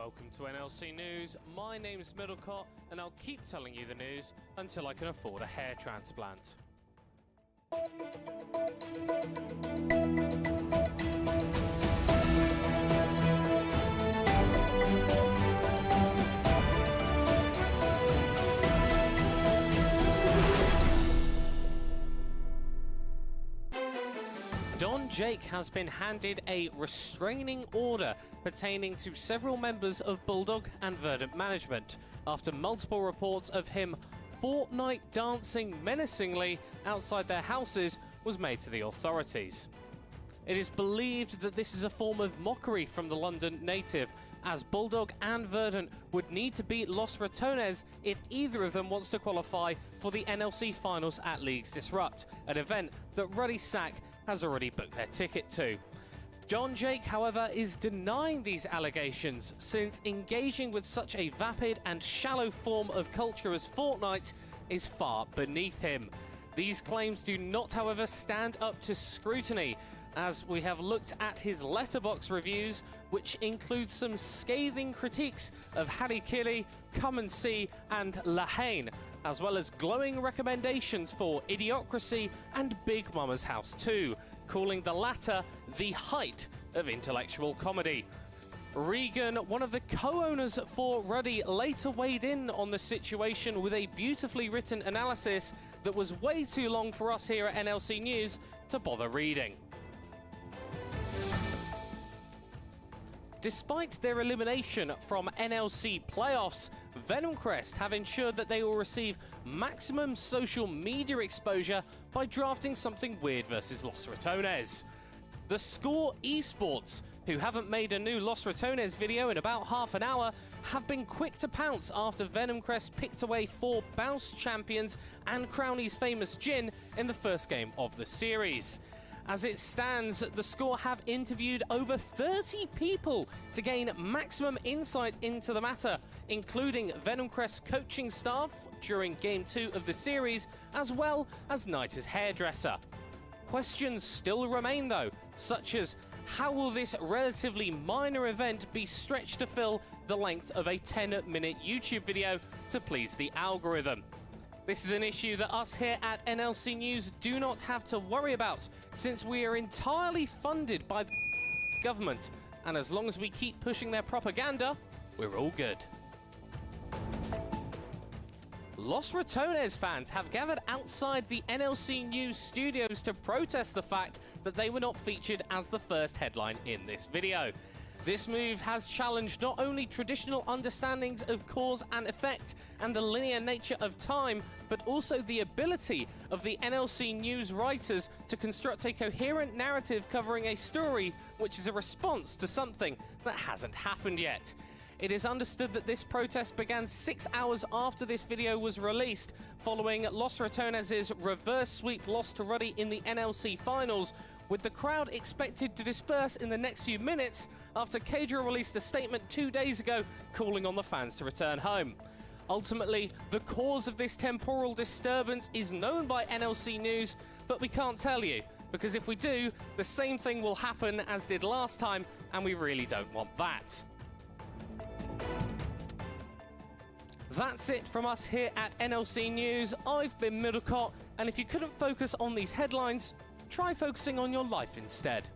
Welcome to NLC News. My name's Middlecott, and I'll keep telling you the news until I can afford a hair transplant. Don Jake has been handed a restraining order pertaining to several members of Bulldog and Verdant management after multiple reports of him Fortnite dancing menacingly outside their houses was made to the authorities. It is believed that this is a form of mockery from the London native, as Bulldog and Verdant would need to beat Los Ratones if either of them wants to qualify for the NLC finals at Leagues Disrupt, an event that Ruddy Sack has already booked their ticket to. Don Jake, however, is denying these allegations, since engaging with such a vapid and shallow form of culture as Fortnite is far beneath him. These claims do not, however, stand up to scrutiny, as we have looked at his letterbox reviews, which include some scathing critiques of Harikiri, Come and See, and La Haine, as well as glowing recommendations for Idiocracy and Big Mama's House 2, calling the latter the height of intellectual comedy. Regan, one of the co-owners for Ruddy, later weighed in on the situation with a beautifully written analysis that was way too long for us here at NLC News to bother reading. Despite their elimination from NLC playoffs, Venomcrest have ensured that they will receive maximum social media exposure by drafting something weird versus Los Ratones. The Score Esports, who haven't made a new Los Ratones video in about half an hour, have been quick to pounce after Venomcrest picked away 4 Bounce champions and Crowley's famous Jin in the first game of the series. As it stands, the Score have interviewed over 30 people to gain maximum insight into the matter, including Venomcrest's coaching staff during Game 2 of the series, as well as Nita's hairdresser. Questions still remain though, such as how will this relatively minor event be stretched to fill the length of a 10-minute YouTube video to please the algorithm? This is an issue that us here at NLC News do not have to worry about, since we are entirely funded by the government, and as long as we keep pushing their propaganda, we're all good. Los Ratones fans have gathered outside the NLC News studios to protest the fact that they were not featured as the first headline in this video. This move has challenged not only traditional understandings of cause and effect and the linear nature of time, but also the ability of the NLC News writers to construct a coherent narrative covering a story which is a response to something that hasn't happened yet. It is understood that this protest began 6 hours after this video was released, following Los Ratones' reverse sweep loss to Ruddy in the NLC finals, with the crowd expected to disperse in the next few minutes after Kadra released a statement 2 days ago calling on the fans to return home. Ultimately, the cause of this temporal disturbance is known by NLC News, but we can't tell you, because if we do, the same thing will happen as did last time, and we really don't want that. That's it from us here at NLC News. I've been Middlecott, and if you couldn't focus on these headlines, try focusing on your life instead.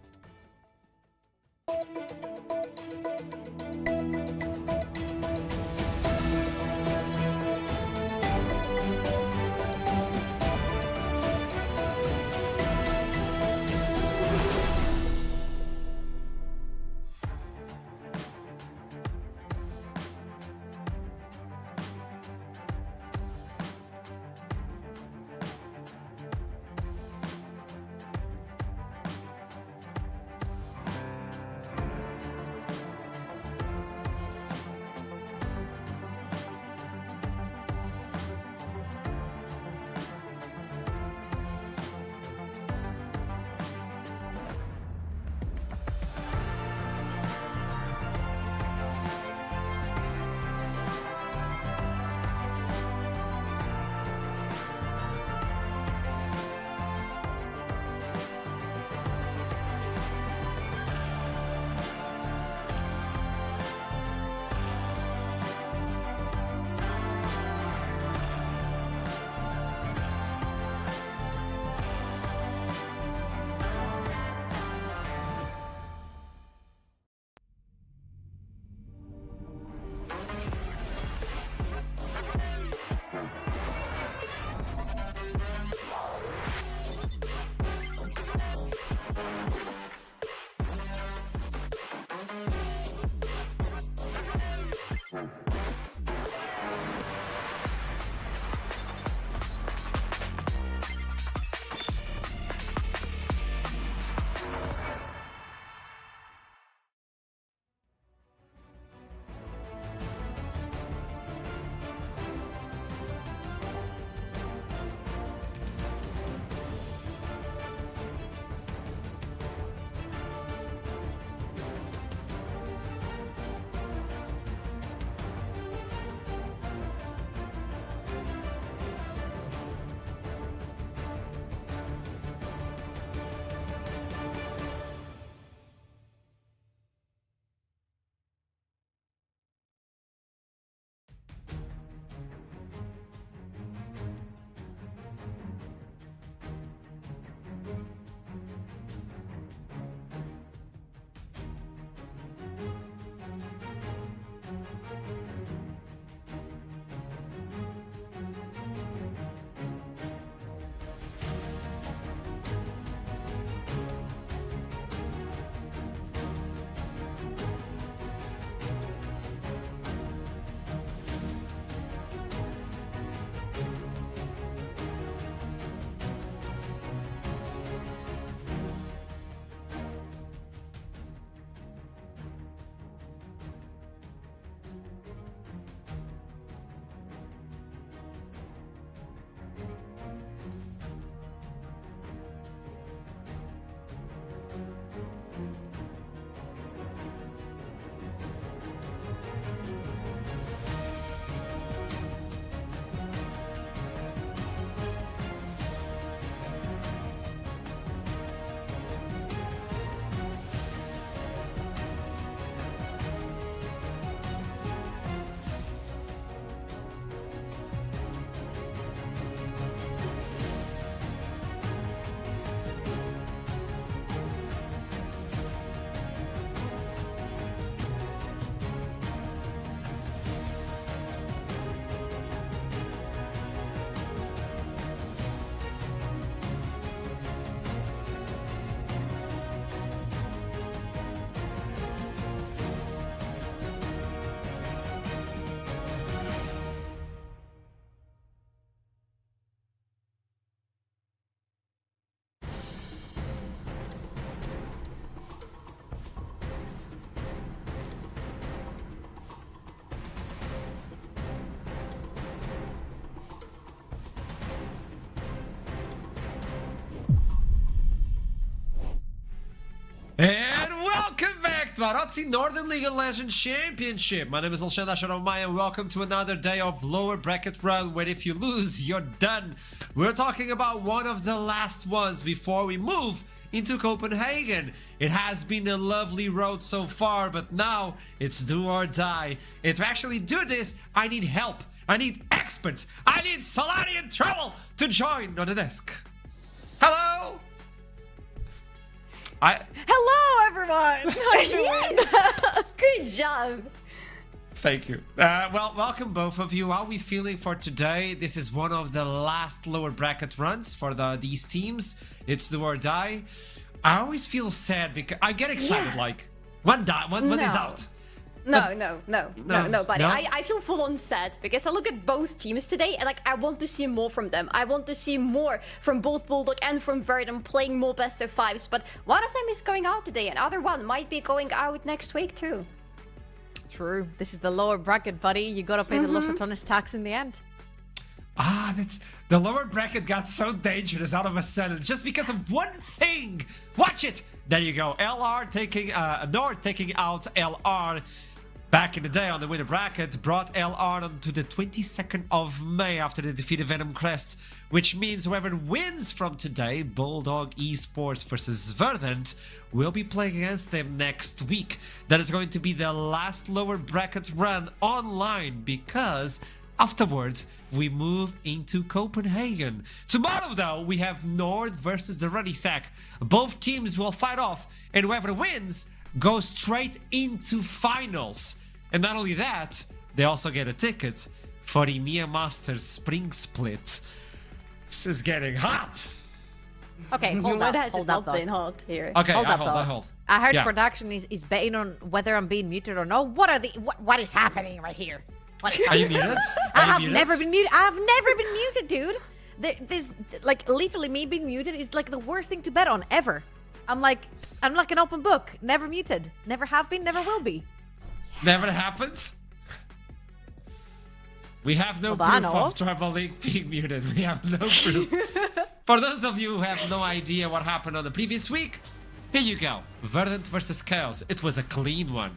correct, Arozzi Northern League of Legends Championship. My name is Alshanda Sharomaya and welcome to another day of lower bracket run where if you lose, you're done. We're talking about one of the last ones before we move into Copenhagen. It has been a lovely road so far, but now it's do or die. And to actually do this, I need help. I need experts. I need Solarian Trouble to join on the desk. Hello! Hello, everyone! How you doing? Good job! Thank you. Well, welcome both of you. How are we feeling for today? This is one of the last lower bracket runs for these teams. It's do or die. I always feel sad because I get excited like one is out. No, buddy. No? I feel full on sad because I look at both teams today and like I want to see more from them. I want to see more from both Bulldog and from Verdant playing more best of fives. But one of them is going out today and other one might be going out next week too. True. This is the lower bracket, buddy. You gotta pay the Los Ratones tax in the end. That's the lower bracket got so dangerous out of a sudden just because of one thing. Watch it. There you go. LR taking Nord taking out LR. Back in the day on the winner bracket, brought LR on to the 22nd of May after they defeated Venom Crest, which means whoever wins from today, Bulldog Esports versus Verdant, will be playing against them next week. That is going to be the last lower bracket run online because afterwards we move into Copenhagen. Tomorrow though, we have Nord versus the Ruddy Sack. Both teams will fight off and whoever wins goes straight into finals. And not only that, they also get a ticket for the EMEA Masters Spring Split. This is getting hot. Okay, hold up. Hold up, been hot here. Okay, Hold I up, hold. I heard Yeah. production is betting on whether I'm being muted or no. What is happening right here? What is Are you happening? muted? I Are you have muted? never been muted. I've never been muted, dude. This like literally me being muted is like the worst thing to bet on ever. I'm like an open book. Never muted. Never have been. Never will be. Never happened. We have no proof Bobano. of Travel League being muted. We have no proof. For those of you who have no idea what happened on the previous week, here you go. Verdant versus Chaos. It was a clean one.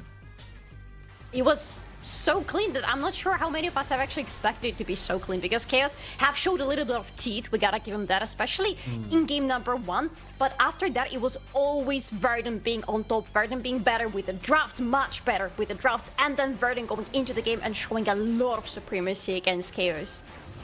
It was so clean that I'm not sure how many of us have actually expected it to be so clean because Chaos have showed a little bit of teeth. We gotta give them that, especially in game number 1. But after that, it was always Verdant being on top, Verdant being better with the drafts, much better with the drafts, and then Verdant going into the game and showing a lot of supremacy against Chaos.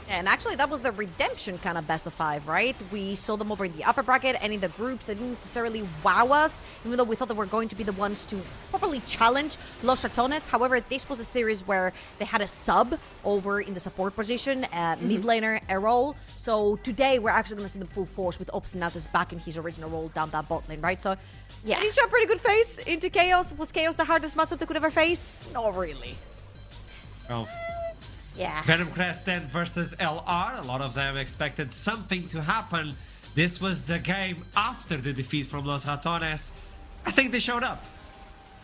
And actually, that was the redemption kind of best of 5, right? We saw them over in the upper bracket and in the groups. They didn't necessarily wow us, even though we thought they were going to be the ones to properly challenge Los Ratones. However, this was a series where they had a sub over in the support position, mid laner, Errol. So today, we're actually going to see them full force with Obstinatus back in his original role down that bot lane, right? So, yeah, he showed a pretty good face into Chaos. Was Chaos the hardest matchup they could ever face? Not really. Oh. Yeah. Venom Crest then versus LR. A lot of them expected something to happen. This was the game after the defeat from Los Ratones. I think they showed up.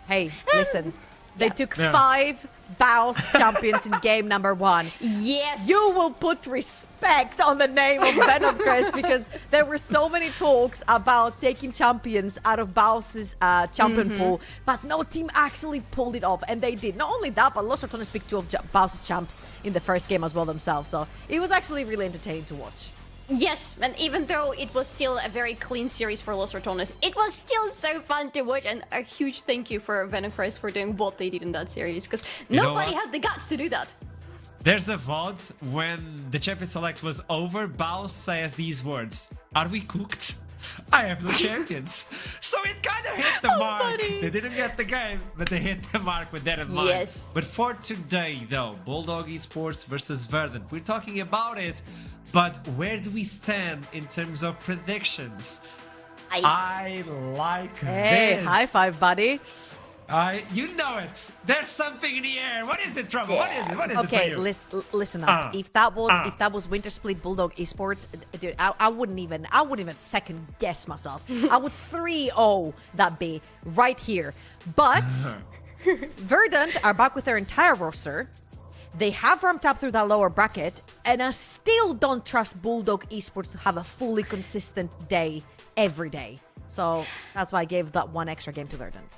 Hey, listen. They took Yeah. 5 Baus champions in game number 1. Yes. You will put respect on the name of Venom Crest because there were so many talks about taking champions out of Baus's champion pool, but no team actually pulled it off, and they did. Not only that, but Los Ratones picked 2 of Baus's champs in the first game as well themselves, so it was actually really entertaining to watch. Yes, and even though it was still a very clean series for Los Ratones, it was still so fun to watch, and a huge thank you for Venom Crest for doing what they did in that series, because nobody had the guts to do that. There's a VOD when the champion select was over. Baus says these words: "Are we cooked? I have no champions." So it kind of hit the mark. funny. They didn't get the game, but they hit the mark with that in mind. Yes. But for today, though, Bulldog Esports versus Verdant, we're talking about it. But where do we stand in terms of predictions? I like Hey, this. high five, buddy. You know it. There's something in the air. What is it, Trouble? What is it? What is it for Okay, you? listen up. If that was Winter Split Bulldog Esports, dude, I wouldn't even second guess myself. I would 3-0 that be right here. But Verdant are back with their entire roster. They have ramped up through that lower bracket, and I still don't trust Bulldog Esports to have a fully consistent day every day. So that's why I gave that one extra game to Verdant.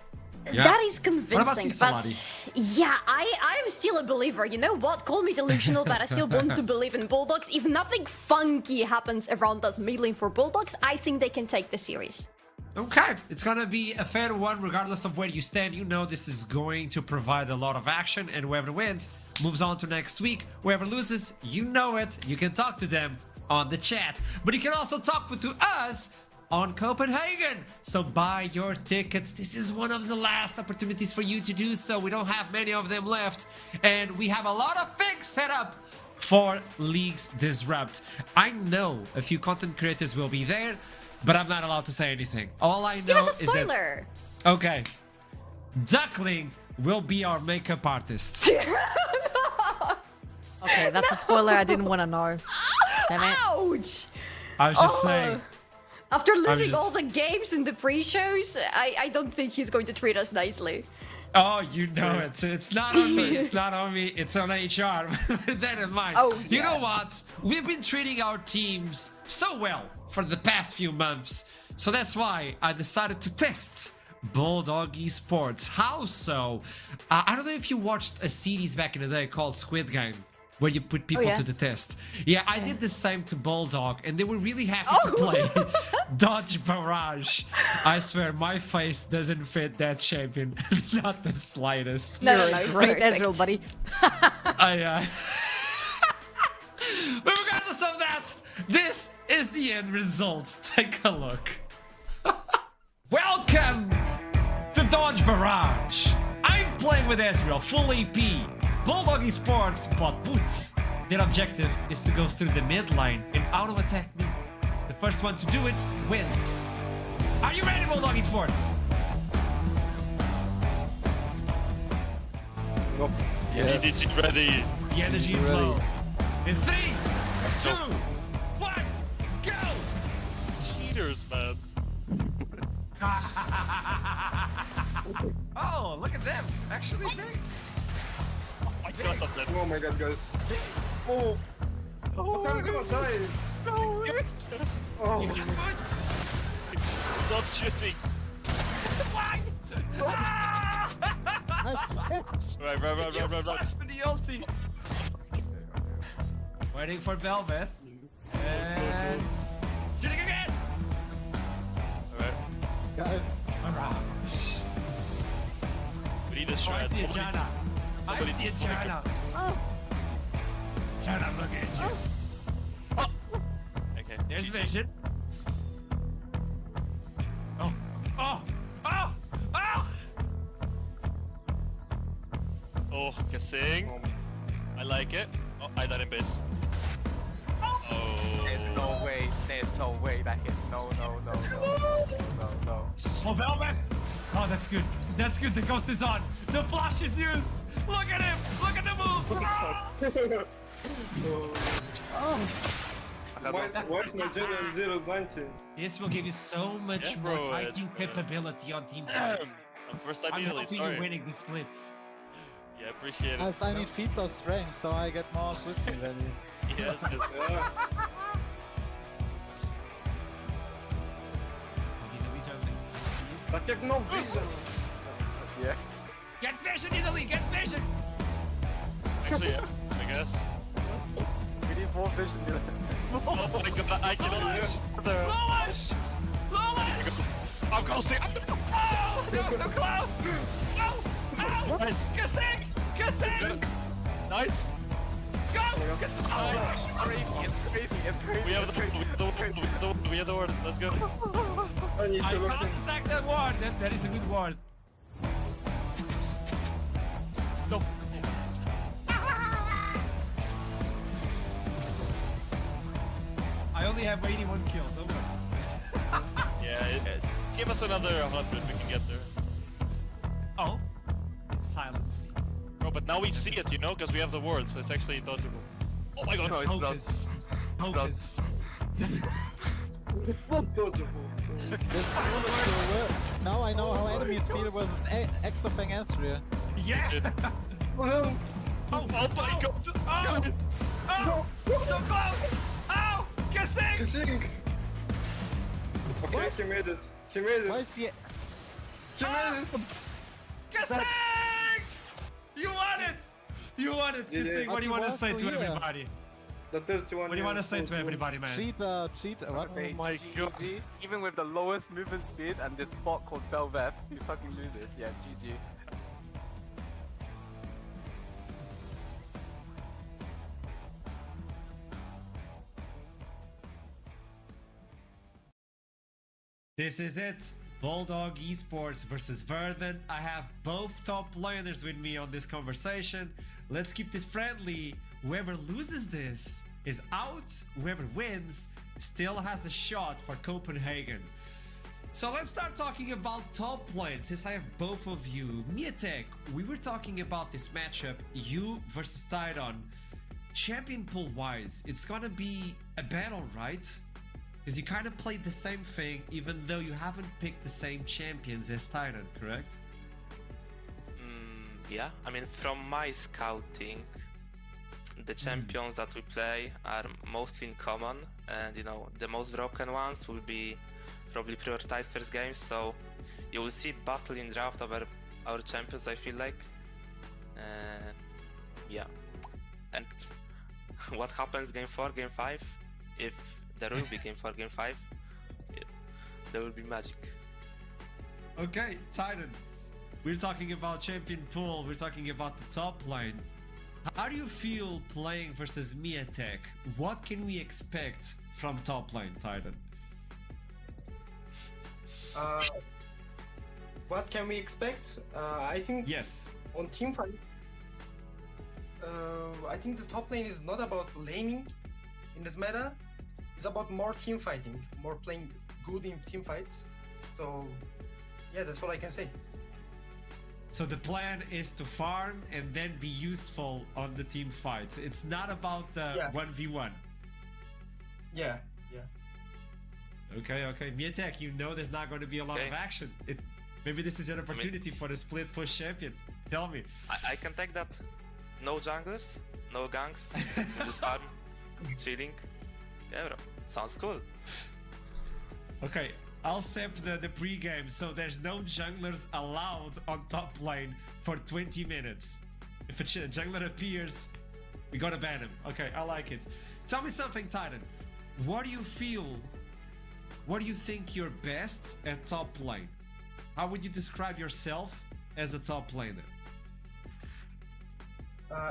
Yeah. That is What about convincing, you, but Salati? yeah, I'm still a believer. You know what? Call me delusional, but I still want to believe in Bulldogs. If nothing funky happens around that mid lane for Bulldogs, I think they can take the series. Okay, it's gonna be a fair one regardless of where you stand. You know this is going to provide a lot of action, and whoever wins moves on to next week. Whoever loses, you know it. You can talk to them on the chat, but you can also talk to us on Copenhagen. So buy your tickets. This is one of the last opportunities for you to do so. We don't have many of them left, and we have a lot of things set up for Leagues Disrupt. I know a few content creators will be there, but I'm not allowed to say anything. All I know Give us a is that... spoiler. Okay. Duckling will be our makeup artist. Okay, that's a spoiler I didn't want to know. Damn it. Ouch! I was just saying. After losing just- all the games in the pre-shows, I don't think he's going to treat us nicely. Oh, you know it. It's not on me. It's not on me. It's on HR. With that in mind. Oh, You yeah. know what? We've been treating our teams so well for the past few months. So that's why I decided to test Bulldog Esports. How so? I don't know if you watched a series back in the day called Squid Game, where you put people yeah. to the test. Yeah, I did the same to Bulldog, and they were really happy to play Dodge Barrage. I swear, my face doesn't fit that champion, not the slightest. No, Great it's perfect. Ezreal, buddy. But regardless of that, this is the end result. Take a look. Welcome to Dodge Barrage. I'm playing with Ezreal, full AP. Bulldog Esports bought boots. Their objective is to go through the mid lane and auto-attack me. The first one to do it wins. Are you ready, Bulldog Esports? Yes. EDG ready. The energy is low. In 3, 2, go. 1, go! Cheaters, man. Oh, look at them. Actually, big. I got that. Oh my god, guys. Oh! Oh, I'm gonna die! No! Oh! Stop shooting. Right. Flash for the ulti. Waiting for Velvet. And shooting again. Alright. Guys! Barrage. We need a Oh, I shred. see a China. I Somebody see a flicker. China. China, I'm looking at you. Okay. There's GG. vision. Oh. Oh. Oh. Oh. Oh, Kasing. I like it. Oh, I died in base. Oh. There's no way. There's no way that hit. No. Oh, Velvet. Oh, that's good. That's good. The ghost is on. The flash is used. Look at him. Look at the move. Why is my general 0-19? This will give you so much Yeah, more bro, fighting it's- capability on team fights. First time I'm Italy, helping sorry. you winning the split. Yeah, appreciate it. As I need feats of strength, so I get more swiftly ready. Yes, yes. Yeah. Tak jak no vision! Yeah. Get vision, Italy. Get vision. Actually, yeah, I guess. We need more vision. Oh my god, I cannot. Lowish. Lowish. I'm ghosting. Oh, that was so close. Oh. Oh. Nice. Kasing. Kasing. Nice. Go. It's crazy. We have the word. Let's go. I need I to look can't in. attack that ward. That is a good ward. No. I only have 81 kills. Over. Yeah, give us another 100, we can get there. Oh. Silence. Bro, but now we see it, you know, because we have the word, so it's actually dodgeable. Oh my god. No, it's not. Focus. Focus. It's not dodgeable. Now I know how enemies feel versus Exofang Astria. Yeah. Oh no! Oh my god. Oh. Oh. So close. Oh. Kasing. Kasing! Okay, What? he made it. He made Why it. is he? He made it! Kaseng! You won it! You won it, Yeah, Kaseng. What do you want to say to yeah. everybody? The 31. What do you want to say to everybody, man? Cheater. What? Say my GG God. easy, even with the lowest movement speed and this bot called Belvev, you fucking lose it. Yeah, GG. This is it. Bulldog Esports versus Verdant. I have both top laners with me on this conversation. Let's keep this friendly. Whoever loses this is out. Whoever wins still has a shot for Copenhagen. So let's start talking about top lane, since I have both of you. Miatek, we were talking about this matchup, you versus Tidon. Champion pool wise, it's gonna be a battle, right? Because you kind of played the same thing, even though you haven't picked the same champions as Tidon, correct? Yeah, I mean, from my scouting, the champions that we play are mostly in common, and you know, the most broken ones will be probably prioritized first games, so you will see battle in draft over our champions, I feel like. Yeah. And what happens game 4, game 5? If there will be game 4, game 5, yeah, there will be magic. Okay, Tidon. We're talking about champion pool, we're talking about the top lane. How do you feel playing versus Miatek? What can we expect from top lane, Tidon? What can we expect? I think Yes. on teamfight, I think the top lane is not about laning in this meta. It's about more team fighting, more playing good in team fights. So, yeah, that's what I can say. So the plan is to farm and then be useful on the team fights. It's not about the Yeah. 1v1. Yeah. Okay. Miatek, you know there's not going to be a lot of Okay. action. Maybe this is an opportunity for the split push champion. Tell me. I can take that. No junglers, no ganks, just farm, chilling. Yeah, bro. Sounds cool. Okay, I'll sep the pre-game, so there's no junglers allowed on top lane for 20 minutes. If a jungler appears, we gotta ban him. Okay, I like it. Tell me something, Tidon. What do you feel? What do you think you're best at top lane? How would you describe yourself as a top laner?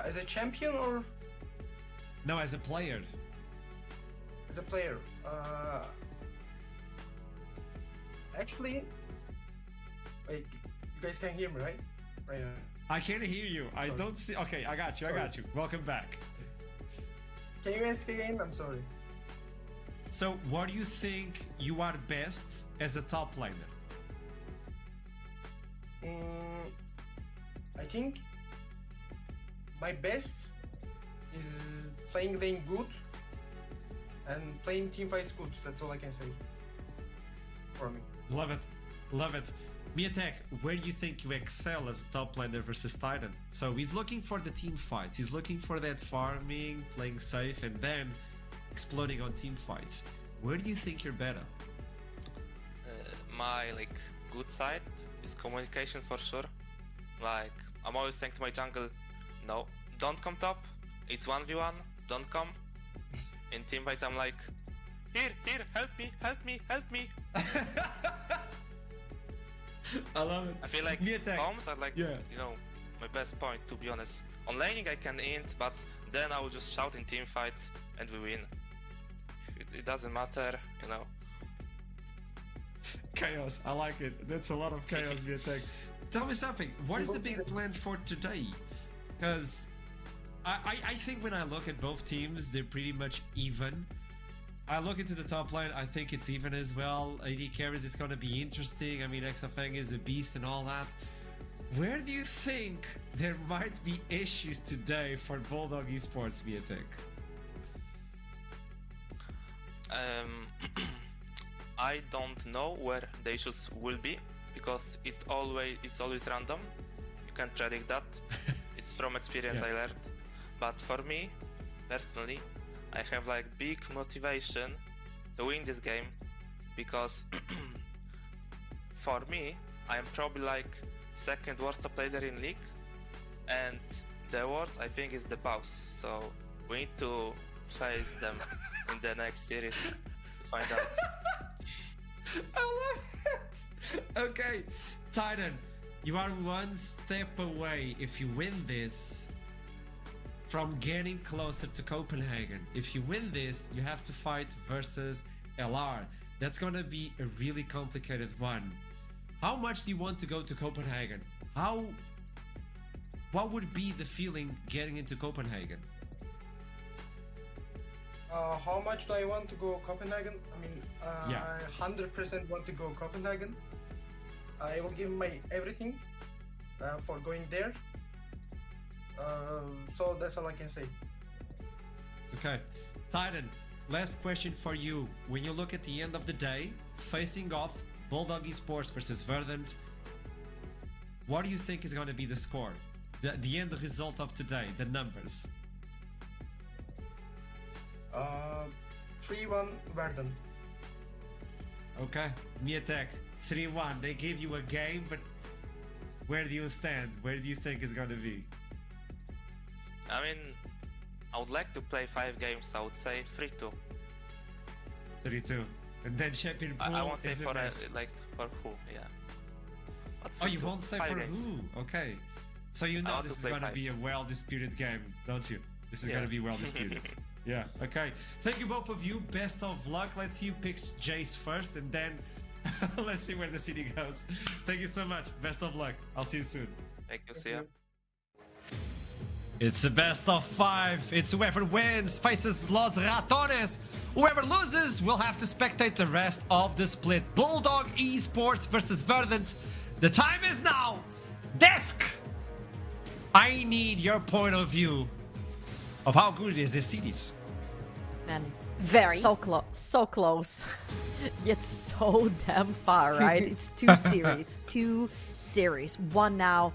As a champion or No, as a player. as a player? Actually, wait, you guys can hear me, right? Right now. I can't hear you. I Sorry. don't see. Okay, I got you. Welcome back. Can you ask again? I'm sorry. So, what do you think you are best as a top laner? I think my best is playing lane good and playing team fights good. That's all I can say for me. Love it. Miatek, where do you think you excel as a top laner versus Tidon? So he's looking for the team fights. He's looking for that farming, playing safe, and then exploding on team fights. Where do you think you're better? My good side is communication for sure. Like, I'm always saying to my jungle, no, don't come top. It's 1v1, don't come. In team fights, I'm like, here, help me. I love it. I feel like Miatek. bombs are like, Yeah. you know, my best point, to be honest. On laning, I can int, but then I will just shout in team fight and we win. It doesn't matter, you know. Chaos. I like it. That's a lot of chaos, Miatek. Tell me something. What is the big plan for today? Because I think when I look at both teams, they're pretty much even. I look into the top line, I think it's even as well. AD carries, it's going to be interesting. I mean, Xafeng is a beast and all that. Where do you think there might be issues today for Bulldog Esports, Miatek? I don't know where the issues will be because it's always random. You can't predict that. It's from experience. Yeah. I learned. But for me, personally, I have big motivation to win this game because for me, I am probably second worst top laner in league, and the worst I think is the boss. So we need to face them in the next series to find out. I love it. Okay, Titan, you are one step away if you win this from getting closer to Copenhagen. If you win this, you have to fight versus LR. That's gonna be a really complicated one. How much do you want to go to Copenhagen? What would be the feeling getting into Copenhagen? How much do I want to go Copenhagen? I mean, Yeah. I 100% want to go Copenhagen. I will give my everything for going there. So that's all I can say. Okay, Titan, last question for you. When you look at the end of the day, facing off Bulldog Esports versus Verdant, what do you think is going to be the score? The end result of today, the numbers. 3-1 Verdant. Okay, Miatek, 3-1. They gave you a game, but where do you stand? Where do you think is going to be? I mean, I would like to play 5 games. I would say 3-2. 3-2. And then champion pool I won't say is a for mess. for who, yeah. But Oh, you 3-2, won't say 5 for games. who? Okay. So you know want this to is play going to 5. be a well-disputed game, don't you? This is Yeah. going to be well-disputed. Yeah, okay. Thank you both of you. Best of luck. Let's see who picks Jace first, and then let's see where the city goes. Thank you so much. Best of luck. I'll see you soon. Thank you, see ya. It's a best of 5. It's whoever wins faces Los Ratones. Whoever loses will have to spectate the rest of the split. Bulldog Esports versus Verdant. The time is now. Desk! I need your point of view of how good is this series. Man, Very. so close, yet so damn far, right? It's 2 series, 2 series, 1 now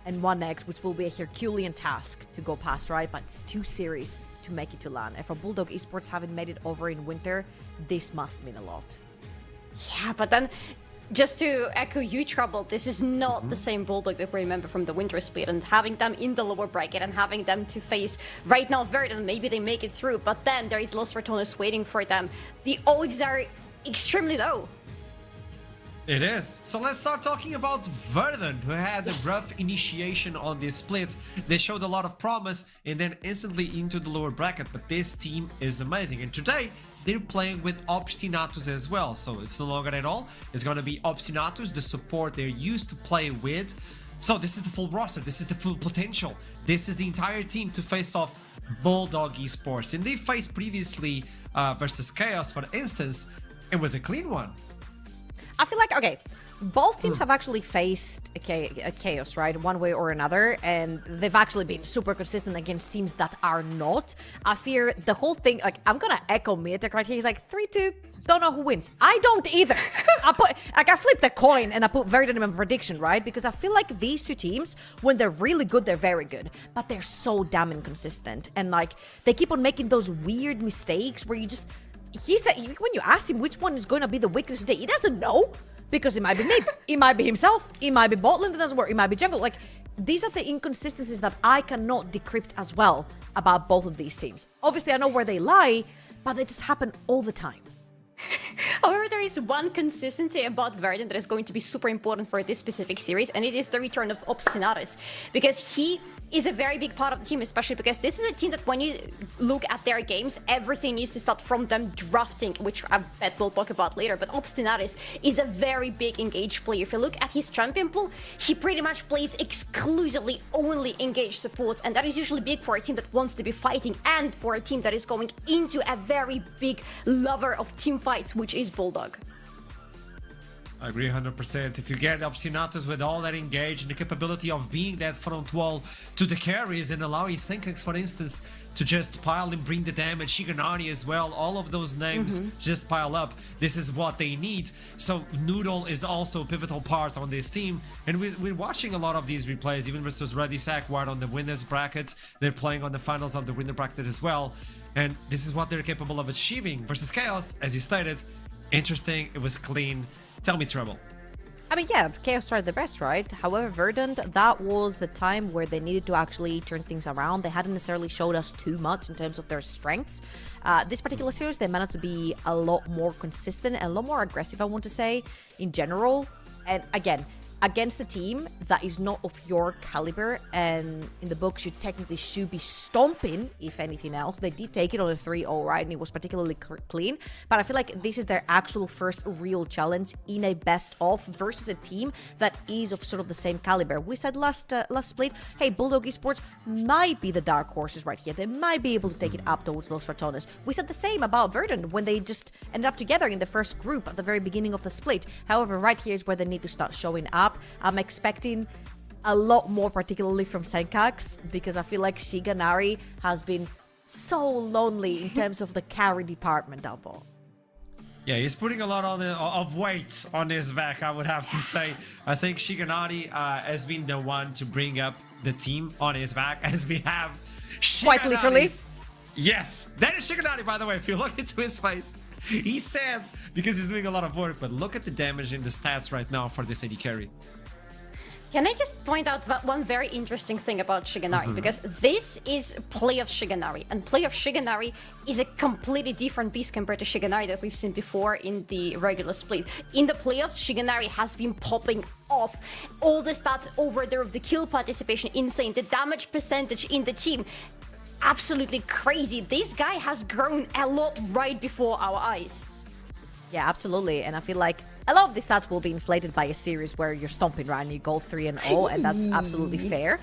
and 1 next, which will be a Herculean task to go past, right? But it's 2 series to make it to LAN. And for Bulldog Esports having made it over in winter, this must mean a lot. Yeah, but then just to echo you, Trouble, this is not the same Bulldog that we remember from the winter split, and having them in the lower bracket and having them to face right now Verdant, maybe they make it through, but then there is Los Ratones waiting for them. The odds are extremely low. It is. So let's start talking about Verdant, who had a rough initiation on this split. They showed a lot of promise and then instantly into the lower bracket, but this team is amazing. And today, they're playing with Obstinatus as well. So it's no longer at all. It's going to be Obstinatus, the support they're used to play with. So this is the full roster. This is the full potential. This is the entire team to face off Bulldog Esports. And they faced previously versus Chaos, for instance. It was a clean one. I feel like, okay, both teams have actually faced a Chaos, right? One way or another, and they've actually been super consistent against teams that are not. I fear the whole thing, like, I'm gonna echo Miatek right here. He's like, 3-2, don't know who wins. I don't either. I flipped a coin and I put Verdant in my prediction, right? Because I feel like these 2 teams, when they're really good, they're very good. But they're so damn inconsistent. And, like, they keep on making those weird mistakes where you just... He said, when you ask him which one is going to be the weakness today, he doesn't know, because it might be mid, it might be himself, it might be bot lane that doesn't work, it might be jungle. Like, these are the inconsistencies that I cannot decrypt as well about both of these teams. Obviously, I know where they lie, but they just happen all the time. However, there is one consistency about Verdant that is going to be super important for this specific series, and it is the return of Obstinatus, because he is a very big part of the team, especially because this is a team that when you look at their games, everything needs to start from them drafting, which I bet we'll talk about later, but Obstinatus is a very big engaged player. If you look at his champion pool, he pretty much plays exclusively only engaged supports, and that is usually big for a team that wants to be fighting and for a team that is going into a very big lover of team fights, which is Bulldog. I agree 100%. If you get Obstinatus with all that engage and the capability of being that front wall to the carries and allow his Syncax, for instance, to just pile and bring the damage, Shiganani as well, all of those names just pile up. This is what they need. So Noodle is also a pivotal part on this team. And we're watching a lot of these replays, even versus Ready Sackward on the winners bracket. They're playing on the finals of the winner bracket as well. And this is what they're capable of achieving versus Chaos, as you stated. Interesting, it was clean. Tell me, Treble. I mean, yeah, Chaos started the best, right? However, Verdant, that was the time where they needed to actually turn things around. They hadn't necessarily showed us too much in terms of their strengths. This particular series, they managed to be a lot more consistent and a lot more aggressive, I want to say, in general. And again, against the team that is not of your caliber, and in the books you technically should be stomping, if anything else. They did take it on a 3-0, right, and it was particularly clean, but I feel like this is their actual first real challenge in a best-of versus a team that is of sort of the same caliber. We said last split, hey, Bulldog Esports might be the dark horses right here. They might be able to take it up towards Los Ratones. We said the same about Verdant when they just ended up together in the first group at the very beginning of the split. However, right here is where they need to start showing up. I'm expecting a lot more, particularly from Senkax, because I feel like Shiganari has been so lonely in terms of the carry department down below. Yeah, he's putting a lot of weight on his back, I would have to say. I think Shiganari has been the one to bring up the team on his back, as we have Quite literally. Yes, that is Shiganari, by the way, if you look into his face. He's sad because he's doing a lot of work, but look at the damage in the stats right now for this AD carry. Can I just point out one very interesting thing about Shiganari? Because this is Playoff Shiganari, and Playoff Shiganari is a completely different beast compared to Shiganari that we've seen before in the regular split. In the playoffs, Shiganari has been popping off. All the stats over there of the kill participation, insane. The damage percentage in the team, absolutely crazy. This guy has grown a lot right before our eyes. Yeah, absolutely. And I feel like a lot of the stats will be inflated by a series where you're stomping right and you go 3-0, and that's absolutely fair.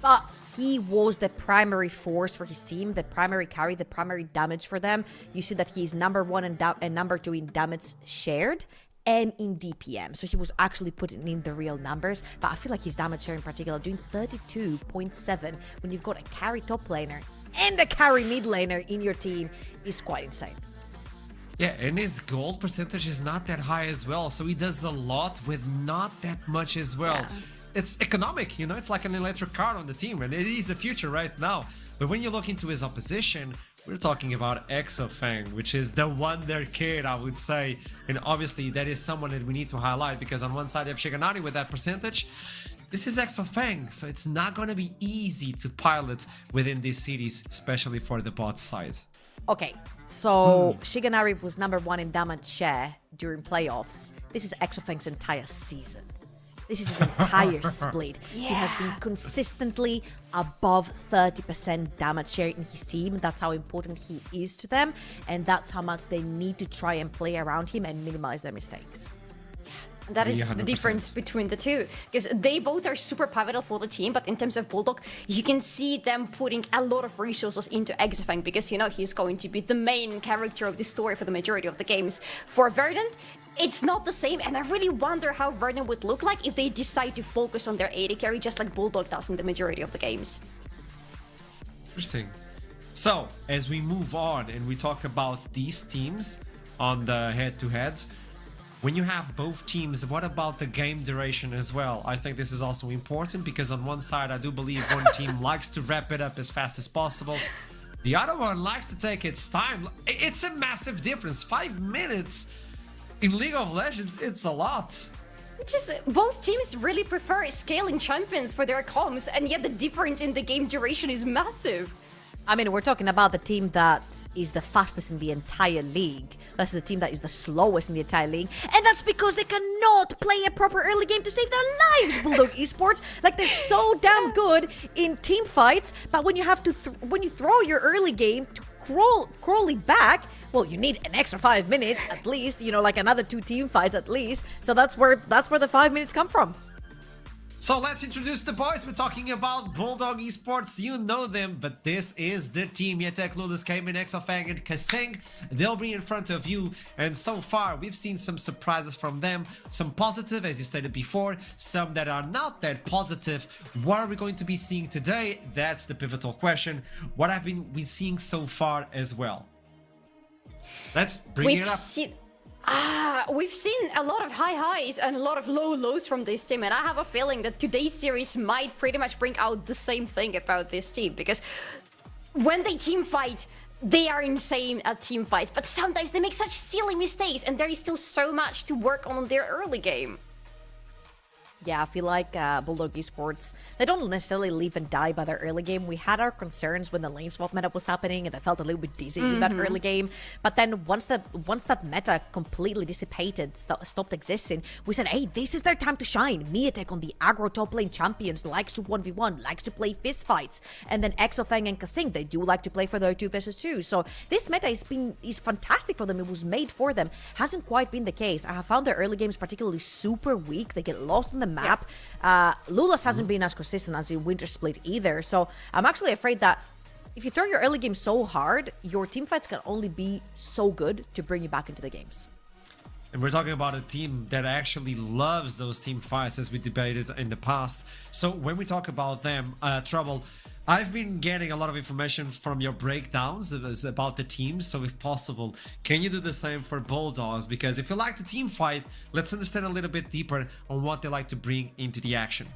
But he was the primary force for his team, the primary carry, the primary damage for them. You see that he's number 1 and number 2 in damage shared and in DPM. So he was actually putting in the real numbers. But I feel like his damage share in particular, doing 32.7 when you've got a carry top laner and a carry mid laner in your team is quite insane. Yeah, and his gold percentage is not that high as well, so he does a lot with not that much as well. Yeah. It's economic, you know, it's like an electric car on the team, and it is the future right now. But when you look into his opposition, we're talking about Exofang, which is the wonder kid, I would say. And obviously, that is someone that we need to highlight, because on one side you have Shiganari with that percentage. This is Exofang, so it's not going to be easy to pilot within these cities, especially for the bot side. Okay, so Shiganari was number 1 in damage share during playoffs. This is Exofang's entire season. This is his entire split. He has been consistently above 30% damage share in his team. That's how important he is to them, and that's how much they need to try and play around him and minimize their mistakes. That is 100%. the difference between the two, because they both are super pivotal for the team, but in terms of Bulldog, you can see them putting a lot of resources into Exofang, because, you know, he's going to be the main character of the story for the majority of the games. For Verdant, it's not the same, and I really wonder how Verdant would look like if they decide to focus on their AD carry just like Bulldog does in the majority of the games. Interesting. So, as we move on and we talk about these teams on the head-to-heads, when you have both teams, what about the game duration as well? I think this is also important, because on one side, I do believe one team likes to wrap it up as fast as possible. The other one likes to take its time. It's a massive difference. 5 minutes in League of Legends, it's a lot. Which is, both teams really prefer scaling champions for their comms, and yet the difference in the game duration is massive. I mean, we're talking about the team that is the fastest in the entire league. That's the team that is the slowest in the entire league. And that's because they cannot play a proper early game to save their lives, Bulldog Esports. Like, they're so damn good in team fights, but when you have to, when you throw your early game to crawl it back, well, you need an extra 5 minutes at least, you know, like another 2 team fights at least. So that's where the 5 minutes come from. So let's introduce the boys. We're talking about Bulldog Esports. You know them, but this is the team. Yetek, Ludus, Cayman, Exofang, and Kaseng. They'll be in front of you. And so far, we've seen some surprises from them. Some positive, as you stated before. Some that are not that positive. What are we going to be seeing today? That's the pivotal question. What have we seeing so far as well? Let's bring it up. We've seen a lot of high highs and a lot of low lows from this team, and I have a feeling that today's series might pretty much bring out the same thing about this team, because when they team fight, they are insane at team fights, but sometimes they make such silly mistakes, and there is still so much to work on their early game. Yeah, I feel like Bulldog Esports, they don't necessarily live and die by their early game. We had our concerns when the lane swap meta was happening, and I felt a little bit dizzy in that early game. But then once that meta completely dissipated, stopped existing, we said, hey, this is their time to shine. Miatek on the aggro top lane champions, likes to 1v1, likes to play fist fights. And then Exofeng and Kasing, they do like to play for their 2 versus 2. So this meta is fantastic for them. It was made for them. Hasn't quite been the case. I have found their early games particularly super weak. They get lost on the map. Lulas hasn't been as consistent as in Winter Split either. So I'm actually afraid that if you throw your early game so hard, your team fights can only be so good to bring you back into the games. And we're talking about a team that actually loves those team fights, as we debated in the past. So when we talk about them, Trouble, I've been getting a lot of information from your breakdowns about the teams. So if possible, can you do the same for Bulldogs? Because if you like the team fight, let's understand a little bit deeper on what they like to bring into the action.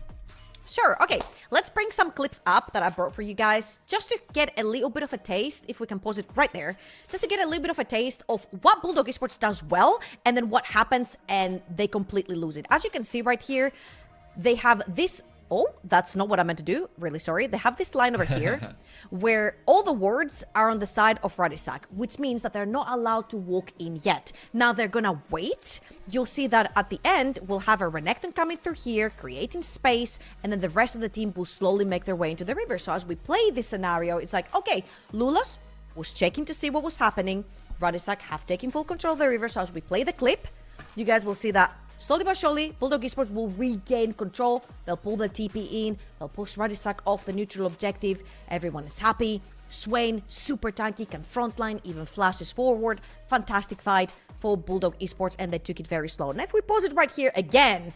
Sure, okay, let's bring some clips up that I brought for you guys, just to get a little bit of a taste, if we can pause it right there, just to get a little bit of a taste of what Bulldog Esports does well, and then what happens and they completely lose it. As you can see right here, they have this... Oh, that's not what I meant to do. Really sorry. They have this line over here where all the wards are on the side of Radisak, which means that they're not allowed to walk in yet. Now they're gonna wait. You'll see that at the end, we'll have a Renekton coming through here, creating space, and then the rest of the team will slowly make their way into the river. So as we play this scenario, it's like, okay, Lulas was checking to see what was happening. Radisak have taken full control of the river. So as we play the clip, you guys will see that slowly but surely, Bulldog Esports will regain control. They'll pull the TP in. They'll push Radisak off the neutral objective. Everyone is happy. Swain, super tanky, can frontline, even flashes forward. Fantastic fight for Bulldog Esports, and they took it very slow. Now, if we pause it right here again,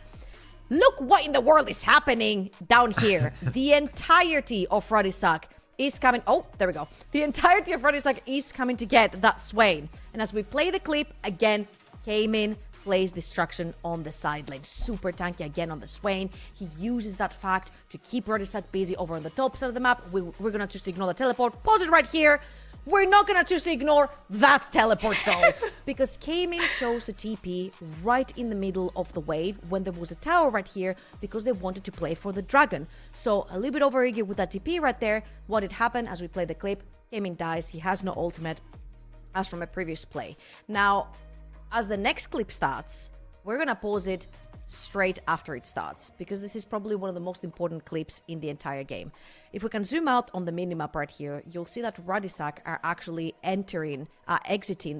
look what in the world is happening down here. The entirety of Radisak is coming... Oh, there we go. The entirety of Radisak is coming to get that Swain. And as we play the clip, again, came in, plays destruction on the side lane. Super tanky again on the Swain. He uses that fact to keep Radisak busy over on the top side of the map. We're gonna just ignore the teleport. Pause it right here. We're not gonna just ignore that teleport though, because Kaimin chose the TP right in the middle of the wave when there was a tower right here because they wanted to play for the dragon. So a little bit over eager with that TP right there. What had happened as we play the clip, Kaimin dies. He has no ultimate as from a previous play. Now, as the next clip starts, we're gonna pause it straight after it starts, because this is probably one of the most important clips in the entire game. If we can zoom out on the minimap right here, you'll see that Radisak are actually exiting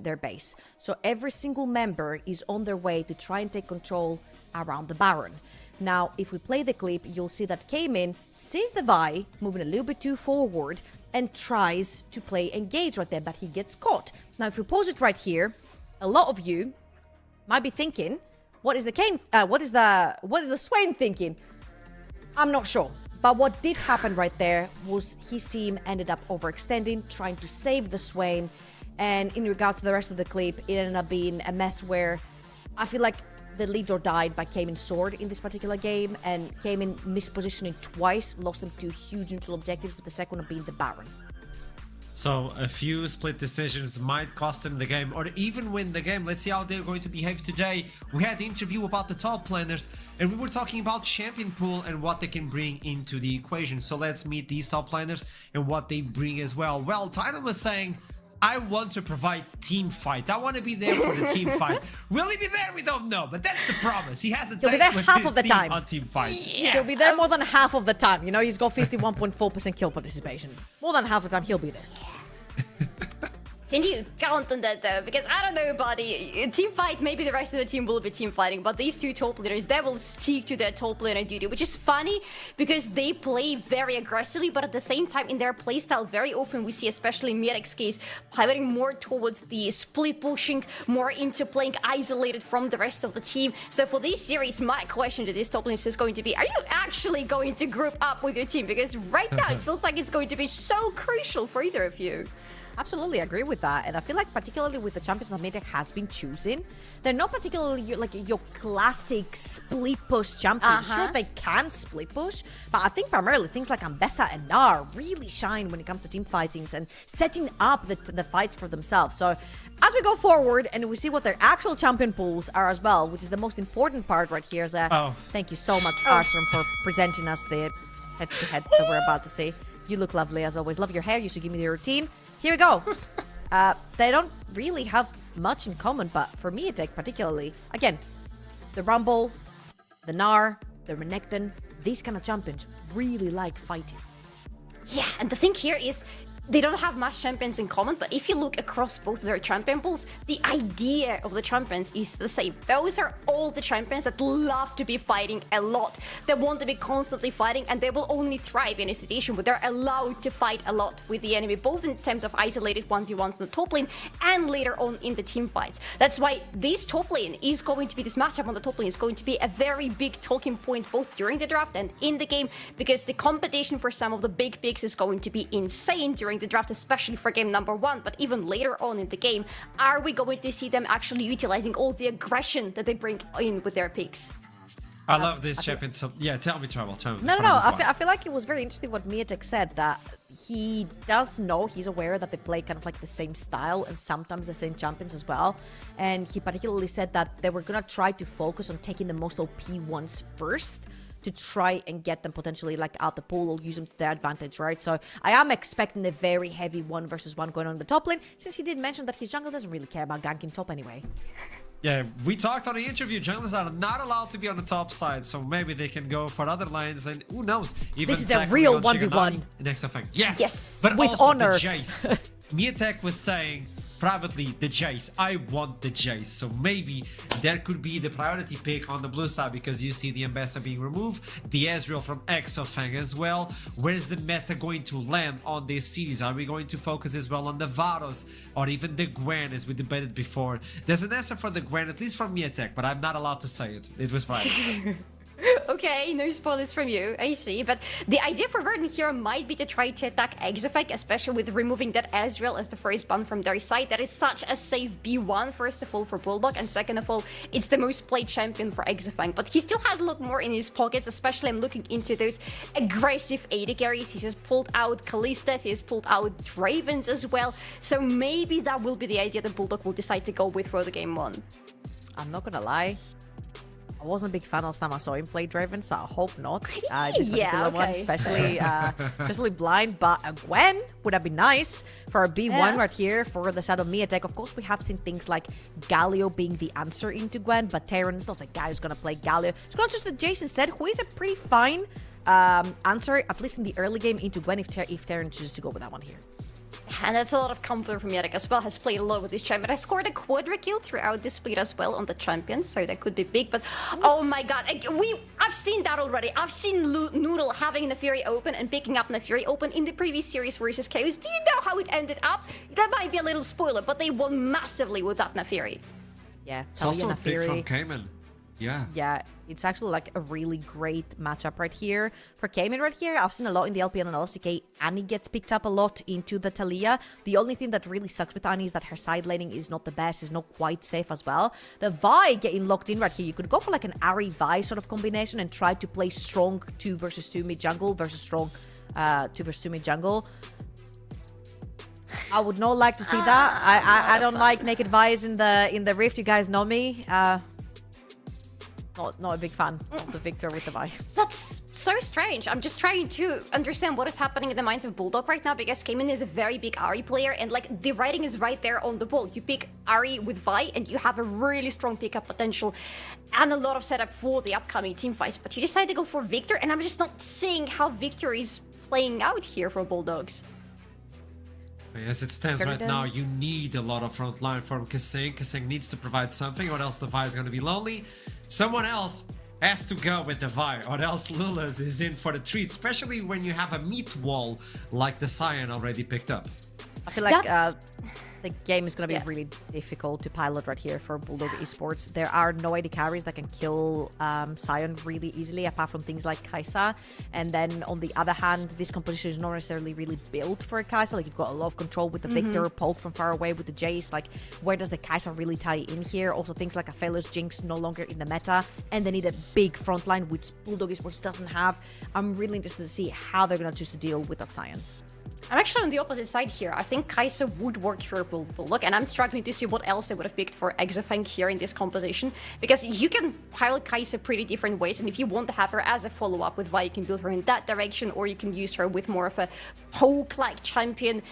their base. So every single member is on their way to try and take control around the Baron. Now, if we play the clip, you'll see that Kaimin sees the Vi moving a little bit too forward and tries to play engage right there, but he gets caught. Now, if we pause it right here, a lot of you might be thinking, what is the Swain thinking? I'm not sure. But what did happen right there was his team ended up overextending, trying to save the Swain. And in regards to the rest of the clip, it ended up being a mess where I feel like they lived or died by Kaimin's sword in this particular game. And Kaimin mispositioning twice, lost them to huge neutral objectives, with the second one being the Baron. So a few split decisions might cost them the game, or even win the game. Let's see how they're going to behave today. We had the interview about the top laners, and we were talking about champion pool and what they can bring into the equation. So let's meet these top laners and what they bring as well. Well, Titan was saying, I want to provide team fight. I want to be there for the team fight. Will he be there? We don't know, but that's the promise. He has a He'll be there half of the time on team fights. Yes. He'll be there more than half of the time. You know, he's got 51.4% kill participation. More than half the time, he'll be there. Can you count on that though? Because I don't know, buddy. Team fight, maybe the rest of the team will be team fighting, but these two top leaders, they will stick to their top laner duty, which is funny because they play very aggressively, but at the same time in their playstyle, very often we see, especially in Miatek's case, pivoting more towards the split pushing, more into playing isolated from the rest of the team. So for this series, my question to these top laners is going to be, are you actually going to group up with your team? Because right now it feels like it's going to be so crucial for either of you. Absolutely agree with that. And I feel like particularly with the champions that Mitek has been choosing, they're not particularly like your classic split push champions. Sure, they can split push, but I think primarily things like Ambessa and Nar really shine when it comes to team fightings and setting up the fights for themselves. So as we go forward and we see what their actual champion pools are as well, which is the most important part right here, is thank you so much, Starstrom, for presenting us the head-to-head that we're about to see. You look lovely as always. Love your hair. You should give me the routine. Here we go. They don't really have much in common, but for Mitek particularly, again, the Rumble, the Gnar, the Renekton, these kind of champions really like fighting. Yeah, and the thing here is they don't have much champions in common, but if you look across both their champion pools, the idea of the champions is the same. Those are all the champions that love to be fighting a lot. They want to be constantly fighting, and they will only thrive in a situation where they're allowed to fight a lot with the enemy, both in terms of isolated 1v1s in the top lane and later on in the team fights. That's why this top lane is going to be, this matchup on the top lane is going to be a very big talking point both during the draft and in the game, because the competition for some of the big picks is going to be insane during the draft, especially for game number 1, but even later on in the game, are we going to see them actually utilizing all the aggression that they bring in with their picks? I love this champion. So yeah, tell me, Trouble. Tell me. No. I feel like it was very interesting what Mitek said, that he does know, he's aware that they play kind of like the same style and sometimes the same champions as well. And he particularly said that they were gonna try to focus on taking the most OP ones first, to try and get them potentially like out the pool or use them to their advantage, right? So I am expecting a very heavy 1v1 going on in the top lane, since he did mention that his jungle doesn't really care about ganking top anyway. Yeah, we talked on the interview, junglers are not allowed to be on the top side, so maybe they can go for other lanes, and who knows, even this is a real on 1v1. Next effect. Yes, but with also honor. The Jace. Mitek was saying privately, the Jace. I want the Jace. So maybe that could be the priority pick on the blue side, because you see the Ambassador being removed, the Ezreal from Exofang as well. Where's the meta going to land on these cities? Are we going to focus as well on the Varos or even the Gwen, as we debated before? There's an answer for the Gwen, at least from Mitek, but I'm not allowed to say it. It was private. Okay, no spoilers from you, I see. But the idea for Verdant here might be to try to attack Exofang, especially with removing that Ezreal as the first ban from their side. That is such a safe B1, first of all, for Bulldog, and second of all, it's the most played champion for Exofang. But he still has a lot more in his pockets, especially I'm looking into those aggressive AD carries. He has pulled out Kallistas, he has pulled out Ravens as well. So maybe that will be the idea that Bulldog will decide to go with for the game 1. I'm not gonna lie, I wasn't a big fan last time I saw him play Draven, so I hope not. This particular one, especially blind, but a Gwen would have been nice for a B1 right here for the side of Mitek. Of course, we have seen things like Galio being the answer into Gwen, but Terran's not the guy who's gonna play Galio. It's gonna just the Jace instead, who is a pretty fine answer, at least in the early game, into Gwen if Terran chooses to go with that one here. And that's a lot of comfort from Mitek as well. Has played a lot with this champion. I scored a quadra kill throughout the split as well on the champion, so that could be big. But oh my god, I've seen that already. I've seen Noodle having the Fury open and picking up the Fury open in the previous series versus Chaos. Do you know how it ended up? That might be a little spoiler, but they won massively with that Naafiri. Yeah, it's also a pick from Cayman. Yeah, it's actually like a really great matchup right here. For Cayman right here, I've seen a lot in the LPL and LCK. Annie gets picked up a lot into the Talia. The only thing that really sucks with Annie is that her side laning is not the best, is not quite safe as well. The Vi getting locked in right here. You could go for like an Ahri Vi sort of combination and try to play strong 2 versus 2 mid jungle versus strong 2 versus 2 mid jungle. I would not like to see that. I don't like naked Vi's in the Rift. You guys know me. Not a big fan of the Victor with the Vi. That's so strange. I'm just trying to understand what is happening in the minds of Bulldog right now, because Cayman is a very big Ahri player, and like the writing is right there on the wall. You pick Ahri with Vi and you have a really strong pickup potential and a lot of setup for the upcoming team fights, but you decide to go for Victor, and I'm just not seeing how Victor is playing out here for Bulldogs. As it stands right now, you need a lot of front line from Kaseng. Kaseng needs to provide something, or else the Vi is going to be lonely. Someone else has to go with the Vi, or else Lulas is in for the treat, especially when you have a meat wall like the Cyan already picked up. I feel like The game is going to be really difficult to pilot right here for Bulldog Esports. There are no AD carries that can kill Sion really easily, apart from things like Kai'Sa. And then on the other hand, this composition is not necessarily really built for a Kai'Sa. Like, you've got a lot of control with the Victor, poke from far away with the Jace. Like, where does the Kai'Sa really tie in here? Also, things like a Phelous Jinx no longer in the meta, and they need a big front line, which Bulldog Esports doesn't have. I'm really interested to see how they're going to choose to deal with that Sion. I'm actually on the opposite side here. I think Kai'Sa would work for Bulldog, and I'm struggling to see what else they would have picked for Exofeng here in this composition, because you can pilot Kai'Sa pretty different ways, and if you want to have her as a follow-up with Vi, you can build her in that direction, or you can use her with more of a poke-like champion.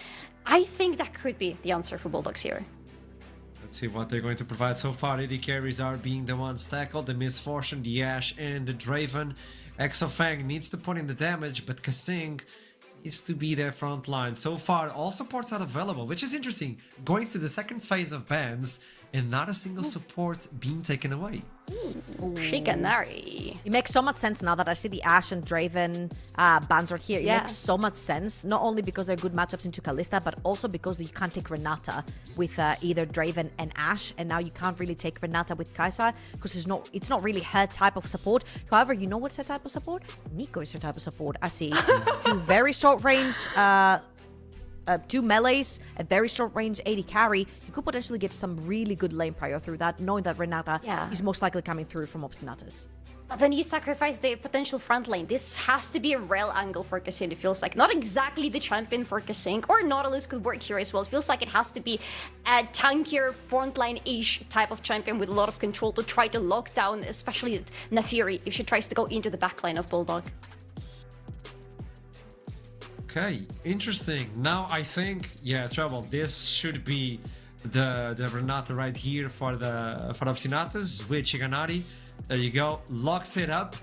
I think that could be the answer for Bulldogs here. Let's see what they're going to provide so far. AD carries are being the ones tackled. The Misfortune, the Ashe, and the Draven. Exofeng needs to put in the damage, but Kasing is to be their front line. So far, all supports are available, which is interesting. Going through the second phase of bans and not a single support being taken away. Shikanari. It makes so much sense now that I see the Ashe and Draven bans right here. It makes so much sense, not only because they're good matchups into Kalista, but also because you can't take Renata with either Draven and Ashe, and now you can't really take Renata with Kai'Sa because it's not really her type of support. However, you know what's her type of support? Nico is her type of support. I see two very short range, two melees, a very short range AD carry. You could potentially get some really good lane prio through that, knowing that Renata is most likely coming through from Obstinatus. But then you sacrifice the potential front lane. This has to be a real angle for Kasing, it feels like. Not exactly the champion for Kasing, or Nautilus could work here as well. It feels like it has to be a tankier, frontline-ish type of champion with a lot of control to try to lock down, especially Naafiri, if she tries to go into the backline of Bulldog. Okay, interesting. Now I think, Trouble, this should be the Renata right here for Obstinatus with Shikanari. There you go, locks it up.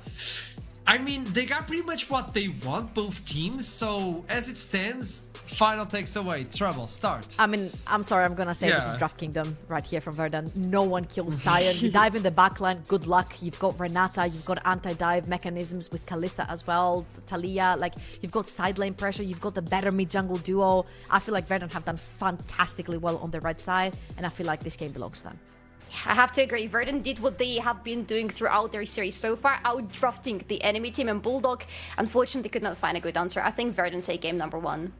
I mean, they got pretty much what they want, both teams, so as it stands, final takes away. Trouble, start. I mean, I'm sorry, I'm gonna say this is Draft Kingdom right here from Verdant. No one kills Sion. You dive in the backline, good luck. You've got Renata, you've got anti-dive mechanisms with Kalista as well, Talia, like, you've got side lane pressure, you've got the better mid-jungle duo. I feel like Verdant have done fantastically well on the red side, and I feel like this game belongs to them. I have to agree, Verdant did what they have been doing throughout their series so far, out-drafting the enemy team, and Bulldog unfortunately could not find a good answer. I think Verdant take game number 1.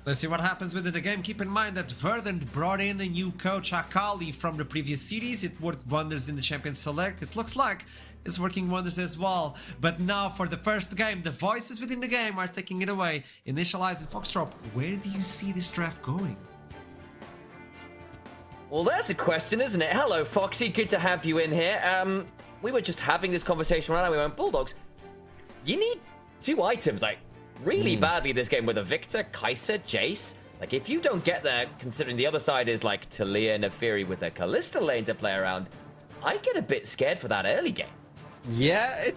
Let's see what happens within the game. Keep in mind that Verdant brought in a new coach, Akali, from the previous series. It worked wonders in the Champion Select. It looks like it's working wonders as well. But now for the first game, the voices within the game are taking it away. Initialize and Foxtrot, where do you see this draft going? Well, there's a question, isn't it? Hello, Foxy. Good to have you in here. We were just having this conversation right now. We went, Bulldogs, you need 2 items, like, really badly this game with a Victor, Kai'Sa, Jace. Like, if you don't get there, considering the other side is, like, Talia, Naafiri with a Kalista lane to play around, I get a bit scared for that early game. Yeah,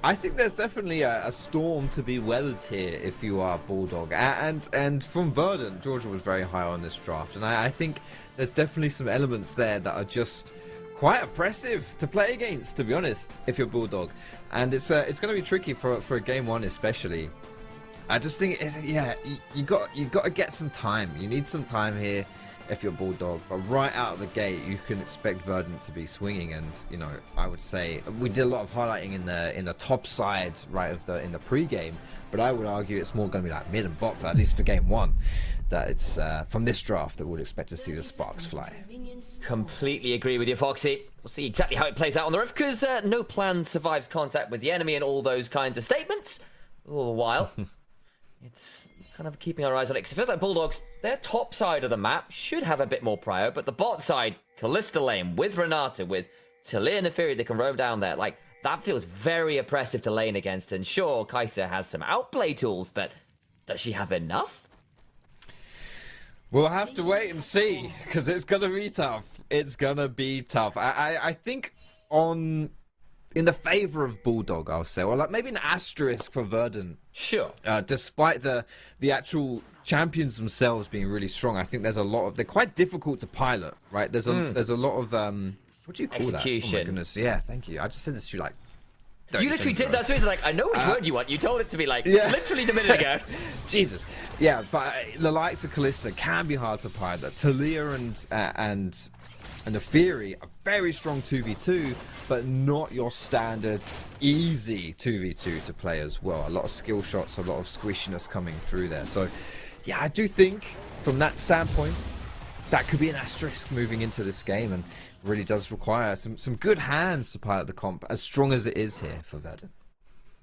I think there's definitely a storm to be weathered here if you are Bulldog. And from Verdant, Georgia was very high on this draft. And I think there's definitely some elements there that are just quite oppressive to play against, to be honest, if you're Bulldog. And it's going to be tricky for a game 1 especially. I just think, you got to get some time. You need some time here if you're Bulldog, but right out of the gate you can expect Verdant to be swinging. And you know, I would say we did a lot of highlighting in the top side in the pre-game, but I would argue it's more going to be like mid and bot for at least for game 1, that it's from this draft that we'll expect to see the sparks fly. Completely agree with you, Foxy. We'll see exactly how it plays out on the roof, because no plan survives contact with the enemy and all those kinds of statements. All the while, it's kind of keeping our eyes on it, because it feels like Bulldogs, their top side of the map should have a bit more prio, but the bot side, Kalista lane with Renata, with Talia and Naafiri that can roam down there, like, that feels very oppressive to lane against. And sure, Kai'Sa has some outplay tools, but does she have enough? We'll have to wait and see, because it's going to be tough. It's going to be tough. I think in the favor of Bulldog, I'll say, or like maybe an asterisk for Verdant. Sure. Despite the actual champions themselves being really strong, I think there's a lot of, they're quite difficult to pilot, right? There's a lot of what do you call execution. That? Oh my goodness, yeah, thank you. I just said this to you like 30 you literally did ago. that, so it's like, I know which word you want. You told it to me like literally a minute ago. Jesus. Yeah, but the likes of Kalista can be hard to pilot. Talia and the Fury are very strong 2v2, but not your standard easy 2v2 to play as well. A lot of skill shots, a lot of squishiness coming through there. So, yeah, I do think from that standpoint, that could be an asterisk moving into this game, and really does require some good hands to pilot the comp, as strong as it is here for Verdant.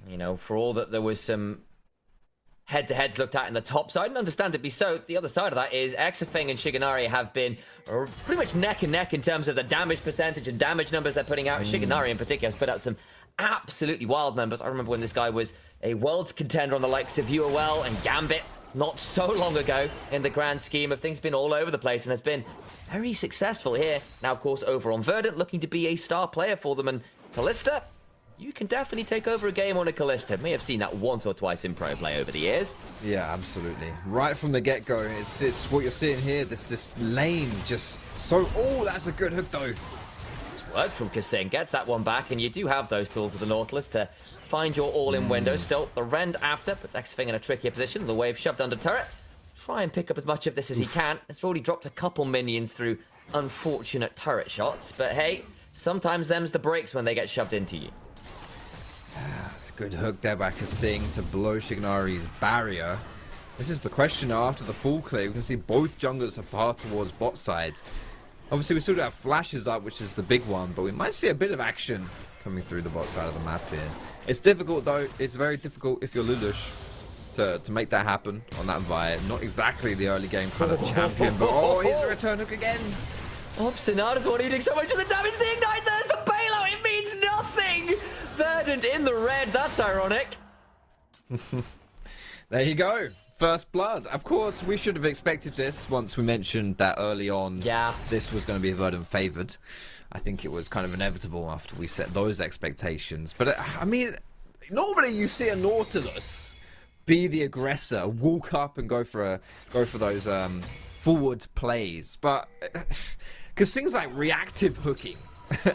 You know, for all that there was some head-to-heads looked at in the top side, and understandably so, the other side of that is Exafeng and Shigenari have been pretty much neck and neck in terms of the damage percentage and damage numbers they're putting out. Shigenari in particular has put out some absolutely wild numbers. I remember when this guy was a world contender on the likes of UOL and Gambit not so long ago. In the grand scheme of things, been all over the place and has been very successful here. Now, of course, over on Verdant, looking to be a star player for them, and Kalista, you can definitely take over a game on a Kalista. May have seen that once or twice in pro play over the years. Yeah, absolutely. Right from the get-go, it's what you're seeing here. This lane just so... Oh, that's a good hook, though. It's work from Kasing. Gets that one back, and you do have those tools with the Nautilus to find your all-in window. Still, the Rend after, puts Exafeng in a trickier position. The wave shoved under turret. Try and pick up as much of this as he can. It's already dropped a couple minions through unfortunate turret shots. But hey, sometimes them's the breaks when they get shoved into you. It's a good hook there by Kasing to blow Shigenari's barrier. This is the question now after the full clear. We can see both junglers have path towards bot side. Obviously, we still do have flashes up, which is the big one, but we might see a bit of action coming through the bot side of the map here. It's difficult, though. It's very difficult if you're Lelouch to make that happen on that Vi. Not exactly the early game kind of champion, but oh, here's the return hook again. Sonata's one eating so much of the damage. The ignite, there's the bailout. It means nothing. Verdant in the red. That's ironic. There you go. First blood. Of course, we should have expected this once we mentioned that early on. Yeah. This was going to be Verdant favored. I think it was kind of inevitable after we set those expectations. But I mean, normally you see a Nautilus be the aggressor, walk up and go for those forward plays. But because things like reactive hooking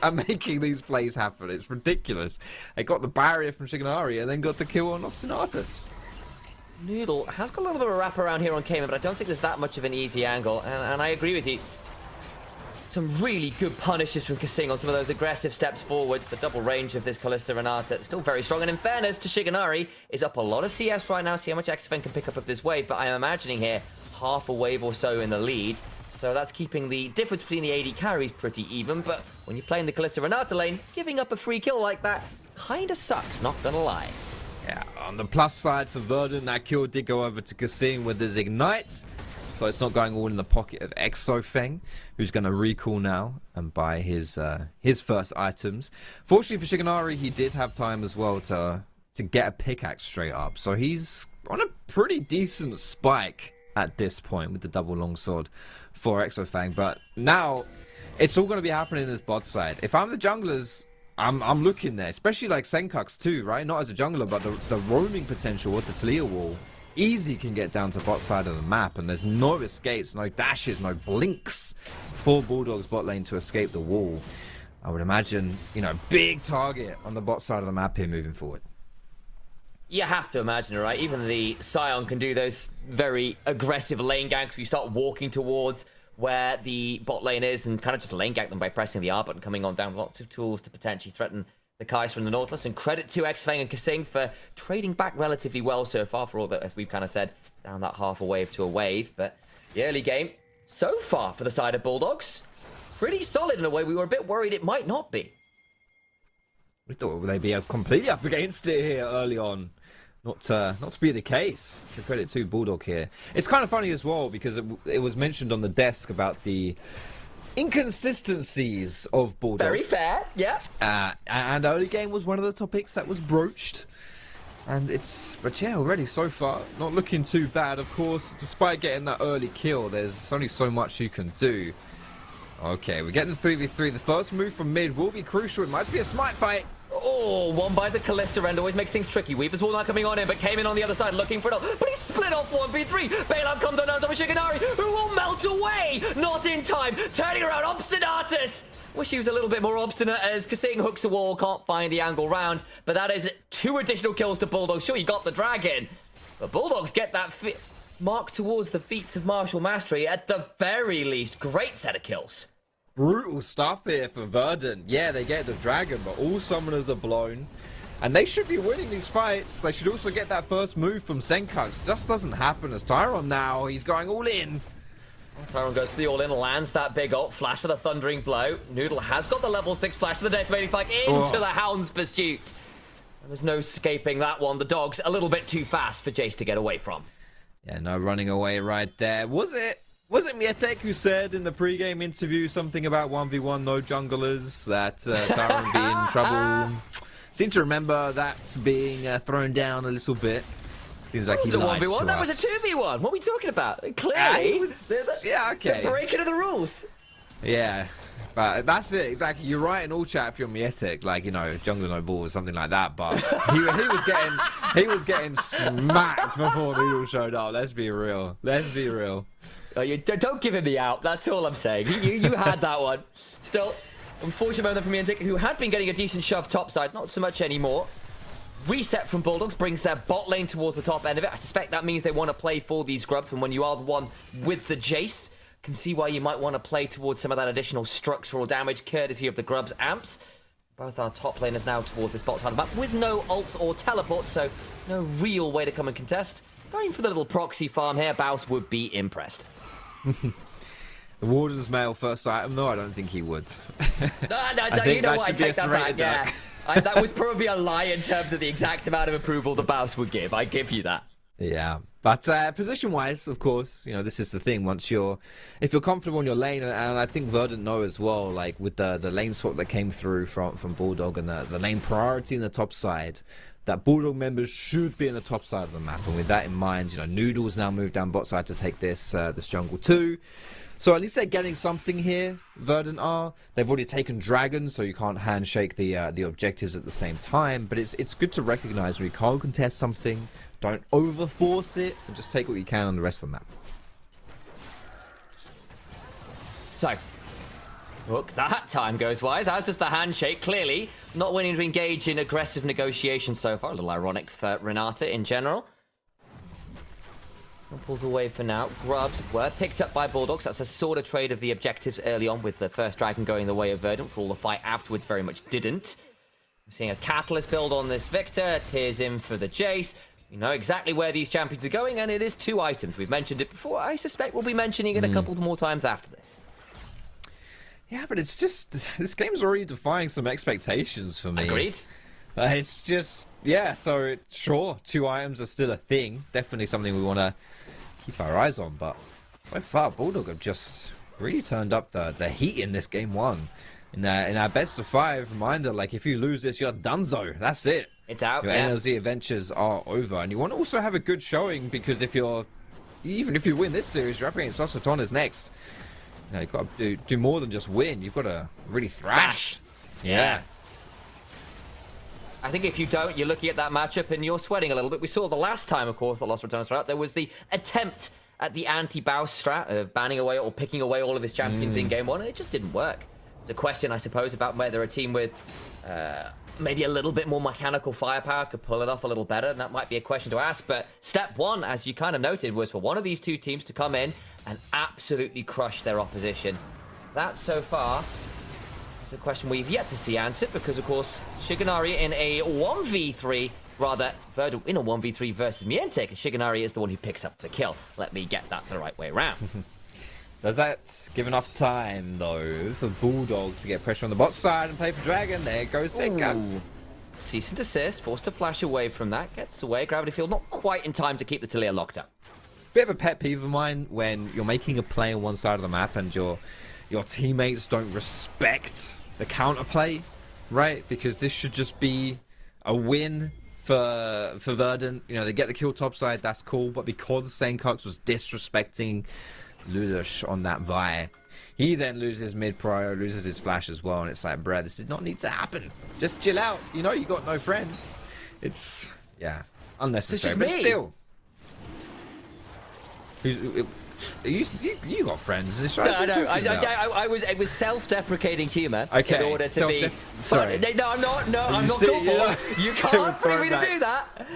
are making these plays happen. It's ridiculous. They got the barrier from Shigenari and then got the kill on Obstinatus. Noodle has got a little bit of a wrap around here on Cayman, but I don't think there's that much of an easy angle. And I agree with you. Some really good punishes from Kasing on some of those aggressive steps forwards. The double range of this Kalista Renata still very strong. And in fairness to Shigenari, is up a lot of CS right now. See how much Exafeng can pick up of this wave. But I'm imagining here half a wave or so in the lead. So that's keeping the difference between the AD carries pretty even. But when you're playing the Kalista Renata lane, giving up a free kill like that kind of sucks, not gonna lie. Yeah, on the plus side for Verdant, that kill did go over to Kasing with his ignite. So it's not going all in the pocket of Exafeng, who's going to recall now and buy his first items. Fortunately for Shigenari, he did have time as well to get a pickaxe straight up. So he's on a pretty decent spike at this point with the double longsword for Exafeng. But now it's all going to be happening in this bot side. If I'm the junglers, I'm looking there, especially like Senkux too, right? Not as a jungler, but the roaming potential with the Talia wall easy can get down to bot side of the map, and there's no escapes, no dashes, no blinks for Bulldog's bot lane to escape the wall. I would imagine, you know, big target on the bot side of the map here moving forward. You have to imagine, right? Even the Scion can do those very aggressive lane ganks where you start walking towards where the bot lane is and kind of just lane gank them by pressing the R button, coming on down. Lots of tools to potentially threaten the Kais from the Nautilus, and credit to Exafeng and Kasing for trading back relatively well so far, for all that, as we've kind of said, down that half a wave to a wave. But the early game, so far for the side of Bulldogs, pretty solid in a way we were a bit worried it might not be. We thought they'd be completely up against it here early on. Not to be the case. Give credit to Bulldog here. It's kind of funny as well, because it was mentioned on the desk about the inconsistencies of Bulldog. Very fair, yeah. And early game was one of the topics that was broached. But yeah, already so far, not looking too bad. Of course, despite getting that early kill, there's only so much you can do. Okay, we're getting the 3v3. The first move from mid will be crucial. It might be a smite fight. Oh, one by the Kalista Rend always makes things tricky. Weaver's Wall not coming on in, but came in on the other side looking for it all. But he's split off 1v3. Bailout comes on down to Shigenari, who will melt away. Not in time. Turning around, Obstinatus. Wish he was a little bit more obstinate as Kasing hooks the wall, can't find the angle round. But that is 2 additional kills to Bulldog. Sure, you got the dragon. But Bulldogs get that mark towards the feats of martial mastery. At the very least, great set of kills. Brutal stuff here for Verdant. Yeah, they get the dragon, but all summoners are blown. And they should be winning these fights. They should also get that first move from Senkux. Just doesn't happen as Tyron now. He's going all in. Tyron goes to the all-in, lands that big ult, flash for the thundering blow. Noodle has got the level 6 flash for the decimating spike into the Hound's pursuit. And there's no escaping that one. The dog's a little bit too fast for Jace to get away from. Yeah, no running away right there. Was it Mietek who said in the pre-game interview something about 1v1 no junglers, that Tyron be in trouble? Seem to remember that being thrown down a little bit. Seems like he lied to us. That was a 2v1. What are we talking about? Clearly, yeah, okay. It's a breaking of the rules. Yeah, but that's it, exactly. You're right in all chat if you're Mietek, like, you know, jungler no ball or something like that, but he was getting smacked before Noodle showed up. Let's be real. Let's be real. You don't give him the out. That's all I'm saying. You had that one. Still, unfortunate moment from Mietek, who had been getting a decent shove topside, not so much anymore. Reset from Bulldogs brings their bot lane towards the top end of it. I suspect that means they want to play for these grubs, and when you are the one with the Jace, can see why you might want to play towards some of that additional structural damage courtesy of the grubs amps. Both our top laners now towards this bot side of the map with no ults or teleports, so no real way to come and contest. Going for the little proxy farm here, Baus would be impressed. The Warden's mail first item, no, I don't think he would. No, you know what, I take that back, yeah. That was probably a lie in terms of the exact amount of approval the Baus would give. I give you that. Yeah, but position-wise, of course, you know, this is the thing. If you're comfortable in your lane, and I think Verdant know as well, like with the lane swap that came through from Bulldog and the lane priority in the top side, that Bulldog members should be in the top side of the map. And with that in mind, you know, Noodles now moved down bot side to take this jungle too. So at least they're getting something here, Verdant are. They've already taken Dragon, so you can't handshake the objectives at the same time. But it's good to recognize when you can't contest something, don't overforce it, and just take what you can on the rest of the map. So, look, that time goes wise. How's just the handshake? Clearly, not willing to engage in aggressive negotiations so far. A little ironic for Renata in general. Pulls away for now. Grubs were picked up by Bulldogs. That's a sort of trade of the objectives early on, with the first dragon going the way of Verdant, for all the fight afterwards very much didn't. We're seeing a Catalyst build on this Victor. Tears in for the Jace. We know exactly where these champions are going, and it is 2 items. We've mentioned it before. I suspect we'll be mentioning it a couple more times after this. Yeah, but it's just, this game's already defying some expectations for me. Agreed. It's just, yeah, so sure, 2 items are still a thing. Definitely something we want to keep our eyes on, but so far Bulldog have just really turned up the heat in this game 1. In our best of 5, reminder, like, if you lose this, you're donezo. That's it. It's out. Your NLC adventures are over, and you want to also have a good showing, because even if you win this series, you're up against Osotones next. You know, you've got to do more than just win. You've got to really thrash. Yeah. I think if you don't, you're looking at that matchup and you're sweating a little bit. We saw the last time, of course, that Lost Returns strat, there was the attempt at the anti-Baus strat of banning away or picking away all of his champions in game 1, and it just didn't work. It's a question, I suppose, about whether a team with maybe a little bit more mechanical firepower could pull it off a little better, and that might be a question to ask. But step 1, as you kind of noted, was for one of these 2 teams to come in and absolutely crush their opposition. That, so far, is a question we've yet to see answered, because, of course, Shigenari in a 1v3, rather, Verdant in a 1v3 versus Mietek, and Shigenari is the one who picks up the kill. Let me get that the right way around. Does that give enough time, though, for Bulldog to get pressure on the bot side and play for Dragon? There goes Senkux. Cease and desist, forced to flash away from that, gets away. Gravity Field not quite in time to keep the Talia locked up. Bit of a pet peeve of mine when you're making a play on one side of the map and your teammates don't respect the counterplay, right? Because this should just be a win for Verdant. You know, they get the kill topside, that's cool, but because Senkux was disrespecting Ludosh on that Vi, he then loses mid prior, loses his flash as well, and it's like, bruh, this did not need to happen. Just chill out. You know, you got no friends. It's, yeah, unnecessary, but still. You got friends in this, right? No, it was self-deprecating humor in order to be. Sorry. No, I'm not. No, I'm not cool. You can't bring me to do that.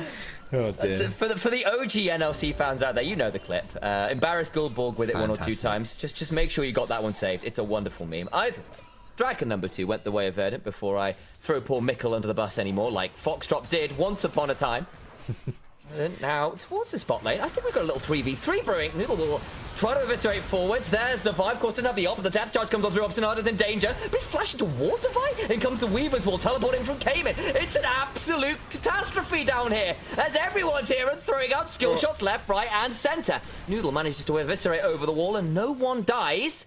Oh, dear. For the OG NLC fans out there, you know the clip. Embarrass Bulldog with it one or two times. Just make sure you got that one saved. It's a wonderful meme. Either way, Dragon number 2 went the way of Verdant before I throw poor Mikkel under the bus anymore, like Foxtrot did once upon a time. Now, towards the spot lane, I think we've got a little 3v3 brewing. Noodle will try to eviscerate forwards. There's the Vibe. Of course, doesn't have the op, but the death charge comes on through. Obstinata's in danger, but he's flashed towards a Vibe. In comes the Weaver's Wall, teleporting from Cayman. It's an absolute catastrophe down here, as everyone's here and throwing out skill shots left, right, and center. Noodle manages to eviscerate over the wall, and no one dies.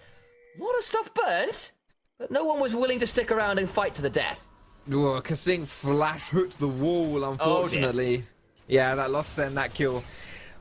A lot of stuff burnt, but no one was willing to stick around and fight to the death. Oh, Kasing flash hooked the wall, unfortunately. Yeah, that lost then, that kill.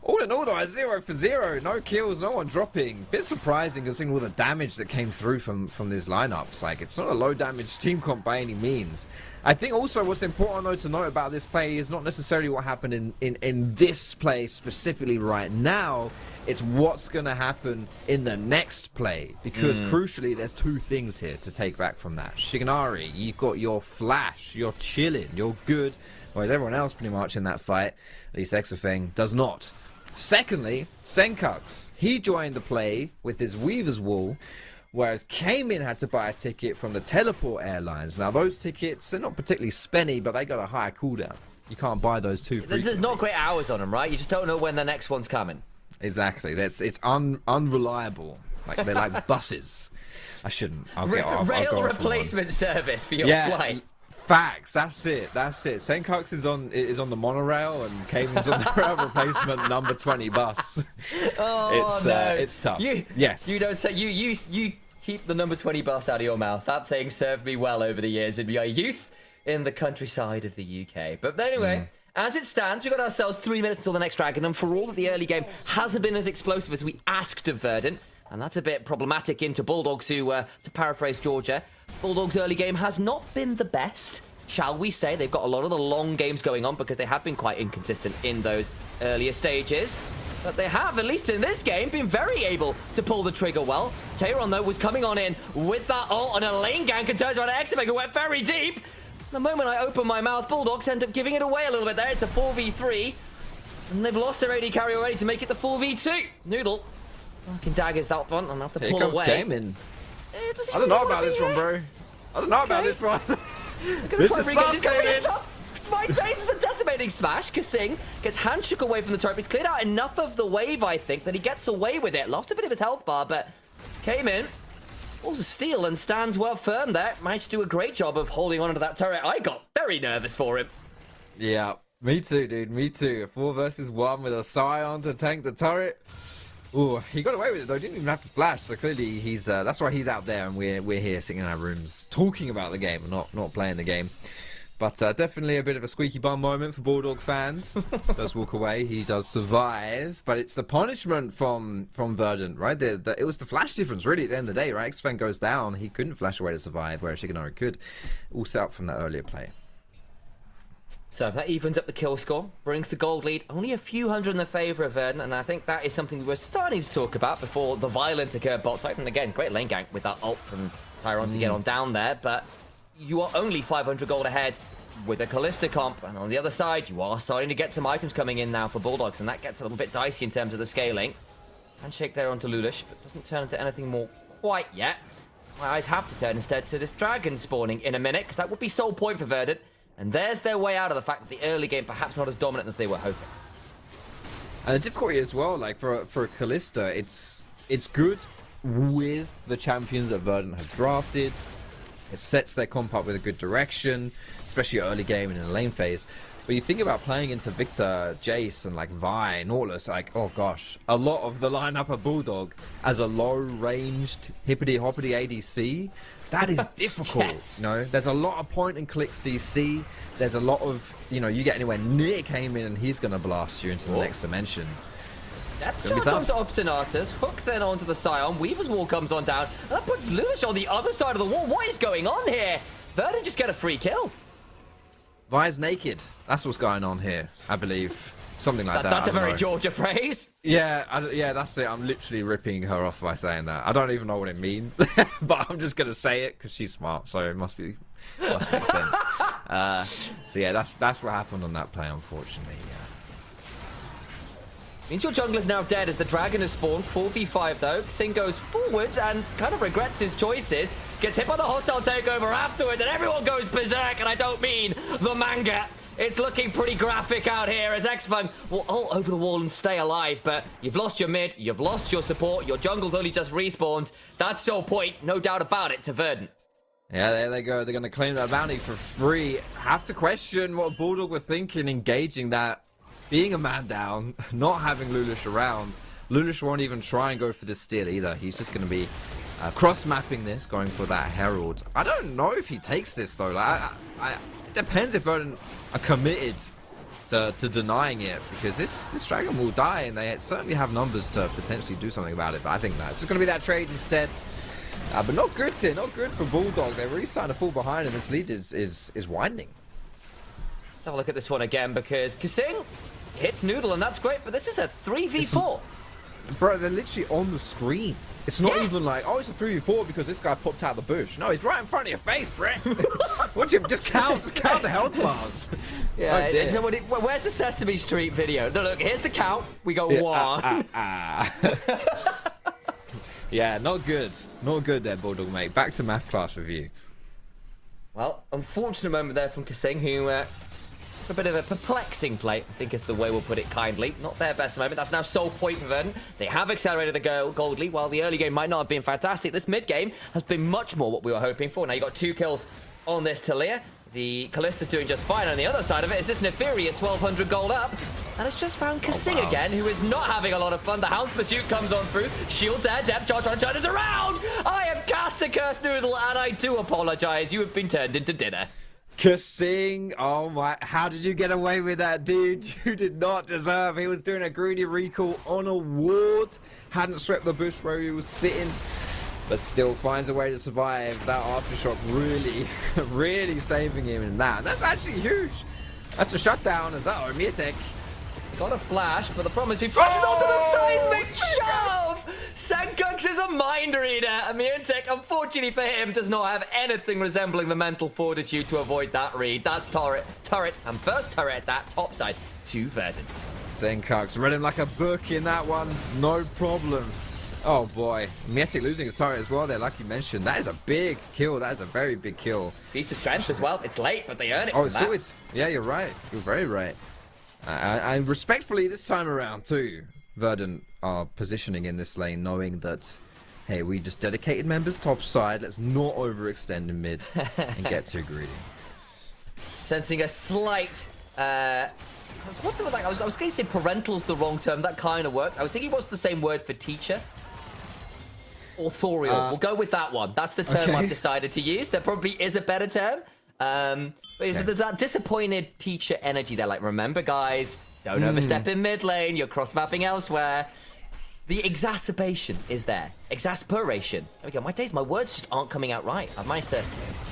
All in all, though, a 0 for 0. No kills, no one dropping. Bit surprising considering all the damage that came through from these lineups. Like, it's not a low damage team comp by any means. I think also what's important, though, to note about this play is not necessarily what happened in this play specifically right now. It's what's going to happen in the next play. Because, crucially, there's two things here to take back from that. Shigenari, you've got your flash, you're chilling, you're good. Whereas everyone else pretty much in that fight, at least Exafeng, does not. Secondly, Senkux. He joined the play with his Weaver's Wall, whereas Cayman had to buy a ticket from the Teleport Airlines. Now, those tickets, they're not particularly spenny, but they got a higher cooldown. You can't buy those too frequently. There's not great hours on them, right? You just don't know when the next one's coming. Exactly. It's unreliable. Like, they're like buses. I shouldn't. I'll Rail replacement service for your flight. Facts. That's it. Senkux is on the monorail, and Cayman's on the rail replacement number 20 bus. It's tough. Yes. You don't say you keep the number 20 bus out of your mouth. That thing served me well over the years in my youth in the countryside of the UK. But anyway. As it stands, we've got ourselves 3 minutes until the next Dragon, and for all that the early game hasn't been as explosive as we asked of Verdant, and that's a bit problematic into Bulldogs, who, to paraphrase Georgia, Bulldogs' early game has not been the best, shall we say. They've got a lot of the long games going on because they have been quite inconsistent in those earlier stages. But they have, at least in this game, been very able to pull the trigger well. Tehran, though, was coming on in with that ult on a lane gank and turns around to Exafeng, who went very deep. The moment I open my mouth, Bulldogs end up giving it away a little bit there. It's a 4v3. And they've lost their AD carry already to make it the 4v2. Noodle fucking daggers that one and have to pull away. Cayman. I don't know about this one, bro. I don't know about this one. This is Cayman. My days is a decimating smash. Kasing gets hand shook away from the turret. He's cleared out enough of the wave, I think, that he gets away with it. Lost a bit of his health bar, but Cayman also steal and stands well firm there. Managed to do a great job of holding on to that turret. I got very nervous for him. Yeah, me too, dude. Me too. 4 versus 1 with a Scion to tank the turret. Ooh, he got away with it though. Didn't even have to flash. So clearly he's that's why he's out there and we're here sitting in our rooms talking about the game and not playing the game. But definitely a bit of a squeaky bum moment for Bulldog fans. Does walk away. He does survive. But it's the punishment from Verdant, right? It was the flash difference, really, at the end of the day, right? Exafeng goes down. He couldn't flash away to survive, whereas Shigenari could. All set up from that earlier play. So that evens up the kill score, brings the gold lead only a few hundred in the favour of Verdant, and I think that is something we're starting to talk about before the violence occurred bot side. And again, great lane gank with that ult from Tehran to get on down there, but you are only 500 gold ahead with a Kalista comp, and on the other side, you are starting to get some items coming in now for Bulldogs, and that gets a little bit dicey in terms of the scaling. Handshake there onto Lulish, but doesn't turn into anything more quite yet. My eyes have to turn instead to this dragon spawning in a minute, because that would be sole point for Verdant, and there's their way out of the fact that the early game perhaps not as dominant as they were hoping. And the difficulty as well, like for a Kalista, it's good with the champions that Verdant have drafted. It sets their comp up with a good direction, especially early game and in the lane phase. But you think about playing into Victor, Jace, and like Vi, Nautilus, like, oh gosh, a lot of the lineup of Bulldog as a low-ranged hippity-hoppity ADC, that is difficult. Yeah. You know, there's a lot of point-and-click CC. There's a lot of, you know, you get anywhere near Cayman and he's going to blast you into the next dimension. That's charged onto Obstinatas. Hook then onto the Scion. Weaver's Wall comes on down. And that puts Lulish on the other side of the wall. What is going on here? Verdant just get a free kill. Vi's naked. That's what's going on here, I believe. Something like that. That's a very Georgia phrase. Yeah, yeah, that's it. I'm literally ripping her off by saying that. I don't even know what it means, but I'm just gonna say it because she's smart, so it must make sense. So yeah, that's what happened on that play, unfortunately. Yeah. Means your jungler's now dead as the dragon has spawned. 4v5 though. Xing goes forwards and kind of regrets his choices. Gets hit by the hostile takeover afterwards, and everyone goes berserk, and I don't mean the manga. It's looking pretty graphic out here as Xfeng will ult over the wall and stay alive, but you've lost your mid, you've lost your support, your jungle's only just respawned. That's sole point, no doubt about it, to Verdant. Yeah, there they go. They're going to claim that bounty for free. Have to question what Bulldog were thinking, engaging that, being a man down, not having Lulish around. Lulish won't even try and go for this steal either. He's just going to be cross-mapping this, going for that Herald. I don't know if he takes this, though. Like, it depends if Verdant are committed to denying it, because this dragon will die, and they certainly have numbers to potentially do something about it. But I think no, it's just going to be that trade instead. But not good here, not good for Bulldog. They're really starting to fall behind, and this lead is winding. Let's have a look at this one again, because Xing hits Noodle, and that's great, but this is a 3v4. Bro, they're literally on the screen. It's not even like, oh, it's a 3v4 because this guy popped out the bush. No, he's right in front of your face, Brett. Watch him, just count the health bars. Yeah, where's the Sesame Street video? No, look, here's the count. We go 1. Yeah, not good. Not good there, Bulldog, mate. Back to math class review. Well, unfortunate moment there from Xing, who a bit of a perplexing play, I think is the way we'll put it kindly. Not their best moment. That's now sole point for Verdant. They have accelerated the gold lead. While the early game might not have been fantastic, this mid game has been much more what we were hoping for. Now you got 2 kills on this Talia. The Kallista's doing just fine. On the other side of it is this Nefarious 1200 gold up. And it's just found Xing again, who is not having a lot of fun. The Hound's Pursuit comes on through. Shield there, Depth Charge on turns around. I have cast a Curse Noodle, and I do apologize. You have been turned into dinner. Xing, oh my, how did you get away with that, dude? You did not deserve. He was doing a greedy recall on a ward. Hadn't swept the bush where he was sitting, but still finds a way to survive. That aftershock really saving him in that. That's actually huge. That's a shutdown as that Mirtek. He's got a flash, but the problem is he flashes onto the seismic shove! Senkux is a mind reader, and Mirtek, unfortunately for him, does not have anything resembling the mental fortitude to avoid that read. That's turret, and burst turret at that top side to Verdant. Senkux read him like a book in that one, no problem. Oh boy, Mirtek losing his turret as well there, like you mentioned. That is a big kill, that is a very big kill. Beats a strength as well, it's late, but they earn it. Oh, it's always, yeah, you're right, you're very right. And respectfully this time around too, Verdant are positioning in this lane knowing that, hey, we just dedicated members top side, let's not overextend in mid and get too greedy. Sensing a slight, what's it like? I was going to say parental's the wrong term, that kind of worked. I was thinking what's the same word for teacher? Authorial, we'll go with that one. That's the term I've decided to use. There probably is a better term. But there's that disappointed teacher energy there. Like, remember, guys, don't overstep in mid lane. You're cross-mapping elsewhere. The exacerbation is there. Exasperation. There we go. My words just aren't coming out right. I've managed to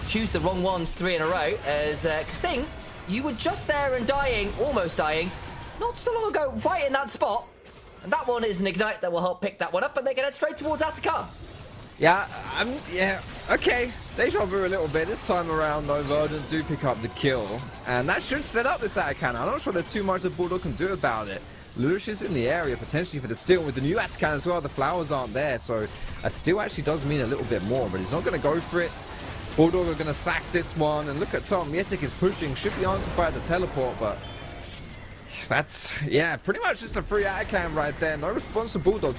choose the wrong ones 3 in a row. As Xing, you were just there and dying, almost dying, not so long ago, right in that spot. And that one is an ignite that will help pick that one up, and they get it straight towards Atacama. Yeah, okay. Deja vu a little bit. This time around, though, Verdant do pick up the kill. And that should set up this Atacama. I'm not sure there's too much that Bulldog can do about it. Lulish is in the area, potentially for the steal. With the new Atacama as well, the flowers aren't there. So a steal actually does mean a little bit more, but he's not going to go for it. Bulldog are going to sack this one. And look at Tom. Mirtek is pushing. Should be answered by the teleport, but that's, yeah, pretty much just a free Atacama right there. No response to Bulldog.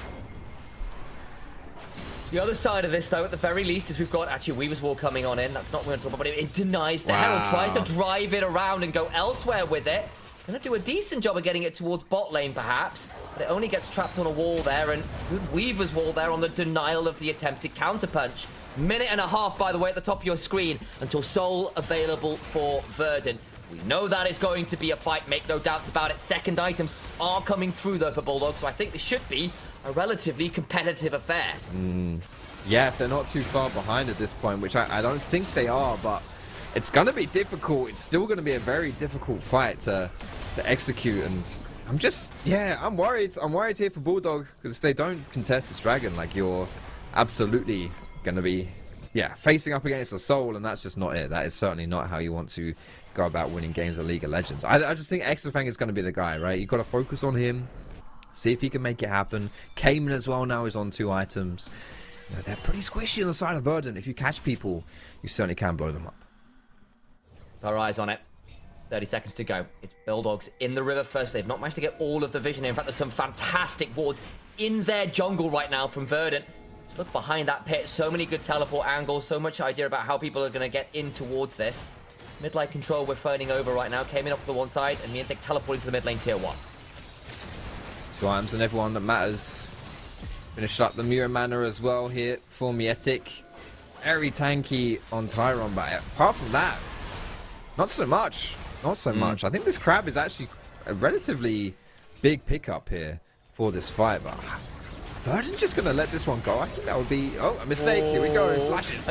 The other side of this, though, at the very least, is we've got actually Weaver's Wall coming on in. That's not what we're going to talk about, but it denies the Herald, tries to drive it around and go elsewhere with it. Going to do a decent job of getting it towards bot lane, perhaps, but it only gets trapped on a wall there, and good Weaver's Wall there on the denial of the attempted counterpunch. Minute and a half, by the way, at the top of your screen until Soul available for Verdant. We know that is going to be a fight, make no doubts about it. Second items are coming through, though, for Bulldog, so I think this should be a relatively competitive affair. Yeah, if they're not too far behind at this point, which I don't think they are, but it's going to be difficult. It's still going to be a very difficult fight to execute, and I'm just, yeah, I'm worried. I'm worried here for Bulldog, because if they don't contest this dragon, like, you're absolutely going to be, yeah, facing up against a Soul, and that's just not it. That is certainly not how you want to go about winning games of League of Legends. I just think Xfeng is going to be the guy, right? You've got to focus on him. See if he can make it happen. Cayman as well now is on 2 items. You know, they're pretty squishy on the side of Verdant. If you catch people, you certainly can blow them up. Our eyes on it. 30 seconds to go. It's Bulldogs in the river first. They've not managed to get all of the vision. In fact, there's some fantastic wards in their jungle right now from Verdant. Just look behind that pit. So many good teleport angles. So much idea about how people are going to get in towards this. Mid-lane control we're phoning over right now. Came in off the one side, and Mientek teleporting to the mid-lane tier 1. 2 items and everyone that matters. Finish up the Mira Manor as well here for Mietek. Very tanky on Tyron, but apart from that, not so much. Not so much. I think this crab is actually a relatively big pickup here for this fight, but Verdant just going to let this one go. I think that would be... Oh, a mistake. Here we go. Flashes.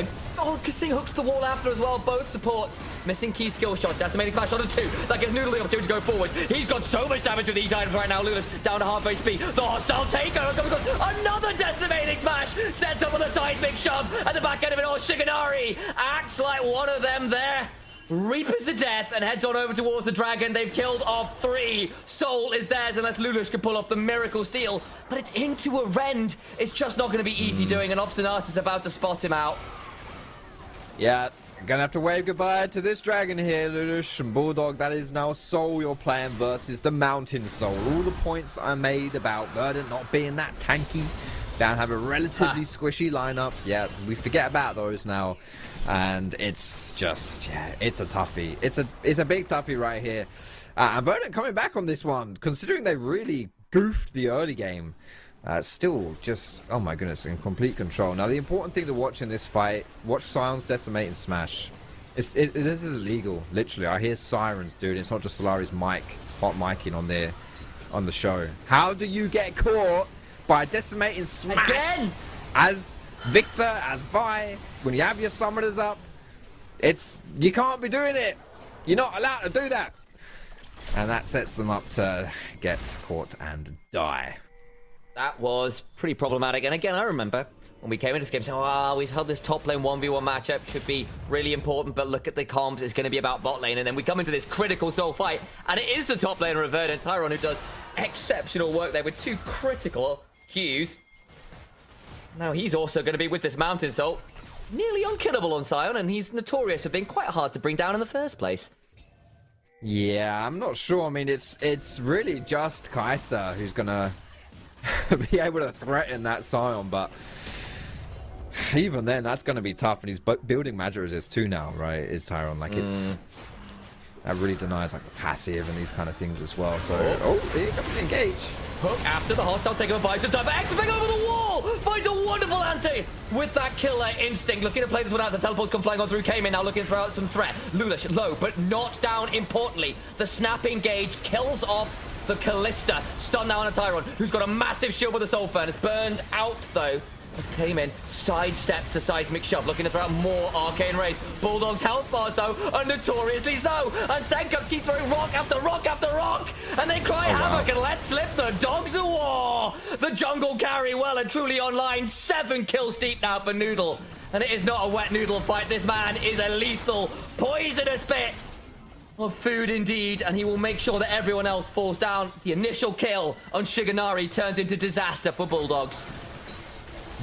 Kasing hooks the wall after as well. Both supports. Missing key skill shot. Decimating flash on the 2. That gives Noodle the opportunity to go forward. He's got so much damage with these items right now. Lulas down to half HP. The hostile takeover. Another decimating smash. Sets up on the side. Big shove. At the back end of it all, Shiganari acts like one of them there. Reapers to death and heads on over towards the dragon. They've killed off 3. Soul is theirs unless Lulush can pull off the miracle steal. But it's into a rend. It's just not going to be easy doing, and Obstinatus about to spot him out. Yeah, gonna have to wave goodbye to this dragon here, Lulush and Bulldog. That is now Soul you're playing versus the Mountain Soul. All the points I made about Verdant not being that tanky, down have a relatively squishy lineup. Yeah, we forget about those now. And it's just, yeah, it's a toughie. It's a big toughie right here. And Verdant coming back on this one, considering they really goofed the early game. Still just, oh my goodness, in complete control. Now, the important thing to watch in this fight, watch Scions decimate and smash. This is illegal, literally. I hear sirens, dude. It's not just Solari's mic, hot micing on the show. How do you get caught by decimating smash? Again? As Victor, as Vi, when you have your summoners up, you can't be doing it. You're not allowed to do that. And that sets them up to get caught and die. That was pretty problematic. And again, I remember when we came into this game saying, oh, we've held this top lane 1v1 matchup, should be really important, but look at the comms, it's going to be about bot lane. And then we come into this critical soul fight, and it is the top laner of Verdant, Tyron, who does exceptional work there with 2 critical Qs. Now he's also going to be with this Mountain Soul. Nearly unkillable on Scion, and he's notorious for being quite hard to bring down in the first place. Yeah, I'm not sure. I mean, it's really just Kai'Sa who's going to be able to threaten that Scion, but even then, that's going to be tough. And he's building magic resist too now, right? Is Tyron. Like, it's... That really denies, like, the passive and these kind of things as well. So, here comes the engage. Hook after the hostile takeover buys some time. X-Fang over the wall! Finds a wonderful answer with that killer instinct. Looking to play this one out. The teleports come flying on through. Came in now looking for some threat. Lulish low, but not down importantly. The snap engage kills off the Callista. Stun now on a Tyron, who's got a massive shield with a Soul Furnace. Burned out, though. Just came in, sidesteps the seismic shove, looking to throw out more arcane rays. Bulldog's health bars, though, are notoriously so. And Senkups keep throwing rock after rock after rock. And they cry havoc and let slip the dogs of war. The jungle carry well and truly online. 7 kills deep now for Noodle. And it is not a wet noodle fight. This man is a lethal, poisonous bit of food indeed. And he will make sure that everyone else falls down. The initial kill on Shiganari turns into disaster for Bulldogs.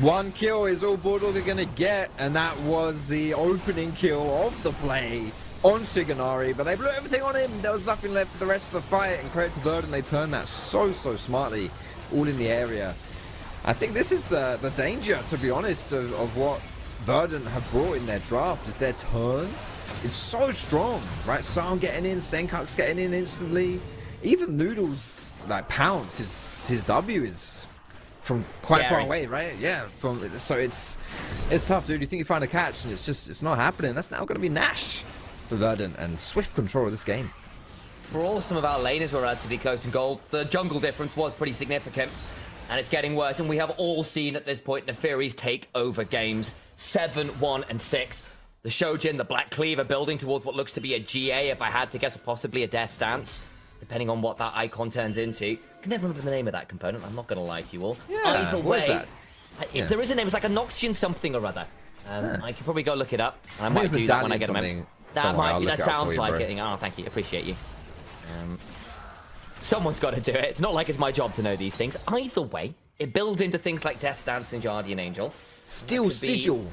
1 kill is all Bulldog are going to get, and that was the opening kill of the play on Shiganari, but they blew everything on him. There was nothing left for the rest of the fight, and credit to Verdant, they turned that so smartly, all in the area. I think this is the danger, to be honest, of what Verdant have brought in their draft, is their turn. It's so strong, right? Sam getting in, Senkuk's getting in instantly. Even Noodle's like pounce, his W is from quite far away, right? Yeah, so it's tough, dude. You think you find a catch and it's not happening. That's now going to be Nash for Verdant and swift control of this game. For all some of our laners were relatively close in gold, the jungle difference was pretty significant, and it's getting worse. And we have all seen at this point Neferi's take over games 7, 1, and 6. The Shojin, the Black Cleaver building towards what looks to be a GA, if I had to guess, or possibly a Death Stance, depending on what that icon turns into. I can never remember the name of that component, I'm not going to lie to you all. Yeah, either what is way, that? there is a name, it's like a Noxian something or other. I could probably go look it up, and I might do that when I get a moment. That might be, that sounds like it. Oh, thank you, appreciate you. Someone's got to do it. It's not like it's my job to know these things. Either way, it builds into things like Death's Dance and Guardian Angel. Steel Sigil.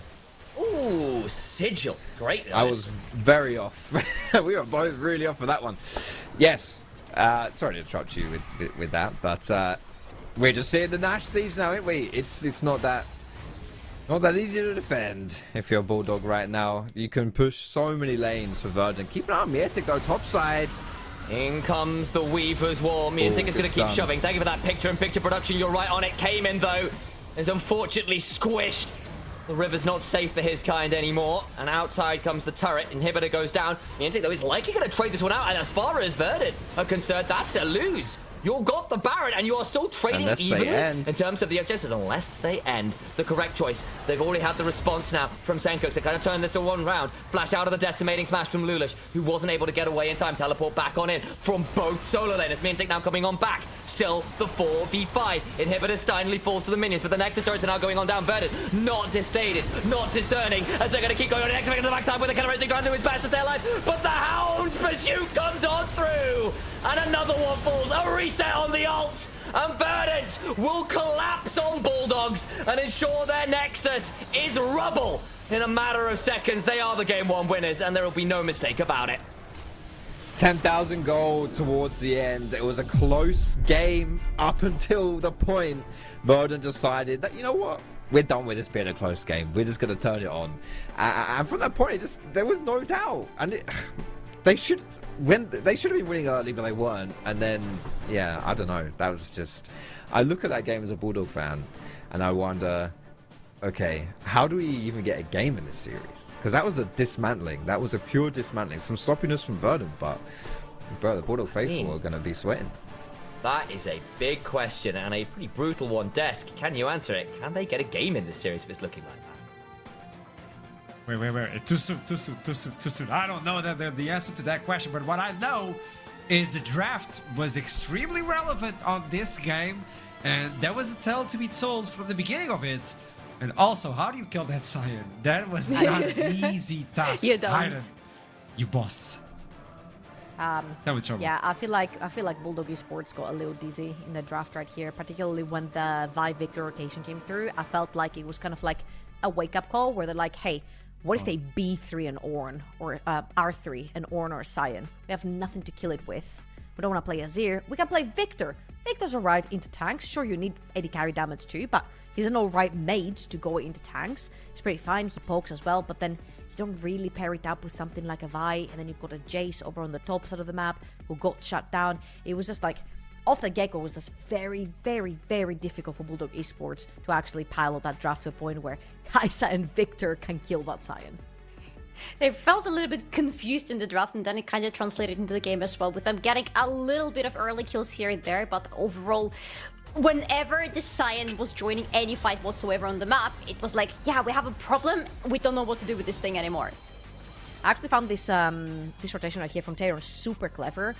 Ooh, Sigil. Great. I was very off. We were both really off for that one. Yes. Sorry to interrupt you with that, but we're just seeing the Nash season now, aren't we? It's not that easy to defend if you're a Bulldog right now. You can push so many lanes for Verdant. Keep an eye on Mietic though, top side. In comes the Weaver's Wall. Mietic is going to keep shoving. Thank you for that picture-in-picture production. You're right on it. Came in, though. Is unfortunately squished. The river's not safe for his kind anymore. And outside comes the turret. Inhibitor goes down. Mietic, though, is likely going to trade this one out. And as far as Verdant are concerned, that's a lose. You've got the Baron, and you are still trading evenly in terms of the objectives, unless they end the correct choice. They've already had the response now from Senkox to kind of turn this in one round. Flash out of the decimating smash from Lulish, who wasn't able to get away in time. Teleport back on in from both solo laners. Mietic now coming on back. Still the 4v5. Inhibitor finally falls to the minions, but the Nexus turrets are now going on down. Verdant, not disdated, not discerning, as they're going to keep going on. Next to the backside with the Killer trying to do his best to stay alive, but the Hound's pursuit comes on through. And another one falls. A reset on the ult. And Verdant will collapse on Bulldogs and ensure their Nexus is rubble. In a matter of seconds, they are the Game 1 winners, and there will be no mistake about it. 10,000 gold towards the end. It was a close game up until the point Verdant decided that, you know what? We're done with this being a close game. We're just going to turn it on. And from that point, there was no doubt. And they should have been winning early, but they weren't. And then, yeah, I don't know. That was just... I look at that game as a Bulldog fan, and I wonder, okay, how do we even get a game in this series? Because that was a dismantling. That was a pure dismantling. Some sloppiness from Verdant, but, bro, the Bulldog faithful are going to be sweating. That is a big question, and a pretty brutal one. Desk, can you answer it? Can they get a game in this series if it's looking like that? Wait. Too soon. I don't know the answer to that question, but what I know is the draft was extremely relevant on this game, and there was a tale to be told from the beginning of it. And also, how do you kill that Scion? That was not an easy task. You don't. Titan, you boss. That was trouble. Yeah, I feel like Bulldog Esports got a little dizzy in the draft right here, particularly when the Vi Victor rotation came through. I felt like it was kind of like a wake-up call where they're like, hey, what if they B3 an Ornn, or R3 an Ornn or a Scion? We have nothing to kill it with. We don't want to play Azir. We can play Victor. Victor's alright into tanks. Sure, you need 80 carry damage too, but he's an alright mate to go into tanks. He's pretty fine. He pokes as well, but then you don't really pair it up with something like a Vi, and then you've got a Jace over on the top side of the map who got shut down. It was just like, off the get-go, was just very, very, very difficult for Bulldog Esports to actually pilot that draft to a point where Kai'Sa and Victor can kill that Scion. They felt a little bit confused in the draft, and then it kind of translated into the game as well, with them getting a little bit of early kills here and there, but overall, whenever the Scion was joining any fight whatsoever on the map, it was like, yeah, we have a problem, we don't know what to do with this thing anymore. I actually found this rotation right here from Taylor super clever,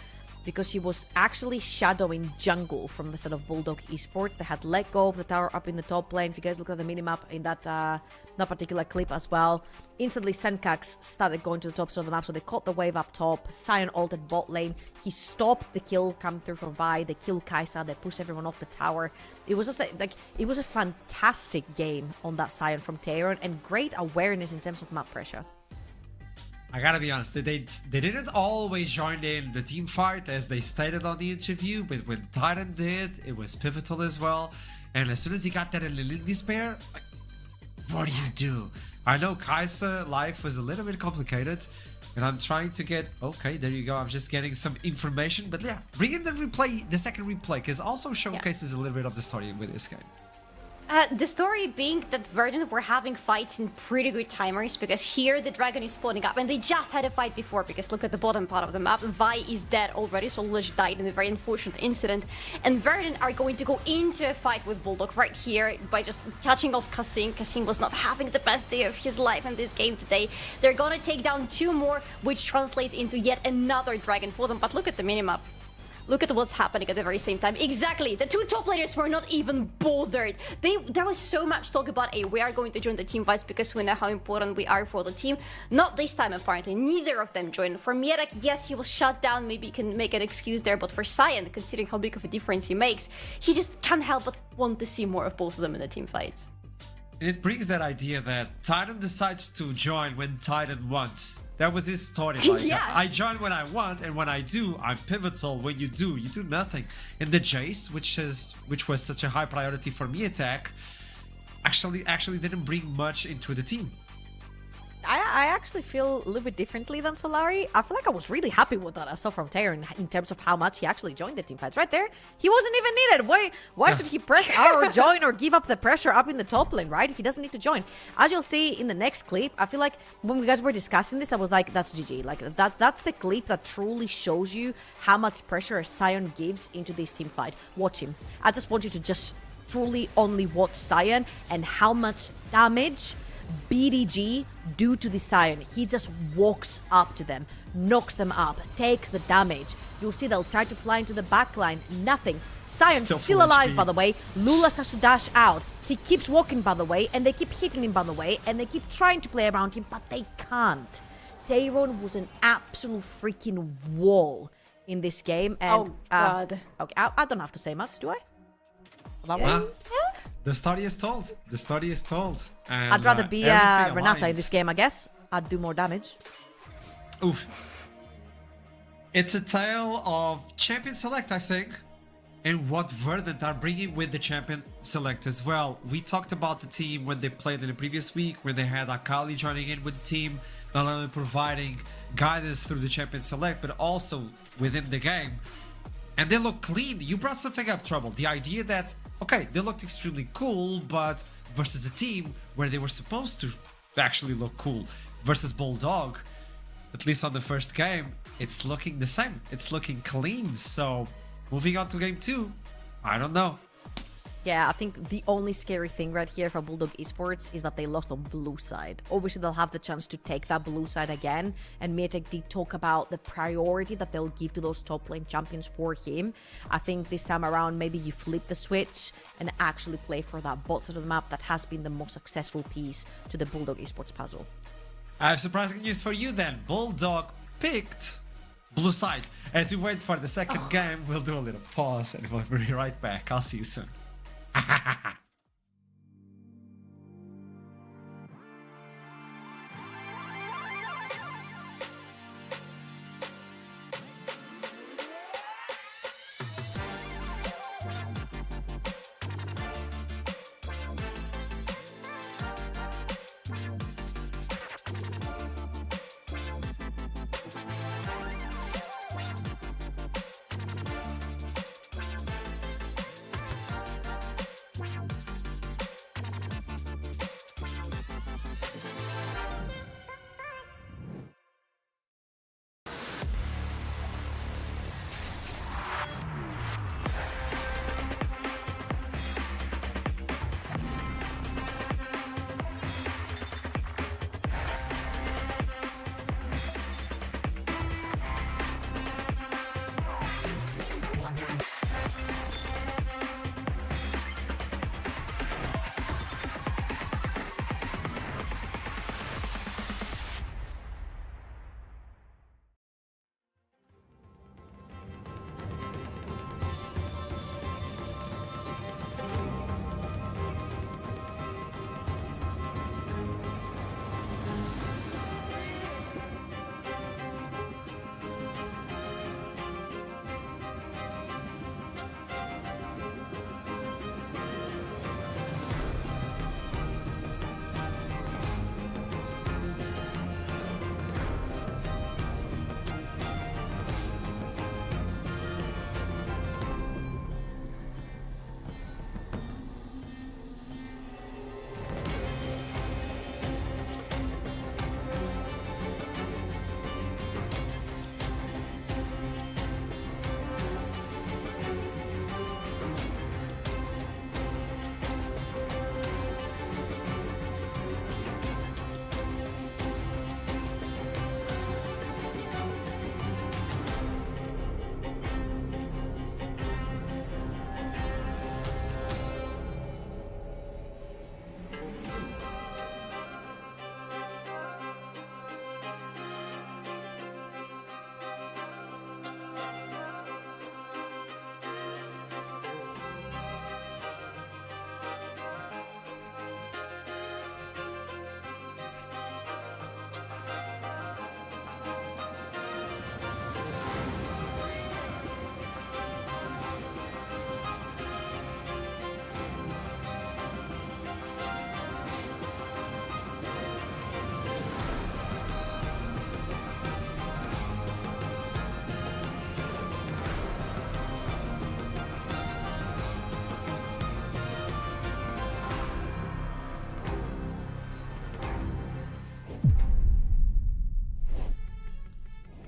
because he was actually shadowing jungle from the side of Bulldog Esports. They had let go of the tower up in the top lane. If you guys look at the minimap in that particular clip as well, instantly Senkox started going to the top side of the map, so they caught the wave up top. Scion ulted bot lane. He stopped the kill come through from Vi. They killed Kai'Sa. They pushed everyone off the tower. It was just like it was a fantastic game on that Scion from Taron, and great awareness in terms of map pressure. I gotta be honest, they didn't always join in the team fight as they stated on the interview, but when Titan did, it was pivotal as well. And as soon as he got that Elite Spear, like, what do? I know Kai'Sa life was a little bit complicated, and I'm trying to get, okay, there you go, I'm just getting some information, but yeah, bring in the replay, the second replay, because also showcases a little bit of the story with this game. The story being that Verdant were having fights in pretty good timers, because here the dragon is spawning up, and they just had a fight before, because look at the bottom part of the map. Vi is dead already, so Lush died in a very unfortunate incident, and Verdant are going to go into a fight with Bulldog right here by just catching off Kassim. Kassim was not having the best day of his life in this game today. They're gonna take down 2 more, which translates into yet another dragon for them, but look at the minimap. look at what's happening at the very same time. Exactly, the two top laners were not even bothered. There was so much talk about, hey, we are going to join the team fights because we know how important we are for the team. Not this time, apparently. Neither of them joined. For Mietek, yes, he was shut down. Maybe you can make an excuse there, but for Sion, considering how big of a difference he makes, he just can't help but want to see more of both of them in the team fights. And it brings that idea that Titan decides to join when Titan wants. That was his story. Like, Yeah. I join when I want, and when I do, I'm pivotal. When you do nothing. And the Jace, which was such a high priority for me attack, actually didn't bring much into the team. I actually feel a little bit differently than Solari. I feel like I was really happy with what I saw from Taylor in terms of how much he actually joined the team fights. Right there, he wasn't even needed. Why should he press R or join or give up the pressure up in the top lane, right? If he doesn't need to join. As you'll see in the next clip, I feel like when we guys were discussing this, I was like, that's GG. Like that's the clip that truly shows you how much pressure a Sion gives into this team fight. Watch him. I just want you to just truly only watch Sion and how much damage BDG do to the Sion. He just walks up to them, knocks them up, takes the damage. You'll see they'll try to fly into the backline. Nothing. Sion's still alive, HP. by the way. Lulas has to dash out. He keeps walking, by the way, and they keep hitting him, by the way, and they keep trying to play around him, but they can't. Tayron was an absolute freaking wall in this game. And, Oh, God. Okay, I don't have to say much, do I? That Well, one? the story is told. The story is told. And, I'd rather be everything Renata in aligns. this game, I guess. I'd do more damage. Oof. It's a tale of champion select, I think, and what Verdant are bringing with the champion select as well. We talked about the team when they played in the previous week, when they had Akali joining in with the team, not only providing guidance through the champion select, but also within the game. And they look clean. You brought something up, Trouble. The idea that, okay, they looked extremely cool, but versus a team where they were supposed to actually look cool, versus Bulldog, at least on the first game, it's looking the same. It's looking clean. So moving on to game 2, I don't know. Yeah, I think the only scary thing right here for Bulldog Esports is that they lost on blue side. Obviously, they'll have the chance to take that blue side again, and Mietek did talk about the priority that they'll give to those top lane champions for him. I think this time around, maybe you flip the switch and actually play for that bot side of the map that has been the most successful piece to the Bulldog Esports puzzle. I have surprising news for you then. Bulldog picked blue side. As we wait for the second game, we'll do a little pause and we'll be right back. I'll see you soon.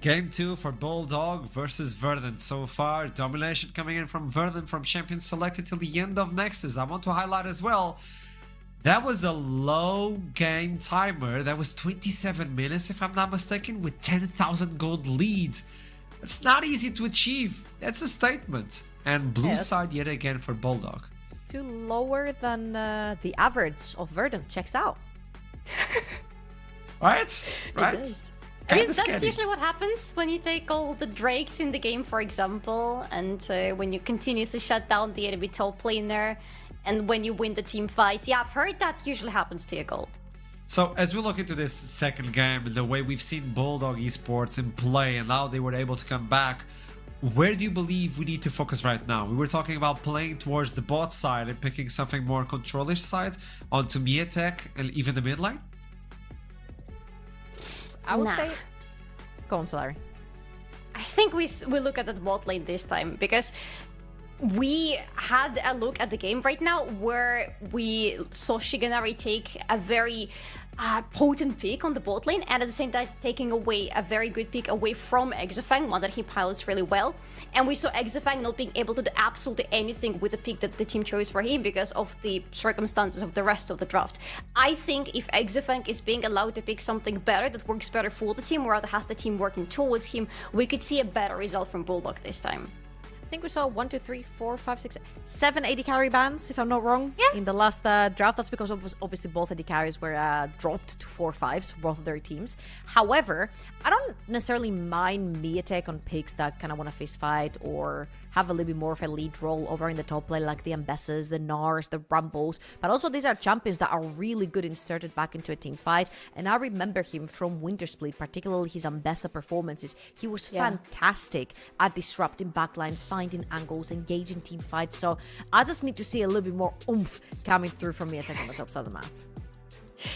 Game 2 for Bulldog versus Verdant so far. Domination coming in from Verdant from champion selected till the end of Nexus. I want to highlight as well, that was a low game timer. That was 27 minutes if I'm not mistaken, with 10,000 gold lead. It's not easy to achieve. That's a statement. And blue Yes. side yet again for Bulldog. Too lower than the average of Verdant. Checks out. Right? Right? does. I Kinda mean, that's scary. usually what happens when you take all the Drakes in the game, for example, and when you continuously shut down the enemy top laner, and when you win the team fights. Yeah, I've heard that usually happens to your gold. So as we look into this second game and the way we've seen Bulldog esports in play and how they were able to come back, where do you believe we need to focus right now? We were talking about playing towards the bot side and picking something more controllish side onto Miatek and even the mid lane? I would Nah. say... Go on, Solari. I think we look at the bot lane this time, because we had a look at the game right now where we saw Shiganari take a very potent pick on the bot lane, and at the same time taking away a very good pick away from Exofang, one that he pilots really well. And we saw Exofang not being able to do absolutely anything with the pick that the team chose for him because of the circumstances of the rest of the draft. I think if Exofang is being allowed to pick something better that works better for the team, or rather has the team working towards him, we could see a better result from Bulldog this time. I think we saw 1, 2, 3, 4, 5, 6, 7 80 carry bans, if I'm not wrong, Yeah. in the last draft. That's because obviously both 80 carries were dropped to 4 5s for both of their teams. However, I don't necessarily mind Miatek on picks that kind of want to fist fight or have a little bit more of a lead role over in the top lane, like the Ambesses, the Nars, the Rumbles. But also these are champions that are really good inserted back into a team fight. And I remember him from Winter Split, particularly his Ambessa performances. He was fantastic at disrupting backlines, finding angles, engaging team fights. So I just need to see a little bit more oomph coming through from Miatek on the top side of the map.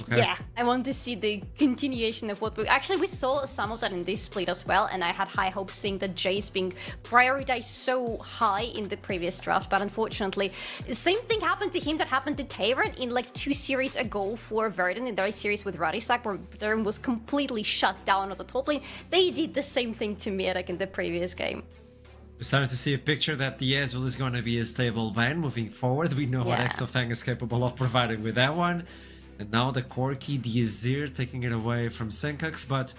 Okay. Yeah, I want to see the continuation of what we... Actually, we saw some of that in this split as well, and I had high hopes seeing the Jace being prioritized so high in the previous draft, but unfortunately, the same thing happened to him that happened to Tayron in like 2 series ago for Verdant in their series with Radisak, where Tayron was completely shut down on the top lane. They did the same thing to Miatek in the previous game. We're starting to see a picture that the Ezreal is going to be a stable lane moving forward. We know what Yeah. Exofang is capable of providing with that one. And now the Corki, the Azir taking it away from Senkax, but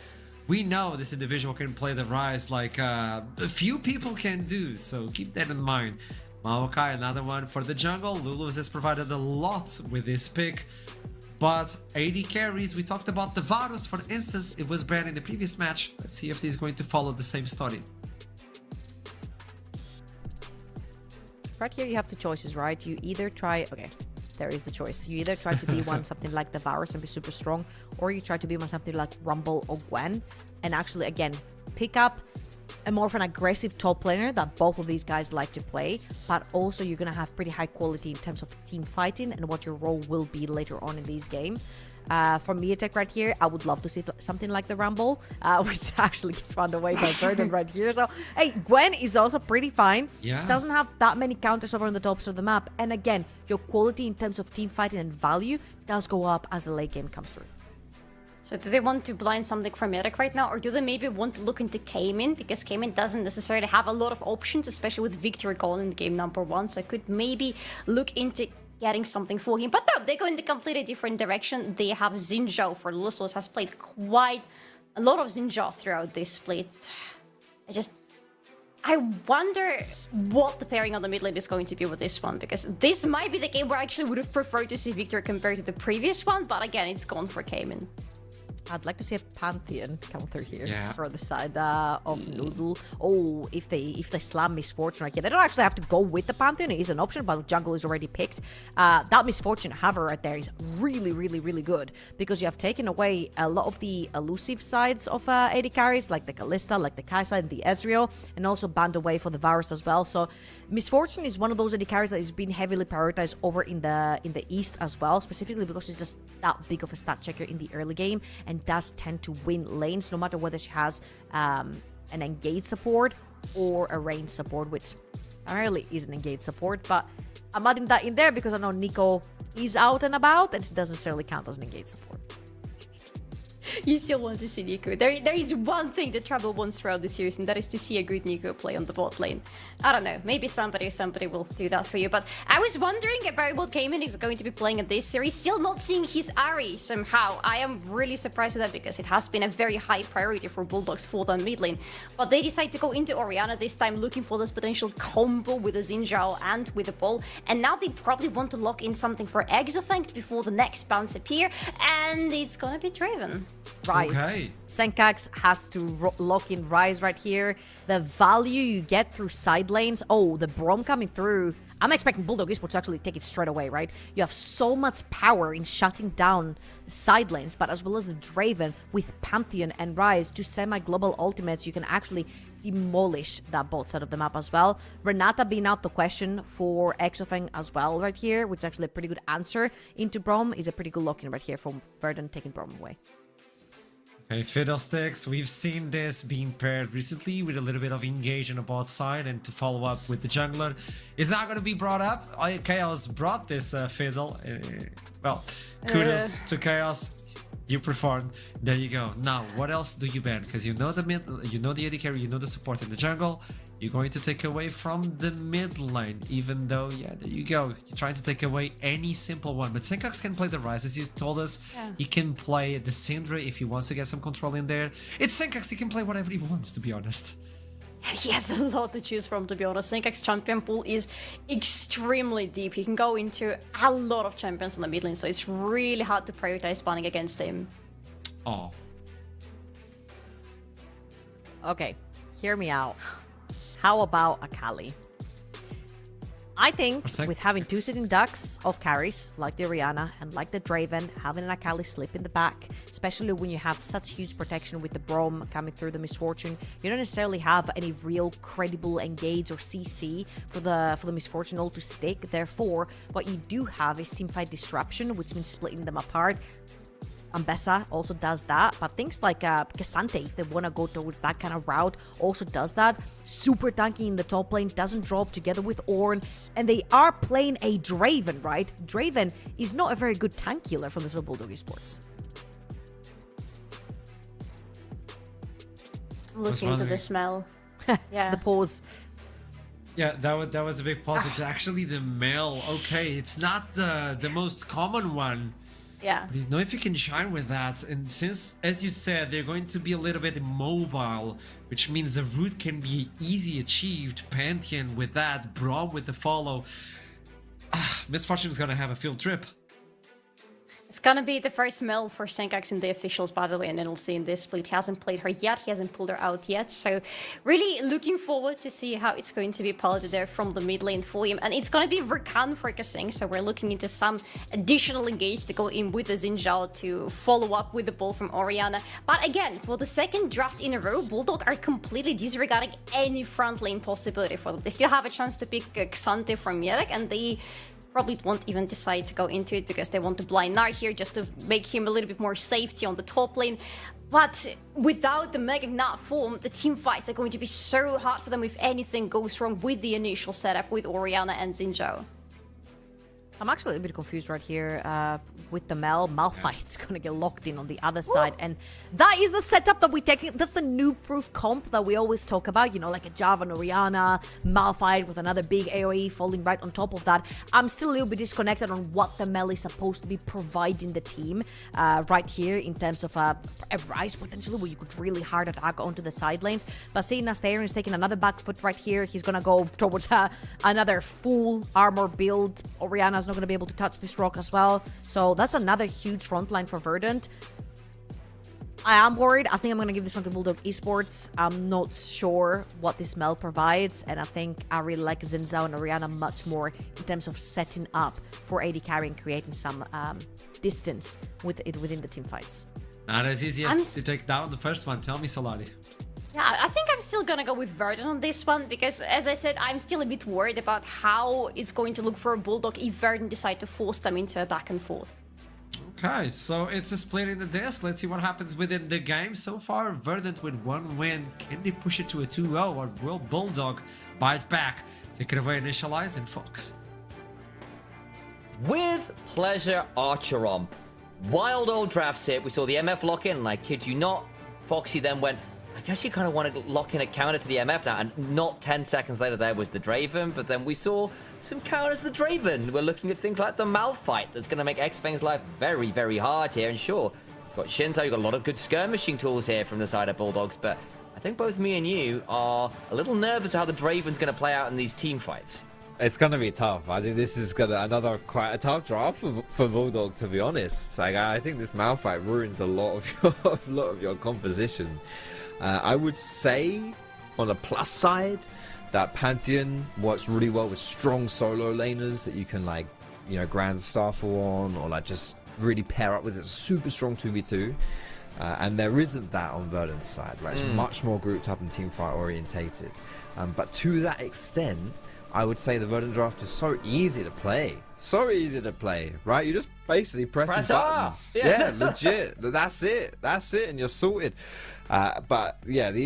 we know this individual can play the Rise like a few people can do, so keep that in mind. Maokai, another one for the jungle. Lulu's has provided a lot with this pick, but 80 carries. We talked about the Varus, for instance. It was banned in the previous match. Let's see if he's going to follow the same story. Right here you have 2 choices, right? You either try... Okay. There is the choice. You either try to be one something like the Varus and be super strong, or you try to be one something like Rumble or Gwen, and actually, again, pick up a more of an aggressive top laner that both of these guys like to play, but also you're going to have pretty high quality in terms of team fighting and what your role will be later on in this game. For Miatek right here, I would love to see something like the Rumble, which actually gets found away by Verdant right here. So, hey, Gwen is also pretty fine. Yeah. Doesn't have that many counters over on the tops of the map. And again, your quality in terms of team fighting and value does go up as the late game comes through. So do they want to blind something from Miatek right now, or do they maybe want to look into Cayman? Because Cayman doesn't necessarily have a lot of options, especially with Victory Call in game number 1. So I could maybe look into getting something for him. But no, they go in the completely different direction. They have Xinzhou for Lusos, has played quite a lot of Xinzhou throughout this split. I wonder what the pairing on the mid lane is going to be with this one, because this might be the game where I actually would have preferred to see Victor compared to the previous one, but again, it's gone for Cayman. I'd like to see a Pantheon come through here Yeah. for the side of Noodle. Oh, if they slam Misfortune right here. They don't actually have to go with the Pantheon. It is an option, but jungle is already picked. That Misfortune hover right there is really, really, really good, because you have taken away a lot of the elusive sides of AD carries, like the Kalista, like the Kaisa, and the Ezreal, and also banned away for the Varus as well. So Misfortune is one of those AD carries that is being heavily prioritized over in the East as well, specifically because she's just that big of a stat checker in the early game and does tend to win lanes, no matter whether she has an engage support or a range support, which primarily is an engage support, but I'm adding that in there because I know Nico is out and about and it doesn't necessarily count as an engage support. You still want to see Nico. There is one thing that Trouble wants throughout the series, and that is to see a good Nico play on the bot lane. I don't know, maybe somebody will do that for you, but I was wondering about what Cayman is going to be playing in this series. Still not seeing his Ahri somehow. I am really surprised at that because it has been a very high priority for Bulldogs for the mid lane. But they decide to go into Orianna this time, looking for this potential combo with the Xin Zhao and with the ball. And now they probably want to lock in something for Exofank before the next bounce appear, and it's gonna be Draven. Rise. Okay. Senkax has to lock in Rise right here. The value you get through side lanes. Oh, the Brom coming through. I'm expecting Bulldog Esports to actually take it straight away, right? You have so much power in shutting down side lanes, but as well as the Draven with Pantheon and Rise, two semi-global ultimates, you can actually demolish that bot side of the map as well. Renata being out the question for Exofeng as well right here, which is actually a pretty good answer into Brom, is a pretty good lock-in right here from Verdant taking Brom away. Okay, Fiddlesticks, we've seen this being paired recently with a little bit of engage on the bot side, and to follow up with the jungler is not going to be brought up. Chaos brought this Fiddle. Well, kudos to Chaos. You performed. There you go. Now, what else do you ban? Because you know the mid, you know the AD carry, you know the support in the jungle. You're going to take away from the mid lane, even though, yeah, there you go. You're trying to take away any simple one. But Senkax can play the Rise, as you told us. Yeah. He can play the Syndra if he wants to get some control in there. It's Senkax, he can play whatever he wants, to be honest. He has a lot to choose from, to be honest. Senkax champion pool is extremely deep. He can go into a lot of champions on the mid lane, so it's really hard to prioritize spawning against him. Oh. Okay, hear me out. How about Akali? I think with having two sitting ducks of carries, like the Orianna and like the Draven, having an Akali slip in the back, especially when you have such huge protection with the Brom coming through the Misfortune, you don't necessarily have any real credible engage or CC for the Misfortune ult to stick. Therefore, what you do have is teamfight disruption, which means splitting them apart. Ambessa also does that, but things like Cassante, if they want to go towards that kind of route, also does that. Super tanky in the top lane, doesn't drop together with Ornn, and they are playing a Draven, right? Draven is not a very good tank killer from the Bulldog Esports. Looking into the smell. Yeah. The pause. Yeah, that was a big pause. It's actually the Mel. Okay, it's not the most common one. Yeah. You know, if you can shine with that, and since, as you said, they're going to be a little bit immobile, which means the root can be easy achieved. Pantheon with that, Brom with the follow. Misfortune is gonna have a field trip. It's gonna be the first mill for Senkax in the officials, by the way, and NLC in this split. He hasn't played her yet, he hasn't pulled her out yet, so really looking forward to see how it's going to be piloted there from the mid lane for him. And it's gonna be Rakan focusing, so we're looking into some additional engage to go in with the Xin Zhao to follow up with the ball from Orianna. But again, for the second draft in a row, Bulldog are completely disregarding any front lane possibility for them. They still have a chance to pick Xante from Yedek, and they probably won't even decide to go into it because they want to blind Gnar here just to make him a little bit more safety on the top lane. But without the Mega Gnar form, the team fights are going to be so hard for them if anything goes wrong with the initial setup with Orianna and Xin Zhao. I'm actually a bit confused right here with the Mel. Malphite's gonna get locked in on the other side, and that is the setup that we take. That's the new proof comp that we always talk about, you know, like a Java and Orianna, Malphite with another big AoE falling right on top of that. I'm still a little bit disconnected on what the Mel is supposed to be providing the team right here in terms of a Rise potentially where you could really hard attack onto the side lanes. But seeing Astarion is taking another back foot right here, he's gonna go towards another full armor build. Orianna's not going to be able to touch this rock as well, so that's another huge front line for Verdant. I am worried. I think I'm going to give this one to Bulldog Esports. I'm not sure what this Mel provides, and I think I really like Xin Zhao and Orianna much more in terms of setting up for AD carry and creating some distance within the team fights. Not as easy as to take down the first one. Tell me, Solari. Yeah, I think I'm still gonna go with Verdant on this one because, as I said, I'm still a bit worried about how it's going to look for a Bulldog if Verdant decide to force them into a back and forth. Okay, so it's a split in the disc. Let's see what happens within the game. So far, Verdant with one win. Can they push it to a 2-0, or will Bulldog bite back? Take it away, Initialize and Fox. With pleasure, Archeron. Wild old drafts here. We saw the MF lock in, and I kid you not, Foxy then went, I guess you kind of want to lock in a counter to the MF now, and not 10 seconds later there was the Draven, but then we saw some counters to the Draven. We're looking at things like the Malphite that's going to make Xfang's life very, very hard here, and sure, you've got Shinzo, you've got a lot of good skirmishing tools here from the side of Bulldogs, but I think both me and you are a little nervous how the Draven's going to play out in these team fights. It's gonna be tough. I think this is another quite a tough draft for Bulldog, to be honest. It's like, I think this Malphite ruins a lot of your composition. I would say, on the plus side, that Pantheon works really well with strong solo laners that you can, like, you know, Grand Starfall on, or like just really pair up with. It's a super strong 2v2. And there isn't that on Verdant's side, right? It's much more grouped up and teamfight orientated. But to that extent, I would say the Verdant draft is so easy to play. So easy to play, right? You just basically press buttons. Yeah, legit. That's it. That's it, and you're sorted. But yeah, the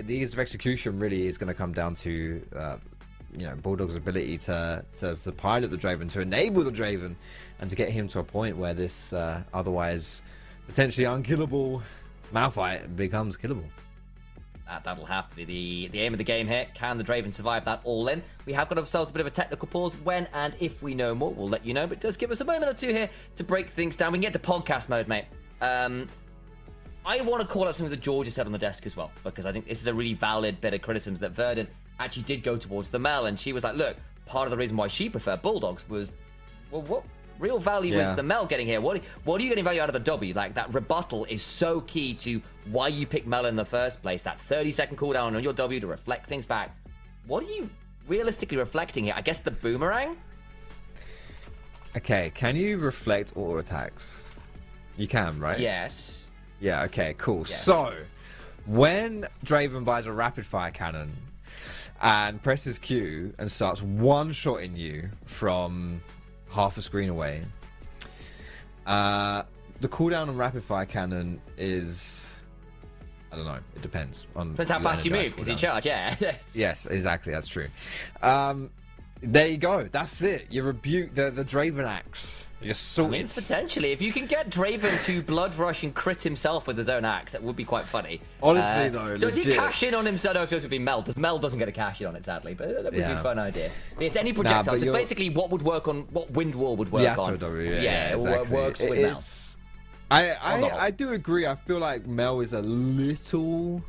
ease of execution really is going to come down to you know, Bulldog's ability to pilot the Draven, to enable the Draven, and to get him to a point where this otherwise potentially unkillable Malphite becomes killable. That'll have to be the aim of the game here. Can the Draven survive that all in? We have got ourselves a bit of a technical pause. When and if we know more, we'll let you know. But it does give us a moment or two here to break things down. We can get to podcast mode, mate. I want to call out something that Georgia said on the desk as well, because I think this is a really valid bit of criticism that Verdant actually did go towards the Mel, and she was like, look, part of the reason why she preferred Bulldogs was, well, what real value is the Mel getting here? What are you getting value out of the W? Like, that rebuttal is so key to why you picked Mel in the first place. That 30-second cooldown on your W to reflect things back. What are you realistically reflecting here? I guess the boomerang? Okay, can you reflect auto attacks? You can, right? Yes. Yeah, okay, cool. Yes. So, when Draven buys a rapid fire cannon and presses Q and starts one-shotting you from half a screen away, the cooldown on rapid fire cannon is, I don't know, it depends on Depends how fast you move, because you charge, yeah. Yes, exactly, that's true. There you go, that's it. You rebuke the Draven axe. You're sorted. I mean, potentially, if you can get Draven to blood rush and crit himself with his own axe, that would be quite funny. Honestly, though, does legit. he cash in on himself? No, it would be Mel. Mel doesn't get a cash in on it, sadly, but that would be a fun idea. But it's any projectile. So basically, what would work on, what Wind Wall would work on. Yeah, exactly. It works with Mel. I do agree. I feel like Mel is a little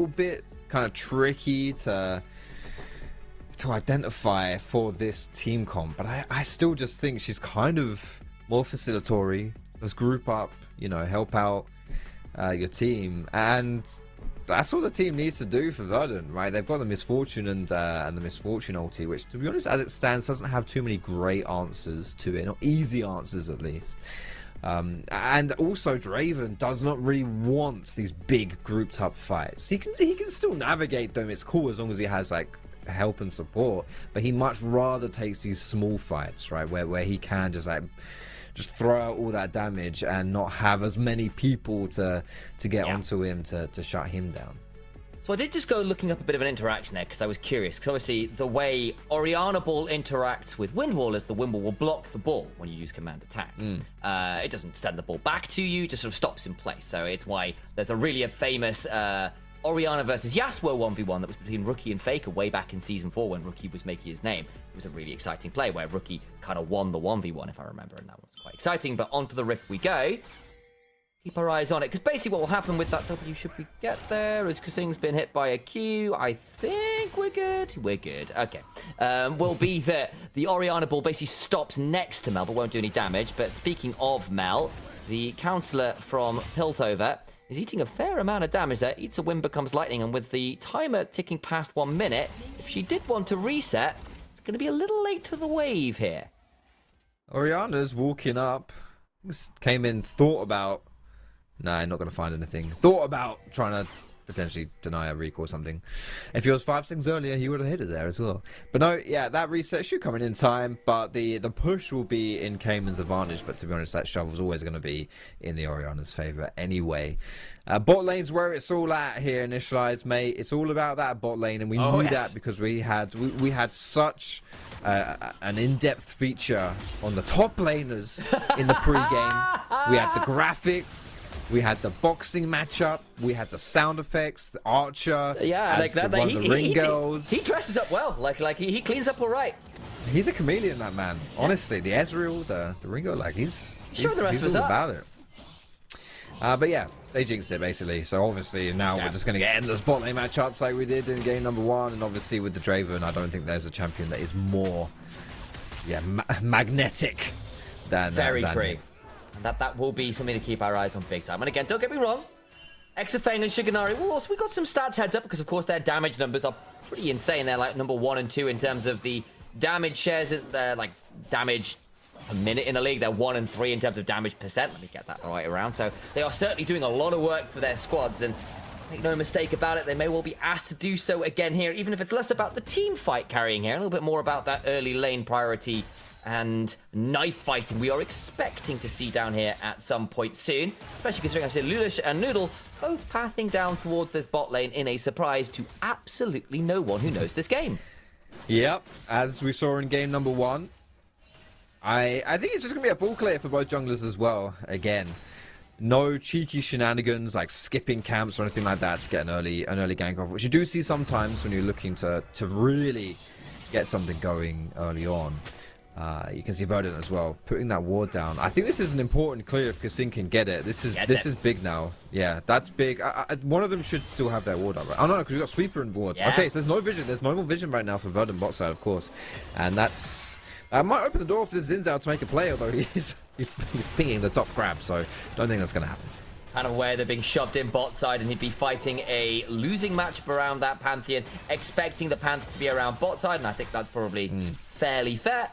bit kind of tricky to identify for this team comp, but I still just think she's kind of more facilitatory. Let's group up, you know, help out your team, and that's all the team needs to do for Verdant, right? They've got the Misfortune and the Misfortune ulti, which, to be honest, as it stands, doesn't have too many great answers to it, not easy answers at least. And also Draven does not really want these big grouped up fights. He can still navigate them. It's cool as long as he has like help and support, but he much rather takes these small fights, right, where he can just throw out all that damage and not have as many people to get onto him to shut him down. So I did just go looking up a bit of an interaction there because I was curious, because obviously the way Orianna Ball interacts with Wind Wall is the Wind Wall will block the ball when you use command attack. It doesn't send the ball back to you, just sort of stops in place. So it's why there's a famous Orianna versus Yasuo 1v1 that was between Rookie and Faker way back in Season 4 when Rookie was making his name. It was a really exciting play where Rookie kind of won the 1v1, if I remember, and that was quite exciting. But onto the Rift we go. Keep our eyes on it, because basically what will happen with that W, should we get there, is Kasing's been hit by a Q. I think we're good. We're good. Okay. Will be that the Orianna Ball basically stops next to Mel, but won't do any damage. But speaking of Mel, the Counselor from Piltover is eating a fair amount of damage there. Eats a win, becomes lightning, and with the timer ticking past 1 minute, if she did want to reset, it's going to be a little late to the wave here. Orianna's walking up. Came in, thought about... Nah, not going to find anything. Thought about trying to potentially deny a recall or something. If he was 5 seconds earlier, he would have hit it there as well. But no, yeah, that reset should come in time, but the push will be in Cayman's advantage. But to be honest, that shovel's always going to be in the Orianna's favor anyway. Bot lane's where it's all at here, Initialized, mate. It's all about that bot lane, and we knew that because we had such an in-depth feature on the top laners in the pre-game. we had the graphics. We had the boxing matchup. We had the sound effects. The Archer. Yeah, like that. One of the ring girls. He dresses up well. Like he cleans up all right. He's a chameleon, that man. Honestly, the Ezreal, the Ringo, like he's all about it. But yeah, they jinxed it basically. So obviously now we're just going to get endless bot lane matchups like we did in game number 1, and obviously with the Draven, I don't think there's a champion that is more, magnetic than very than true. him. And that will be something to keep our eyes on big time. And again, don't get me wrong, Exafang and Shiganari, well, also we got some stats heads up because of course their damage numbers are pretty insane. They're like number 1 and 2 in terms of the damage shares. They're like damage a minute in the league. They're 1 and 3 in terms of damage percent. Let me get that right around. So they are certainly doing a lot of work for their squads, and make no mistake about it, they may well be asked to do so again here, even if it's less about the team fight carrying here, a little bit more about that early lane priority and knife fighting we are expecting to see down here at some point soon, especially considering I've seen Lulish and Noodle both pathing down towards this bot lane in a surprise to absolutely no one who knows this game. Yep, as we saw in game number 1. I think it's just going to be a full clear for both junglers as well. Again, no cheeky shenanigans like skipping camps or anything like that to get an early gank off, which you do see sometimes when you're looking to really get something going early on. You can see Verdant as well, putting that ward down. I think this is an important clear if Kassin can get it. This is big now. Yeah, that's big. One of them should still have their ward up. Oh no, because we've got Sweeper and wards. Yeah. Okay, so there's no vision. There's no more vision right now for Verdant bot side, of course. And that's... might open the door for the Zinzao to make a play, although he's pinging the top grab, so don't think that's going to happen. Kind of aware they're being shoved in bot side, and he'd be fighting a losing matchup around that Pantheon, expecting the Panther to be around bot side, and I think that's probably fairly fair.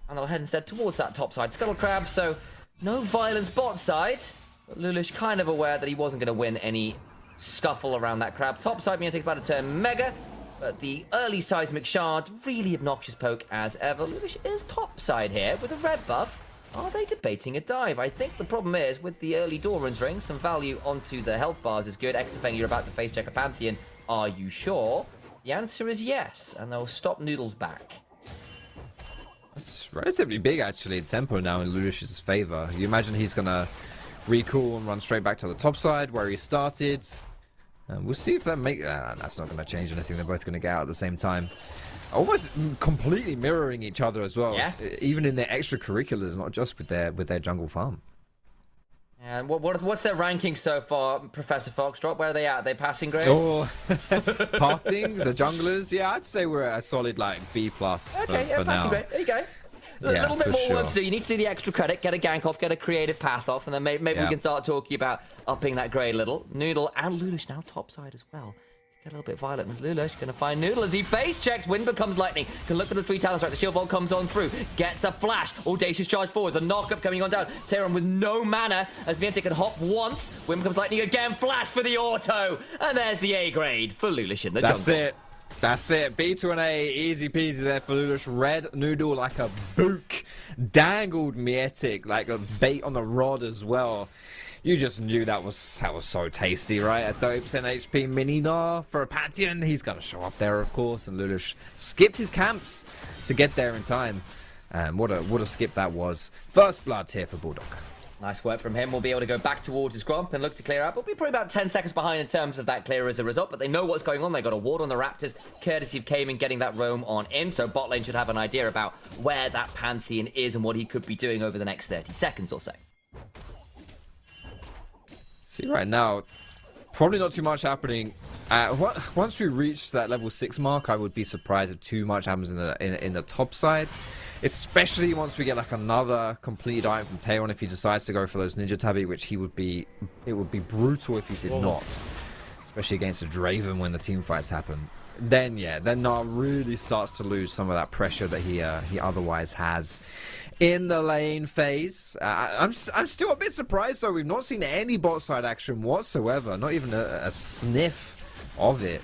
And they'll head instead towards that top side Scuttle Crab, so no violence bot side. But Lulish kind of aware that he wasn't going to win any scuffle around that crab. Top side, Mia takes about a turn Mega, but the early seismic shard, really obnoxious poke as ever. Lulish is top side here with a red buff. Are they debating a dive? I think the problem is with the early Doran's ring, some value onto the health bars is good. Exafang, you're about to face check a Pantheon. Are you sure? The answer is yes, and they'll stop Noodles back. It's relatively big, actually, tempo now in Ludish's favor. You imagine he's going to recall and run straight back to the top side where he started. And we'll see if that that's not going to change anything. They're both going to get out at the same time. Almost completely mirroring each other as well. Yeah. Even in their extracurriculars, not just with their jungle farm. And what's their ranking so far, Professor Foxtrot? Where are they at? Are they passing grades? Oh, pathing, the junglers. Yeah, I'd say we're at a solid like B+. Okay, for passing now. grade. There you go. A little bit more work to do. You need to do the extra credit, get a gank off, get a creative path off, and then maybe we can start talking about upping that grade a little. Noodle and Lulish now topside as well. Get a little bit violent with Lulish. Gonna find Noodle as he face checks. Wind becomes lightning. Can look for the 3 talents right. The shield vault comes on through. Gets a flash. Audacious charge forward. The knock-up coming on down. Terran with no mana as Viente can hop once. Wind becomes lightning again. Flash for the auto. And there's the A grade for Lulish in the jungle. That's it. B to an A. Easy peasy there for Lulish. Red Noodle like a book. Dangled Mietic like a bait on the rod as well. You just knew that was so tasty, right? At 30% HP, Minina for a Pantheon. He's going to show up there, of course. And Lulish skipped his camps to get there in time. And what a skip that was. First blood here for Bulldog. Nice work from him. We'll be able to go back towards his Gromp and look to clear out. We'll be probably about 10 seconds behind in terms of that clear as a result, but they know what's going on. They got a ward on the Raptors, courtesy of Cayman getting that roam on in, so bot lane should have an idea about where that Pantheon is and what he could be doing over the next 30 seconds or so. See, right now, probably not too much happening. Once we reach that level 6 mark, I would be surprised if too much happens in the top side. Especially once we get like another complete item from Taeron if he decides to go for those Ninja Tabi, which it would be brutal if he did not. Especially against a Draven when the team fights happen. Then Nar really starts to lose some of that pressure that he otherwise has in the lane phase. I'm still a bit surprised though. We've not seen any bot side action whatsoever. Not even a sniff of it.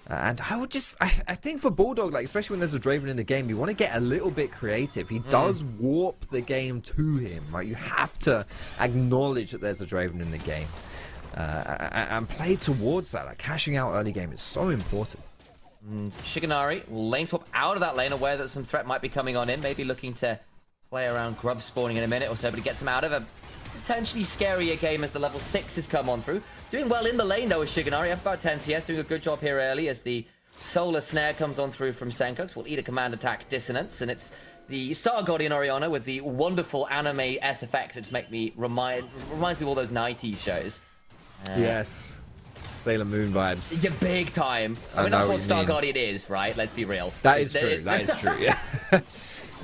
And I think for Bulldog, like especially when there's a Draven in the game, you want to get a little bit creative. He does warp the game to him, right? You have to acknowledge that there's a Draven in the game and play towards that. Like cashing out early game is so important. And Shiganari will lane swap out of that lane, aware that some threat might be coming on in, maybe looking to play around grub spawning in a minute or so, but he gets them out of a potentially scarier game as the level 6s come on through. Doing well in the lane, though, is Shiganari. Up about 10 CS, doing a good job here early as the Solar Snare comes on through from Senkux. Will eat a command attack Dissonance, and it's the Star Guardian Orianna with the wonderful anime SFX, which reminds me of all those 90s shows. Yes. Sailor Moon vibes. Yeah, big time. I mean, that's what Star Guardian is, right? Let's be real. That is true. That is true, yeah.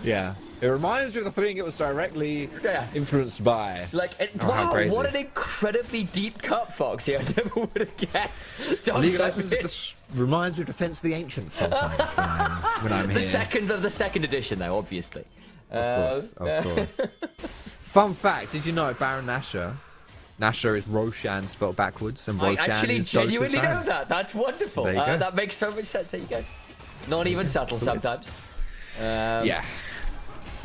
Yeah. It reminds me of the thing it was directly influenced by. Like, wow, what an incredibly deep cut, Foxy. I never would have guessed. League of Legends just reminds me of Defense of the Ancients sometimes when I'm here. The second edition, though, obviously. Of course. Fun fact, did you know Baron Nashor is Roshan spelled backwards, and Roshan I actually is genuinely Dota know that. That's wonderful. There you go. That makes so much sense. There you go. Not even subtle sometimes. Yeah.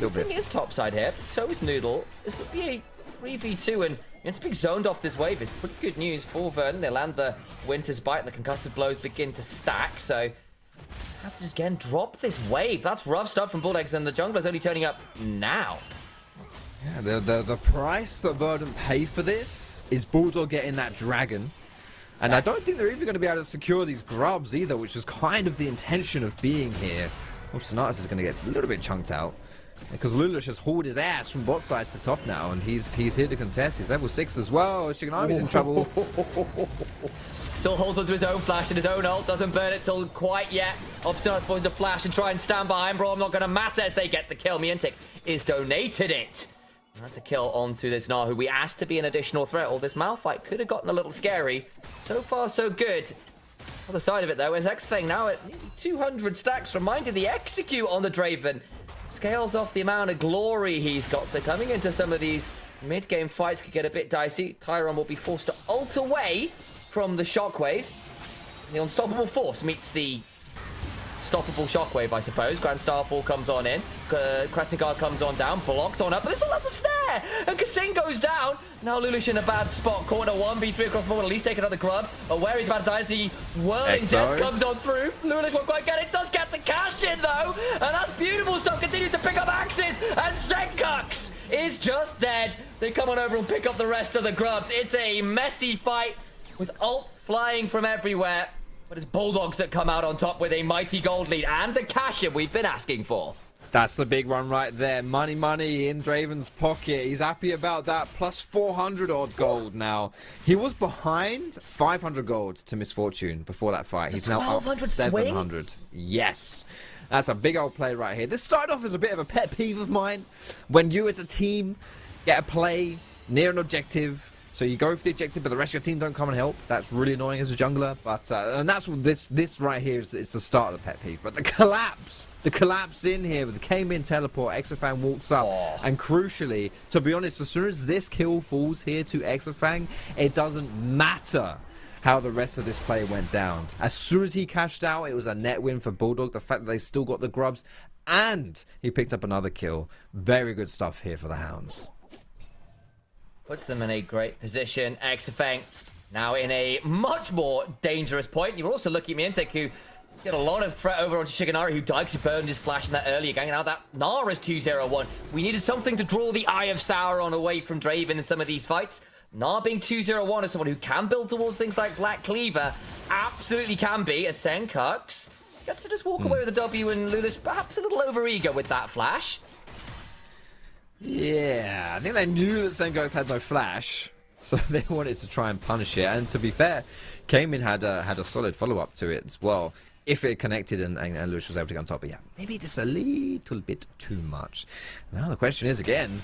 Sing is topside here. So is Noodle. This would be a 3v2, and it's being zoned off this wave. It's pretty good news for Verdant. They land the Winter's Bite, and the concussive blows begin to stack. So have to just again drop this wave. That's rough stuff from Bulldogs, and the jungler's only turning up now. Yeah, the price that Verdant pay for this is Bulldog getting that dragon. And I don't think they're even going to be able to secure these grubs either, which is kind of the intention of being here. Oh, Sonatus is going to get a little bit chunked out. Because Lulush has hauled his ass from bot side to top now, and he's here to contest. He's level 6 as well. Shiganami's in trouble. Still holds onto his own flash and his own ult. Doesn't burn it till quite yet. Obstinate forced to flash and try and stand behind, bro. I'm not going to matter as they get the kill. Mientic is donated it. And that's a kill onto this Gnar, who we asked to be an additional threat. Or this Malphite could have gotten a little scary. So far, so good. Other side of it, though, is Xfeng now at nearly 200 stacks, reminding the execute on the Draven. Scales off the amount of glory he's got, so coming into some of these mid-game fights could get a bit dicey. Tyron will be forced to ult away from the Shockwave. The Unstoppable Force meets the stoppable Shockwave, I suppose. Grand Starfall comes on in. Crescent Guard comes on down. Blocked on up, but there's a level snare! And Kassin goes down. Now Lulush in a bad spot. Caught in a 1v3 across the board. At least take another grub. But where he's about to die as the whirling death comes on through. Lulush won't quite get it. Does get the cash in, though. And that's beautiful stuff. Continues to pick up axes. And Senkux is just dead. They come on over and pick up the rest of the grubs. It's a messy fight with ults flying from everywhere. But it's Bulldogs that come out on top with a mighty gold lead and the cash in we've been asking for. That's the big one right there. Money in Draven's pocket. He's happy about that. Plus 400 odd gold now. He was behind 500 gold to Misfortune before that fight. He's now up 700. Yes. That's a big old play right here. This started off as a bit of a pet peeve of mine. When you as a team get a play near an objective, so you go for the objective, but the rest of your team don't come and help. That's really annoying as a jungler. But and that's what this right here is the start of the pet peeve. But the collapse in here with the came-in teleport, Exafang walks up, and crucially, to be honest, as soon as this kill falls here to Exafang, it doesn't matter how the rest of this play went down. As soon as he cashed out, it was a net win for Bulldog. The fact that they still got the grubs, and he picked up another kill. Very good stuff here for the Hounds. Puts them in a great position. Exafang now in a much more dangerous point. You're also looking at Mientic, who get a lot of threat over onto Shiganari, who died to burn his flash in that earlier gang. Now that Gnar is 2-0-1. We needed something to draw the Eye of Sauron away from Draven in some of these fights. Gnar being 2-0-1 as someone who can build towards things like Black Cleaver absolutely can be. As Senkux gets to just walk away with a W, and Lulush perhaps a little over-eager with that flash. Yeah, I think they knew that Senkux had no flash, so they wanted to try and punish it. And to be fair, Cayman had a solid follow-up to it as well. If it connected and Lulush was able to get on top, but yeah, maybe just a little bit too much. Now the question is again,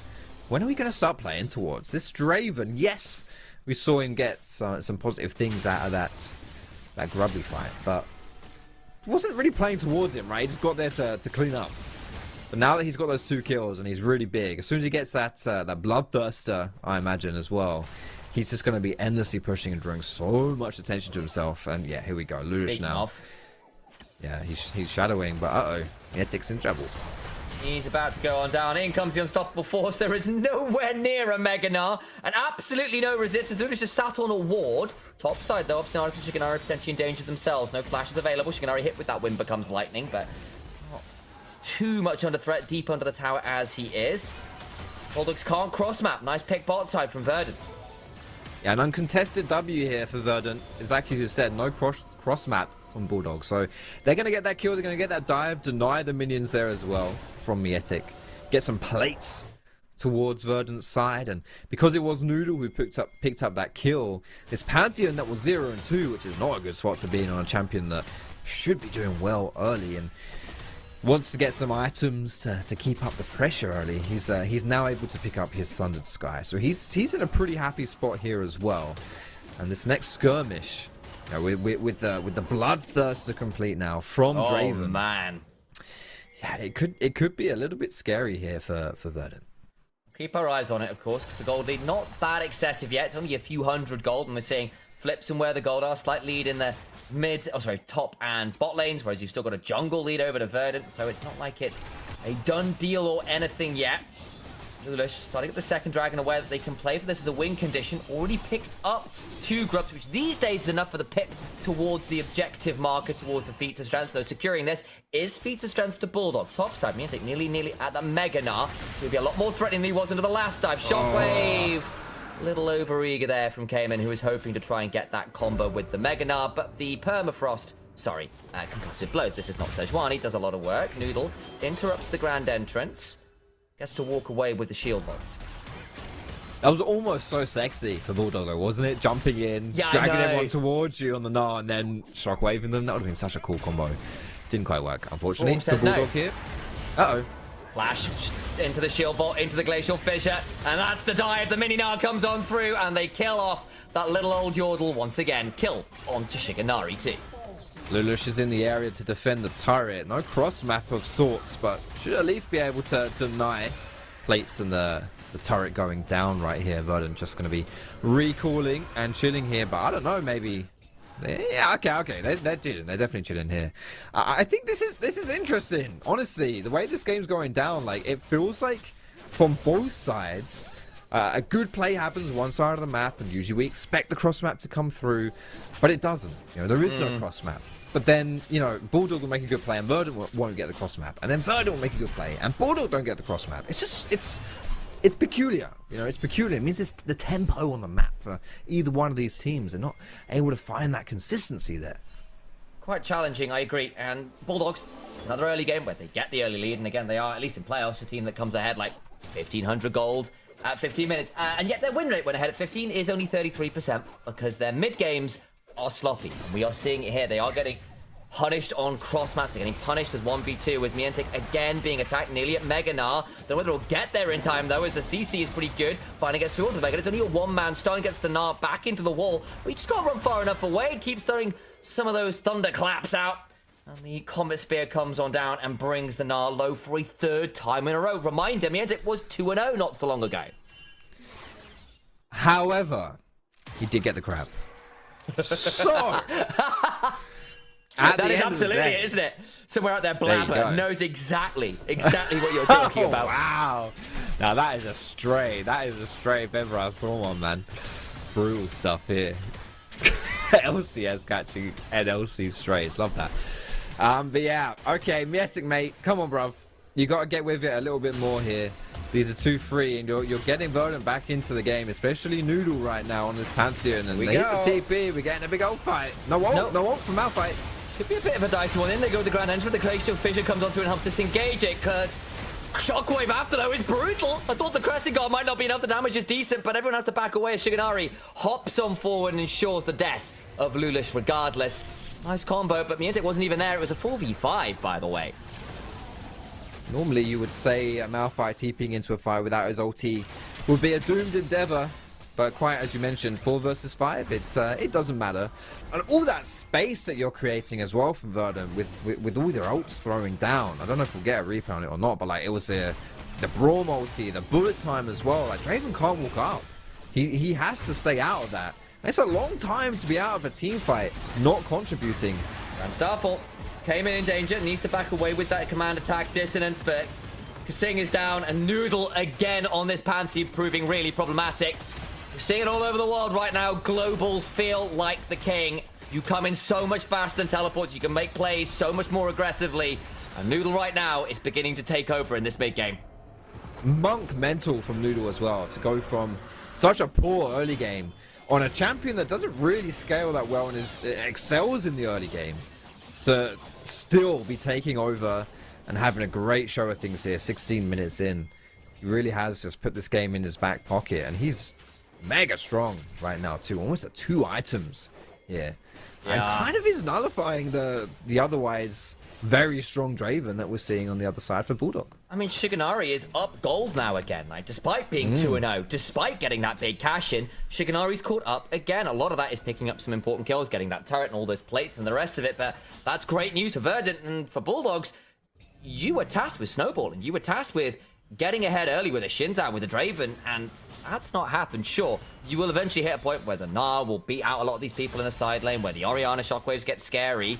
when are we going to start playing towards this Draven? Yes, we saw him get some positive things out of that Grubby fight, but wasn't really playing towards him, right? He just got there to clean up. But now that he's got those 2 kills and he's really big, as soon as he gets that Bloodthirster, I imagine as well, he's just going to be endlessly pushing and drawing so much attention to himself. And yeah, here we go, Lulush now. Yeah, he's shadowing, but Mientic's in trouble. He's about to go on down. In comes the Unstoppable Force. There is nowhere near a Mega Gnar, and absolutely no resistance. Lulush just sat on a ward. Top side though, Obstinaris and Shiganari potentially in danger themselves. No flashes available. Shiganari hit with that wind becomes lightning, but too much under threat deep under the tower as he is. Bulldogs can't cross map. Nice pick bot side from Verdant. Yeah, an uncontested W here for Verdant. Exactly as you said, no cross map from Bulldog. So they're going to get that kill, they're going to get that dive, deny the minions there as well from Mietic. Get some plates towards Verdant's side, and because it was Noodle who picked up that kill, this Pantheon that was 0-2, which is not a good spot to be in on a champion that should be doing well early and wants to get some items to keep up the pressure early. He's now able to pick up his Sundered Sky, so he's in a pretty happy spot here as well. And this next skirmish, you know, with the bloodthirst to complete now from Draven. Oh man, yeah, it could be a little bit scary here for Verdant. Keep our eyes on it, of course, because the gold lead not that excessive yet. It's only a few hundred gold, and we're seeing flips and where the gold are. Slight lead in the top and bot lanes, whereas you've still got a jungle lead over to Verdant, so it's not like it's a done deal or anything yet. Lulish starting at the second dragon, aware that they can play for this as a win condition. Already picked up 2 grubs, which these days is enough for the pip towards the objective marker, towards the feats of strength. So securing this is feats of strength to Bulldog. Top side, Mietic nearly at the Mega Gnar. So it'll be a lot more threatening than he was into the last dive. Shockwave! Little over-eager there from Cayman, who was hoping to try and get that combo with the Mega Gnar, but the permafrost, concussive blows. This is not Sejuani, does a lot of work. Noodle interrupts the grand entrance. Gets to walk away with the shield vault. That was almost so sexy for Bulldog though, wasn't it? Jumping in, dragging everyone towards you on the Gnar, and then shockwaving them. That would have been such a cool combo. Didn't quite work, unfortunately, for Bulldog here. Uh-oh. Flash into the shield vault, into the glacial fissure, and that's the dive. The mini Gnar comes on through, and they kill off that little old Yordle once again. Kill onto Shiganari too. Lelouch is in the area to defend the turret. No cross map of sorts, but should at least be able to deny plates and the turret going down right here. Verdant just going to be recalling and chilling here, but I don't know, maybe... Yeah, okay. They're chilling. They're definitely chilling here. I think this is interesting. Honestly, the way this game's going down, like, it feels like from both sides... a good play happens one side of the map, and usually we expect the cross map to come through, but it doesn't. You know, there is no cross map. But then, you know, Bulldog will make a good play, and Verdant won't get the cross map, and then Verdant will make a good play, and Bulldog don't get the cross map. It's just, it's peculiar. You know, it's peculiar. It means it's the tempo on the map for either one of these teams. They're not able to find that consistency there. Quite challenging, I agree. And Bulldogs, it's another early game where they get the early lead, and again, they are, at least in playoffs, a team that comes ahead like 1,500 gold. At 15 minutes, and yet their win rate when ahead at 15 is only 33% because their mid games are sloppy. And we are seeing it here. They are getting punished on cross maps. They're getting punished as 1v2 with Mietic again being attacked nearly at Mega Gnar. Don't know whether it'll get there in time though, as the CC is pretty good. Finally gets through onto the Mega. It's only a one-man stun, gets the Gnar back into the wall. But he just can't run far enough away. Keeps throwing some of those thunderclaps out. And the Comet Spear comes on down and brings the Gnar low for a 3rd time in a row. Reminder, Mietic was 2-0 not so long ago. However, he did get the crab. So... That is absolutely it, isn't it? Somewhere out there, Blabber knows exactly what you're talking about. Wow. Now that is a stray. That is a stray if ever I saw one, man. Brutal stuff here. LCS catching NLC strays. Love that. But yeah, okay, Mietic, mate. Come on, bruv. You got to get with it a little bit more here. These are 2-3, and you're getting Verdant back into the game, especially Noodle right now on this Pantheon. And they hit the TP. We're getting a big old fight. No ult from Malphite. Could be a bit of a dicey one. In they go with the grand entrance. The glacial fissure comes on through and helps disengage it. Shockwave after though is brutal. I thought the Crescent Guard might not be enough. The damage is decent, but everyone has to back away as Shiganari hops on forward and ensures the death of Lulish regardless. Nice combo, but Mietic wasn't even there. It was a 4v5, by the way. Normally, you would say a Malphite TPing into a fight without his ulti would be a doomed endeavor. But quite as you mentioned, 4 versus 5, it doesn't matter. And all that space that you're creating as well from Verdant with all their ults throwing down. I don't know if we'll get a replay on it or not, but like it was the Braum ulti, the bullet time as well. Like Draven can't walk out. He has to stay out of that. And it's a long time to be out of a team fight, not contributing. And Starfall came in danger, needs to back away with that command attack dissonance, but Kasing is down, and Noodle again on this Pantheon proving really problematic. We're seeing it all over the world right now. Globals feel like the king. You come in so much faster than teleports. You can make plays so much more aggressively. And Noodle right now is beginning to take over in this mid game. Monk mental from Noodle as well, to go from such a poor early game on a champion that doesn't really scale that well and excels in the early game, to still be taking over and having a great show of things here 16 minutes in. He really has just put this game in his back pocket, and he's mega strong right now too, almost at 2 items here. And kind of is nullifying the otherwise very strong Draven that we're seeing on the other side for Bulldog. I mean, Shiganari is up gold now again. Like, despite being 2-0, despite getting that big cash in, Shiganari's caught up again. A lot of that is picking up some important kills, getting that turret and all those plates and the rest of it. But that's great news for Verdant and for Bulldogs. You were tasked with snowballing. You were tasked with getting ahead early with a Shinzan, with a Draven, and that's not happened. Sure, you will eventually hit a point where the Gnar will beat out a lot of these people in the side lane, where the Orianna shockwaves get scary.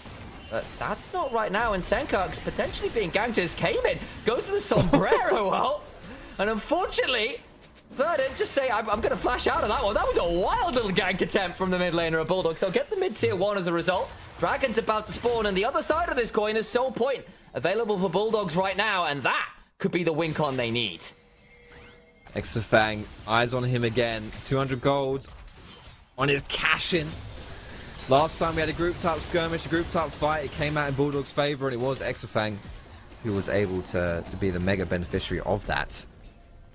But that's not right now, and Senkirk's potentially being ganked as Cayman goes for the sombrero ult. And unfortunately, Verdant just say, I'm going to flash out of that one. That was a wild little gank attempt from the mid laner of Bulldogs. They'll get the mid-tier 1 as a result. Dragon's about to spawn, and the other side of this coin is Soul Point, available for Bulldogs right now, and that could be the win con they need. Exafang, eyes on him again. 200 gold on his cash-in. Last time we had a group type skirmish, a group type fight, it came out in Bulldog's favor, and it was Exafang who was able to be the mega beneficiary of that.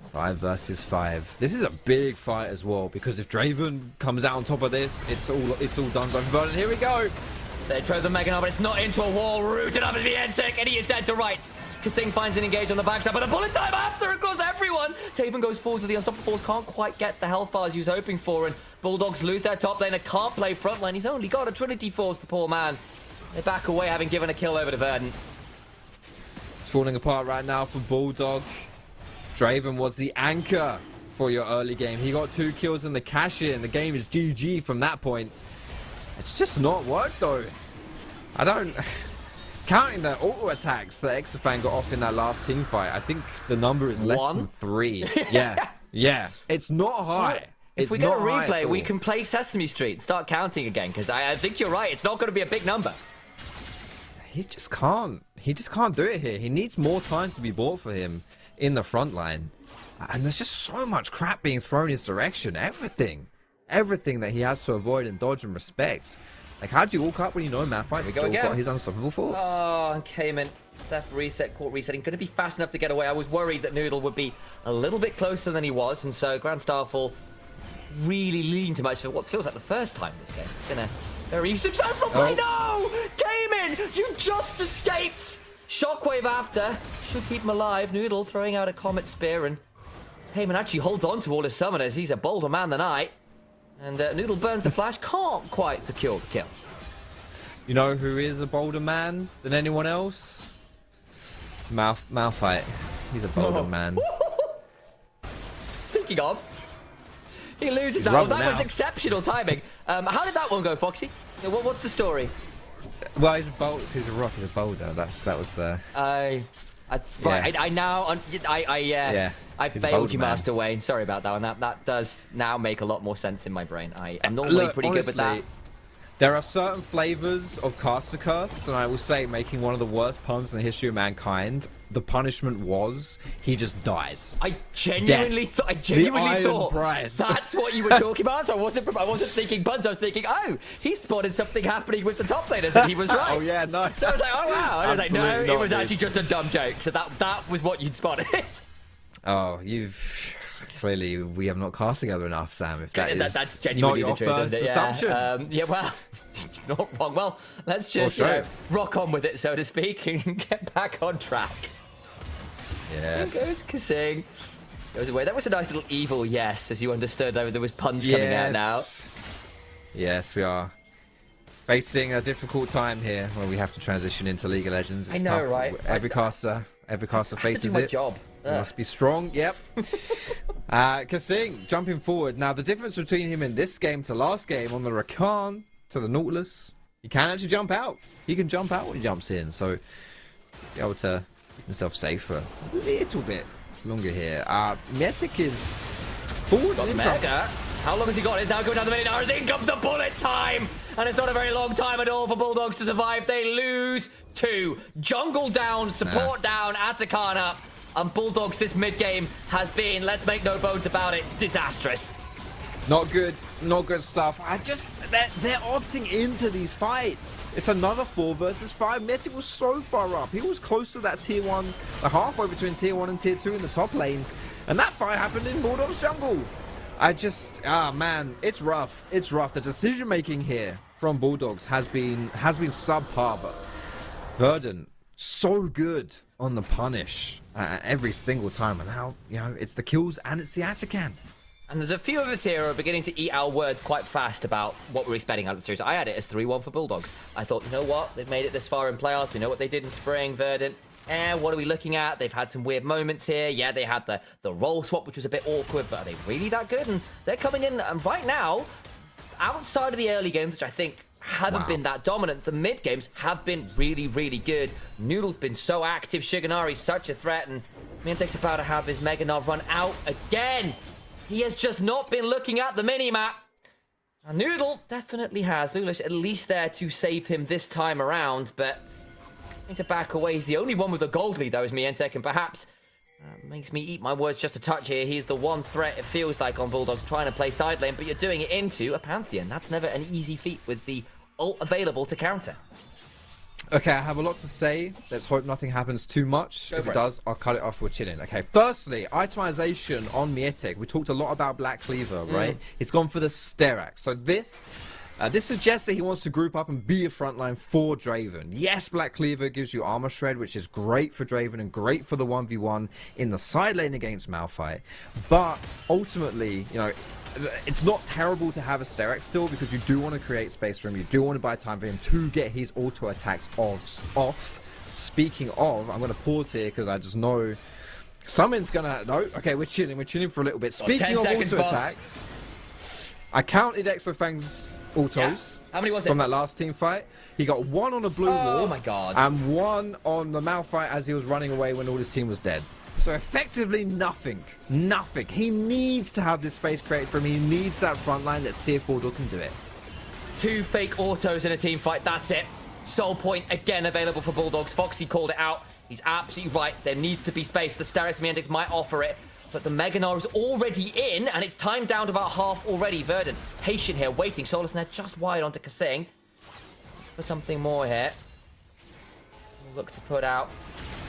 5 versus 5. This is a big fight as well, because if Draven comes out on top of this, it's all done by Verdant. Here we go. They drove the Mega now, but it's not into a wall. Rooted up as the Entek, and he is dead to right. Kasing finds an engage on the backside, but a bullet time after across everyone. Taven goes forward to the Unstoppable Force, can't quite get the health bars he was hoping for, and Bulldogs lose their top laner, can't play frontline. He's only got a Trinity Force, the poor man. They back away, having given a kill over to Verdant. It's falling apart right now for Bulldog. Draven was the anchor for your early game. He got 2 kills in the cash-in. The game is GG from that point. It's just not worked though. I don't... Counting the auto attacks that Exafang got off in that last team fight, I think the number is less than 3. Yeah. It's not high. If we get a replay, we can play Sesame Street and start counting again, because I think you're right. It's not going to be a big number. He just can't. He just can't do it here. He needs more time to be bought for him in the front line. And there's just so much crap being thrown his direction. Everything that he has to avoid and dodge and respect. Like, how do you walk up when you know Malphite's still got his Unstoppable Force? Oh, and Cayman. Seth reset, court resetting. Going to be fast enough to get away. I was worried that Noodle would be a little bit closer than he was, and so Grand Starfall really leaned too much for what feels like the first time in this game. It's been a very successful play. No! Cayman! You just escaped! Shockwave after. Should keep him alive. Noodle throwing out a Comet Spear, and Cayman actually holds on to all his summoners. He's a bolder man than I. And Noodle burns the flash, can't quite secure the kill. You know who is a bolder man than anyone else? Malphite. He's a bolder man. Speaking of, he loses that one. That was exceptional timing. How did that one go, Foxy? What's the story? Well, he's a rock, he's a boulder. That was the... I failed you, Master Wayne. Sorry about that one. That does now make a lot more sense in my brain. I am normally pretty good with that. There are certain flavors of caster curse, and I will say, making one of the worst puns in the history of mankind, the punishment was he just dies. I genuinely thought that's what you were talking about. So I wasn't thinking puns. I was thinking, oh, he spotted something happening with the top laners, and he was right. Oh yeah, no. So I was like, oh wow. I was like, no, it was actually just a dumb joke. So that was what you'd spotted. Oh, clearly we have not cast together enough, Sam. If that's genuinely not the your truth, first assumption. Yeah, well, it's not wrong. Well, let's just rock on with it, so to speak, and get back on track. Yes. There goes Kasing. Goes away. That was a nice little evil yes, as you understood. There was puns coming out now. Yes, we are facing a difficult time here where we have to transition into League of Legends. It's I know, tough. right? Every caster faces it. Job. You must be strong. Yep. Kasing jumping forward. Now the difference between him in this game to last game on the Rakan to the Nautilus, he can actually jump out. He can jump out when he jumps in, so be able to keep himself safe for a little bit longer here. Metic is forward. Mega. How long has he got? It's now going down the mini hours. In comes the bullet time. And it's not a very long time at all for Bulldogs to survive. They lose 2. Jungle down, support down, Atacana. And Bulldogs, this mid-game has been, let's make no bones about it, disastrous. Not good stuff. They're opting into these fights. It's another 4 versus 5. Metic was so far up. He was close to that tier 1, halfway between tier 1 and tier 2 in the top lane. And that fight happened in Bulldog's jungle. Man, it's rough. It's rough. The decision making here from Bulldogs has been subpar, but Verdant so good on the punish every single time, and now it's the kills and it's the Atacan. And there's a few of us here who are beginning to eat our words quite fast about what we're expecting out of the series. I had it as 3-1 for Bulldogs. I thought, you know what? They've made it this far in playoffs. We know what they did in Spring, Verdant. What are we looking at? They've had some weird moments here. Yeah, they had the role swap, which was a bit awkward, but are they really that good? And they're coming in, and right now, outside of the early games, which I think haven't been that dominant, the mid games have been really, really good. Noodle's been so active. Shiganari's such a threat, and Miantek's about to have his Mega Nov run out again. He has just not been looking at the mini-map. And Noodle definitely has. Lulish at least there to save him this time around, but to back away. He's the only one with a gold lead, though, is Miantek, and perhaps makes me eat my words just a touch here. He's the one threat, it feels like, on Bulldogs trying to play side lane, but you're doing it into a Pantheon. That's never an easy feat with the ult available to counter. Okay, I have a lot to say. Let's hope nothing happens too much. If it does, I'll cut it off with chilling. Okay, firstly, itemization on Miantek. We talked a lot about Black Cleaver, right? He's gone for the Sterak. So this suggests that he wants to group up and be a frontline for Draven. Yes, Black Cleaver gives you armor shred, which is great for Draven and great for the 1v1 in the side lane against Malphite. But ultimately, it's not terrible to have a Sterak still, because you do want to create space for him. You do want to buy time for him to get his auto attacks off. Speaking of, I'm going to pause here because I just know someone's going to... No, okay, we're chilling for a little bit. Speaking of auto attacks, I counted Exofang's autos. How many was it? From that last team fight. He got 1 on the blue wall. Oh my god. And 1 on the Malphite as he was running away when all his team was dead. So effectively nothing. Nothing. He needs to have this space created for him. He needs that front line. Let's see if Bulldog can do it. 2 fake autos in a team fight. That's it. Soul point again available for Bulldogs. Foxy called it out. He's absolutely right. There needs to be space. The Sterak's Miantek might offer it, but the Mega Gnar is already in, and it's timed down to about half already. Verdant patient here, waiting. Solar Snare just wide onto Kasing for something more here. We'll look to put out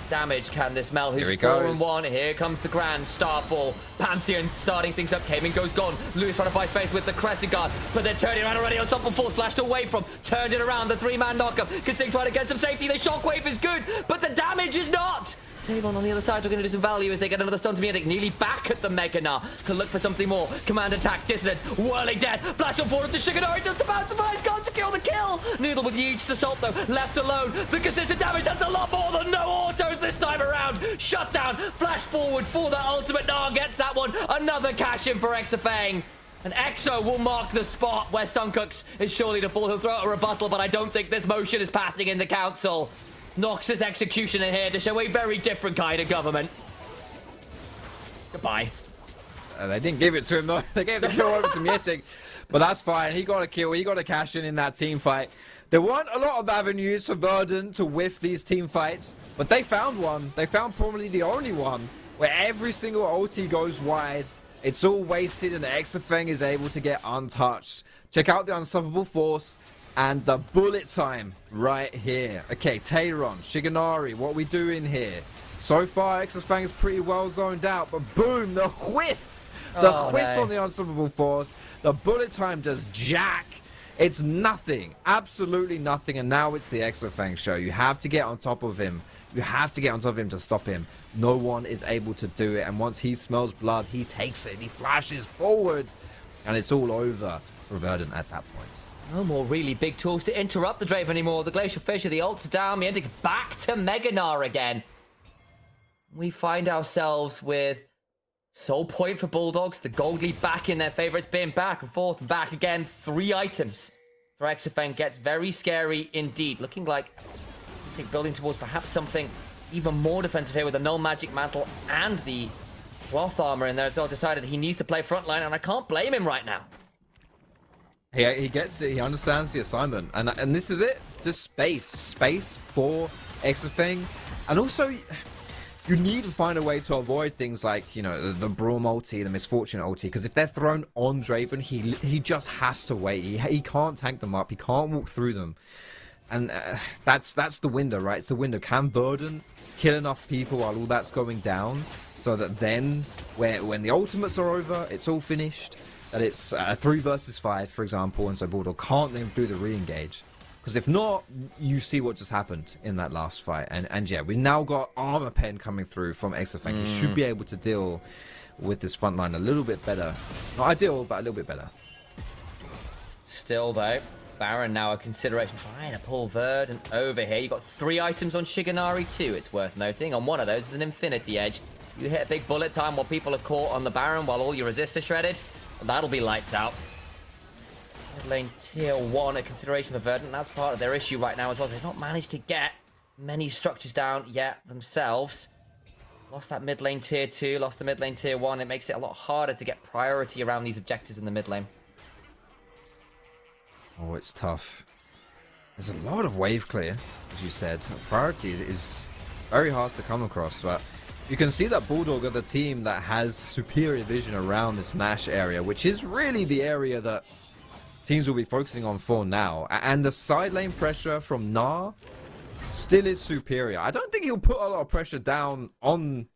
damage. Can this Mel, who's 4-1. Here comes the Grand Starfall. Pantheon starting things up. Cayman goes gone. Lewis trying to fight space with the Crescent Guard, but they're turning around already. Unstoppable Force flashed away from. Turned it around. The 3-man knockup. Kasing trying to get some safety. The Shockwave is good, but the damage is not. Tavon on the other side are going to do some value as they get another stun to Miantek. Nearly back at the Mega Gnar. Can look for something more. Command attack, dissonance, whirling death. Flash on forward to Shiganari, just about survives. Can't secure the kill. Noodle with huge assault though. Left alone. The consistent damage, that's a lot more than no autos this time around. Shut down. Flash forward for the ultimate. Gnar gets that one. Another cash in for Exofang. And Exo will mark the spot where Suncook's is surely to fall. He'll throw out a rebuttal, but I don't think this motion is passing in the council. Nox's execution in here to show a very different kind of government. Goodbye. They didn't give it to him though. They gave the kill over to Miantek. But that's fine. He got a kill. He got a cash in that team fight. There weren't a lot of avenues for Verdant to whiff these team fights, but they found one. They found probably the only one where every single ulti goes wide. It's all wasted and Exofang is able to get untouched. Check out the Unstoppable Force. And the bullet time right here. Okay, Tayron, Shiganari, what are we doing here? So far, Exofang is pretty well zoned out, but boom, the whiff! The whiff on the Unstoppable Force. The bullet time does jack. It's nothing. Absolutely nothing. And now it's the Exofang show. You have to get on top of him. You have to get on top of him to stop him. No one is able to do it. And once he smells blood, he takes it. He flashes forward. And it's all over for Verdant at that point. No more really big tools to interrupt the Draven anymore. The Glacial Fissure, the ult's down. Miantek's back to Mega Gnar again. We find ourselves with Soul Point for Bulldogs. The Gold Lead back in their favor. It's been back and forth and back again. 3 items for Exofang. Gets very scary indeed. Looking like building towards perhaps something even more defensive here with the Null Magic Mantle and the Cloth armor in there as well, decided he needs to play frontline, and I can't blame him right now. He gets it. He understands the assignment, and this is it. Just space for Exafeng, and also you need to find a way to avoid things like, you know, the Braum ulti, the Misfortune ulti, because if they're thrown on Draven, he just has to wait. He can't tank them up. He can't walk through them, and that's the window, right? It's the window. Can Verdant kill enough people while all that's going down, so that then when the ultimates are over, it's all finished, that it's 3 versus 5, for example, and so Bulldog can't then do the re-engage. Because if not, you see what just happened in that last fight. And yeah, we've now got Armor Pen coming through from Exafeng. He should be able to deal with this front line a little bit better. Not ideal, but a little bit better. Still, though, Baron now a consideration. Trying to pull Verdant over here. You've got 3 items on Shiganari too, it's worth noting. On one of those is an Infinity Edge. You hit a big bullet time while people are caught on the Baron while all your resists are shredded. That'll be lights out. Mid lane tier 1 a consideration for Verdant. That's part of their issue right now as well. They've not managed to get many structures down yet themselves. Lost that mid lane tier 2, lost the mid lane tier 1. It makes it a lot harder to get priority around these objectives in the mid lane. Oh, it's tough. There's a lot of wave clear, as you said. Priority is very hard to come across, but you can see that Bulldog are the team that has superior vision around this Nash area, which is really the area that teams will be focusing on for now. And the side lane pressure from Gnar still is superior. I don't think he'll put a lot of pressure down on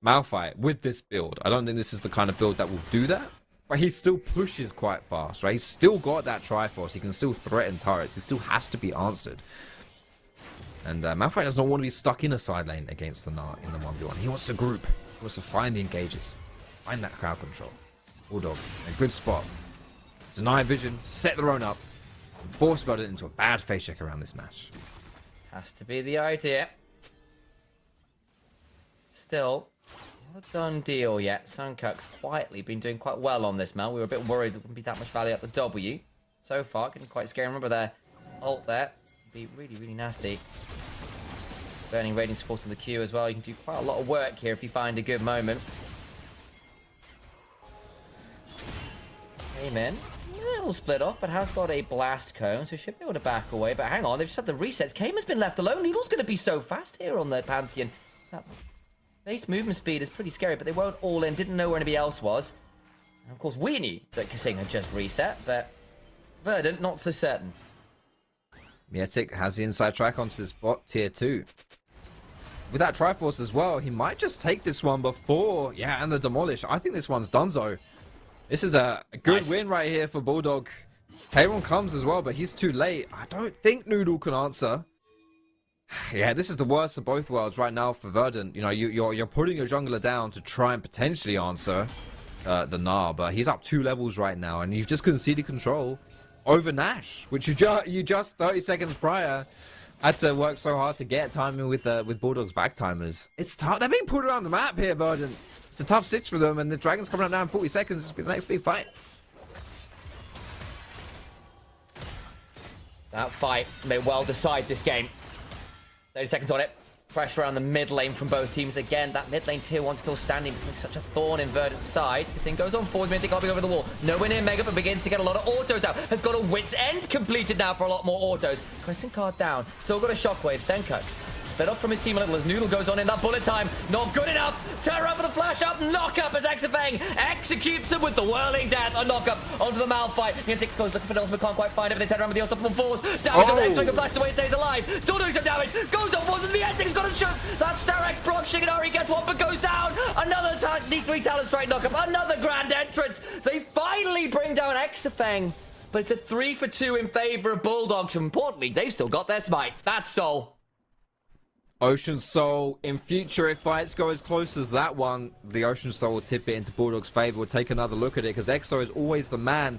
Malphite with this build. I don't think this is the kind of build that will do that. But he still pushes quite fast, right? He's still got that Triforce. He can still threaten turrets. He still has to be answered. And Malphite does not want to be stuck in a side lane against the Gnar in the 1v1. He wants to group. He wants to find the engages. Find that crowd control. Bulldog, a good spot. Deny vision, set their own up, and force Verdant into a bad face check around this Nash. Has to be the idea. Still, not a done deal yet. Sunkuk's quietly been doing quite well on this, Mel. We were a bit worried there wouldn't be that much value at the W. So far, getting quite scary. Remember their ult there. Be really, really nasty. Burning Radiance Force in the queue as well. You can do quite a lot of work here if you find a good moment. Amen. A little split off, but has got a blast cone, so should be able to back away. But hang on, they've just had the resets. Kame has been left alone. Needle's going to be so fast here on the Pantheon. That base movement speed is pretty scary, but they won't all in. Didn't know where anybody else was. And of course, we knew that Kasing had just reset, but Verdant, not so certain. Mietic has the inside track onto this bot, tier 2. With that Triforce as well, he might just take this one before, yeah, and the Demolish. I think this one's donezo. This is a good win right here for Bulldog. Tayron comes as well, but he's too late. I don't think Noodle can answer. Yeah, this is the worst of both worlds right now for Verdant. You know, you're putting your jungler down to try and potentially answer the Gnar, but he's up 2 levels right now, and you've just conceded control over Nash, which you just 30 seconds prior had to work so hard to get timing with Bulldog's back timers. It's tough. They're being put around the map here, Verdant. It's a tough stitch for them, and the Dragon's coming up now in 40 seconds. This will be the next big fight. That fight may well decide this game. 30 seconds on it. Pressure around the mid lane from both teams. Again, that mid lane tier 1 still standing. It's such a thorn in Verdant's side. Kasing goes on forward, Mintic hopping over the wall. Nowhere near Mega, but begins to get a lot of autos out. Has got a Wit's End completed now for a lot more autos. Crescent card down. Still got a Shockwave. Senkuk's split off from his team a little as Noodle goes on in that bullet time. Not good enough. Terra for the flash up. Knock up as Exafeng executes him with the whirling death. A knock up onto the Malphite. Mintic goes looking for the ultimate, can't quite find it, but they turn around with the unstoppable force. Down to the X-Wing and flashes away, stays alive. Still doing some damage. Goes on forces. Mintic's got a shot. That's Starex Brock. Shiganari gets one, but goes down. Another D3 Talon Strike knock up. Another grand entrance. They finally bring down Exafeng, but it's a 3 for 2 in favor of Bulldogs. Importantly, they've still got their smite. That's Soul. Ocean Soul, in future, if fights go as close as that one, the Ocean Soul will tip it into Bulldog's favor. We'll take another look at it, because Exo is always the man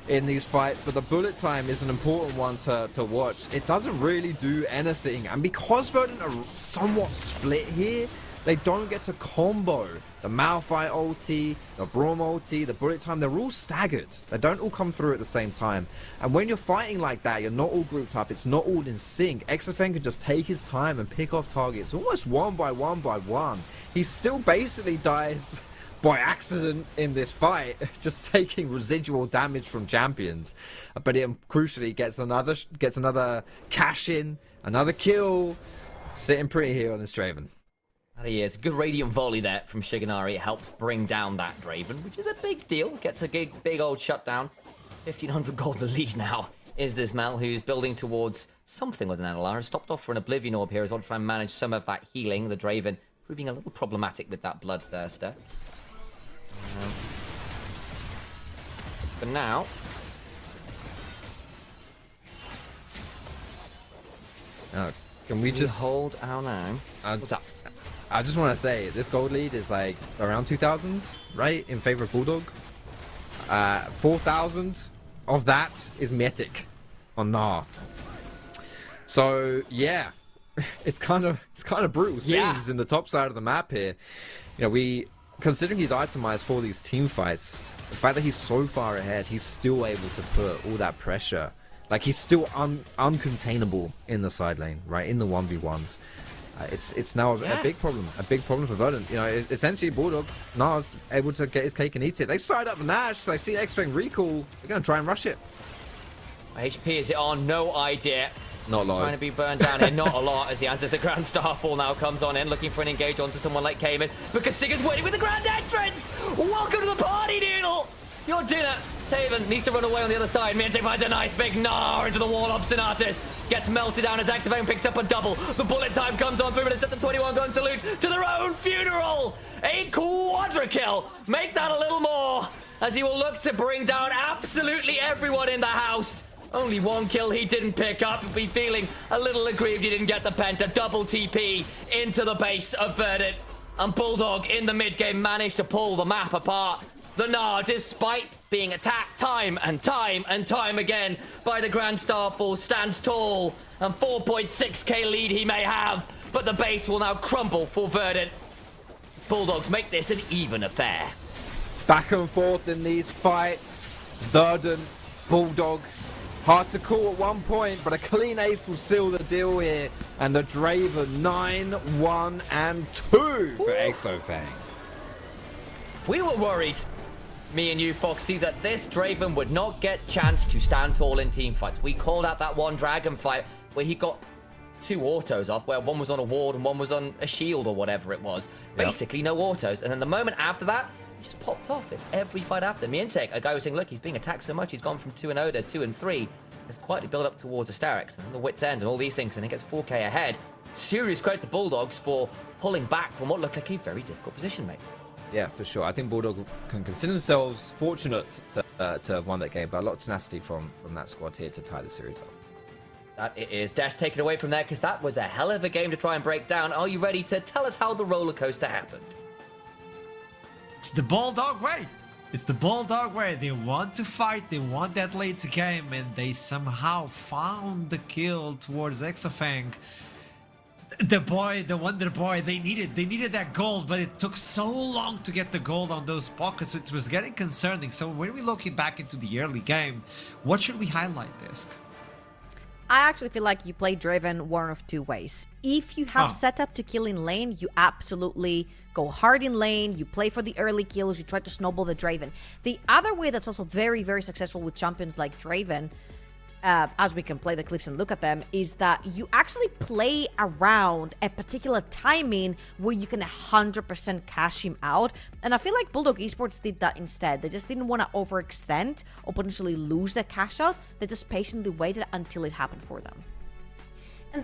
in these fights, but the bullet time is an important one to watch. It doesn't really do anything, and because Verdant are somewhat split here, they don't get to combo the Malphite ulti, the Braum ulti, the bullet time. They're all staggered. They don't all come through at the same time, and when you're fighting like that, you're not all grouped up, it's not all in sync. Exafeng can just take his time and pick off targets almost one by one by one. He still basically dies by accident in this fight, just taking residual damage from champions. But it crucially gets another cash in, another kill, sitting pretty here on this Draven. He is. Good radiant volley there from Shiganari. It helps bring down that Draven, which is a big deal. Gets a big old shutdown. 1,500 gold the lead now is this Mel, who's building towards something with an NLR. Has stopped off for an Oblivion Orb here as well to try and manage some of that healing. The Draven proving a little problematic with that Bloodthirster. For now... Can we just hold our now? What's up? I just want to say, this gold lead is like around 2,000, right? In favor of Bulldog. 4,000 of that is Mythic on Gnar. So, yeah. It's kind of brutal scenes in the top side of the map here. You know, considering he's itemized for these team fights, the fact that he's so far ahead, he's still able to put all that pressure. Like, he's still uncontainable in the side lane, right? In the 1v1s. It's now a big problem for Verdant. You know, essentially Bulldog, Gnar's able to get his cake and eat it. They side up the Nash, they see X-Fang recall, they're going to try and rush it. HP is it on? No idea. Not a lot. Trying to be burned down here, not a lot, as he answers the Grand Starfall now comes on in, looking for an engage onto someone like Cayman, because Sigur's waiting with the Grand Entrance! Welcome to the party, Noodle! Your dinner! Taven needs to run away on the other side. Miente finds a nice big Gnar into the wall. Obstinatus gets melted down as Axavane picks up a double. The bullet time comes on 3 minutes at the 21 gun salute to their own funeral. A quadra kill. Make that a little more as he will look to bring down absolutely everyone in the house. Only one kill he didn't pick up. He'll be feeling a little aggrieved he didn't get the penta. Double TP into the base of Verdant. And Bulldog in the mid game managed to pull the map apart. The Gnar, despite being attacked time and time again by the Grand Starfall, stands tall. And 4.6k lead he may have, but the base will now crumble for Verdant. Bulldogs make this an even affair. Back and forth in these fights. Verdant, Bulldog. Hard to call at one point, but a clean ace will seal the deal here. And the Draven 9, 1, and 2 for Exofang. We were worried, me and you, Foxy, that this Draven would not get chance to stand tall in team fights. We called out that one Dragon fight where he got 2 autos off, where one was on a ward and one was on a shield or whatever it was. Basically no autos. And then the moment after that, he just popped off in every fight after. Miente, a guy was saying, look, he's being attacked so much, he's gone from 2-0 to 2-3. Has quietly built up towards Asterix and then the Wit's End and all these things, and he gets 4k ahead. Serious credit to Bulldogs for pulling back from what looked like a very difficult position, mate. Yeah, for sure. I think Bulldog can consider themselves fortunate to have won that game, but a lot of tenacity from that squad here to tie the series up. That it is. Des, take it away from there, because that was a hell of a game to try and break down. Are you ready to tell us how the roller coaster happened? It's the Bulldog way. It's the Bulldog way. They want to fight, they want that late game, and they somehow found the kill towards Exofang. The Wonder Boy, they needed that gold, but it took so long to get the gold on those pockets, so it was getting concerning. So when we're looking back into the early game, what should we highlight, Disc? I actually feel like you play Draven one of 2 ways. If you have set up to kill in lane, you absolutely go hard in lane, you play for the early kills, you try to snowball the Draven. The other way that's also very, very successful with champions like Draven, as we can play the clips and look at them, is that you actually play around a particular timing where you can 100% cash him out. And I feel like Bulldog Esports did that instead. They just didn't want to overextend or potentially lose the cash out. They just patiently waited until it happened for them. And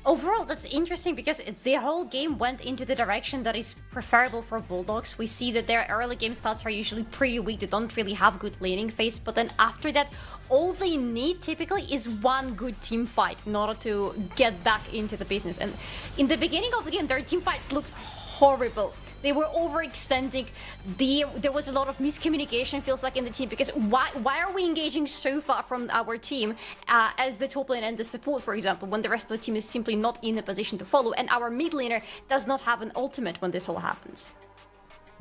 overall, that's interesting because the whole game went into the direction that is preferable for Bulldogs. We see that their early game stats are usually pretty weak. They don't really have good laning phase, but then after that, all they need typically is one good team fight in order to get back into the business. And in the beginning of the game, their team fights looked horrible. They were overextending. There was a lot of miscommunication, feels like, in the team, because why are we engaging so far from our team as the top lane and the support, for example, when the rest of the team is simply not in a position to follow, and our mid laner does not have an ultimate when this all happens.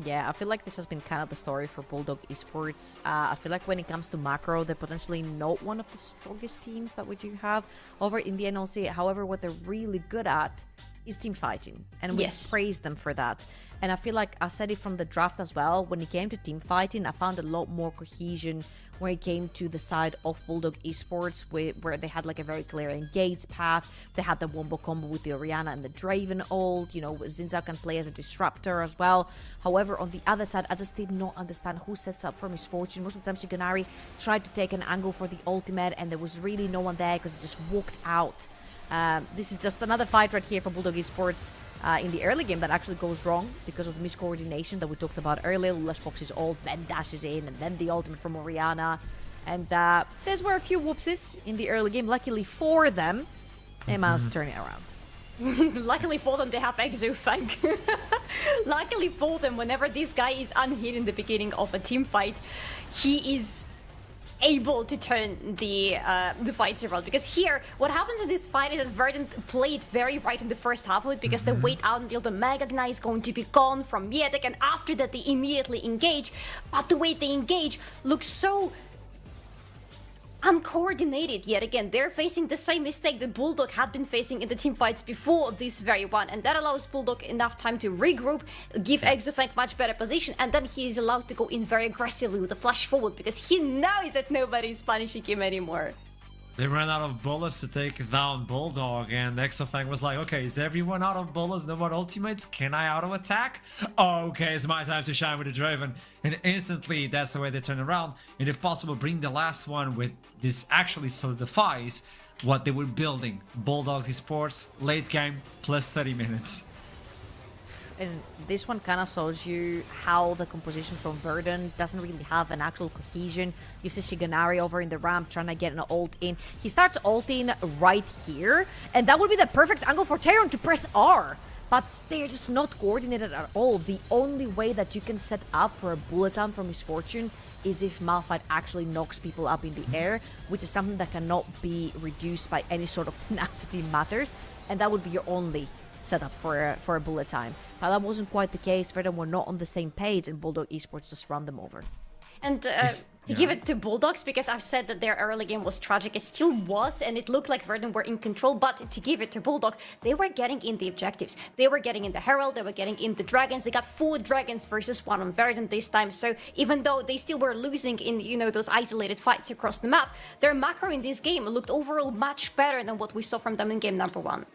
Yeah, I feel like this has been kind of the story for Bulldog Esports. I feel like when it comes to macro, they're potentially not one of the strongest teams that we do have over in the NLC. However, what they're really good at is team fighting, and we Yes. praise them for that. And I feel like I said it from the draft as well. When it came to team fighting, I found a lot more cohesion when it came to the side of Bulldog Esports, where they had like a very clear engage path. They had the wombo combo with the Orianna and the Draven ult. You know, Zinzao can play as a disruptor as well. However, on the other side, I just did not understand who sets up for Misfortune. Most of the time, Shiganari tried to take an angle for the ultimate, and there was really no one there because it just walked out. This is just another fight right here for Bulldog Esports in the early game that actually goes wrong because of the miscoordination that we talked about earlier. Lushbox is ult, then dashes in, and then the ultimate from Orianna. And there were a few whoopses in the early game. Luckily for them, they managed to turn it around. Luckily for them, they have Exofang. Luckily for them, whenever this guy is unhit in the beginning of a team fight, he is able to turn the fights around. Because here, what happens in this fight is that Verdant played very right in the first half of it, because they wait out until the Mega Ignite is going to be gone from Mietek, and after that they immediately engage. But the way they engage looks so uncoordinated yet again. They're facing the same mistake that Bulldog had been facing in the team fights before this very one, and that allows Bulldog enough time to regroup, give Exofang much better position, and then he is allowed to go in very aggressively with a flash forward, because he knows that nobody is punishing him anymore. They ran out of bullets to take down Bulldog, and Exofang was like, okay, is everyone out of bullets? No more ultimates? Can I auto-attack? Okay, it's my time to shine with the Draven. And instantly, that's the way they turn around. And if possible, bring the last one with this actually solidifies what they were building. Bulldog Esports, late game, plus 30 minutes. And this one kind of shows you how the composition from Verdant doesn't really have an actual cohesion. You see Shiganari over in the ramp trying to get an ult in. He starts ulting right here, and that would be the perfect angle for Tyron to press R. But they're just not coordinated at all. The only way that you can set up for a bullet time from Misfortune is if Malphite actually knocks people up in the air, which is something that cannot be reduced by any sort of tenacity matters, and that would be your only setup for a bullet time. But that wasn't quite the case. Verdant were not on the same page, and Bulldog Esports just run them over. And to give it to Bulldogs, because I've said that their early game was tragic, it still was, and it looked like Verdant were in control, but to give it to Bulldog, they were getting in the objectives. They were getting in the Herald, they were getting in the Dragons. They got 4 Dragons versus 1 on Verdant this time, so even though they still were losing in, you know, those isolated fights across the map, their macro in this game looked overall much better than what we saw from them in game number 1.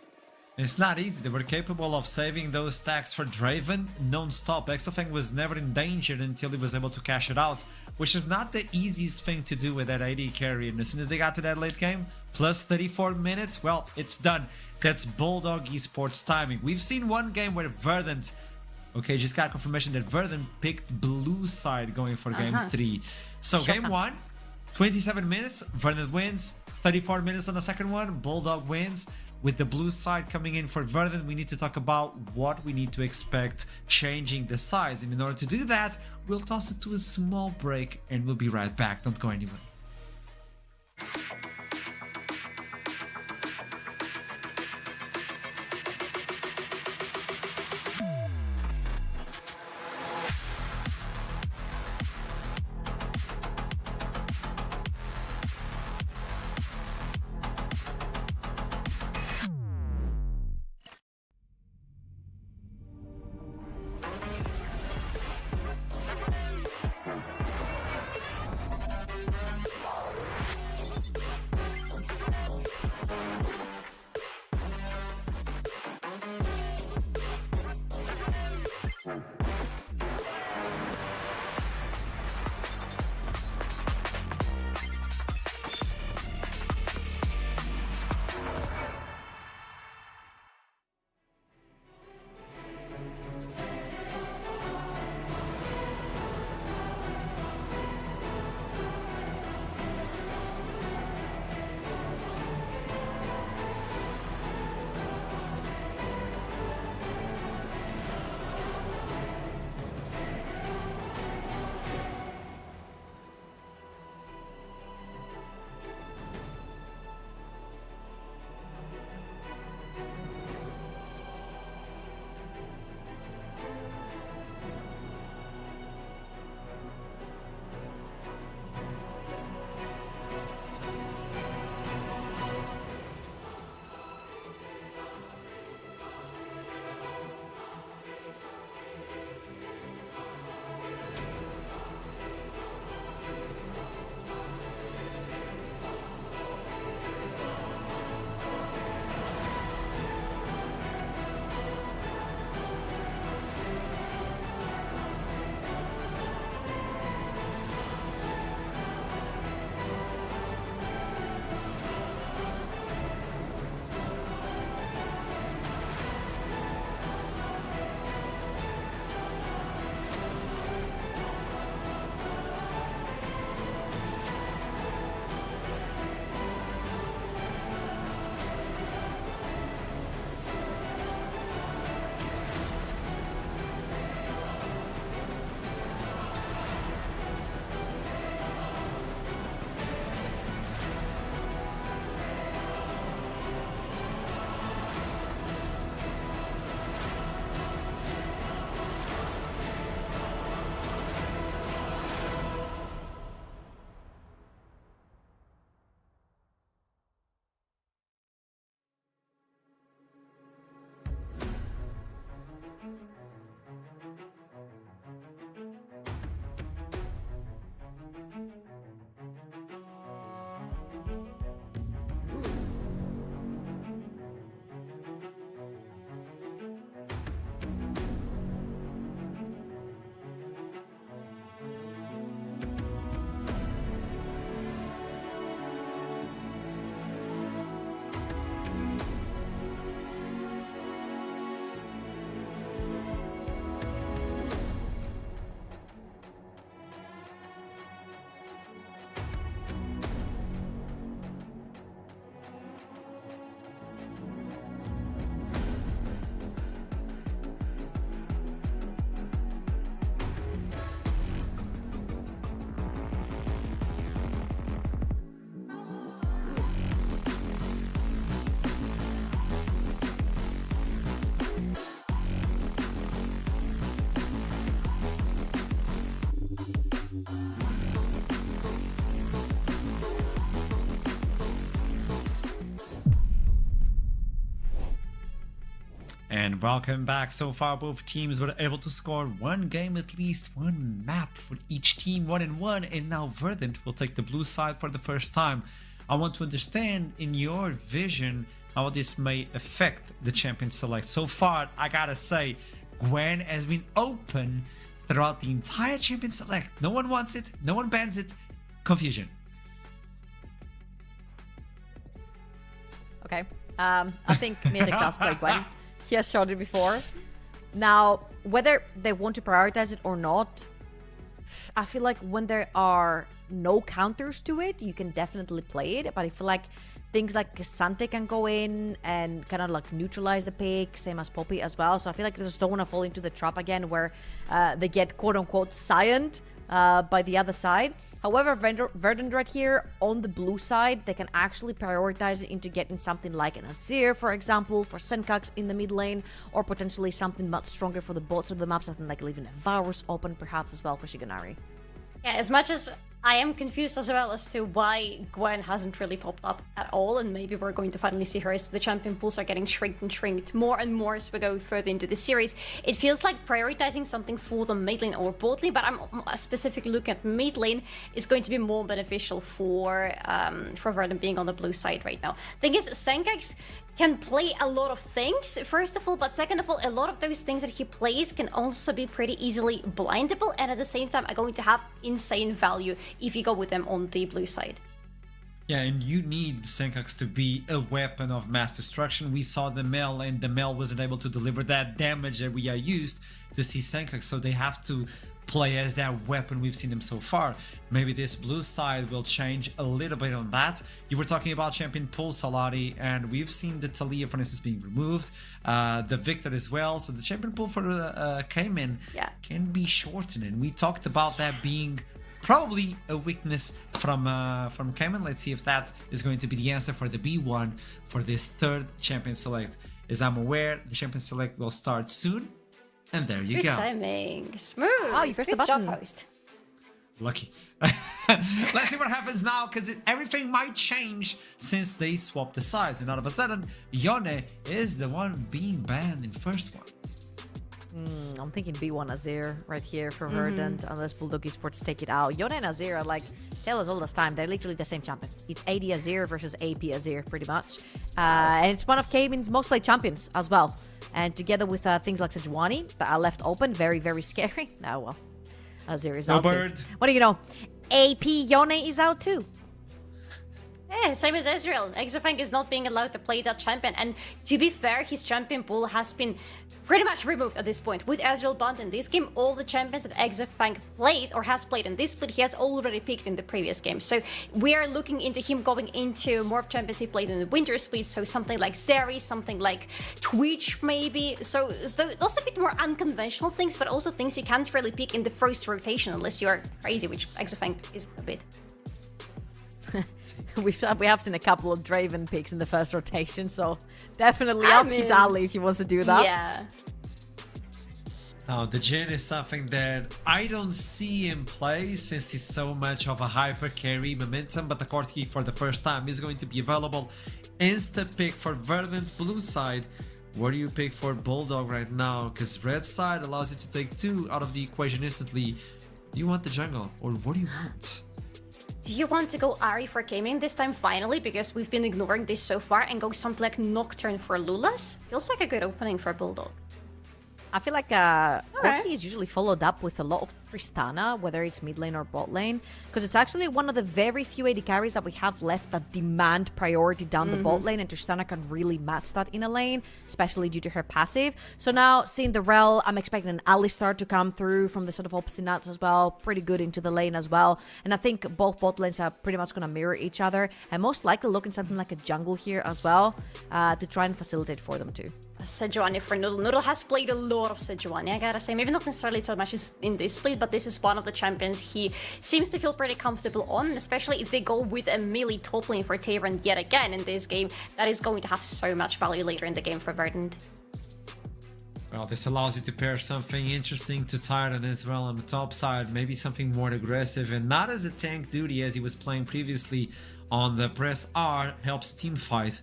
It's not easy. They were capable of saving those stacks for Draven non-stop. Exofang was never in danger until he was able to cash it out, which is not the easiest thing to do with that AD carry. And as soon as they got to that late game, plus 34 minutes, well, it's done. That's Bulldog Esports timing. We've seen one game where Verdant, okay, just got confirmation that Verdant picked blue side going for game 3. So game 1, 27 minutes, Verdant wins. 34 minutes on the second one, Bulldog wins. With the blue side coming in for Verdant, we need to talk about what we need to expect changing the sides. And in order to do that, we'll toss it to a small break and we'll be right back. Don't go anywhere. And welcome back. So far, both teams were able to score one game, at least one map for each team, 1-1. And now Verdant will take the blue side for the first time. I want to understand, in your vision, how this may affect the champion select. So far, I gotta say, Gwen has been open throughout the entire champion select. No one wants it, no one bans it. Confusion. Okay. I think Mythic does play Gwen. He has showed it before. Now, whether they want to prioritize it or not, I feel like when there are no counters to it, you can definitely play it. But I feel like things like Sante can go in and kind of like neutralize the pick, same as Poppy as well. So I feel like they just don't want to fall into the trap again where they get quote-unquote sciened by the other side. However, Verdant right here on the blue side, they can actually prioritize it into getting something like an Azir, for example, for Senkax in the mid lane, or potentially something much stronger for the bots of the map, something like leaving a Varus open perhaps as well for Shiganari. Yeah, as much as I am confused as well as to why Gwen hasn't really popped up at all, and maybe we're going to finally see her as the champion pools are getting shrinked more and more as we go further into the series. It feels like prioritizing something for the mid lane or bot lane, but I'm specifically looking at mid lane is going to be more beneficial for Verdant being on the blue side right now. Thing is, Senkax can play a lot of things, first of all, but second of all, a lot of those things that he plays can also be pretty easily blindable, and at the same time are going to have insane value if you go with them on the blue side. Yeah, and you need Senkax to be a weapon of mass destruction. We saw the Mel, and the Mel wasn't able to deliver that damage that we are used to see Senkax, so they have to play as that weapon we've seen them so far. Maybe this blue side will change a little bit on that. You were talking about champion pool, Salari, and we've seen the Talia, for instance, being removed, the Victor as well, so the champion pool for Cayman can be shortened, and we talked about that being probably a weakness from Cayman. Let's see if that is going to be the answer for the B1 for this third champion select. As I'm aware, the champion select will start soon. And there you Good go. timing. Smooth. Oh, you pressed the Good button. job, host. Lucky. Let's see what happens now, because everything might change since they swapped the sides. And all of a sudden, Yone is the one being banned in first one. I'm thinking B1 Azir right here for Verdant, unless Bulldog Esports take it out. Yone and Azir are like, tell us all this time, they're literally the same champion. It's AD Azir versus AP Azir, pretty much. And it's one of Cayman's most played champions as well. And together with things like Sejuani that are left open, very, very scary. Oh, well. Azir is out too. What do you know? AP Yone is out too. Yeah, same as Ezreal. Exofang is not being allowed to play that champion. And to be fair, his champion pool has been pretty much removed at this point. With Ezreal banned in this game, all the champions that Exofang plays or has played in this split, he has already picked in the previous game. So we are looking into him going into more of champions he played in the winter split. So something like Zeri, something like Twitch maybe. So those are a bit more unconventional things, but also things you can't really pick in the first rotation unless you're crazy, which Exofang is a bit. We have seen a couple of Draven picks in the first rotation, so definitely up his alley if he wants to do that. Yeah. Now, the Jhin is something that I don't see in play since he's so much of a hyper carry momentum, but the court key for the first time is going to be available. Insta pick for Verdant blue side. What do you pick for Bulldog right now? Because red side allows you to take 2 out of the equation instantly. Do you want the jungle, or what do you want? Do you want to go Ahri for Cayman this time finally, because we've been ignoring this so far, and go something like Nocturne for Lulas? Feels like a good opening for Bulldog. I feel like Corki is usually followed up with a lot of Tristana, whether it's mid lane or bot lane, because it's actually one of the very few AD carries that we have left that demand priority down the bot lane, and Tristana can really match that in a lane, especially due to her passive. So now, seeing the Rel, I'm expecting an Alistar to come through from the set of Obstinats as well, pretty good into the lane as well, and I think both bot lanes are pretty much going to mirror each other, and most likely looking something like a jungle here as well, to try and facilitate for them too. Sejuani for Noodle. Noodle has played a lot of Sejuani, I gotta say. Maybe not necessarily so much in this split, but this is one of the champions he seems to feel pretty comfortable on, especially if they go with a melee top lane for Tavern yet again in this game. That is going to have so much value later in the game for Verdant. Well, this allows you to pair something interesting to Titan as well on the top side, maybe something more aggressive and not as a tank duty as he was playing previously on the press R, helps team fight,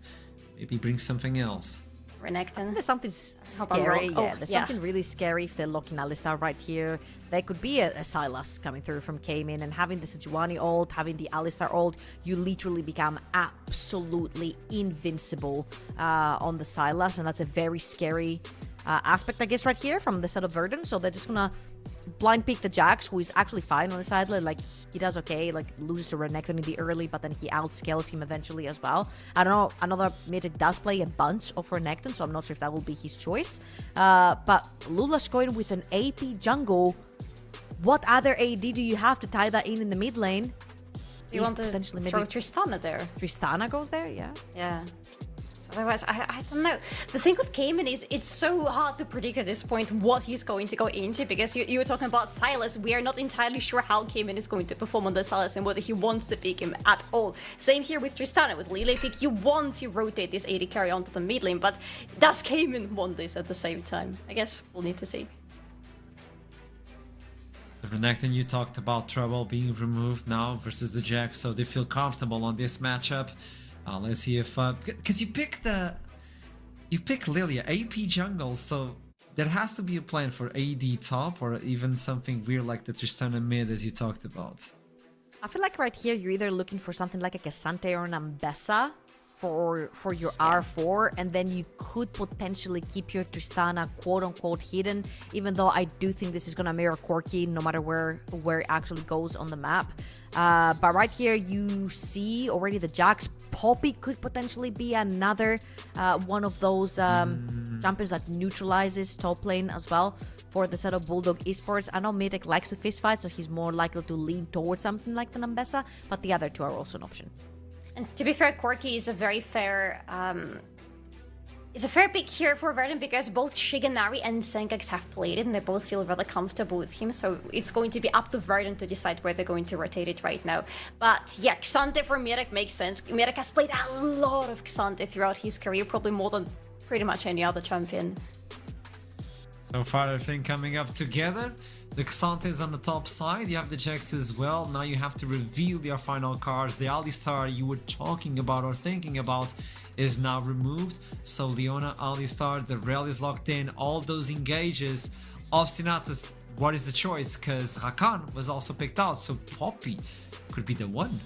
maybe bring something else. Renekton. There's something Hope I'm scary. wrong. Yeah, Oh, there's yeah. something really scary if they're locking Alistar right here. There could be a Sylas coming through from Cayman, and having the Sejuani ult, having the Alistar ult, you literally become absolutely invincible on the Sylas, and that's a very scary aspect, I guess, right here from the set of Verdant. So they're just gonna blind pick the Jax, who is actually fine on the side lane. Like, he does okay, like loses to Renekton in the early, but then he outscales him eventually as well. I don't know, another Mythic does play a bunch of Renekton, so I'm not sure if that will be his choice. But Lula's going with an AP jungle. What other AD do you have to tie that in the mid lane? You want to potentially throw maybe Tristana there? Tristana goes there, yeah. Yeah. So otherwise, I don't know. The thing with Cayman is it's so hard to predict at this point what he's going to go into, because you were talking about Sylas. We are not entirely sure how Cayman is going to perform on the Sylas and whether he wants to pick him at all. Same here with Tristana. With Lille pick, you want to rotate this AD carry onto the mid lane, but does Cayman want this at the same time? I guess we'll need to see. Renekton, you talked about trouble being removed now versus the Jax, so they feel comfortable on this matchup. Let's see if because you pick Lilia AP jungle, so there has to be a plan for AD top or even something weird like the Tristana mid as you talked about. I feel like right here you're either looking for something like a Cassante or an Ambessa for your R4, and then you could potentially keep your Tristana quote-unquote hidden, even though I do think this is gonna mirror Corki no matter where it actually goes on the map. But right here you see already the Jax. Poppy could potentially be another one of those champions that neutralizes top lane as well for the set of Bulldog Esports. I know Mythic likes to fist fight, so he's more likely to lean towards something like the Nambessa, but the other two are also an option. And to be fair, Corki is a very fair pick here for Verdant, because both Shigenari and Sengax have played it and they both feel rather comfortable with him, so it's going to be up to Verdant to decide where they're going to rotate it right now. But yeah, Xante for Mythic makes sense. Mythic has played a lot of Xante throughout his career, probably more than pretty much any other champion. So far, everything coming up together. The Xante is on the top side, you have the Jax as well. Now you have to reveal your final cards. The Alistar you were talking about or thinking about is now removed. So Leona, Alistar, the Rel is locked in, all those engages. Obstinatus, what is the choice? Because Rakan was also picked out, so Poppy could be the one.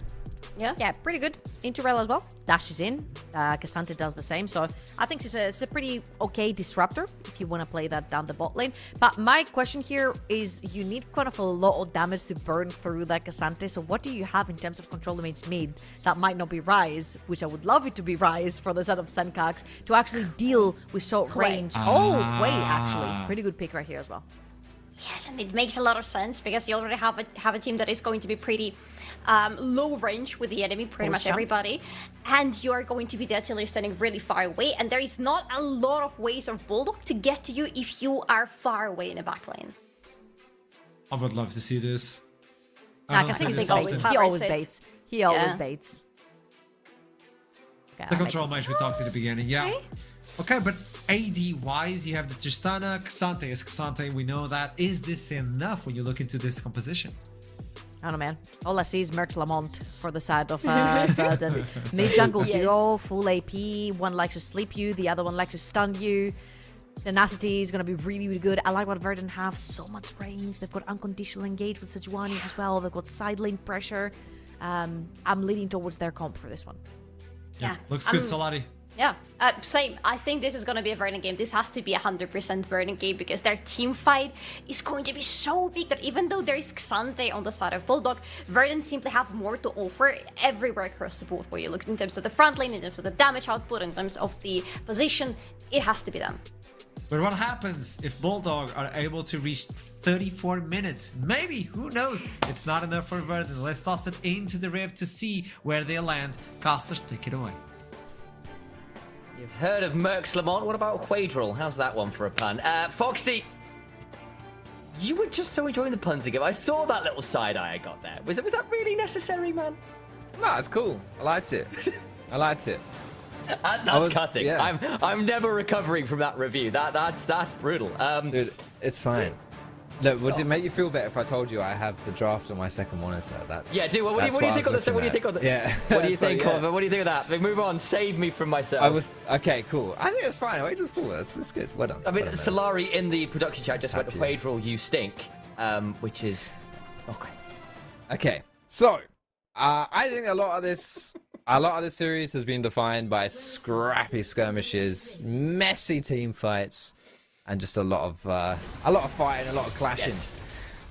Yeah, pretty good. Interrail as well. Dashes in. Cassante does the same. So I think it's a pretty okay disruptor if you want to play that down the bot lane. But my question here is, you need kind of a lot of damage to burn through that Cassante. So what do you have in terms of control against mid that might not be Rise, which I would love it to be Rise for the set of Senkax, to actually deal with short range? Oh, wait, actually. Pretty good pick right here as well. Yes, and it makes a lot of sense because you already have a team that is going to be pretty low range with the enemy, pretty much everybody, and you are going to be there till you're standing really far away, and there is not a lot of ways of Bulldog to get to you if you are far away in the back lane. I would love to see this. Nah, he always baits. He always baits. The control match we talked at the beginning, yeah. Okay, but AD-wise, you have the Tristana, Xante is Xante, we know that. Is this enough when you look into this composition? I don't know, man. All I see is Mercs Lamont for the side of the mid-jungle duo, full AP. One likes to sleep you, the other one likes to stun you. Tenacity is going to be really, really good. I like what Verdant have. So much range. They've got unconditional engage with Sejuani as well. They've got side lane pressure. I'm leaning towards their comp for this one. Yeah. Looks good, Solari. Yeah, same. I think this is going to be a Verdant game. This has to be 100% Verdant game because their team fight is going to be so big that even though there is Xante on the side of Bulldog, Verdant simply have more to offer everywhere across the board. Where you look in terms of the front lane, in terms of the damage output, in terms of the position, it has to be them. But what happens if Bulldog are able to reach 34 minutes? Maybe, who knows? It's not enough for Verdant. Let's toss it into the Rift to see where they land. Casters, take it away. You've heard of Mercs Lamont. What about Huedril? How's that one for a pun? Foxy, you were just so enjoying the puns again. I saw that little side eye I got there. Was that really necessary, man? No, it's cool. I liked it. I liked it. That's cutting. Yeah. I'm never recovering from that review. That's brutal. Dude, it's fine. Look, would it make you feel better if I told you I have the draft on my second monitor? That's Yeah, dude. What do you think on the? What do you think on the? Yeah. What do you think, yeah. Oliver? What do you think of that? Move on. Save me from myself. I was okay. Cool. I think it's fine. Wait, it's cool. That's good. Well done. I mean, well done, Solari in the production chat just went, Happy. "Wade roll, you stink," which is not great. Okay, so I think a lot of this series has been defined by scrappy skirmishes, messy team fights, and just a lot of fighting, a lot of clashing. Yes.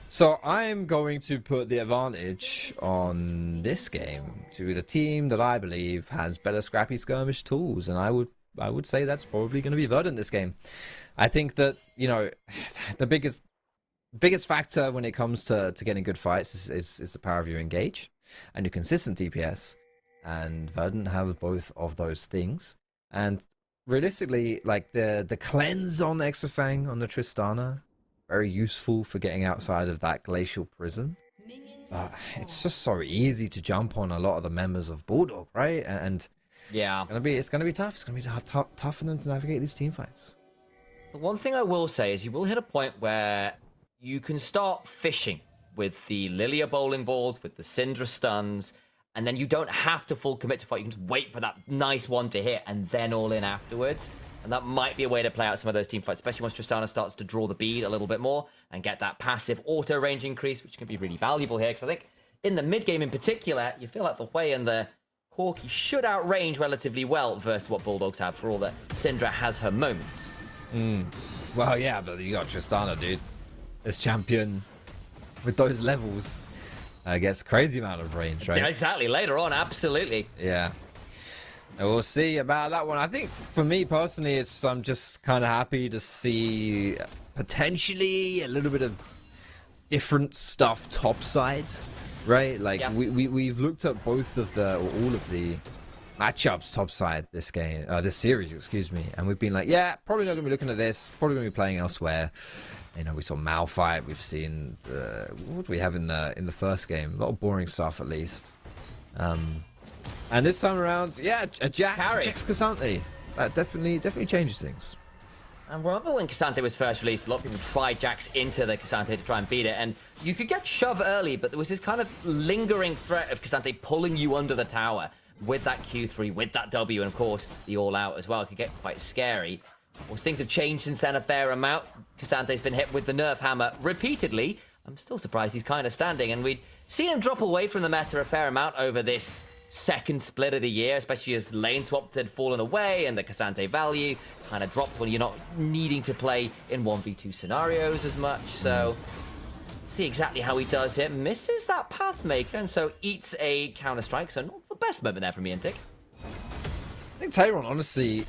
So I'm going to put the advantage on this game to the team that I believe has better scrappy skirmish tools, and I would say that's probably going to be Verdant this game. I think that, you know, the biggest factor when it comes to getting good fights is the power of your engage and your consistent DPS, and Verdant have both of those things. And realistically, like the cleanse on Exafang on the Tristana, very useful for getting outside of that glacial prison. It's just so easy to jump on a lot of the members of Bulldog, right? And yeah, it's gonna be tough. It's gonna be tough for them to navigate these team fights. The one thing I will say is you will hit a point where you can start fishing with the Lilia bowling balls, with the Syndra stuns, and then you don't have to full commit to fight. You can just wait for that nice one to hit and then all in afterwards. And that might be a way to play out some of those team fights, especially once Tristana starts to draw the bead a little bit more and get that passive auto range increase, which can be really valuable here. Because I think in the mid game in particular, you feel like the Hui and the Corki should outrange relatively well versus what Bulldogs have, for all that Syndra has her moments. Well, yeah, but you got Tristana, dude. This champion with those levels gets crazy amount of range, right? Yeah, exactly. Later on, absolutely. Yeah. We'll see about that one. I think for me personally, I'm just kind of happy to see potentially a little bit of different stuff topside, right? Like we've looked at all of the matchups topside this series, excuse me, and we've been like, yeah, probably not gonna be looking at this. Probably gonna be playing elsewhere. You know, we saw Malphite. We've seen what do we have in the first game? A lot of boring stuff, at least. And this time around, yeah, a Jax Cassante. That definitely changes things. And remember when Cassante was first released, a lot of people tried Jax into the Cassante to try and beat it, and you could get shove early, but there was this kind of lingering threat of Cassante pulling you under the tower with that Q3, with that W, and of course, the all-out as well. It could get quite scary. Of course, things have changed since then a fair amount. Cassante's been hit with the nerf hammer repeatedly. I'm still surprised he's kind of standing, and we'd seen him drop away from the meta a fair amount over this second split of the year, especially as lane swapped had fallen away and the Cassante value kind of dropped when you're not needing to play in 1v2 scenarios as much. So see exactly how he does it. Misses that Pathmaker and so eats a counter-strike. So not the best moment there from Iantic. I think Tayron honestly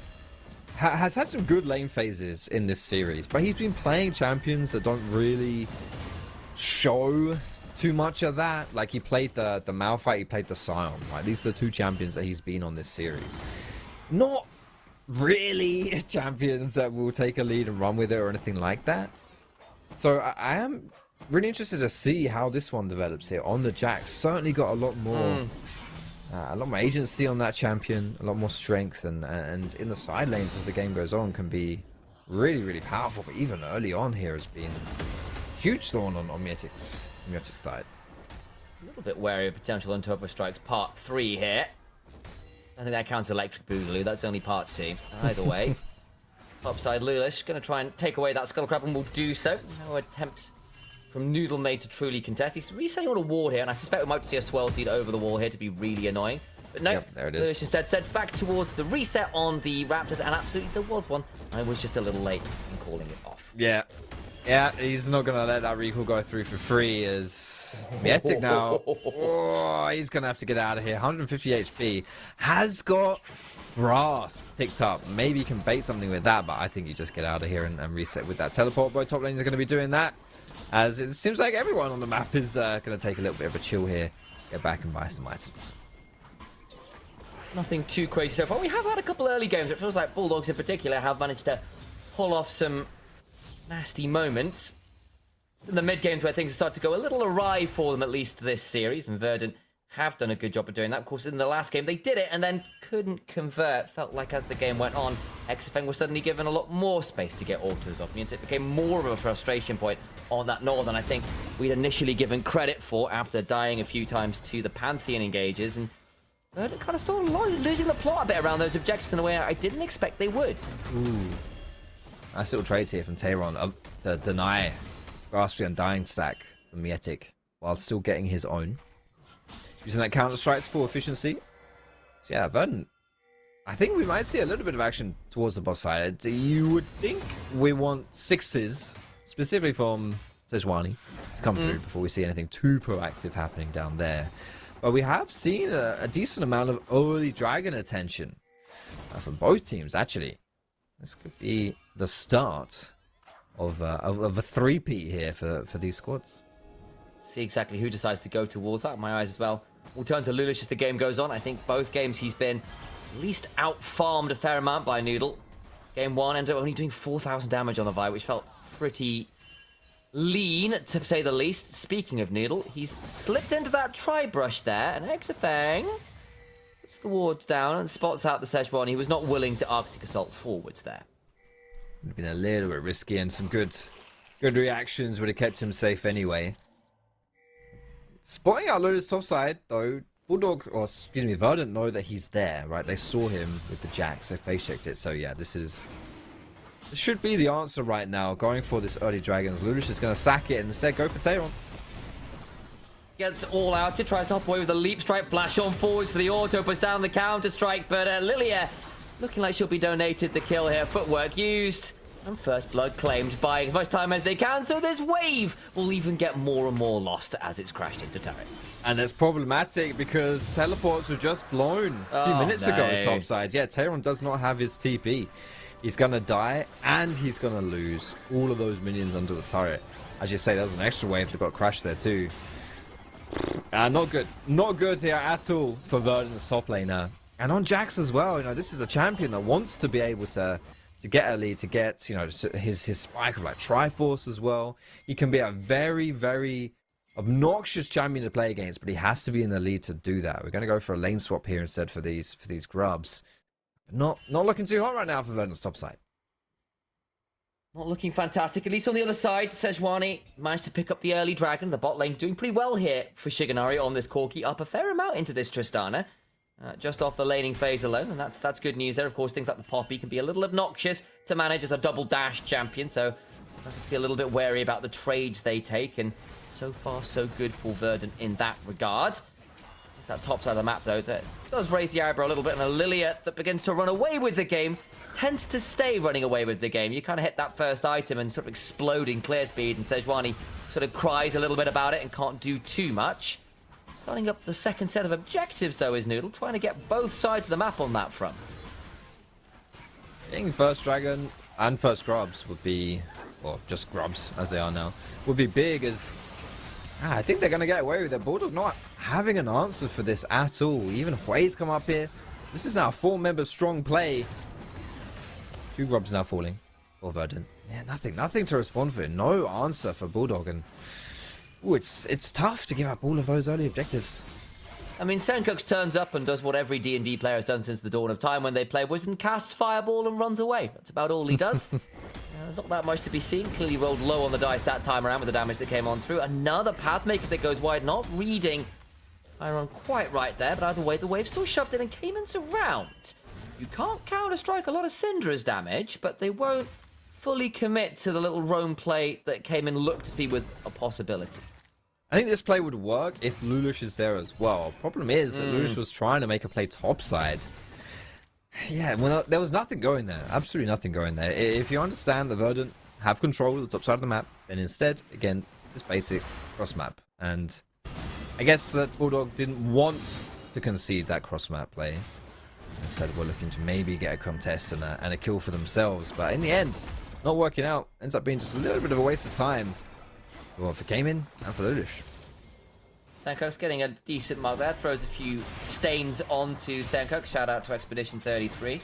has had some good lane phases in this series, but he's been playing champions that don't really show too much of that. Like he played the Malphite, he played the Scion, right? These are the two champions that he's been on this series. Not really champions that will take a lead and run with it or anything like that. So I am really interested to see how this one develops here on the Jax. Certainly got a lot more agency on that champion, a lot more strength, and in the side lanes as the game goes on can be really powerful. But even early on here has been huge thorn on Mietic's side. A little bit wary of potential Untover Strikes part 3 here. I think that counts Electric Boogaloo. That's only part 2. Either way. Upside Lulish going to try and take away that Skullcrab and will do so. No attempt from Noodlemade to truly contest. He's resetting on a wall here, and I suspect we might see a Swell Seed over the wall here to be really annoying. But no, yep, there it is. Lulish instead sent back towards the reset on the Raptors, and absolutely there was one. I was just a little late in calling it off. Yeah. Yeah, he's not going to let that recall go through for free as Mietic now. Oh, he's going to have to get out of here. 150 HP. Has got Grasp ticked up. Maybe he can bait something with that, but I think you just get out of here and reset with that teleport. Both top lanes are going to be doing that, as it seems like everyone on the map is going to take a little bit of a chill here. Get back and buy some items. Nothing too crazy so far. We have had a couple early games. It feels like Bulldogs in particular have managed to pull off some nasty moments in the mid games where things start to go a little awry for them, at least this series, and Verdant have done a good job of doing that. Of course, in the last game they did it and then couldn't convert. Felt like as the game went on, Exafeng was suddenly given a lot more space to get autos off, and it became more of a frustration point on that Northern. I think we'd initially given credit for after dying a few times to the Pantheon engages, and Verdant kind of started losing the plot a bit around those objectives in a way I didn't expect they would. Ooh. Nice little trade here from Tayron to deny Grasp the Undying stack from Mietic while still getting his own. Using that counter-strike for efficiency. So yeah, Verdant, I think we might see a little bit of action towards the boss side. You would think we want 6s, specifically from Sejuani, to come through before we see anything too proactive happening down there. But we have seen a decent amount of early dragon attention from both teams, actually. This could be the start of a three-peat here for these squads. See exactly who decides to go towards that in my eyes as well. We'll turn to Lulish as the game goes on. I think both games he's been at least out-farmed a fair amount by Noodle. Game 1 ended up only doing 4,000 damage on the Vi, which felt pretty lean, to say the least. Speaking of Noodle, he's slipped into that tri-brush there, and Exafang puts the wards down and spots out the Sejuani. He was not willing to Arctic Assault forwards there. Would have been a little bit risky, and some good reactions would have kept him safe anyway. Spotting out Lotus topside, though, Bulldog, or excuse me, Verdant know that he's there, right? They saw him with the Jax, they face checked it. So yeah, this should be the answer right now. Going for this early Dragons. Lulish is going to sack it and instead go for Tayron. Gets all out. It tries to hop away with a leap strike. Flash on forwards for the auto. Puts down the counter strike. But Lilia looking like she'll be donated the kill here. Footwork used. And first blood claimed, buying as much time as they can. So this wave will even get more and more lost as it's crashed into turret. And it's problematic because teleports were just blown a few minutes ago at topside. Yeah, Tayron does not have his TP. He's going to die, and he's going to lose all of those minions under the turret. As you say, there's an extra wave that got crashed there too. Not good. Not good here at all for Verdant's top laner. And on Jax as well, you know, this is a champion that wants to be able to get a lead, to get, you know, his spike of like Triforce as well. He can be a very, very obnoxious champion to play against, but he has to be in the lead to do that. We're going to go for a lane swap here instead for these grubs. Not looking too hot right now for Verdant's top side. Not looking fantastic, at least on the other side. Sejuani managed to pick up the early dragon. The bot lane doing pretty well here for Shiganari on this Corki. Up a fair amount into this Tristana. Just off the laning phase alone, and that's good news there. Of course, things like the Poppy can be a little obnoxious to manage as a double dash champion, so sometimes you have to be a little bit wary about the trades they take, and so far so good for Verdant in that regard. It's that top side of the map, though, that does raise the eyebrow a little bit, and a Lilia that begins to run away with the game tends to stay running away with the game. You kind of hit that first item and sort of explode in clear speed, and Sejuani sort of cries a little bit about it and can't do too much. Starting up the second set of objectives, though, is Noodle, trying to get both sides of the map on that front. Getting first dragon and first grubs would be, or just grubs as they are now, would be big, as I think they're going to get away with it. Bulldog not having an answer for this at all. Even Hui's come up here. This is now a 4-member strong play. 2 grubs now falling for Verdant. Yeah, nothing to respond for. No answer for Bulldog, and ooh, it's tough to give up all of those early objectives. I mean, Senkux turns up and does what every D&D player has done since the dawn of time when they play Wizard, and casts Fireball and runs away. That's about all he does. There's not that much to be seen. Clearly rolled low on the dice that time around with the damage that came on through. Another Pathmaker that goes wide, not reading Iron quite right there, but either way, the wave still shoved in and came in surround. You can't counter-strike a lot of Syndra's damage, but they won't fully commit to the little roam play that came in looked to see with a possibility. I think this play would work if Lulish is there as well. Problem is that Lulish was trying to make a play topside. Yeah, well, there was nothing going there. Absolutely nothing going there. If you understand the Verdant have control of the top side of the map, then instead, again, this basic cross map. And I guess that Bulldog didn't want to concede that cross map play. Instead, we're looking to maybe get a contest and a kill for themselves. But in the end, not working out. Ends up being just a little bit of a waste of time. Well, for Cayman and for Lulish. Senkux getting a decent mark there. Throws a few stains onto Senkux. Shout out to Expedition 33.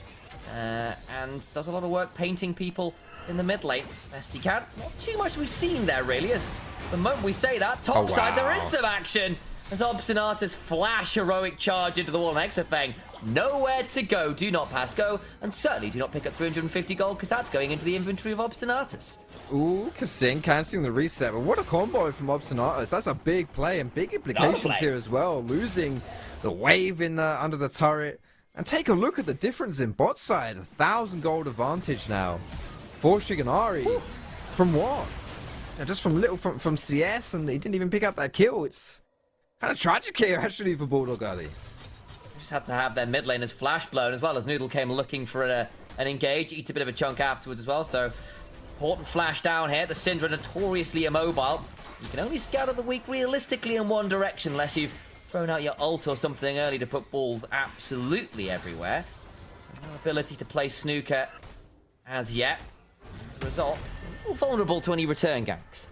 And does a lot of work painting people in the mid lane. Best he can. Not too much we've seen there, really. As the moment we say that, top side, there is some action. as Obstinatus flash heroic charge into the wall. And Exafang, nowhere to go. Do not pass go, and certainly do not pick up 350 gold, because that's going into the inventory of Obstinatus. Ooh, Kasing cancelling the reset. But what a combo from Obstinatus. That's a big play and big implications here as well. Losing the wave in under the turret. And take a look at the difference in bot side. 1,000 gold advantage now for Shiganari. Woo. From what? Just from CS, and he didn't even pick up that kill. It's kind of tragic here, actually, for Bulldog early. Just had to have their mid laners flash blown, as well as Noodle came looking for an engage. Eats a bit of a chunk afterwards as well, so important flash down here. The Syndra notoriously immobile. You can only scout of the week realistically in one direction, unless you've thrown out your ult or something early to put balls absolutely everywhere. So no ability to play snooker as yet. As a result, vulnerable to any return ganks.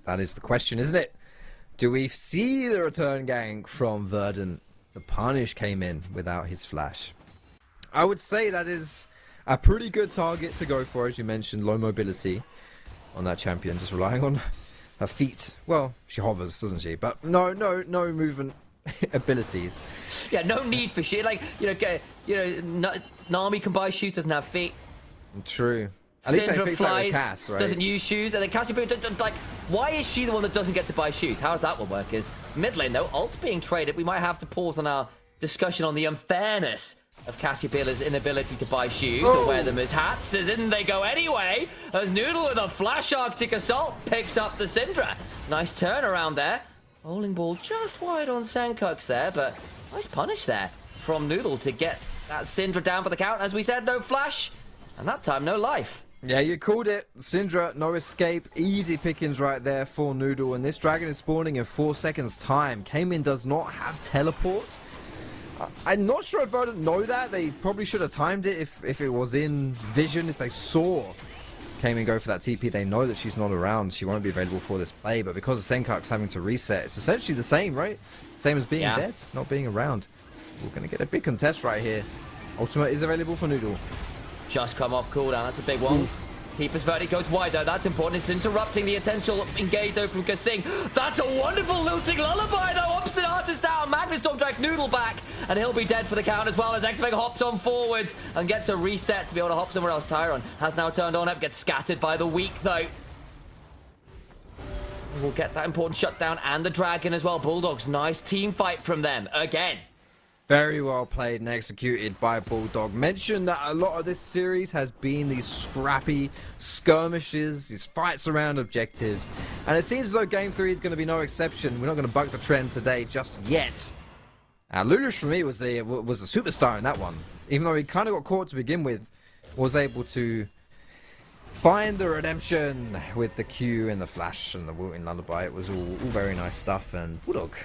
That is the question, isn't it? Do we see the return gank from Verdant? The punish came in without his flash. I would say that is a pretty good target to go for, as you mentioned. Low mobility on that champion, just relying on her feet. Well, she hovers, doesn't she? But no movement abilities. Yeah, no need for shit. Like, Nami can buy shoes, doesn't have feet. True. At least Syndra flies, Cass, right? doesn't use shoes, and then Cassiopeia, like, why is she the one that doesn't get to buy shoes? How does that one work? Is mid lane, though, ult's being traded. We might have to pause on our discussion on the unfairness of Cassiopeia's inability to buy shoes or wear them as hats, as in they go anyway, as Noodle with a flash Arctic Assault picks up the Syndra. Nice turnaround there. Bowling ball just wide on Sankux there, but nice punish there from Noodle to get that Syndra down for the count. As we said, no flash, and that time, no life. Yeah, you called it. Syndra, no escape. Easy pickings right there for Noodle. And this dragon is spawning in 4 seconds time. Cayman does not have teleport. I'm not sure if Verdant know that. They probably should have timed it if it was in vision. If they saw Cayman go for that TP, they know that she's not around. She won't be available for this play. But because of Senkuk's having to reset, it's essentially the same, right? Same as being dead, not being around. We're going to get a big contest right here. Ultimate is available for Noodle. Just come off cooldown. That's a big one. Keeper's verdict goes wide, though. That's important. It's interrupting the potential engage, though, from Kasing. That's a wonderful looting lullaby, though. Obstinatus down. Magnustorm drags Noodle back, and he'll be dead for the count as well, as Exafang hops on forwards and gets a reset to be able to hop somewhere else. Tyron has now turned on up, gets scattered by the weak, though. We'll get that important shutdown and the dragon as well. Bulldogs, nice team fight from them again. Very well played and executed by Bulldog. Mentioned that a lot of this series has been these scrappy skirmishes, these fights around objectives. And it seems as though Game 3 is going to be no exception. We're not going to buck the trend today just yet. Lulush, for me, was a superstar in that one. Even though he kind of got caught to begin with, was able to find the redemption with the Q and the flash and the wilting lullaby. It was all very nice stuff. And Bulldog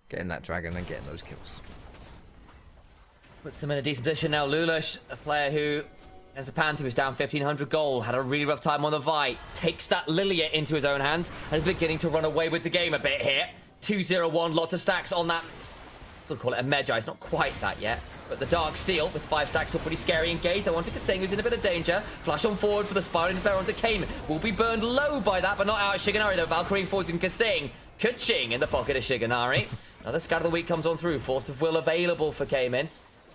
getting that dragon and getting those kills. Puts him in a decent position now. Lulush, a player who, as the Panther was down 1,500 gold, had a really rough time on the Vi, takes that Lilia into his own hands and is beginning to run away with the game a bit here. 2-0-1, lots of stacks on that. We'll call it a Magi, it's not quite that yet. But the Dark Seal with 5 stacks are pretty scary engaged. I wanted to Kasing, who's in a bit of danger. Flash on forward for the Spiraling Despair onto Cayman. Will be burned low by that, but not out. Shiganari though, Valkyrie forwards in Kasing. Ka-ching in the pocket of Shiganari. Another Scout of the Week comes on through. Force of Will available for Cayman.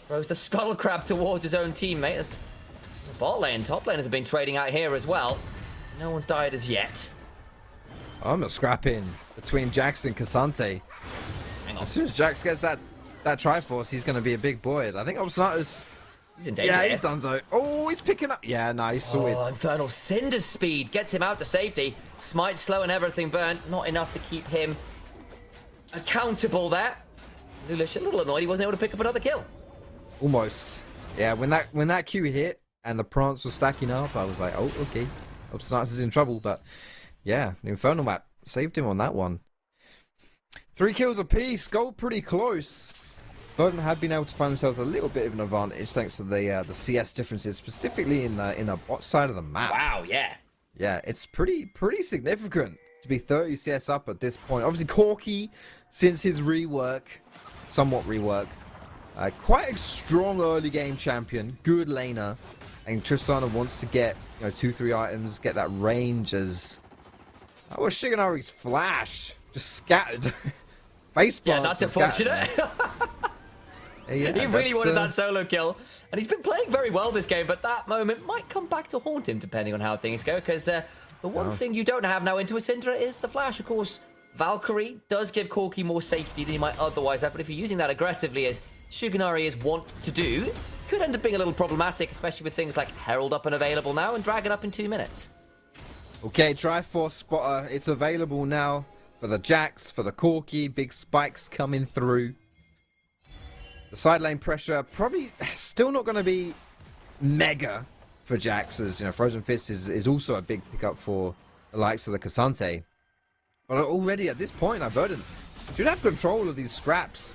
Throws the Scuttle Crab towards his own teammate. As the bot lane, top laners have been trading out here as well. No one's died as yet. I'm a scrapping between Jax and Cassante. As soon as Jax gets that Triforce, he's going to be a big boy. I think Obstinatus... He's in danger. Yeah, he's done so. Oh, he's picking up. Yeah, no, he saw it. Infernal Cinder speed gets him out to safety. Smite slow and everything burnt. Not enough to keep him accountable there. Lulush a little annoyed he wasn't able to pick up another kill. Almost. Yeah, when that Q hit and the Prance was stacking up, I was like, oh, okay. Obstinatus is in trouble, but yeah, the Infernal map saved him on that one. 3 kills apiece, gold pretty close. Verdant have been able to find themselves a little bit of an advantage thanks to the CS differences, specifically in the bot side of the map. Wow, yeah. Yeah, it's pretty significant to be 30 CS up at this point. Obviously, Corki, since his somewhat rework, quite a strong early game champion, good laner, and Tristana wants to get 2-3 items, get that range as that was Shiganari's flash. just scattered. Face Yeah, plants that's and scattered, unfortunate. Yeah, He really that's, wanted that solo kill, and he's been playing very well this game, but that moment might come back to haunt him depending on how things go, because the one thing you don't have now into a Syndra is the flash. Of course, Valkyrie does give Corki more safety than he might otherwise have, but if you're using that aggressively as Shuganari is wont to do, could end up being a little problematic, especially with things like Herald up and available now and Dragon up in 2 minutes. Okay, Triforce Spotter, it's available now for the Jax, for the Corki, big spikes coming through. The side lane pressure probably still not going to be mega for Jax, as you know, Frozen Fist is also a big pickup for the likes of the Cassante. But already at this point, Verdant should have control of these scraps,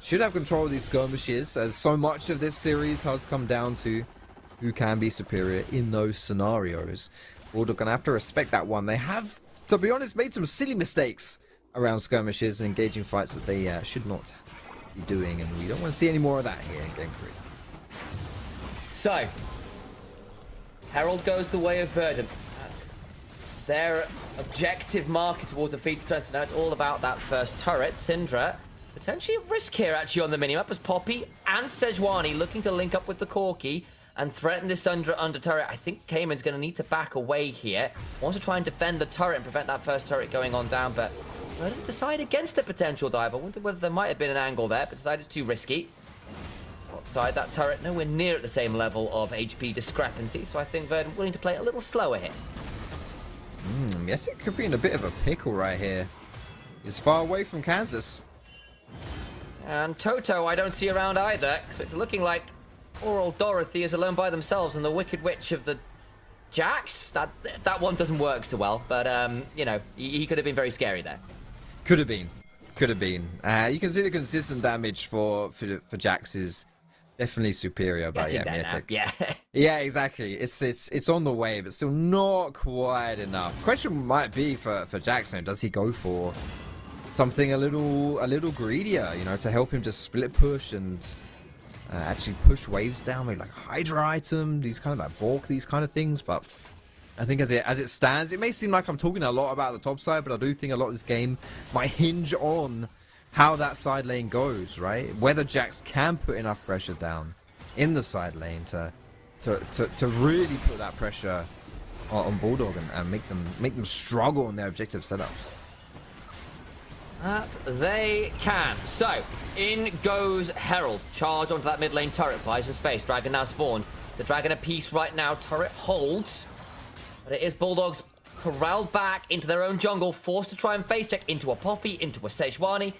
should have control of these skirmishes, as so much of this series has come down to who can be superior in those scenarios. Bulldog going to have to respect that one. They have, to be honest, made some silly mistakes around skirmishes and engaging fights that they should not be doing, and we don't want to see any more of that here in Game 3. So, Herald goes the way of Verdant. That's their objective marker towards a feat strength. Now it's all about that first turret. Syndra, potentially at risk here actually on the minimap, as Poppy and Sejuani looking to link up with the Corki and threaten this under turret. I think Cayman's going to need to back away here. Wants to try and defend the turret and prevent that first turret going on down, but Verdant decide against a potential dive. I wonder whether there might have been an angle there, but decided it's too risky. Outside that turret, nowhere near at the same level of HP discrepancy, so I think Verdant willing to play a little slower here. Yes, it could be in a bit of a pickle right here. He's far away from Kansas. And Toto I don't see around either, so it's looking like poor old Dorothy is alone by themselves, and the Wicked Witch of the Jax, that one doesn't work so well, but you know, he could have been very scary there. Could have been. You can see the consistent damage for Jax is definitely superior, but yeah, Miatek. Yeah. Yeah, exactly. It's on the way, but still not quite enough. Question might be for Jackson, does he go for something a little greedier, you know, to help him just split push and actually push waves down, maybe like Hydra item, these kind of like bulk, these kind of things. But I think as it stands, it may seem like I'm talking a lot about the top side, but I do think a lot of this game might hinge on how that side lane goes, right? Whether Jax can put enough pressure down in the side lane to really put that pressure on Bulldog and make them struggle on their objective setups. That they can. So, in goes Herald. Charge onto that mid lane turret, buys some space. Dragon now spawned. It's a Dragon a piece right now. Turret holds. But it is Bulldogs corralled back into their own jungle, forced to try and face check into a Poppy, into a Sejuani.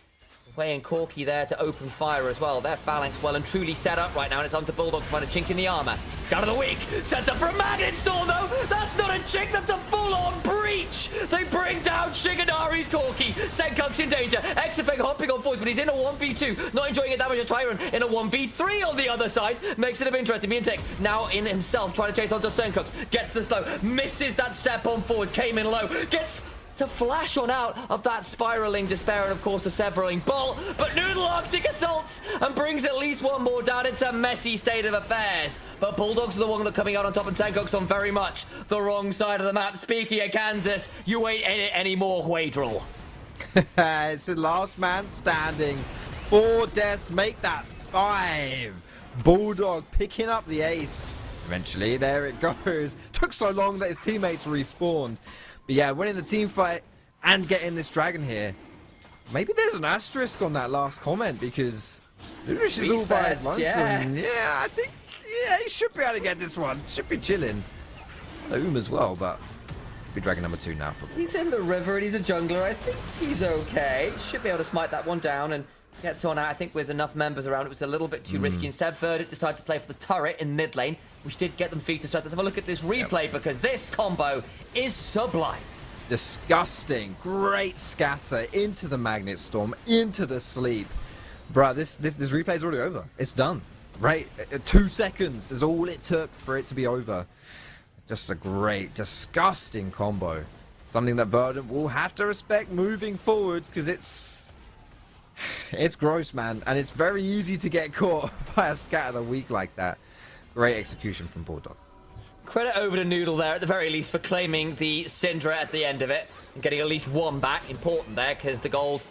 Way and Corki there to open fire as well. Their phalanx well and truly set up right now, and it's on to Bulldogs to find a chink in the armor. Scout of the week, sent up for a magnet storm though. That's not a chink, that's a full-on breach. They bring down Shiganari's Corki. Senkuk's in danger. Exafeng hopping on forward, but he's in a 1v2. Not enjoying a damage of Tyron in a 1v3 on the other side. Makes it a bit interesting. Miatek now in himself, trying to chase onto Senkuk's. Gets the slow, misses that step on forwards, came in low, gets to flash on out of that spiraling despair and of course the severing bolt, but Noodle Arctic assaults and brings at least one more down. It's a messy state of affairs, but Bulldogs are the one that are coming out on top, and Senkuk's on very much the wrong side of the map. Speaking of Kansas, you ain't in it anymore, Huedril. It's the last man standing. 4 deaths make that 5. Bulldog picking up the ace. Eventually, there it goes. Took so long that his teammates respawned. But yeah, winning the team fight and getting this dragon here. Maybe there's an asterisk on that last comment, because Ludish is all by his lonesome. Yeah, I think he should be able to get this one. Should be chilling. As well, but be dragon number 2 now. He's in the river and he's a jungler. I think he's okay. Should be able to smite that one down and gets on out. I think with enough members around, it was a little bit too risky. Instead, Verdant decided to play for the turret in mid lane, which did get them feet to strength. Let's have a look at this replay, because this combo is sublime. Disgusting. Great scatter into the magnet storm, into the sleep. Bruh, this replay is already over. It's done. Right? 2 seconds is all it took for it to be over. Just a great, disgusting combo. Something that Verdant will have to respect moving forwards, because it's gross, man. And it's very easy to get caught by a scatter of the week like that. Great execution from Bulldog. Credit over to Noodle there, at the very least, for claiming the Syndra at the end of it. And getting at least one back. Important there, because the gold...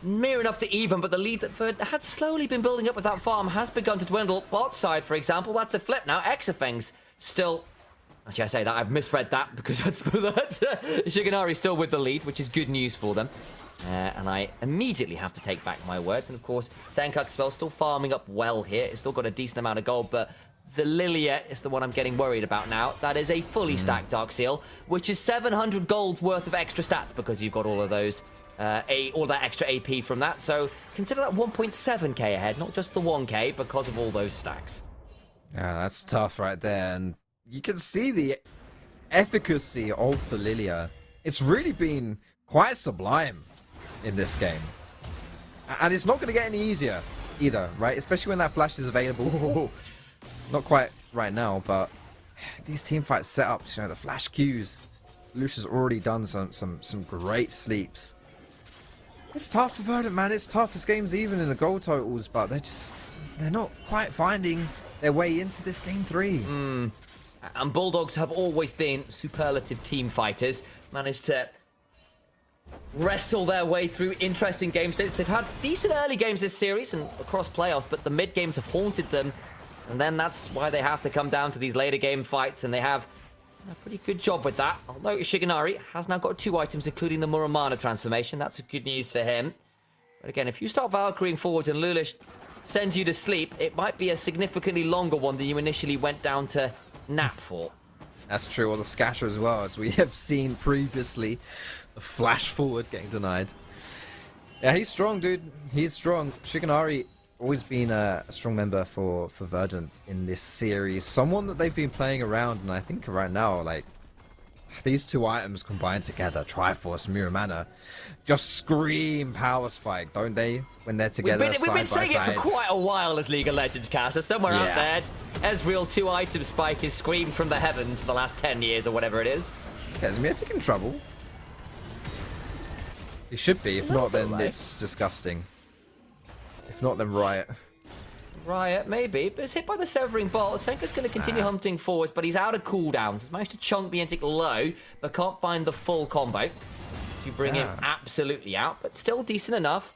near enough to even, but the lead that Verd had slowly been building up with that farm has begun to dwindle. Bot side, for example, that's a flip now. Exafeng's still... Actually, I say that, I've misread that, because that's Shiganari still with the lead, which is good news for them. And I immediately have to take back my words. And of course, Senkuk's still farming up well here. It's still got a decent amount of gold, but the Lilia is the one I'm getting worried about now. That is a fully stacked Dark Seal, which is 700 gold's worth of extra stats, because you've got all of those, all that extra AP from that. So consider that 1.7k ahead, not just the 1k, because of all those stacks. Yeah, that's tough right there. And you can see the efficacy of the Lilia. It's really been quite sublime in this game. And it's not going to get any easier either, right? Especially when that flash is available. Not quite right now, but these team fight setups, you know, the flash Qs. Lucia's already done some great sleeps. It's tough for Verdant, man. It's tough. This game's even in the goal totals, but they're not quite finding their way into this game 3. And Bulldogs have always been superlative team fighters. Managed to wrestle their way through interesting game states. They've had decent early games this series and across playoffs, but the mid games have haunted them. And then that's why they have to come down to these later game fights, and they have a pretty good job with that. Although Shiganari has now got 2 items, including the Muramana transformation. That's good news for him. But again, if you start Valkyrieing forward and Lulish sends you to sleep, it might be a significantly longer one than you initially went down to nap for. That's true, or the scatter as well, as we have seen previously. The flash forward getting denied. Yeah, he's strong, dude. He's strong. Shiganari always been a strong member for Verdant in this series. Someone that they've been playing around, and I think right now, like, these 2 items combined together, Triforce, Muramana, just scream power spike, don't they? When they're together We've been saying side. it for quite a while as League of Legends caster. Somewhere out there, Ezreal 2-item spike is screamed from the heavens for the last 10 years or whatever it is. Okay, is Miatic in trouble? He should be, if not, then it's disgusting. If not, then Riot. Riot, maybe, but it's hit by the Severing Bolt. Senka's going to continue hunting forwards, but he's out of cooldowns. He's managed to chunk Miatic low, but can't find the full combo to bring him absolutely out, but still decent enough.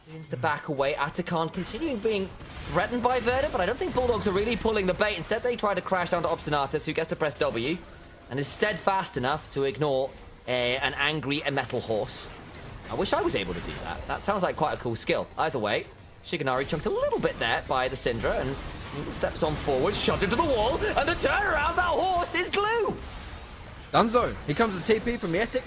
Begins to back away. Atakan continuing being threatened by Verdant, but I don't think Bulldogs are really pulling the bait. Instead, they try to crash down to Obstinatus, who gets to press W, and is steadfast enough to ignore an angry metal horse. I wish I was able to do that. That sounds like quite a cool skill. Either way, Shiganari chunked a little bit there by the Syndra, and steps on forward, shoved into the wall, and the turnaround, that horse is glue! Dunzo, here comes the TP from Miatic.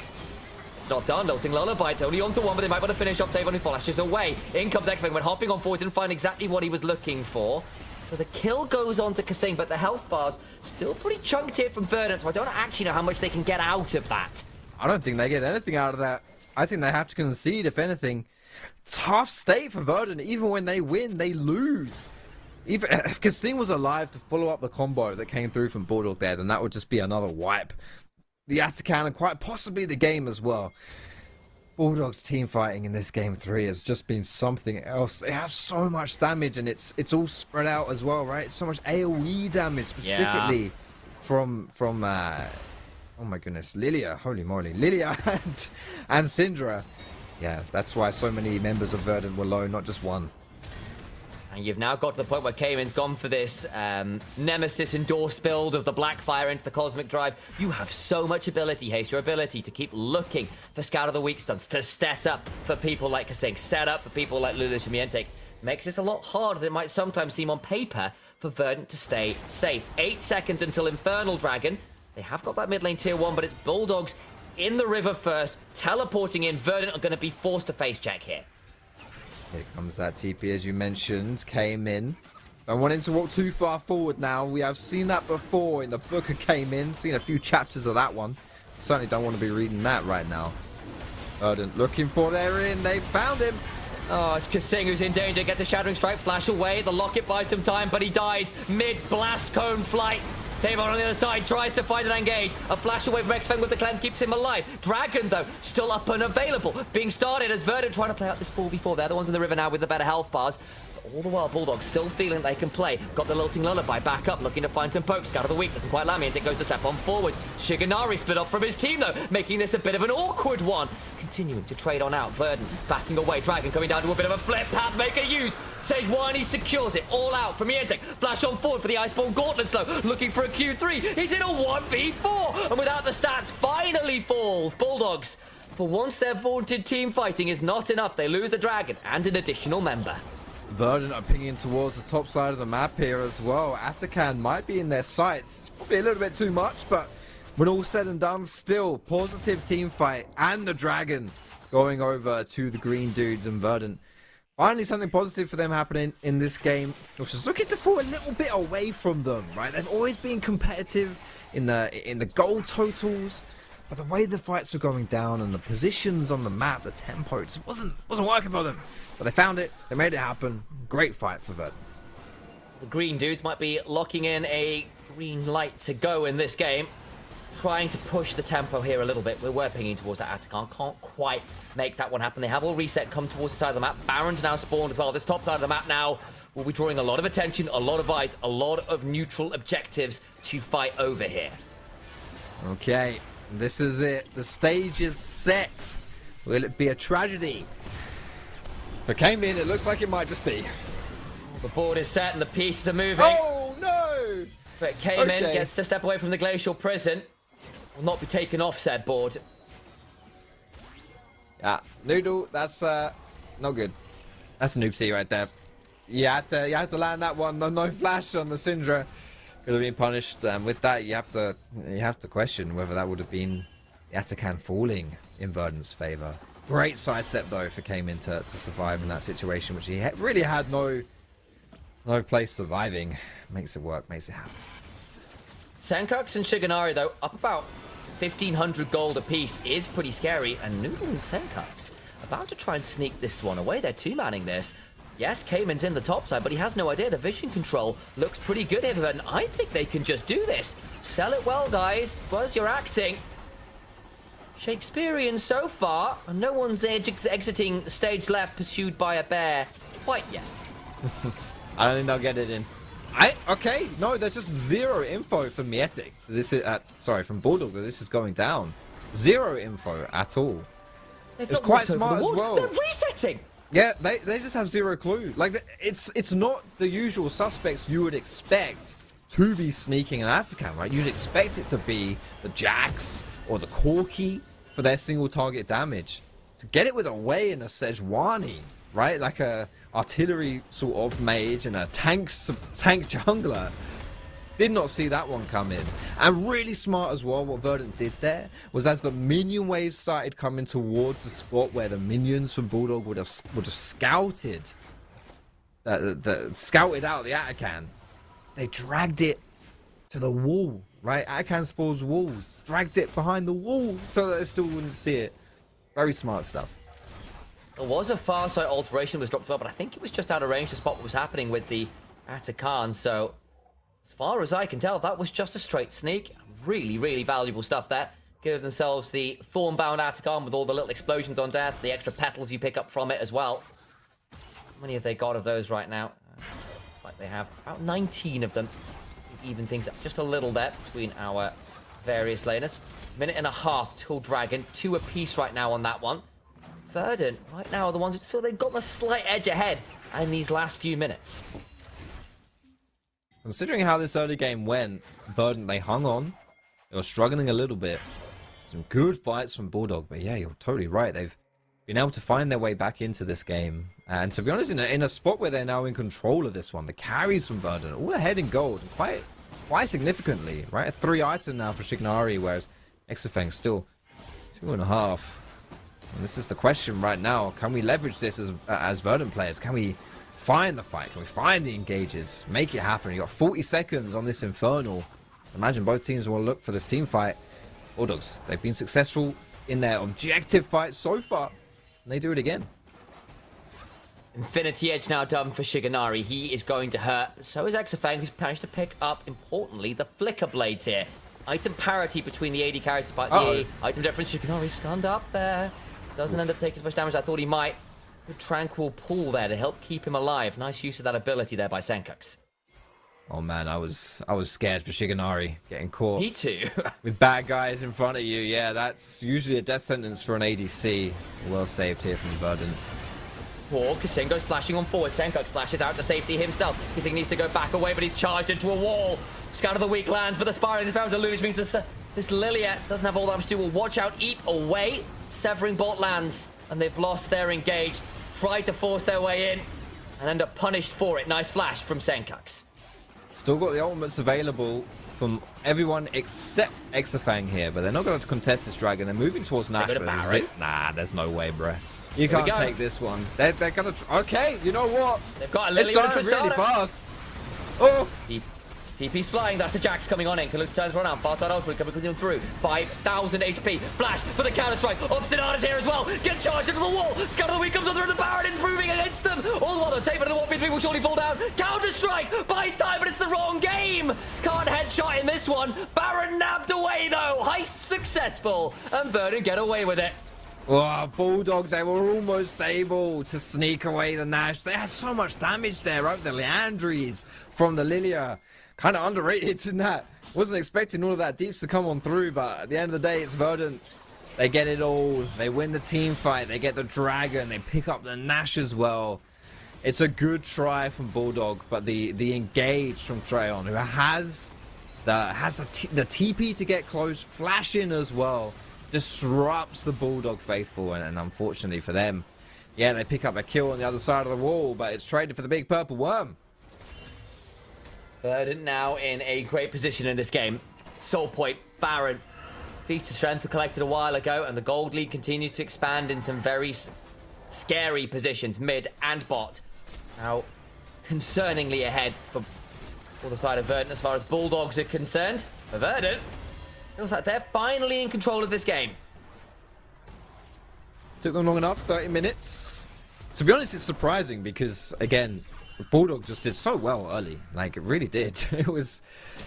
It's not done, Lilting Lullaby, it's only on to 1, but they might want to finish off Tavon, who flashes away. In comes X-Fang, when hopping on forward, didn't find exactly what he was looking for. So the kill goes on to Kasing, but the health bar's still pretty chunked here from Verdant, so I don't actually know how much they can get out of that. I don't think they get anything out of that. I think they have to concede, if anything. Tough state for Verdant. Even when they win, they lose. Even if Kasing was alive to follow up the combo that came through from Bulldog there, then that would just be another wipe. The Atakan and quite possibly the game as well. Bulldog's team fighting in this game 3 has just been something else. They have so much damage, and it's all spread out as well, right? So much AoE damage specifically from oh my goodness, Lilia, holy moly, Lilia and Syndra. Yeah, that's why so many members of Verdant were low, not just one. And you've now got to the point where Cayman's gone for this Nemesis endorsed build of the Blackfire into the Cosmic Drive. You have so much ability, Haste, your ability to keep looking for Scout of the Weak stunts, to set up for people like Kasing, set up for people like Lulish and Miatic. Makes this a lot harder than it might sometimes seem on paper for Verdant to stay safe. 8 seconds until Infernal Dragon. They have got that mid lane tier 1, but it's Bulldogs in the river first, teleporting in. Verdant are going to be forced to face check here. Here comes that TP, as you mentioned, came in. Don't want him to walk too far forward now. We have seen that before in the book of Came In. Seen a few chapters of that one. Certainly don't want to be reading that right now. Verdant looking for their in. They found him. Oh, it's Kasing who's in danger. Gets a Shattering Strike, flash away. The Locket buys some time, but he dies mid-blast cone flight. Tavon on the other side tries to find an engage. A flash away from X-Feng with the cleanse keeps him alive. Dragon, though, still up and available. Being started as Verdant trying to play out this 4v4. They're the ones in the river now with the better health bars. But all the while, Bulldog still feeling they can play. Got the lilting lullaby back up, looking to find some pokes. Scout of the week doesn't quite land me as it goes to step on forward. Shigenari split off from his team, though, making this a bit of an awkward one. Continuing to trade on out. Verdant backing away. Dragon coming down to a bit of a flip. Pathmaker use. Sejuani secures it. All out from Niantic. Flash on forward for the Iceborne Gauntlet slow. Looking for a Q3. He's in a 1v4. And without the stats, finally falls. Bulldogs, for once their vaunted team fighting is not enough. They lose the Dragon and an additional member. Verdant are pinging towards the top side of the map here as well. Atakan might be in their sights. It's probably a little bit too much, but when all said and done, still positive team fight, and the Dragon going over to the green dudes and Verdant. Finally, something positive for them happening in this game, which is looking to fall a little bit away from them, right? They've always been competitive in the goal totals, but the way the fights were going down and the positions on the map, the tempo, it just wasn't working for them. But they found it, they made it happen. Great fight for Verdant. The green dudes might be locking in a green light to go in this game. Trying to push the tempo here a little bit. We're pinging towards that Atakan. Can't quite make that one happen. They have all reset, come towards the side of the map. Baron's now spawned as well. This top side of the map now will be drawing a lot of attention, a lot of eyes, a lot of neutral objectives to fight over here. Okay, this is it. The stage is set. Will it be a tragedy? For Cayman, it looks like it might just be. The board is set and the pieces are moving. Oh, no! But Cayman gets to step away from the glacial prison. Will not be taken off said board. Yeah, Noodle, that's not good. That's an oopsie right there. You had to land that one. No flash on the Syndra. Could have been punished. With that, you have to question whether that would have been Atakan falling in Verdant's favor. Great sidestep though for Cayman to survive in that situation, which he really had no place surviving. Makes it work, makes it happen. Senkux and Shigenari, though, up about 1,500 gold apiece is pretty scary. And Noodle and Senkux about to try and sneak this one away. They're two-manning this. Yes, Cayman's in the top side, but he has no idea. The vision control looks pretty good here, and I think they can just do this. Sell it well, guys. Buzz, you're acting. Shakespearean so far, and no one's exiting stage left pursued by a bear quite yet. I don't think they'll get it in. Okay, no, there's just zero info from Mietic. This is from Bulldog. This is going down. Zero info at all. It's quite smart as well. They're resetting. Yeah, they just have zero clue. Like it's not the usual suspects you would expect to be sneaking an Atakan, right? You'd expect it to be the Jax or the Corki for their single target damage. To get it with a Wei and a Sejuani, right? Like a artillery sort of mage and a tank jungler. Did not see that one come in. And really smart as well, what Verdant did there was as the minion waves started coming towards the spot where the minions from Bulldog would have scouted scouted out the Atakan, they dragged it to the wall, right? Atakan spawns walls, dragged it behind the wall so that they still wouldn't see it. Very smart stuff. There was a far side alteration that was dropped as well, but I think it was just out of range to spot what was happening with the Atakan. So, as far as I can tell, that was just a straight sneak. Really, really valuable stuff there. Give themselves the Thornbound Atakan with all the little explosions on death, the extra petals you pick up from it as well. How many have they got of those right now? Looks like they have about 19 of them. Even things up just a little there between our various laners. Minute and a half till Dragon. 2 apiece right now on that one. Verdant, right now, are the ones who just feel they've got a slight edge ahead in these last few minutes. Considering how this early game went, Verdant, they hung on. They were struggling a little bit. Some good fights from Bulldog, but yeah, you're totally right. They've been able to find their way back into this game. And to be honest, in a spot where they're now in control of this one, the carries from Verdant, all ahead in gold, quite significantly, right? A 3 item now for Shigenari, whereas Exafeng still 2.5. And this is the question right now. Can we leverage this as Verdant players? Can we find the fight? Can we find the engages? Make it happen. You got 40 seconds on this Infernal. Imagine both teams will look for this team fight. Bulldogs, they've been successful in their objective fight so far. And they do it again. Infinity Edge now done for Shigenari. He is going to hurt. So is Exafang, who's managed to pick up, importantly, the Flicker Blades here. Item parity between the AD carries, despite the item difference. Shigenari stunned up there. Doesn't end up taking as much damage as I thought he might. Good tranquil pull there to help keep him alive. Nice use of that ability there by Senkux. Oh man, I was scared for Shigenari getting caught. Me too. With bad guys in front of you. Yeah, that's usually a death sentence for an ADC. Well saved here from Verdant. Kasingo's flashing on forward. Senkux flashes out to safety himself. Kasing needs to go back away, but he's charged into a wall. Scout of the weak lands, but the Spiraling is bound to lose. Means this Lilia doesn't have all that much to do. Will watch out, eat away. Severing bot lands, and they've lost their engage. Try to force their way in, and end up punished for it. Nice flash from Senkux. Still got the ultimates available from everyone except Exafang here, but they're not going to contest this dragon. They're moving towards Nash. Nah, there's no way, bruh. You can't take this one. They're gonna. Okay, you know what? They've got a Lilia and It's really fast. Oh. TP's flying. That's the Jax coming on in. Kaluk turns around. Fast side ultra coming through. 5,000 HP. Flash for the counter strike. Obstinata's here as well. Get charged into the wall. Scout of the weak comes under the Baron is moving against them. All the while the Taper and the 1v3 will surely fall down. Counter strike buys time, but it's the wrong game. Can't headshot in this one. Baron nabbed away though. Heist successful, and Verdant get away with it. Oh, Bulldog, they were almost able to sneak away the Nash. They had so much damage there, right? The Leandries from the Lilia. Kind of underrated in that. Wasn't expecting all of that deeps to come on through, but at the end of the day, it's Verdant. They get it all. They win the team fight. They get the Dragon. They pick up the Nash as well. It's a good try from Bulldog, but the engage from Treon, who has the TP to get close, flash in as well, disrupts the Bulldog faithful, and unfortunately for them, yeah, they pick up a kill on the other side of the wall, but it's traded for the big purple worm. Verdant now in a great position in this game. Soul Point, Baron. Feats of strength were collected a while ago, and the gold lead continues to expand in some very scary positions, mid and bot. Now, concerningly ahead for the side of Verdant as far as Bulldogs are concerned. For Verdant, feels like they're finally in control of this game. Took them long enough, 30 minutes. To be honest, it's surprising because, again, Bulldog just did so well early. Like, it really did. It was,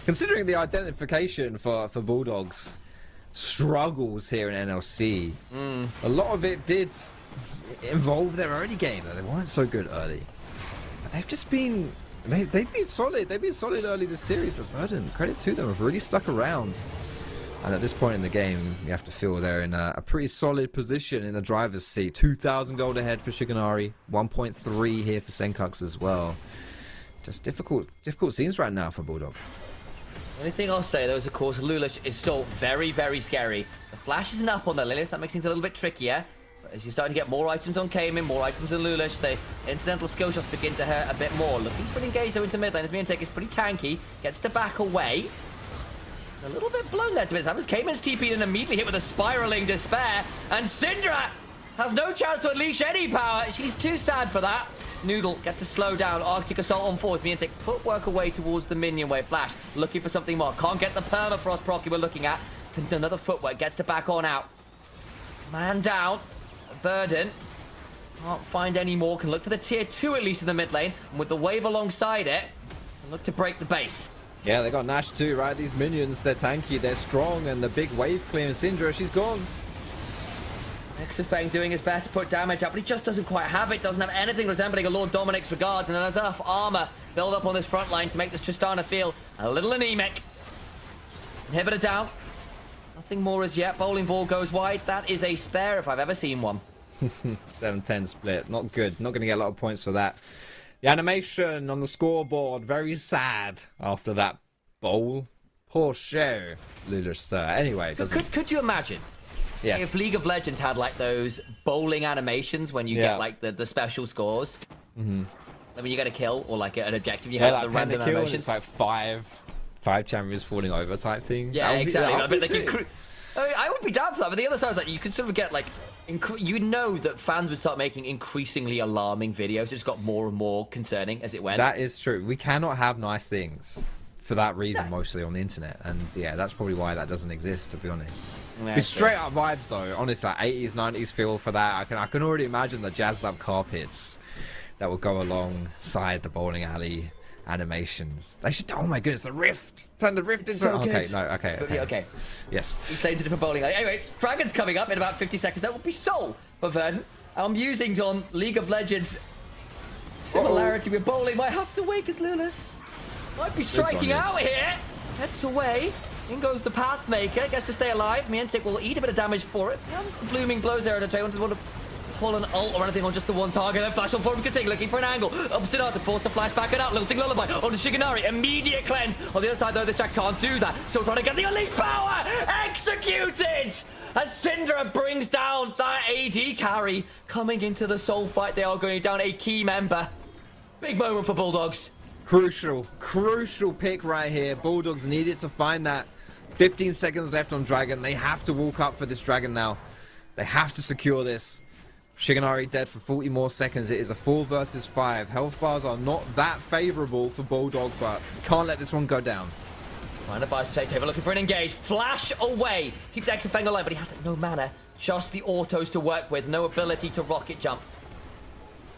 considering the identification for Bulldog's struggles here in NLC, a lot of it did involve their early game. They weren't so good early. But they've just been, they've been solid. They've been solid early this series, but Verdant, credit to them, have really stuck around. And at this point in the game, you have to feel they're in a pretty solid position in the driver's seat. 2,000 gold ahead for Shigenari, 1.3 here for Senkux as well. Just difficult scenes right now for Bulldog. The only thing I'll say, though, is, of course, Lulish is still very, very scary. The flash isn't up on the Lilius. That makes things a little bit trickier. But as you're starting to get more items on Cayman, more items on Lulish, the incidental skill shots begin to hurt a bit more. Looking for an engage, though, into mid lane. As Miantek is pretty tanky. Gets to back away. A little bit blown there to bits. Happens Cayman's TP'd and immediately hit with a spiraling despair. And Syndra has no chance to unleash any power. She's too sad for that. Noodle gets to slow down. Arctic Assault on forward. Miantek footwork away towards the minion wave. Flash looking for something more. Can't get the permafrost proc you were looking at. Another footwork gets to back on out. Man down. Verdant can't find any more. Can look for the tier 2 at least in the mid lane. And with the wave alongside it, can look to break the base. Yeah, they got Nash too, right? These minions, they're tanky, they're strong, and the big wave clear. Syndra, she's gone. Exafang doing his best to put damage up, but he just doesn't quite have it. Doesn't have anything resembling a Lord Dominic's regards, and there's enough armor built up on this front line to make this Tristana feel a little anemic. Inhibitor down. Nothing more as yet. Bowling ball goes wide. That is a spare if I've ever seen one. 7-10 split. Not good. Not going to get a lot of points for that. The animation on the scoreboard, very sad after that bowl. Poor show, Lulish, sir. Anyway, could you imagine if League of Legends had like those bowling animations when you get like the special scores? I mean, you get a kill or like an objective, you have like, the random animations. It's like five champions falling over type thing. Yeah, exactly. I would be down for that, but the other side is like you could sort of get like, you know that fans would start making increasingly alarming videos. It just got more and more concerning as it went. That is true. We cannot have nice things for that reason, mostly on the internet, and yeah, that's probably why that doesn't exist, to be honest. It's straight up vibes though, honestly, like 80s, 90s feel for that. I can already imagine the jazzed up carpets that will go alongside the bowling alley animations. They should. Oh my goodness, the rift. Turn the rift into. So Okay, good. no, okay. Yeah, okay. Yes. Each lane's a different bowling alley. Anyway, Dragon's coming up in about 50 seconds. That will be Soul for Verdant. I'm using on League of Legends. Similarity with bowling. Might have to wake as Lulus. Might be striking out here. Gets away. In goes the Pathmaker. Gets to stay alive. Mientic will eat a bit of damage for it. Now there's the blooming blows there at the doesn't want to pull an ult or anything on just the one target. Then flash on forward from Kasing, looking for an angle. Opposite Arthur, forced to flash back it out. Lilting Lullaby on the Shiganari. Immediate cleanse. On the other side, though, this Jack can't do that. Still trying to get the Unleashed Power. Executed! As Syndra brings down that AD carry. Coming into the Soul fight, they are going down a key member. Big moment for Bulldogs. Crucial pick right here. Bulldogs needed to find that. 15 seconds left on Dragon. They have to walk up for this Dragon now. They have to secure this. Shiganari dead for 40 more seconds. It is a 4 versus 5. Health bars are not that favorable for Bulldog, but can't let this one go down. Trying to buy straight table, looking for an engage. Flash away. Keeps Exafeng alive, but he has no mana. Just the autos to work with. No ability to rocket jump.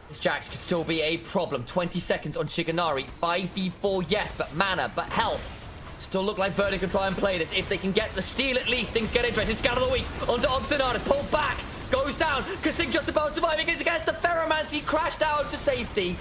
This Jax could still be a problem. 20 seconds on Shiganari. 5v4, yes, but mana, but health. Still look like Verdant can try and play this. If they can get the steal at least, things get interesting. Scout of the week onto Oxenard. Pulled back. Goes down. Kasing just about surviving. Is against the Ferromancy. Crashed down to safety.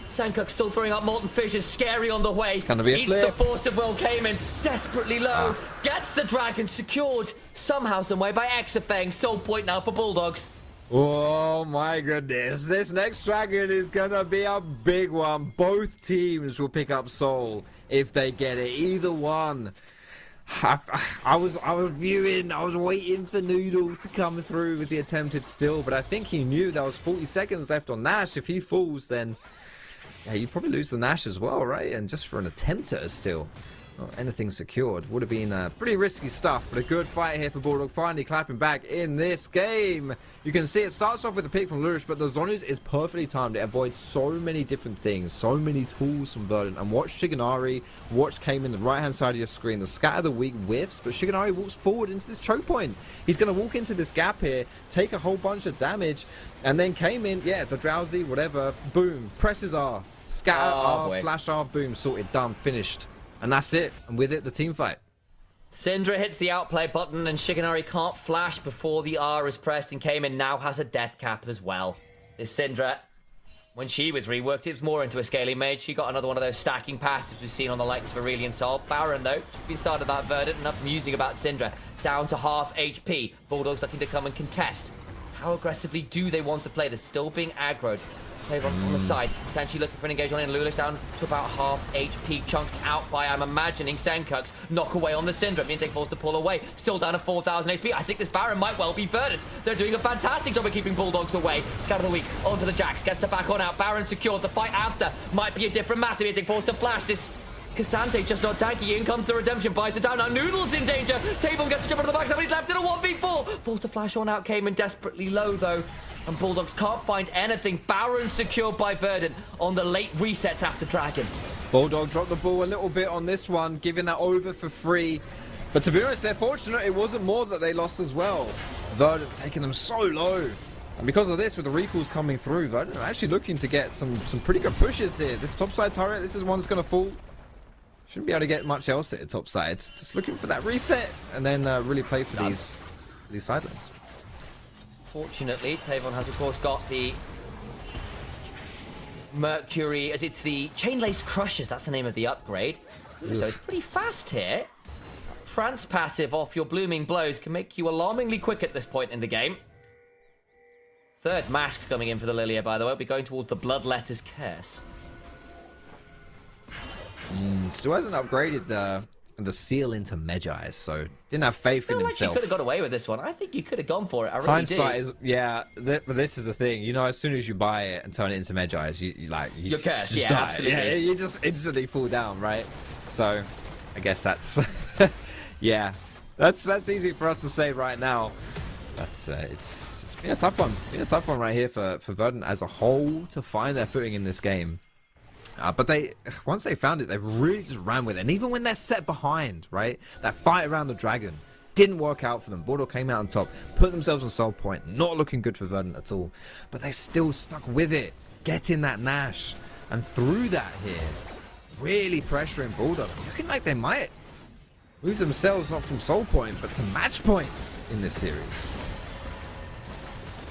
Sankuk still throwing up Molten Fissures. Scary on the way. It's gonna be a flip. The Force of Will came in. Desperately low. Gets the Dragon secured. Somehow, someway by Exafeng. Soul point now for Bulldogs. Oh my goodness. This next Dragon is gonna be a big one. Both teams will pick up Soul if they get it. Either one. I was waiting for Noodle to come through with the attempted steal, but I think he knew there was 40 seconds left on Nash. If he falls, then yeah, you'd probably lose the Nash as well, right? And just for an attempt at a steal, not anything secured, would have been pretty risky stuff, but a good fight here for Bulldog, finally clapping back in this game. You can see it starts off with a pick from Lurish, but the Zonus is perfectly timed. It avoids so many different things, so many tools from Verdant. And watch Shiganari, watch came in the right-hand side of your screen. The Scatter of the Weak whiffs, but Shiganari walks forward into this choke point. He's going to walk into this gap here, take a whole bunch of damage, and then came in, yeah, the Drowsy, whatever, boom, presses R, Scatter R, flash R, boom, sorted, done, finished. And that's it. And with it, the team fight. Syndra hits the outplay button and Shiganari can't flash before the R is pressed, and Cayman now has a death cap as well. This Syndra, when she was reworked, it was more into a scaling mage. She got another one of those stacking passives we've seen on the likes of Aurelion Sol. Baron, though, just been started about Verdant, enough musing about Syndra. Down to half HP. Bulldogs looking to come and contest. How aggressively do they want to play this? Still being aggroed. On the side, potentially looking for an engage on in. Lulish down to about half HP, chunked out by, I'm imagining, Sankuk's knock away on the Syndra. Mientek forced to pull away, still down to 4,000 HP. I think this Baron might well be Verdant. They're doing a fantastic job of keeping Bulldogs away. Scout of the week onto the Jax, gets to back on out. Baron secured. The fight after might be a different matter. Mientek forced to flash this. Cassante just not tanky. In comes the redemption, buys it down. Now Noodle's in danger. Tavon gets to jump on the back. Somebody's left in a 1v4. Forced to flash on out. Came in desperately low though. And Bulldogs can't find anything. Baron secured by Verdant on the late resets after Dragon. Bulldog dropped the ball a little bit on this one, giving that over for free. But to be honest, they're fortunate it wasn't more that they lost as well. Verdant taking them so low. And because of this, with the recalls coming through, Verdant are actually looking to get some pretty good pushes here. This topside turret, this is one that's going to fall. Shouldn't be able to get much else at the top side. Just looking for that reset and then really play for these side lanes. Fortunately, Tavon has of course got the Mercury, as it's the Chain Lace Crushers, that's the name of the upgrade. Oof. So it's pretty fast here. Trance passive off your Blooming Blows can make you alarmingly quick at this point in the game. Third mask coming in for the Lilia, by the way. We'll be going towards the Bloodletter's Curse. Still hasn't upgraded the seal into Medjai, so didn't have faith in himself. I could have got away with this one. I think you could have gone for it. I really Hindsight do. Is, yeah, but this is the thing. You know, as soon as you buy it and turn it into Medjai, you're cursed. Just Yeah, die. absolutely. Yeah, you just instantly fall down, right? So, I guess that's yeah, that's easy for us to say right now. But it's been a tough one. Been a tough one right here for Verdant as a whole to find their footing in this game. But once they found it, they really just ran with it. And even when they're set behind, right, that fight around the Dragon didn't work out for them. Bulldog came out on top, put themselves on soul point, not looking good for Verdant at all. But they still stuck with it. getting that Nash and through that here, really pressuring Bulldog. Looking like they might move themselves not from soul point, but to match point in this series.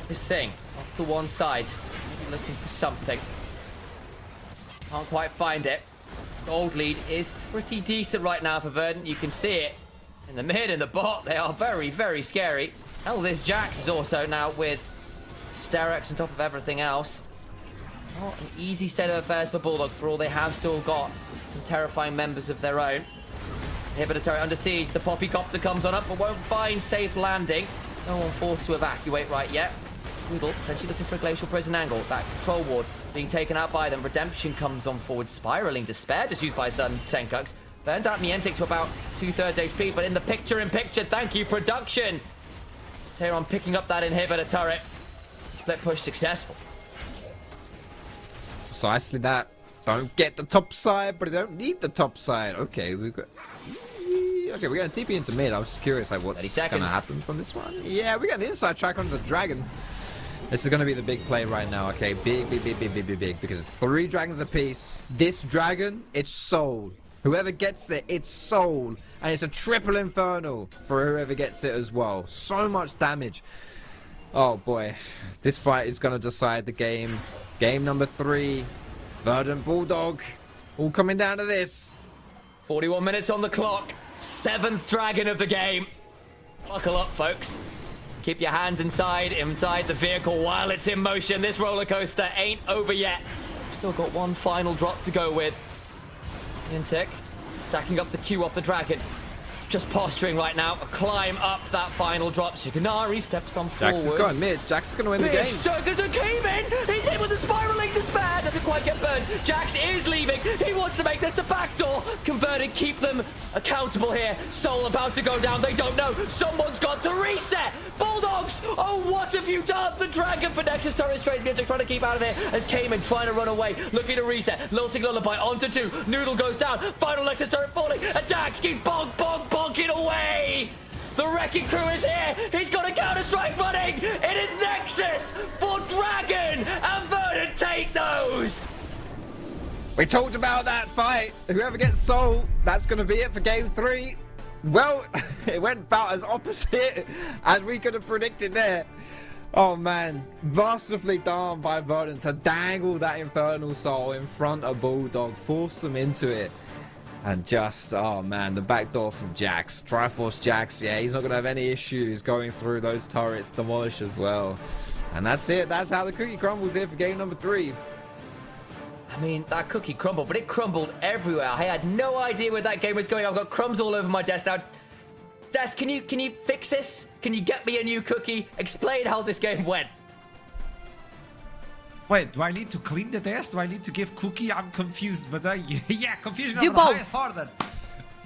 This Sing off to one side, maybe looking for something. Can't quite find it. Gold lead is pretty decent right now for Verdant. You can see it in the mid and the bot. They are very, very scary. Hell, this Jax is also now with Sterex on top of everything else. Not an easy state of affairs for Bulldogs, for all they have still got some terrifying members of their own. Inhibitor turret under siege. The Poppy Copter comes on up, but won't find safe landing. No one forced to evacuate right yet. Weevil potentially looking for a Glacial Prison angle. That control ward being taken out by them. Redemption comes on forward. Spiraling Despair just used by Senkux. Burns out Niantic to about 2/3 HP, but in the picture-in-picture, thank you, production. Tehran picking up that inhibitor turret. Split push successful. Precisely that. Don't get the top side, but I don't need the top side. Okay, we've got... Okay, we're going to TP into mid. I was just curious like what's going to happen from this one. Yeah, we got the inside track onto the dragon. This is going to be the big play right now. Okay, big, because it's 3 dragons apiece. This dragon, it's soul. Whoever gets it, it's soul. And it's a triple infernal for whoever gets it as well. So much damage. Oh boy, this fight is going to decide the game. Game number 3. Verdant Bulldog. All coming down to this. 41 minutes on the clock. 7th dragon of the game. Buckle up, folks. Keep your hands inside the vehicle while it's in motion. This roller coaster ain't over yet. Still got one final drop to go with. Niantic stacking up the Q off the dragon. Just posturing right now. A climb up that final drop. Shikanari steps on forward. Jax is going mid. Jax is going to win the game. Sturgeon came in. He's hit with a spiraling despair. Doesn't quite get burned. Jax is leaving. He wants to make this the backdoor. Converted. Keep them accountable here. Soul about to go down. They don't know. Someone's got to reset. Bulldogs. Oh, what have you done? The dragon for Nexus turret strays. Niantic trying to keep out of there as Cayman trying to run away. Looking to reset. Lilting Lullaby onto 2. Noodle goes down. Final Nexus turret falling. And Jax keeps bonking away. The Wrecking Crew is here. He's got a counter-strike running. It is Nexus for Dragon. And Verdant take those. We talked about that fight. Whoever gets soul, that's going to be it for game 3. Well, it went about as opposite as we could have predicted there. Oh man, masterfully done by Verdant to dangle that Infernal Soul in front of Bulldog, force them into it. And just, oh man, the backdoor from Jax. Triforce Jax, yeah, he's not going to have any issues going through those turrets, demolish as well. And that's it, that's how the cookie crumbles here for game number 3. I mean, that cookie crumbled, but it crumbled everywhere. I had no idea where that game was going. I've got crumbs all over my desk now. Des, can you fix this? Can you get me a new cookie? Explain how this game went. Wait, do I need to clean the desk? Do I need to give cookie? I'm confused, but yeah, confusion Do on both. the highest order.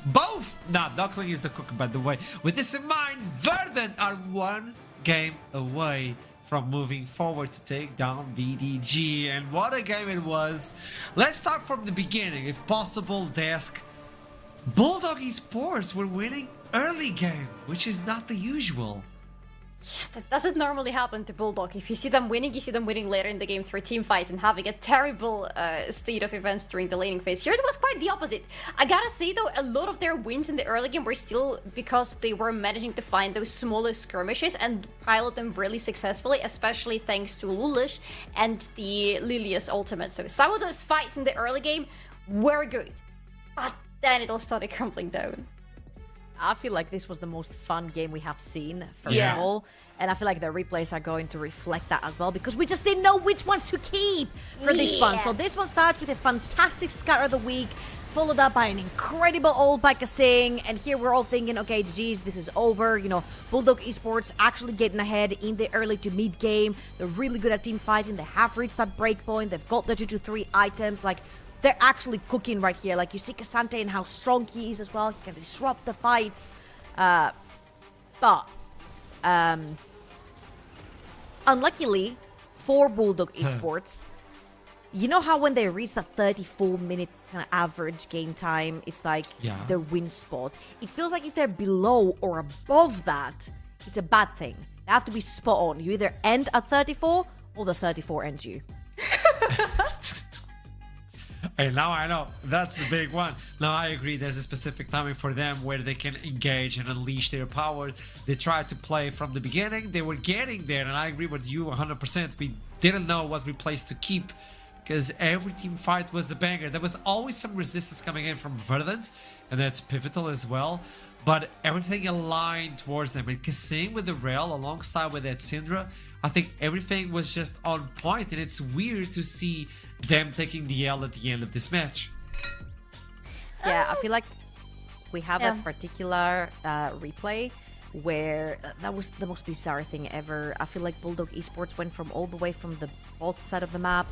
Both? Nah, Knuckling is the cookie, by the way. With this in mind, Verdant are 1 game away from moving forward to take down VDG. And what a game it was. Let's start from the beginning, if possible, Desk. Bulldog Esports were winning early game, which is not the usual. Yeah, that doesn't normally happen to Bulldog. If you see them winning, you see them winning later in the game through team fights and having a terrible state of events during the laning phase. Here it was quite the opposite. I gotta say though, a lot of their wins in the early game were still because they were managing to find those smaller skirmishes and pilot them really successfully, especially thanks to Lulish and the Lilia's ultimate. So some of those fights in the early game were good, but then it all started crumbling down. I feel like this was the most fun game we have seen, first Yeah. of all. And I feel like the replays are going to reflect that as well, because we just didn't know which ones to keep for this one. So this one starts with a fantastic Scatter of the Week, followed up by an incredible ult by Kasing. And here we're all thinking, okay, geez, this is over. You know, Bulldog Esports actually getting ahead in the early to mid game. They're really good at team fighting. They have reached that breakpoint. They've got the 2-3 items. Like, they're actually cooking right here. Like, you see Kasante and how strong he is as well. He can disrupt the fights. But unluckily for Bulldog Esports, you know how when they reach that 34-minute kind of average game time, it's like their win spot. It feels like if they're below or above that, it's a bad thing. They have to be spot on. You either end at 34 or the 34 ends you. And now I know that's the big one. Now I agree there's a specific timing for them where they can engage and unleash their power. They tried to play from the beginning. They were getting there, and I agree with you 100%. We didn't know what replace to keep because every team fight was a banger. There was always some resistance coming in from Verdant, and that's pivotal as well. But everything aligned towards them. And Kassim with the rail alongside with that Syndra, I think everything was just on point, and it's weird to see them taking the L at the end of this match. Yeah, I feel like we have that particular replay where that was the most bizarre thing ever. I feel like Bulldog Esports went from all the way from the bot side of the map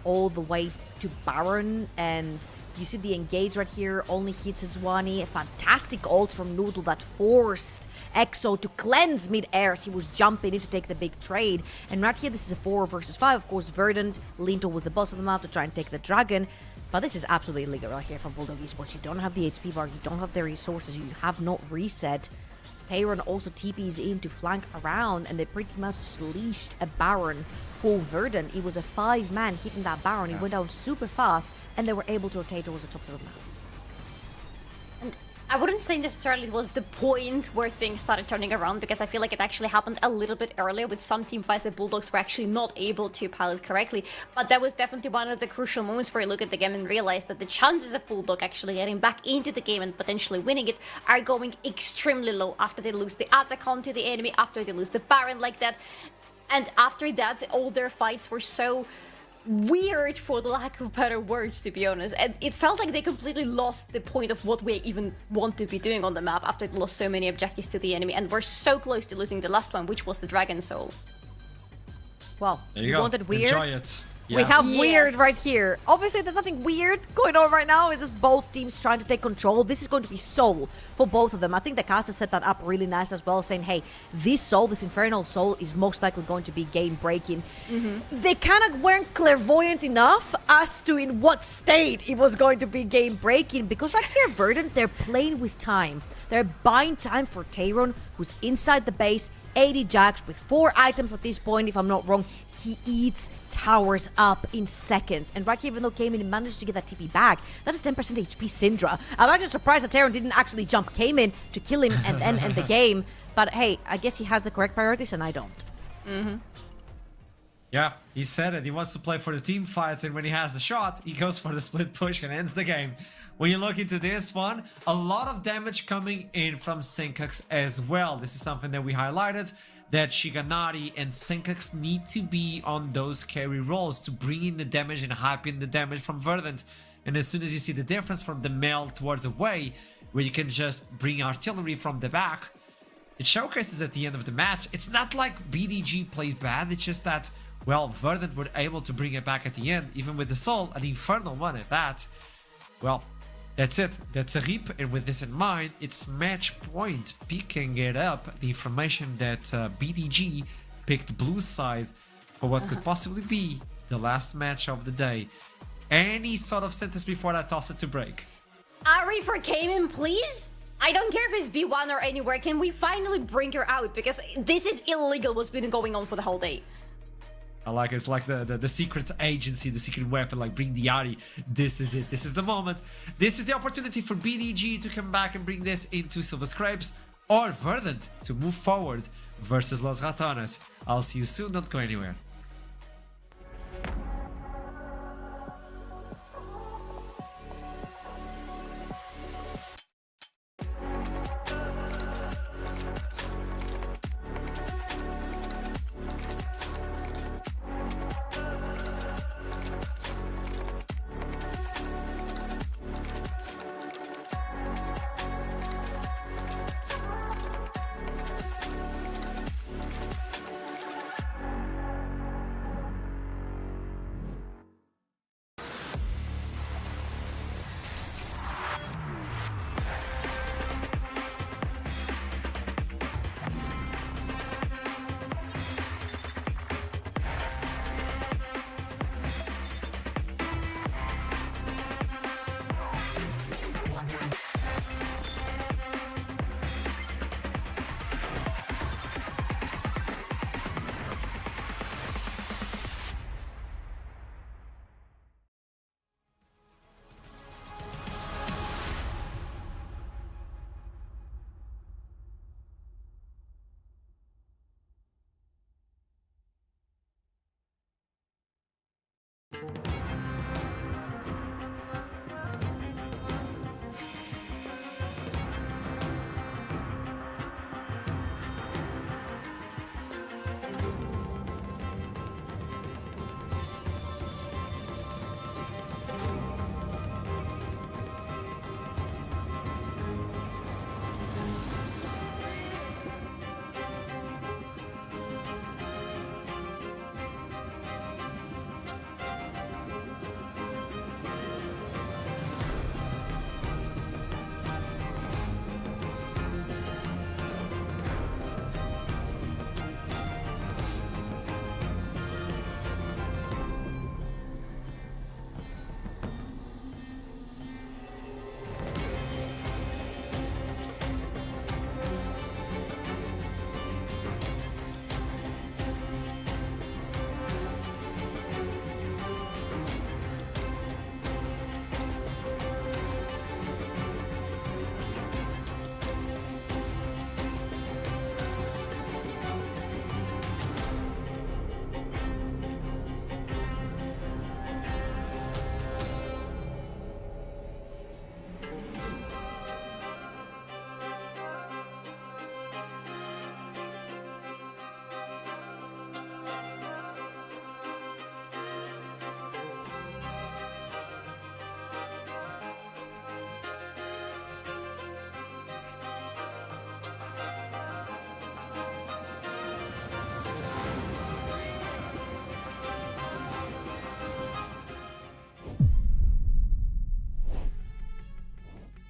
all the way to Baron, and you see the engage right here, only hits Zwani. A fantastic ult from Noodle that forced EXO to cleanse mid-air as he was jumping in to take the big trade. And right here, this is a 4 versus 5. Of course, Verdant leaned towards the boss of the map to try and take the dragon. But this is absolutely illegal right here from Bulldog Esports. You don't have the HP bar, you don't have the resources, you have not reset. Tayron also TPs in to flank around, and they pretty much leashed a Baron for Verdant. It was a 5-man hitting that Baron. He went down super fast, and they were able to rotate towards the top of the map. And I wouldn't say necessarily it was the point where things started turning around, because I feel like it actually happened a little bit earlier with some team fights that Bulldogs were actually not able to pilot correctly. But that was definitely one of the crucial moments where you look at the game and realize that the chances of Bulldog actually getting back into the game and potentially winning it are going extremely low after they lose the attack onto the enemy, after they lose the Baron like that. And after that, all their fights were so weird, for the lack of better words, to be honest. And it felt like they completely lost the point of what we even want to be doing on the map after they lost so many objectives to the enemy, and we're so close to losing the last one, which was the Dragon Soul. Well, There you you go. wanted weird? Enjoy it. We have weird right here. Obviously, there's nothing weird going on right now. It's just both teams trying to take control. This is going to be Soul for both of them. I think the caster set that up really nice as well, saying, hey, this Soul, this Infernal Soul, is most likely going to be game-breaking. They kind of weren't clairvoyant enough as to in what state it was going to be game-breaking, because right here, Verdant, they're playing with time. They're buying time for Tayron, who's inside the base, 80 jacks with 4 items at this point, if I'm not wrong. He eats towers up in seconds. And right here, even though Cayman managed to get that TP back, that's a 10% HP Syndra. I'm actually surprised that Tayron didn't actually jump Cayman to kill him and then end the game. But hey, I guess he has the correct priorities and I don't. Yeah, he said it. He wants to play for the team fights, and when he has the shot, he goes for the split push and ends the game. When you look into this one, a lot of damage coming in from Syncax as well. This is something that we highlighted, that Shiganari and Syncax need to be on those carry roles to bring in the damage and hype in the damage from Verdant. And as soon as you see the difference from the male towards away, where you can just bring artillery from the back, it showcases at the end of the match. It's not like BDG played bad, it's just that, well, Verdant were able to bring it back at the end, even with the Soul, an Infernal one at that. Well, that's it. That's a reap, and with this in mind, it's match point picking it up. The information that BDG picked blue side for what could possibly be the last match of the day. Any sort of sentence before I toss it to break? Ari for Cayman, please? I don't care if it's B1 or anywhere. Can we finally bring her out? Because this is illegal what's been going on for the whole day. I like it. It's like the secret agency, the secret weapon, like bring the Ari. This is it. This is the moment. This is the opportunity for BDG to come back and bring this into Silver Scrapes, or Verdant to move forward versus Los Ratones. I'll see you soon. Don't go anywhere.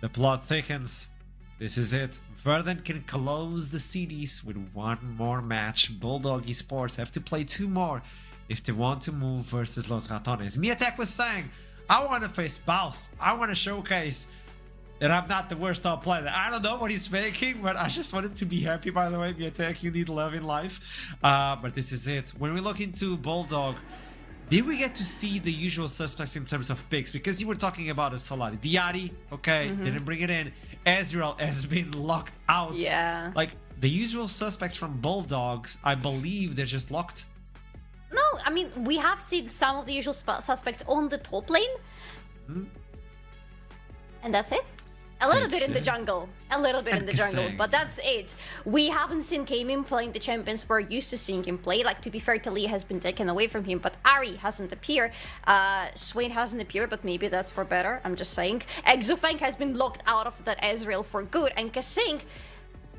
The plot thickens. This is it. Verdant can close the CDs with one more match. Bulldog Esports have to play 2 more if they want to move versus Los Ratones. Miatek was saying, I want to face Baus. I want to showcase that I'm not the worst top player. I don't know what he's making, but I just want him to be happy, by the way. Miatek, you need love in life. But this is it. When we look into Bulldog, did we get to see the usual suspects in terms of picks? Because you were talking about it, Solari. Diari, okay, didn't bring it in. Ezreal has been locked out. Yeah. Like, the usual suspects from Bulldogs, I believe they're just locked. No, I mean, we have seen some of the usual suspects on the top lane. And that's it. A little bit in the jungle. A little bit in the jungle, but that's it. We haven't seen Kamin playing the champions we're used to seeing him play. Like, to be fair, Talia has been taken away from him, but Ari hasn't appeared. Swain hasn't appeared, but maybe that's for better. I'm just saying. Exofang has been locked out of that Ezreal for good, and Kasing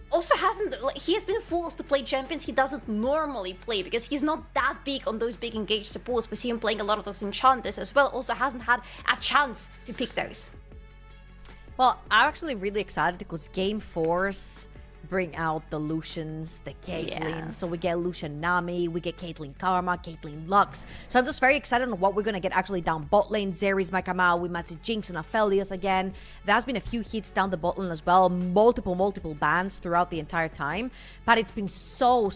also hasn't, he has been forced to play champions he doesn't normally play because he's not that big on those big engaged supports. We see him playing a lot of those enchanters as well. Also hasn't had a chance to pick those. Well, I'm actually really excited because Game 4s bring out the Lucians, the Caitlyn. So we get Lucian Nami, we get Caitlyn Karma, Caitlyn Lux. So I'm just very excited on what we're going to get actually down bot lane. Zeris might come out, we might see Jinx and Aphelios again. There's been a few hits down the bot lane as well. Multiple bans throughout the entire time. But it's been so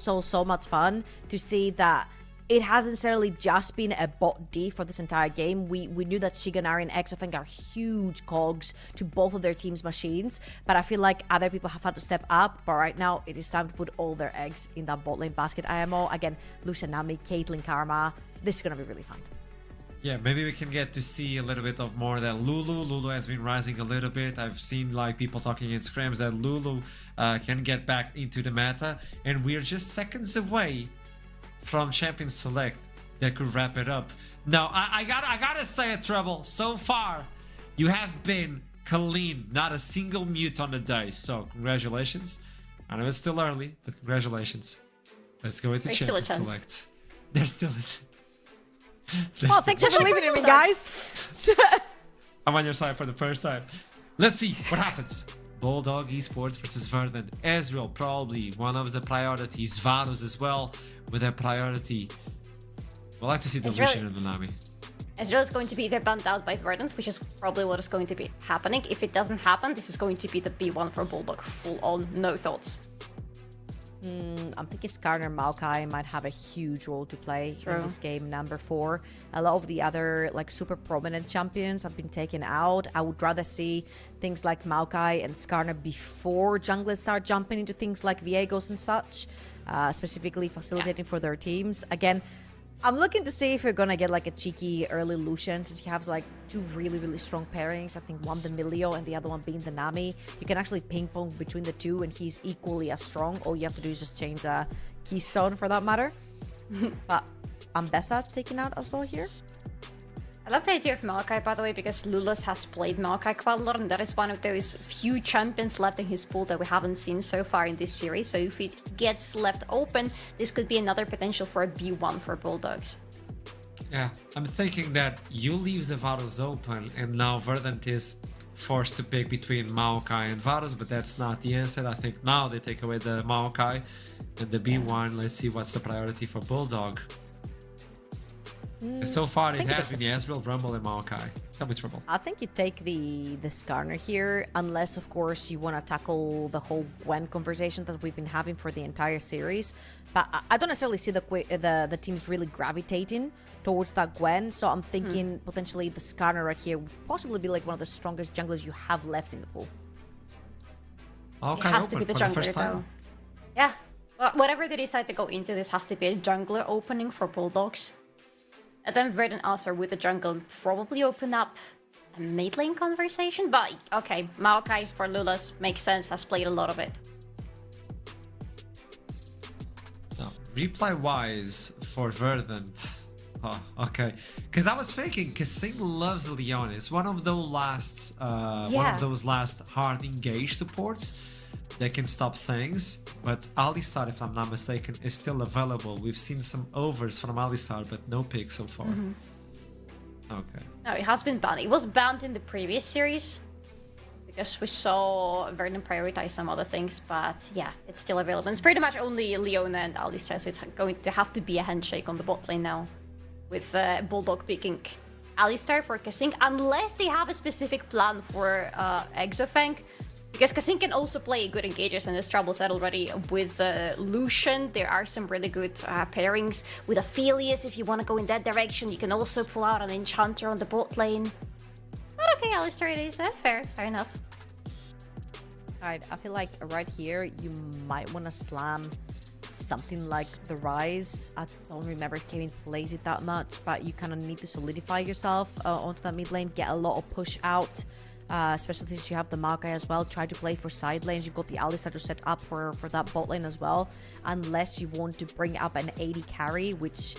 much fun to see that it hasn't necessarily just been a bot D for this entire game. We knew that Shiganari and Exofeng are huge cogs to both of their team's machines, but I feel like other people have had to step up. But right now, it is time to put all their eggs in that bot lane basket. IMO, again, Lucian Nami, Caitlyn Karma. This is going to be really fun. Yeah, maybe we can get to see a little bit of more that Lulu. Lulu has been rising a little bit. I've seen like people talking in scrims that Lulu can get back into the meta, and we're just seconds away from Champion Select that could wrap it up. Now, I gotta say it, Treble. So far, you have been clean. Not a single mute on the day. So, congratulations. I know it's still early, but congratulations. Let's go into Champion Select. There's still a... Oh, thanks for believing in me, guys. I'm on your side for the first time. Let's see what happens. Bulldog Esports versus Verdant. Ezreal, probably one of the priorities. Varus as well with their priority. We'd like to see the Lucian and the Nami. Ezreal is going to be either banned out by Verdant, which is probably what is going to be happening. If it doesn't happen, this is going to be the B1 for Bulldog. Full on, no thoughts. I'm thinking Skarner Maokai might have a huge role to play in this game, number 4. A lot of the other like super prominent champions have been taken out. I would rather see things like Maokai and Skarner before junglers start jumping into things like Viegos and such, specifically facilitating for their teams. Again, I'm looking to see if you're gonna get like a cheeky early Lucian, since he has like two really strong pairings. I think one the Milio and the other one being the Nami. You can actually ping pong between the two, and he's equally as strong. All you have to do is just change Keystone for that matter. But Ambessa taken out as well here. I love the idea of Maokai, by the way, because Lulas has played Maokai quite a lot, and that is one of those few champions left in his pool that we haven't seen so far in this series. So if it gets left open, this could be another potential for a B1 for Bulldogs. Yeah, I'm thinking that you leave the Varus open, and now Verdant is forced to pick between Maokai and Varus, but that's not the answer. I think now they take away the Maokai and the B1. Let's see what's the priority for Bulldog. So far, it has been Ezreal, Rumble, and Maokai. Tell me trouble. I think you take the Skarner here, unless, of course, you want to tackle the whole Gwen conversation that we've been having for the entire series. But I don't necessarily see the teams really gravitating towards that Gwen, so I'm thinking potentially the Skarner right here would possibly be like one of the strongest junglers you have left in the pool. It has to be the jungler, though. Yeah. Well, whatever they decide to go into, this has to be a jungler opening for Bulldogs. And then Verdant also with the jungle probably open up a mid lane conversation, but okay, Maokai for Lulas makes sense, has played a lot of it. No, reply-wise for Verdant. Oh, okay. Because I was thinking, Kasing loves Leon. It's one of those last hard engage supports that can stop things, but Alistar, if I'm not mistaken, is still available. We've seen some overs from Alistar, but no pick so far. Okay. No, it has been banned. It was banned in the previous series because we saw Verdant prioritize some other things, but yeah, it's still available. It's pretty much only Leona and Alistar, so it's going to have to be a handshake on the bot lane now, with Bulldog picking Alistar for Kasing, unless they have a specific plan for Exofang. Because Kasing can also play good engages, and there's trouble set already with Lucian. There are some really good pairings with Aphelios if you want to go in that direction. You can also pull out an Enchanter on the bot lane. But okay, Alistar it is. Fair enough. Alright, I feel like right here you might want to slam something like the Rise. I don't remember if Kevin plays it that much, but you kind of need to solidify yourself onto that mid lane, get a lot of push out. Especially since you have the Maokai as well. Try to play for side lanes. You've got the Alistar to set up for that bot lane as well. Unless you want to bring up an 80 carry, which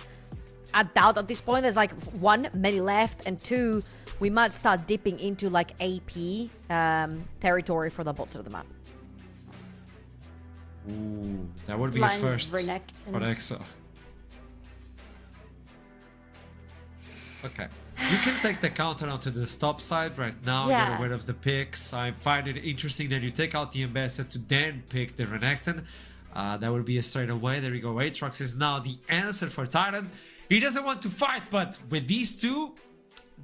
I doubt at this point. There's like one, many left, and two, we might start dipping into like AP territory for the bot side of the map. Ooh, that would be a first for Exo. Okay. You can take the counter onto the stop side right now, get rid of the picks. I find it interesting that you take out the Ambassador to then pick the Renekton. That would be a straight away. There we go. Aatrox is now the answer for Titan. He doesn't want to fight, but with these two,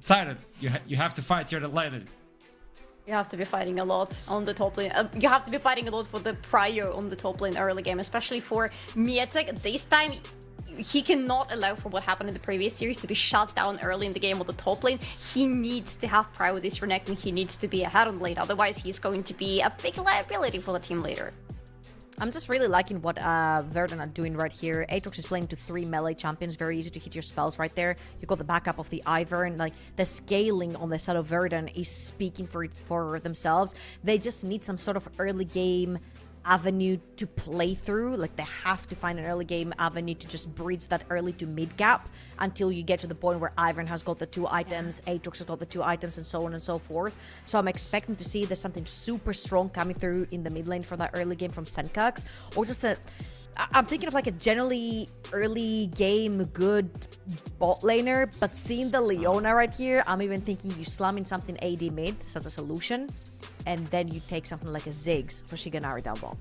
Titan, you have to fight. You're the laner. You have to be fighting a lot on the top lane. You have to be fighting a lot for the prio on the top lane early game, especially for Mietek. This time, he cannot allow for what happened in the previous series to be shut down early in the game on the top lane. He needs to have prio with his Renekton. He needs to be ahead on lane. Otherwise, he's going to be a big liability for the team later. I'm just really liking what Verdant are doing right here. Aatrox is playing to 3 melee champions. Very easy to hit your spells right there. You got the backup of the Ivern. Like, the scaling on the side of Verdant is speaking for themselves. They just need some sort of early game avenue to play through. Like, they have to find an early game avenue to just bridge that early to mid gap until you get to the point where Ivern has got the 2 items, Aatrox has got the 2 items, and so on and so forth. So I'm expecting to see there's something super strong coming through in the mid lane for that early game from Senkax, or just I'm thinking of like a generally early game good bot laner, but seeing the Leona right here, I'm even thinking you slam in something AD mid, such as a solution, and then you take something like a Ziggs for Shiganari down bot.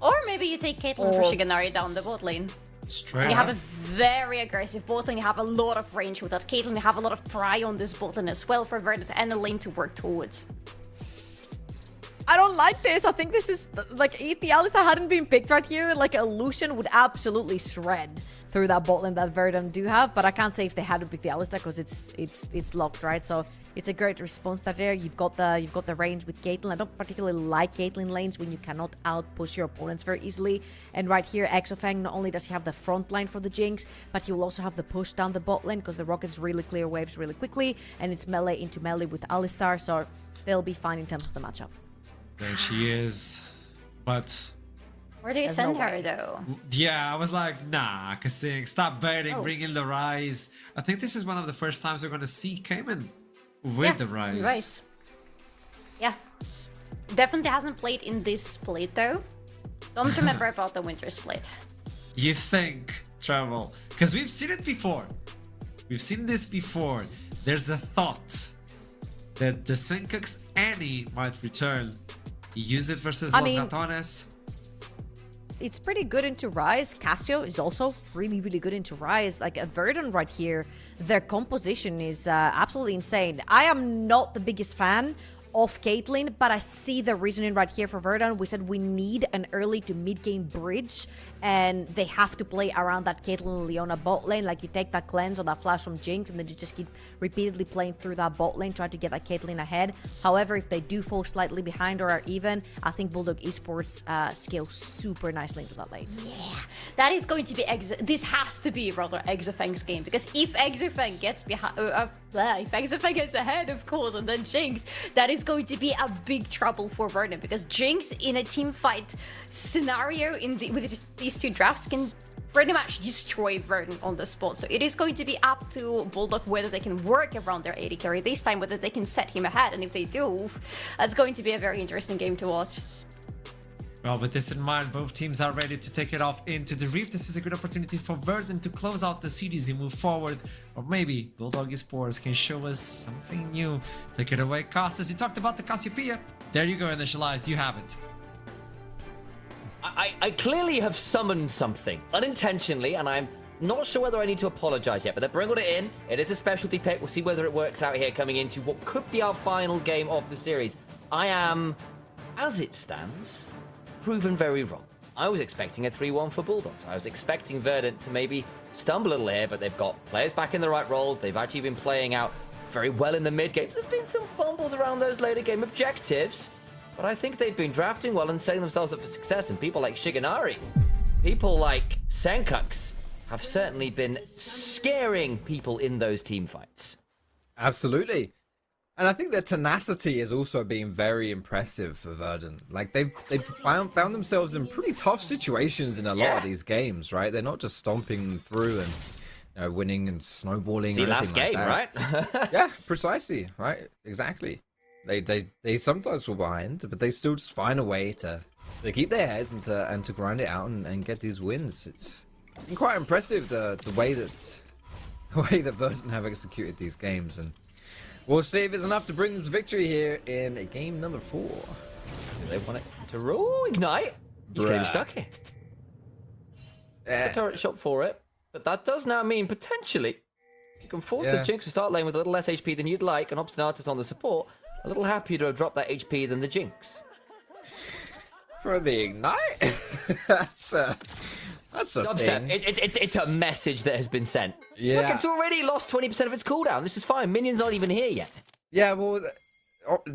Or maybe you take Caitlyn for Shiganari down the bot lane. Straight and you have a very aggressive bot lane, you have a lot of range with that Caitlyn, you have a lot of prio on this bot lane as well for Verdant and a lane to work towards. I don't like this. I think this is like if the Alistar hadn't been picked right here, like Illusion would absolutely shred through that bot lane that Verdant do have. But I can't say if they had to pick the Alistar because it's locked, right? So it's a great response that there. You've got the range with Caitlyn. I don't particularly like Caitlyn lanes when you cannot outpush your opponents very easily. And right here, Exofang, not only does he have the front line for the Jinx, but he will also have the push down the bot lane because the Rockets really clear waves really quickly, and it's melee into melee with Alistar, so they'll be fine in terms of the matchup. There she is. But Where do you There's send no her way. though? yeah, I was like, nah, Kasing, stop baiting, Oh. bring in the Rise. I think this is one of the first times we're gonna see Cayman with the Rise. Rise. Yeah. Definitely hasn't played in this split though. Don't remember about the winter split. You think, Travel? Because we've seen it before. We've seen this before. There's a thought that the Syncax Annie might return. He used it versus Los Ratones. It's pretty good into Rise. Cassio is also really, really good into Rise. Like a Verdant right here, their composition is absolutely insane. I am not the biggest fan of Caitlyn, but I see the reasoning right here for Verdant. We said we need an early to mid-game bridge, and they have to play around that Caitlyn Leona bot lane. Like you take that cleanse or that flash from Jinx, and then you just keep repeatedly playing through that bot lane, trying to get that Caitlyn ahead. However, if they do fall slightly behind or are even, I think Bulldog Esports scale super nicely into that lane. Yeah, that is going to be this has to be rather Exofang's game, because if Exofang gets behind, if Exofang gets ahead, of course, and then Jinx, that is going to be a big trouble for Verdant, because Jinx in a team fight scenario with these two drafts can pretty much destroy Verdant on the spot. So it is going to be up to Bulldog whether they can work around their AD carry this time, whether they can set him ahead, and if they do, that's going to be a very interesting game to watch. Well, with this in mind, both teams are ready to take it off into the Reef. This is a good opportunity for Verdant to close out the series and move forward. Or maybe Bulldog Esports can show us something new. Take it away, Costas. You talked about the Cassiopeia. There you go, Initialize. You have it. I clearly have summoned something unintentionally, and I'm not sure whether I need to apologize yet, but they bring it in. It is a specialty pick. We'll see whether it works out here coming into what could be our final game of the series. I am, as it stands, proven very wrong. I was expecting a 3-1 for Bulldogs. I was expecting Verdant to maybe stumble a little here, but they've got players back in the right roles. They've actually been playing out very well in the mid games. There's been some fumbles around those later game objectives, but I think they've been drafting well and setting themselves up for success. And people like Shigenari, people like Syncax have certainly been scaring people in those team fights. Absolutely. And I think their tenacity has also been very impressive for Verdant. Like they've found themselves in pretty tough situations in a lot of these games, right? They're not just stomping through and winning and snowballing. See, or last anything game, like right? that. Yeah, precisely, right? Exactly. They sometimes fall behind, but they still just find a way to keep their heads and to grind it out and get these wins. It's been quite impressive the way that Verdant have executed these games, and we'll see if it's enough to bring this victory here in game number 4. They want it to roll Ignite. He's getting stuck here. A turret shot for it, but that does now mean potentially you can force this Jinx to start lane with a little less HP than you'd like, and Obstinatus on the support a little happier to have dropped that HP than the Jinx. For the Ignite? That's a Dubstep, thing. it's a message that has been sent. Yeah. Look, it's already lost 20% of its cooldown. This is fine. Minion's not even here yet. Yeah, well,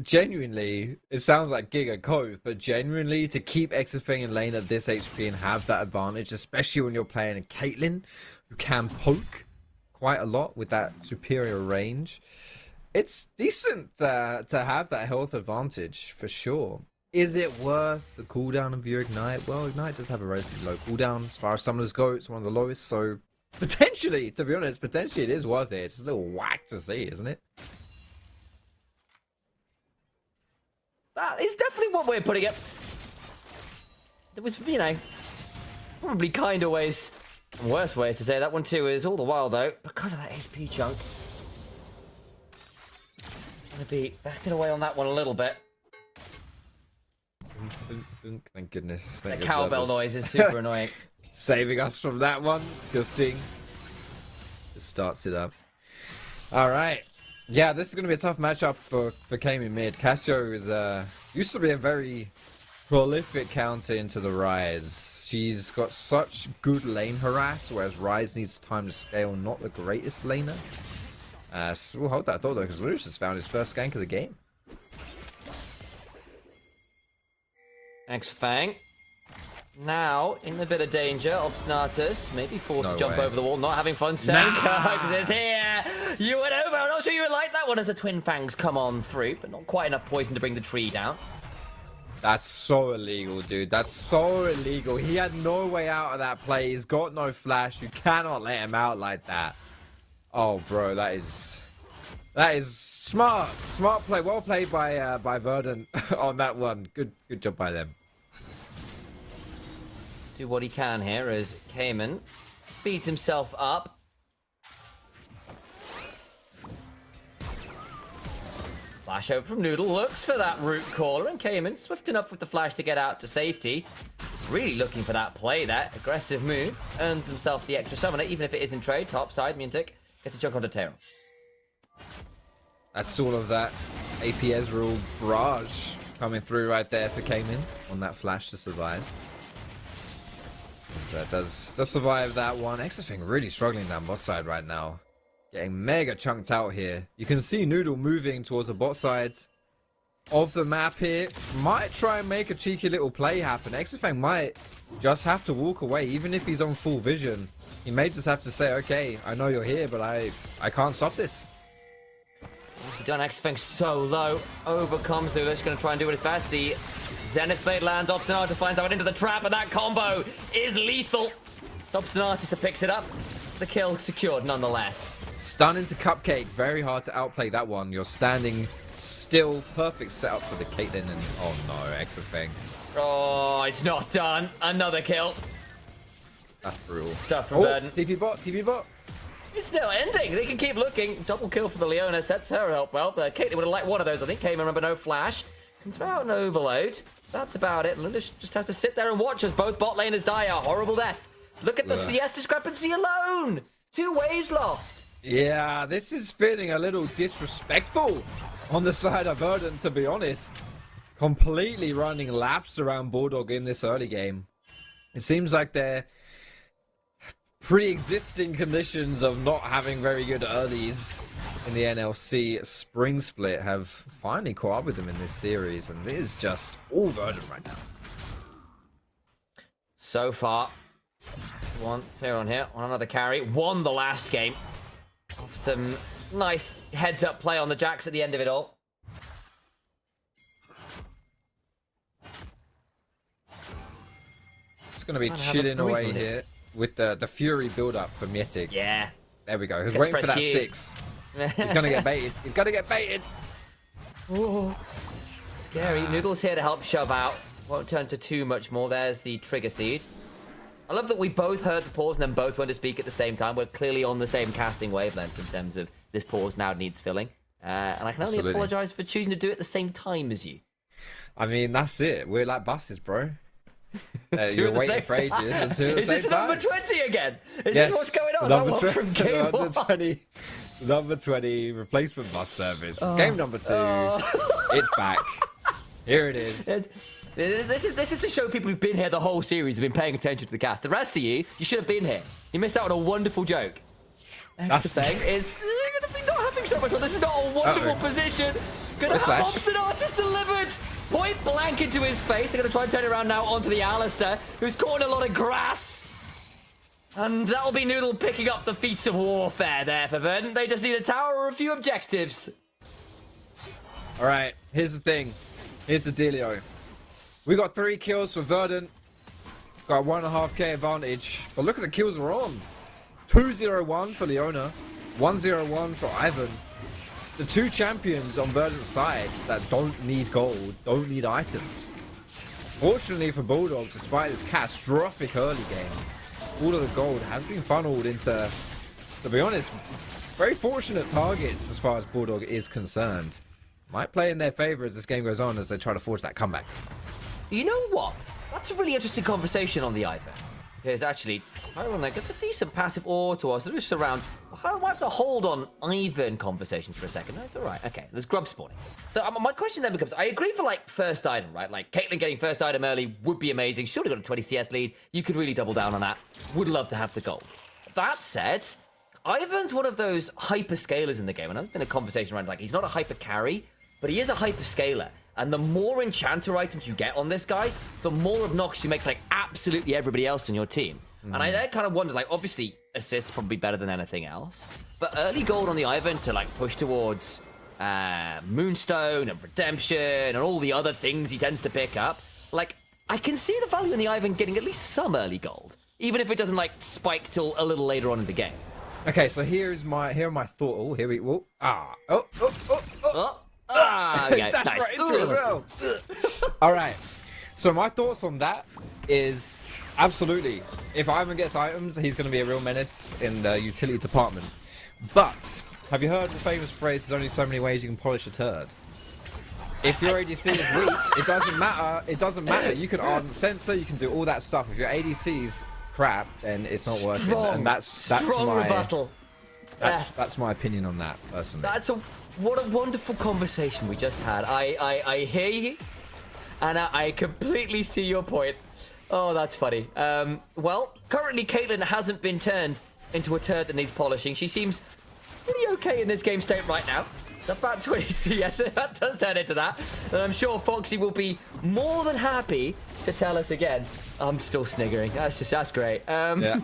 genuinely, it sounds like Giga Cove, but genuinely, to keep Exofang in lane at this HP and have that advantage, especially when you're playing a Caitlyn, who can poke quite a lot with that superior range, it's decent to have that health advantage, for sure. Is it worth the cooldown of your Ignite? Well, Ignite does have a relatively low cooldown as far as summoners go. It's one of the lowest, so potentially, to be honest, potentially it is worth it. It's a little whack to see, isn't it? That is definitely one way of putting it. There was, probably kinder ways and worse ways to say that one too. Is all the while, though, because of that HP chunk, I'm going to be backing away on that one a little bit. Thank goodness. The cowbell noise is super annoying. Saving us from that one. Good thing. Just starts it up. All right. Yeah, this is going to be a tough matchup for Kami mid. Cassio is used to be a very prolific counter into the Rise. She's got such good lane harass, whereas Rise needs time to scale, not the greatest laner. So we'll hold that thought though, because Lewis has found his first gank of the game. X-Fang. Now, in a bit of danger, Obstinatus maybe forced to jump over the wall, not having fun. Senkox is here! You went over, I'm not sure you would like that one as the Twin Fangs come on through, but not quite enough poison to bring the tree down. That's so illegal, dude. That's so illegal. He had no way out of that play. He's got no flash. You cannot let him out like that. Oh, bro, that is smart. Smart play. Well played by Verdant on that one. Good job by them. Do what he can here as Cayman speeds himself up. Flash over from Noodle, looks for that root caller, and Cayman swift enough with the flash to get out to safety. Really looking for that play, that aggressive move. Earns himself the extra summoner, even if it is in trade. Top side, Muntic gets a chunk onto Terran. That's all of that AP Ezreal barrage coming through right there for Cayman on that flash to survive. So it does survive that one. Exafing really struggling down bot side right now. Getting mega chunked out here. You can see Noodle moving towards the bot side of the map here. Might try and make a cheeky little play happen. Exafang might just have to walk away, even if he's on full vision. He may just have to say, okay, I know you're here, but I can't stop this. Done Exafang so low. Overcomes Noodle. He's going to try and do what is best. The Zenith Blade lands. Obstinatus finds out into the trap, and that combo is lethal. It's Obstinatus that picks it up. The kill secured nonetheless. Stun into Cupcake. Very hard to outplay that one. You're standing still. Perfect setup for the Caitlyn, and oh no, Exafang. Oh, it's not done. Another kill. That's brutal. Stuff from Verdant. TP bot. It's still ending. They can keep looking. Double kill for the Leona. Sets her up well. Caitlyn would have liked one of those. I think came in, remember, no flash. Can throw out an overload. That's about it. Luna just has to sit there and watch as both bot laners die a horrible death. Look at the CS discrepancy alone. 2 waves lost. Yeah, this is feeling a little disrespectful on the side of Verdant, to be honest. Completely running laps around Bulldog in this early game. It seems like they're pre-existing conditions of not having very good earlies in the NLC Spring Split have finally caught up with them in this series, and it is just all Verdant right now. So far, one Terran here on another carry. Won the last game. Some nice heads-up play on the Jax at the end of it all. It's going to be chilling away here with the Fury build-up for Mythic. Yeah. There we go. He's waiting for that 6. He's going to get baited. He's going to get baited. Ooh. Scary. Noodle's here to help shove out. Won't turn to too much more. There's the trigger seed. I love that we both heard the pause and then both went to speak at the same time. We're clearly on the same casting wavelength in terms of this pause now needs filling. And I can only apologize for choosing to do it at the same time as you. I mean, that's it. We're like buses, bro. You're waiting for ages until Is this number 20 again? Is this what's going on? Number From game number 20 replacement bus service. Game number 2. It's back. Here it is. This is to show people who've been here the whole series have been paying attention to the cast. The rest of you should have been here. You missed out on a wonderful joke. That's the thing. Is going to be not having so much fun. This is not a wonderful position. Gonna have Obstinatus delivered. Point blank into his face. They're going to try and turn it around now onto the Alistair, who's caught in a lot of grass. And that'll be Noodle picking up the feats of warfare there for Verdant. They just need a tower or a few objectives. All right, here's the thing. Here's the dealio. We got 3 kills for Verdant. Got 1.5k advantage. But look at the kills we're on. 2-0-1 for Leona. 1-0-1 for Ivan. The 2 champions on Verdant's side that don't need gold, don't need items. Fortunately for Bulldog, despite this catastrophic early game, all of the gold has been funneled into, to be honest, very fortunate targets as far as Bulldog is concerned. Might play in their favor as this game goes on as they try to force that comeback. You know what? That's a really interesting conversation on the Ivan. Because actually, Iron gets a decent passive auto, so just around. I might have to hold on Ivan conversations for a second. That's all right. Okay, there's grub spawning. So my question then becomes, I agree for like first item, right? Like Caitlyn getting first item early would be amazing. She'd have got a 20 CS lead. You could really double down on that. Would love to have the gold. That said, Ivan's one of those hyper scalers in the game, and there's been a conversation around like he's not a hyper carry, but he is a hyper scaler. And the more enchanter items you get on this guy, the more obnoxious he makes like absolutely everybody else in your team. And I then kind of wonder, like, obviously assists probably better than anything else, but early gold on the Ivan to like push towards Moonstone and Redemption and all the other things he tends to pick up. Like, I can see the value in the Ivan getting at least some early gold, even if it doesn't like spike till a little later on in the game. Okay, so here are my thought. Oh, here we go. Okay, That's nice. right into it as well. All right. So my thoughts on that is absolutely, if Ivan gets items, he's going to be a real menace in the utility department. But have you heard the famous phrase, there's only so many ways you can polish a turd? If your ADC is weak, it doesn't matter. It doesn't matter. You can ardent sensor, you can do all that stuff. If your ADC's crap, then it's not worth it. And that's strong my rebuttal. That's my opinion on that, personally. What a wonderful conversation we just had. I hear you, and I completely see your point. Oh, that's funny. Well, currently Caitlyn hasn't been turned into a turd that needs polishing. She seems pretty okay in this game state right now. It's about 20 CS. That does turn into that. And I'm sure Foxy will be more than happy to tell us again. I'm still sniggering. That's great. Yeah.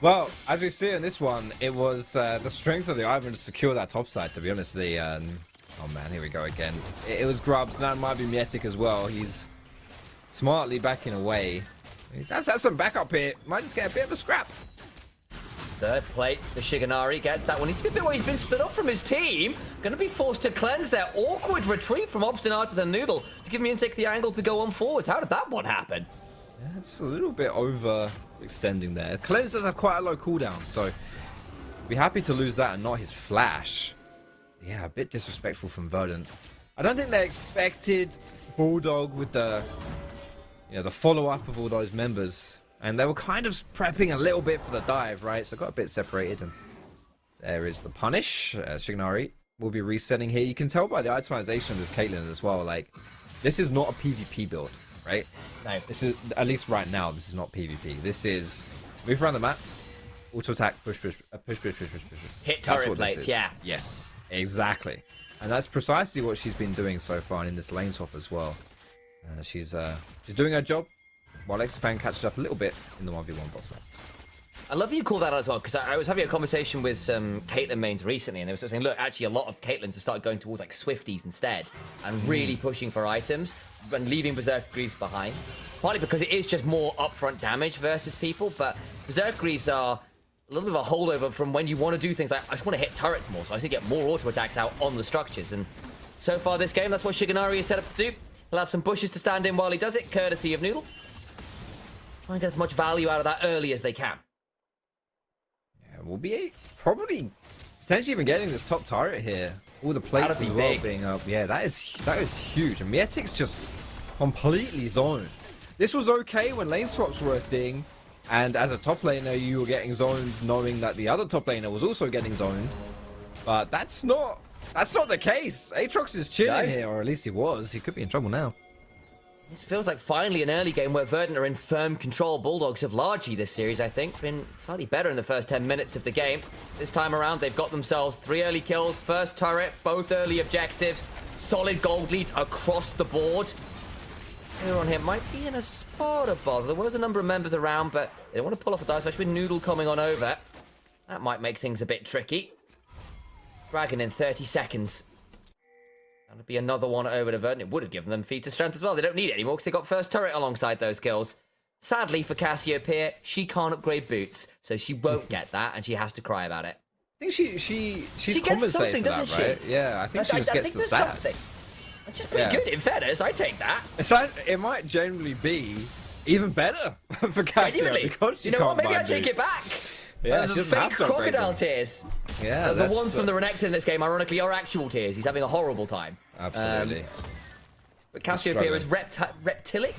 Well, as we see in this one, it was the strength of the Ivan to secure that top side, to be honest. Oh man, here we go again. It was Grubs, and that might be Mietic as well. He's smartly backing away. He does have some backup here. Might just get a bit of a scrap. Third plate, the Shiganari gets that one. He's been split off from his team. Going to be forced to cleanse their awkward retreat from Obstinatus and Noodle to give Mietic the angle to go on forwards. How did that one happen? Yeah, it's a little bit overextending there. Cleanse does have quite a low cooldown, so be happy to lose that and not his flash. Yeah, a bit disrespectful from Verdant. I don't think they expected Bulldog with the follow-up of all those members. And they were kind of prepping a little bit for the dive, right? So got a bit separated. And there is the punish. Shiganari will be resetting here. You can tell by the itemization of this Caitlyn as well. Like, this is not a PvP build, right? No. This is, at least right now, this is not PvP. This is move around the map, auto attack, push. Hit turret plates, yeah. Yes, exactly. And that's precisely what she's been doing so far in this lane swap as well. She's doing her job, while XFan catches up a little bit in the 1v1 bot side. I love you call that out as well, because I was having a conversation with some Caitlyn mains recently, and they were sort of saying, look, actually a lot of Caitlyn's have started going towards like Swifties instead, and really pushing for items, and leaving Berserk Greaves behind. Partly because it is just more upfront damage versus people, but Berserk Greaves are a little bit of a holdover from when you want to do things like, I just want to hit turrets more, so I just get more auto attacks out on the structures, and so far this game, that's what Shiganari is set up to do. He'll have some bushes to stand in while he does it, courtesy of Noodle. Try and get as much value out of that early as they can. Yeah, we'll be probably potentially even getting this top turret here. All the plates as well being up. Yeah, that is huge. And Mietic's just completely zoned. This was okay when lane swaps were a thing, and as a top laner you were getting zoned knowing that the other top laner was also getting zoned. But that's not the case. Aatrox is chilling here, or at least he was. He could be in trouble now. This feels like finally an early game where Verdant are in firm control. Bulldogs have largely this series, I think, been slightly better in the first 10 minutes of the game. This time around, they've got themselves 3 early kills, first turret, both early objectives, solid gold leads across the board. Here on here might be in a spot of bother. There was a number of members around, but they don't want to pull off a dive, especially with Noodle coming on over. That might make things a bit tricky. Dragon in 30 seconds. That'll be another one over to Verdant. It would have given them feat of strength as well. They don't need it anymore because they got first turret alongside those kills. Sadly for Cassiopeia, she can't upgrade boots, so she won't get that, and she has to cry about it. I think she's gets something, for doesn't that, right? she? Yeah, I think she just gets the stats. Something. Which is pretty good, in fairness. I take that. It might generally be even better for Cassiopeia because she you know can't what? Maybe buy I take it boots. back. Yeah, the fake crocodile tears. Yeah, the ones from the Renekton in this game, ironically, are actual tears. He's having a horrible time. Absolutely. But Cassiopeia is reptilic?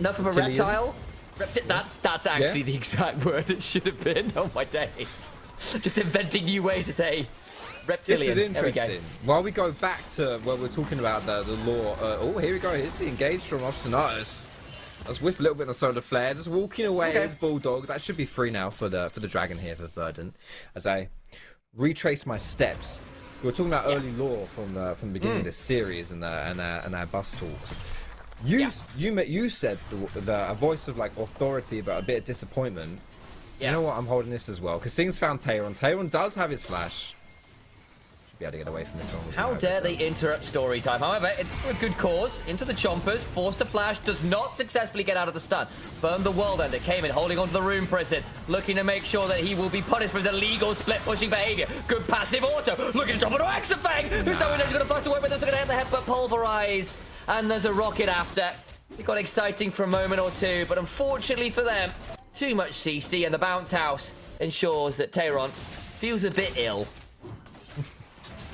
Enough of a reptile? That's actually the exact word it should have been. Oh my days. Just inventing new ways to say reptilian. This is interesting. While we go back to where we're talking about the lore. Oh, here we go. Here's the engage from Obstinatus. Let's whiff a little bit of the solar flare. Just walking away as Bulldog. That should be free now for the dragon here for Verdant. As I retrace my steps. We were talking about early lore from the beginning of this series and our bus talks. You said a voice of like authority but a bit of disappointment. You know what? I'm holding this as well because Sing's found Tayron. Tayron does have his flash. Should be able to get away from this one. How dare they interrupt story time? However, it's for a good cause. Into the chompers, forced to flash, does not successfully get out of the stun. Burn the World Ender came in holding onto the Rune Prison, looking to make sure that he will be punished for his illegal split pushing behavior. Good passive auto, looking to drop onto Exafang, who's going to flash away, but they're going to hit the headbutt pulverize. And there's a rocket after. It got exciting for a moment or two, but unfortunately for them, too much CC, and the bounce house ensures that Tayron feels a bit ill.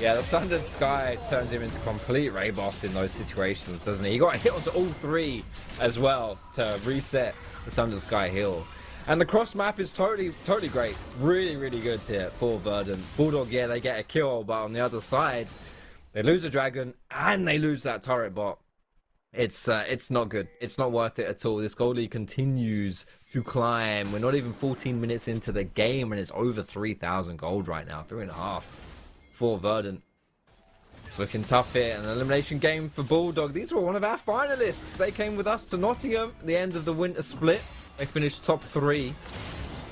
Yeah, the Sundered Sky turns him into complete Ray Boss in those situations, doesn't he? He got hit onto all three as well to reset the Sundered Sky hill. And the cross map is totally great. Really, really good here for Verdant. Bulldog, yeah, they get a kill, but on the other side, they lose a dragon and they lose that turret bot. It's not good. It's not worth it at all. This goal lead continues to climb. We're not even 14 minutes into the game and it's over 3,000 gold right now. 3.5 for Verdant. It's looking tough here. An elimination game for Bulldog. These were one of our finalists. They came with us to Nottingham at the end of the winter split. They finished top 3.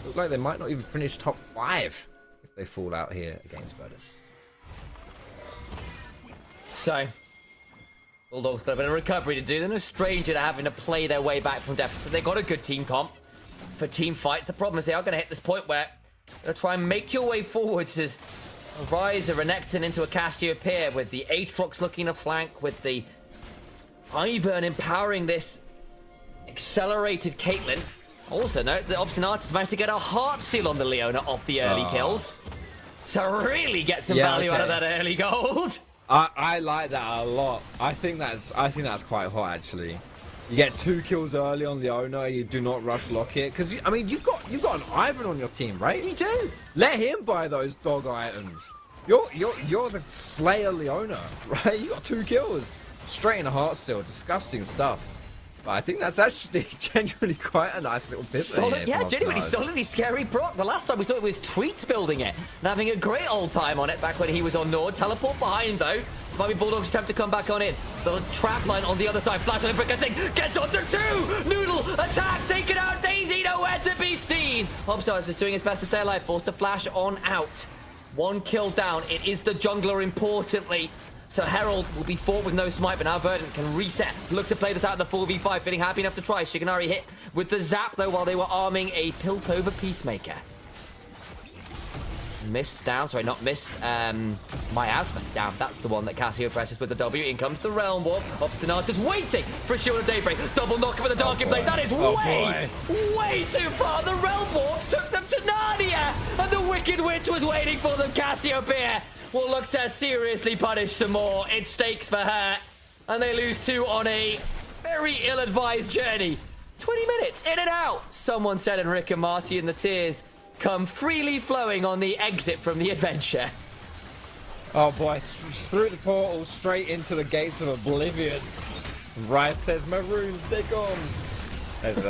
Look like they might not even finish top 5 if they fall out here against Verdant. So, Bulldog's got a bit of recovery to do. They're no stranger to having to play their way back from deficit. They got a good team comp for team fights. The problem is they are going to hit this point where they'll try and make your way forwards as a Rise, a Renekton into a Cassiopeia with the Aatrox looking to flank, with the Ivern empowering this accelerated Caitlyn. Also note that Obstinatus managed to get a Heartsteel on the Leona off the early kills to really get some value out of that early gold. I like that a lot. I think that's quite hot actually. You get 2 kills early on Leona. You do not rush Locket because I mean you've got an Ivern on your team, right? You do. Let him buy those dog items. You're the Slayer Leona, right? You got 2 kills straight in the Heartsteel. Disgusting stuff. But I think that's actually genuinely quite a nice little bit. Solid, yeah, genuinely solidly scary proc. The last time we saw it was Treats building it and having a great old time on it back when he was on Nord. Teleport behind though. This might be Bulldog's attempt to come back on in. The trap line on the other side. Flash on Fricasing. Gets onto 2. Noodle attack taken out. Daisy nowhere to be seen. Obstinatus is doing his best to stay alive. Forced to flash on out. 1 kill down. It is the jungler importantly. So Herald will be fought with no smite, but now Verdant can reset. Look to play this out in the 4v5, feeling happy enough to try. Shiganari hit with the zap, though, while they were arming a Piltover Peacemaker. Missed down, sorry, not missed. Miasma down. That's the one that Cassio presses with the W. In comes the Realm Warp. Obstinatus waiting for a Shield of Daybreak. Double knock for the Dark Blade. That is way too far. The Realm Warp took them to Narnia, and the Wicked Witch was waiting for them. Cassiopeia will look to seriously punish some more. It's stakes for her, and they lose 2 on a very ill-advised journey. 20 minutes in and out. Someone said in Rick and Marty, and the tears come freely flowing on the exit from the adventure. Oh boy, through the portal, straight into the gates of oblivion. Rice says, "Maroons, they're gone." Is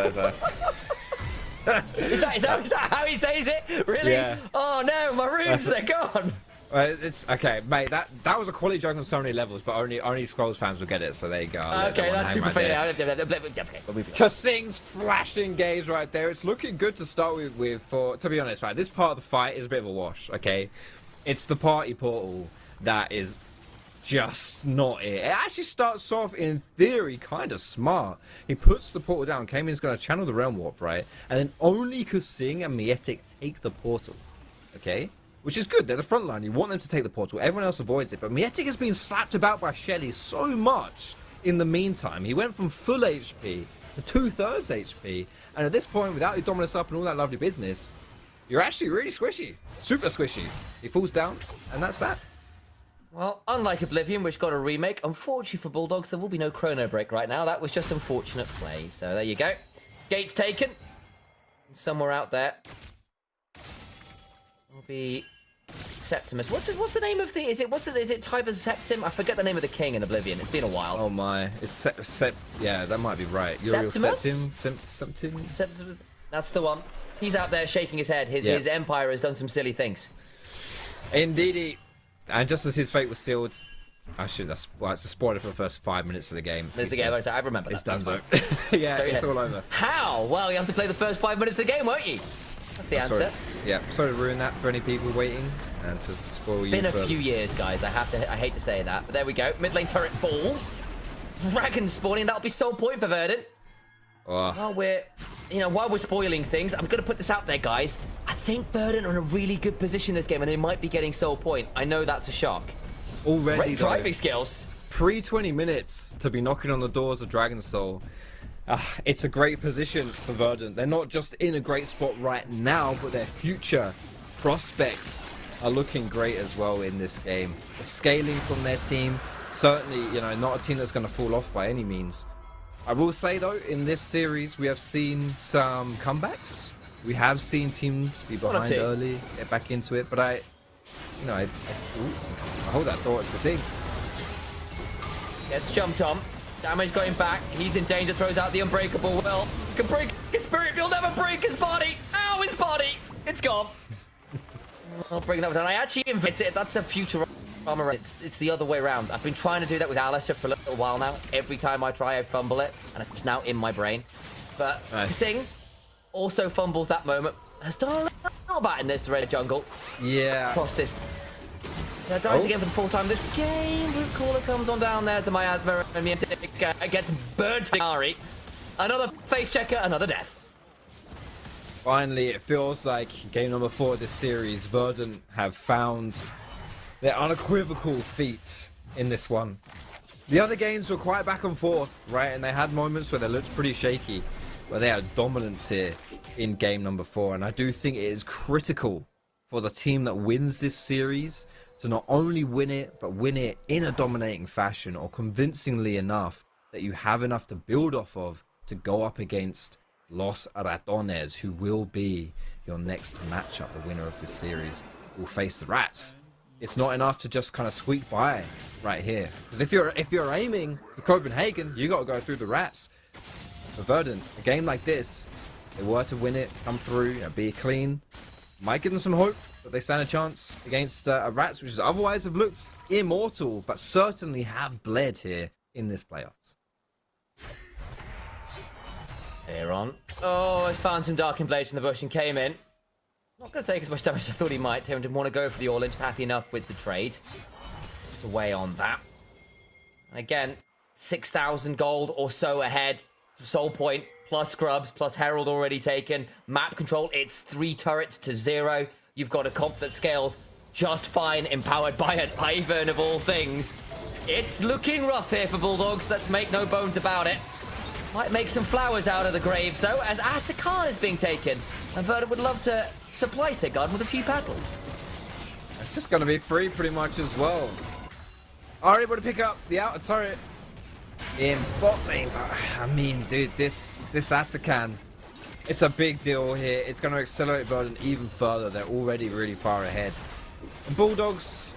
that how he says it? Really? Yeah. Oh no, Maroons, they're gone. It's okay, mate. That was a quality joke on so many levels, but only Scrolls fans will get it. So there you go. Okay, that's super funny. Kasing's flash engage right there. It's looking good to start with. For to be honest, right, this part of the fight is a bit of a wash. Okay, it's the party portal that is just not it. It actually starts off in theory kind of smart. He puts the portal down. Kamien's going to channel the Realm Warp, right, and then only Kasing and Mietic take the portal. Okay. Which is good. They're the front line. You want them to take the portal. Everyone else avoids it. But Mietic has been slapped about by Shelly so much in the meantime. He went from full HP to 2/3 HP. And at this point, without the Dominus up and all that lovely business, you're actually really squishy. Super squishy. He falls down, and that's that. Well, unlike Oblivion, which got a remake, unfortunately for Bulldogs, there will be no chrono break right now. That was just unfortunate play. So there you go. Gates taken. Somewhere out there will be Septimus. What's the name of the? Is it Tiber Septim? I forget the name of the king in Oblivion. It's been a while. Oh my, it's yeah, that might be right. Septimus? Septim. That's the one. He's out there shaking his head. His empire has done some silly things. Indeedy. And just as his fate was sealed, it's a spoiler for the first 5 minutes of the game. I remember it's that. done so. Yeah, so, it's all over. How? Well, you have to play the first 5 minutes of the game, won't you? That's the answer. Sorry. Yeah, sorry to ruin that for any people waiting and to spoil you. It's been a few years, guys. I hate to say that, but there we go. Mid lane turret falls. Dragon spawning. That'll be soul point for Verdant. Oh. While we're spoiling things, I'm gonna put this out there, guys. I think Verdant are in a really good position this game, and they might be getting soul point. I know that's a shock. Already, great driving skills. Pre-20 minutes to be knocking on the doors of Dragon Soul. It's a great position for Verdant. They're not just in a great spot right now, but their future prospects are looking great as well in this game. The scaling from their team, certainly, not a team that's going to fall off by any means. I will say though, in this series, we have seen some comebacks. We have seen teams be behind early, get back into it, but I hold that thought. It's Kassim. Gets jumped on. Damage going back. He's in danger. Throws out the unbreakable will. Can break his spirit. You'll never break his body. Ow, his body. It's gone. I'll bring that down. I actually invented it. That's a future armor. It's the other way around. I've been trying to do that with Alistair for a little while now. Every time I try, I fumble it, and it's now in my brain. But Singh also fumbles that moment. Has done a little bit in this red jungle. Yeah. Across this. Dies again for the fourth time this game. Root Caller comes on down there to Miasma, and Miantic gets burnt to Ari. Another face checker, another death. Finally, it feels like game number 4 of this series, Verdant have found their unequivocal feat in this one. The other games were quite back and forth, right? And they had moments where they looked pretty shaky, but they are dominant here in game number 4. And I do think it is critical for the team that wins this series to not only win it, but win it in a dominating fashion or convincingly enough that you have enough to build off of to go up against Los Ratones, who will be your next matchup. The winner of this series will face the Rats. It's not enough to just kind of squeak by right here, because if you're aiming for Copenhagen, you got to go through the Rats. For Verdant, a game like this, they were to win it, come through, be clean, might give them some hope that they stand a chance against a Rats, which is otherwise have looked immortal, but certainly have bled here in this playoffs. Here on. Oh, has found some Dark Blades in the bush and came in. Not going to take as much damage as I thought he might. Taylor didn't want to go for the all-in, just happy enough with the trade. Just away on that. And again, 6,000 gold or so ahead. Soul point, plus scrubs, plus Herald already taken. Map control, it's 3 turrets to 0. You've got a comp that scales just fine, empowered by an Ivern of all things. It's looking rough here for Bulldogs, let's make no bones about it. Might make some flowers out of the graves, though, as Atakan is being taken. And Verdant would love to supply Sigurd with a few petals. It's just going to be free pretty much as well. Are able to pick up the outer turret in bot lane. But, I mean, dude, this Atakan, it's a big deal here. It's going to accelerate Verdant even further. They're already really far ahead. And Bulldogs,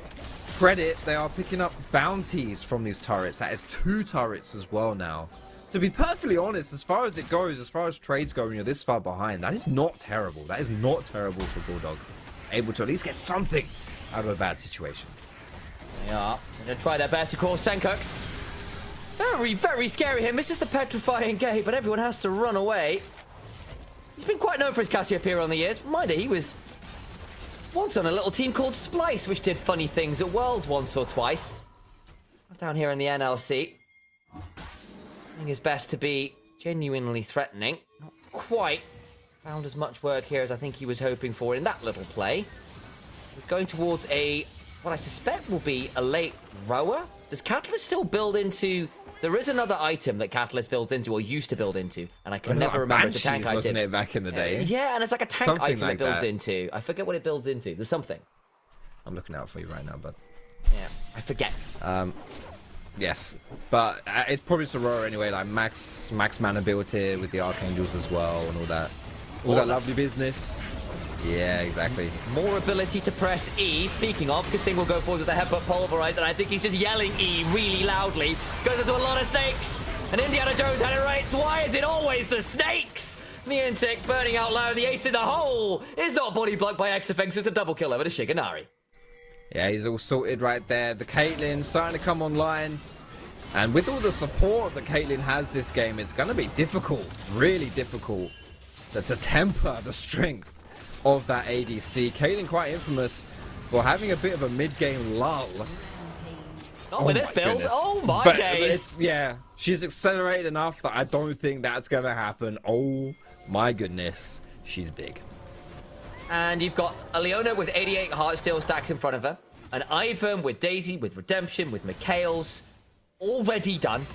credit, they are picking up bounties from these turrets. That is 2 turrets as well now. To be perfectly honest, as far as it goes, as far as trades go, when you're this far behind, that is not terrible. That is not terrible for Bulldog. Able to at least get something out of a bad situation. They are going to try their best, of course. Senkux, very, very scary here. Misses the petrifying gate, but everyone has to run away. He's been quite known for his Cassiopeia on the years. Reminder, he was once on a little team called Splice, which did funny things at Worlds once or twice. Down here in the NLC. Doing his best to be genuinely threatening. Not quite found as much work here as I think he was hoping for in that little play. He's going towards what I suspect will be a late rower. Does Catalyst still build into... There is another item that Catalyst builds into, or used to build into, and I can never remember the tank item. Wasn't it back in the day? Yeah, and it's like a tank Something item like it builds that. into. I forget what it builds into. There's something. I'm looking out for you right now, but... Yeah, I forget. Yes, but it's probably Sorora anyway, like max mana build here with the Archangels as well and all that lovely business. Yeah, exactly. More ability to press E. Speaking of, Kasing will go forward with the headbutt pulverize, and I think he's just yelling E really loudly. Goes into a lot of snakes, and Indiana Jones had it right. So why is it always the snakes? Niantic burning out loud. The ace in the hole is not body blocked by XFX, so it's a double kill over to Shiganari. Yeah, he's all sorted right there. The Caitlyn starting to come online. And with all the support that Caitlyn has this game, it's going to be difficult, really difficult, to temper the strength of that ADC. Caitlyn quite infamous for having a bit of a mid-game lull. Not with this build. Goodness. Oh my But days. yeah, she's accelerated enough that I don't think that's going to happen. Oh my goodness, she's big. And you've got a Leona with 88 Heartsteel stacks in front of her. An Ivan with Daisy, with Redemption, with Mikhail's already done.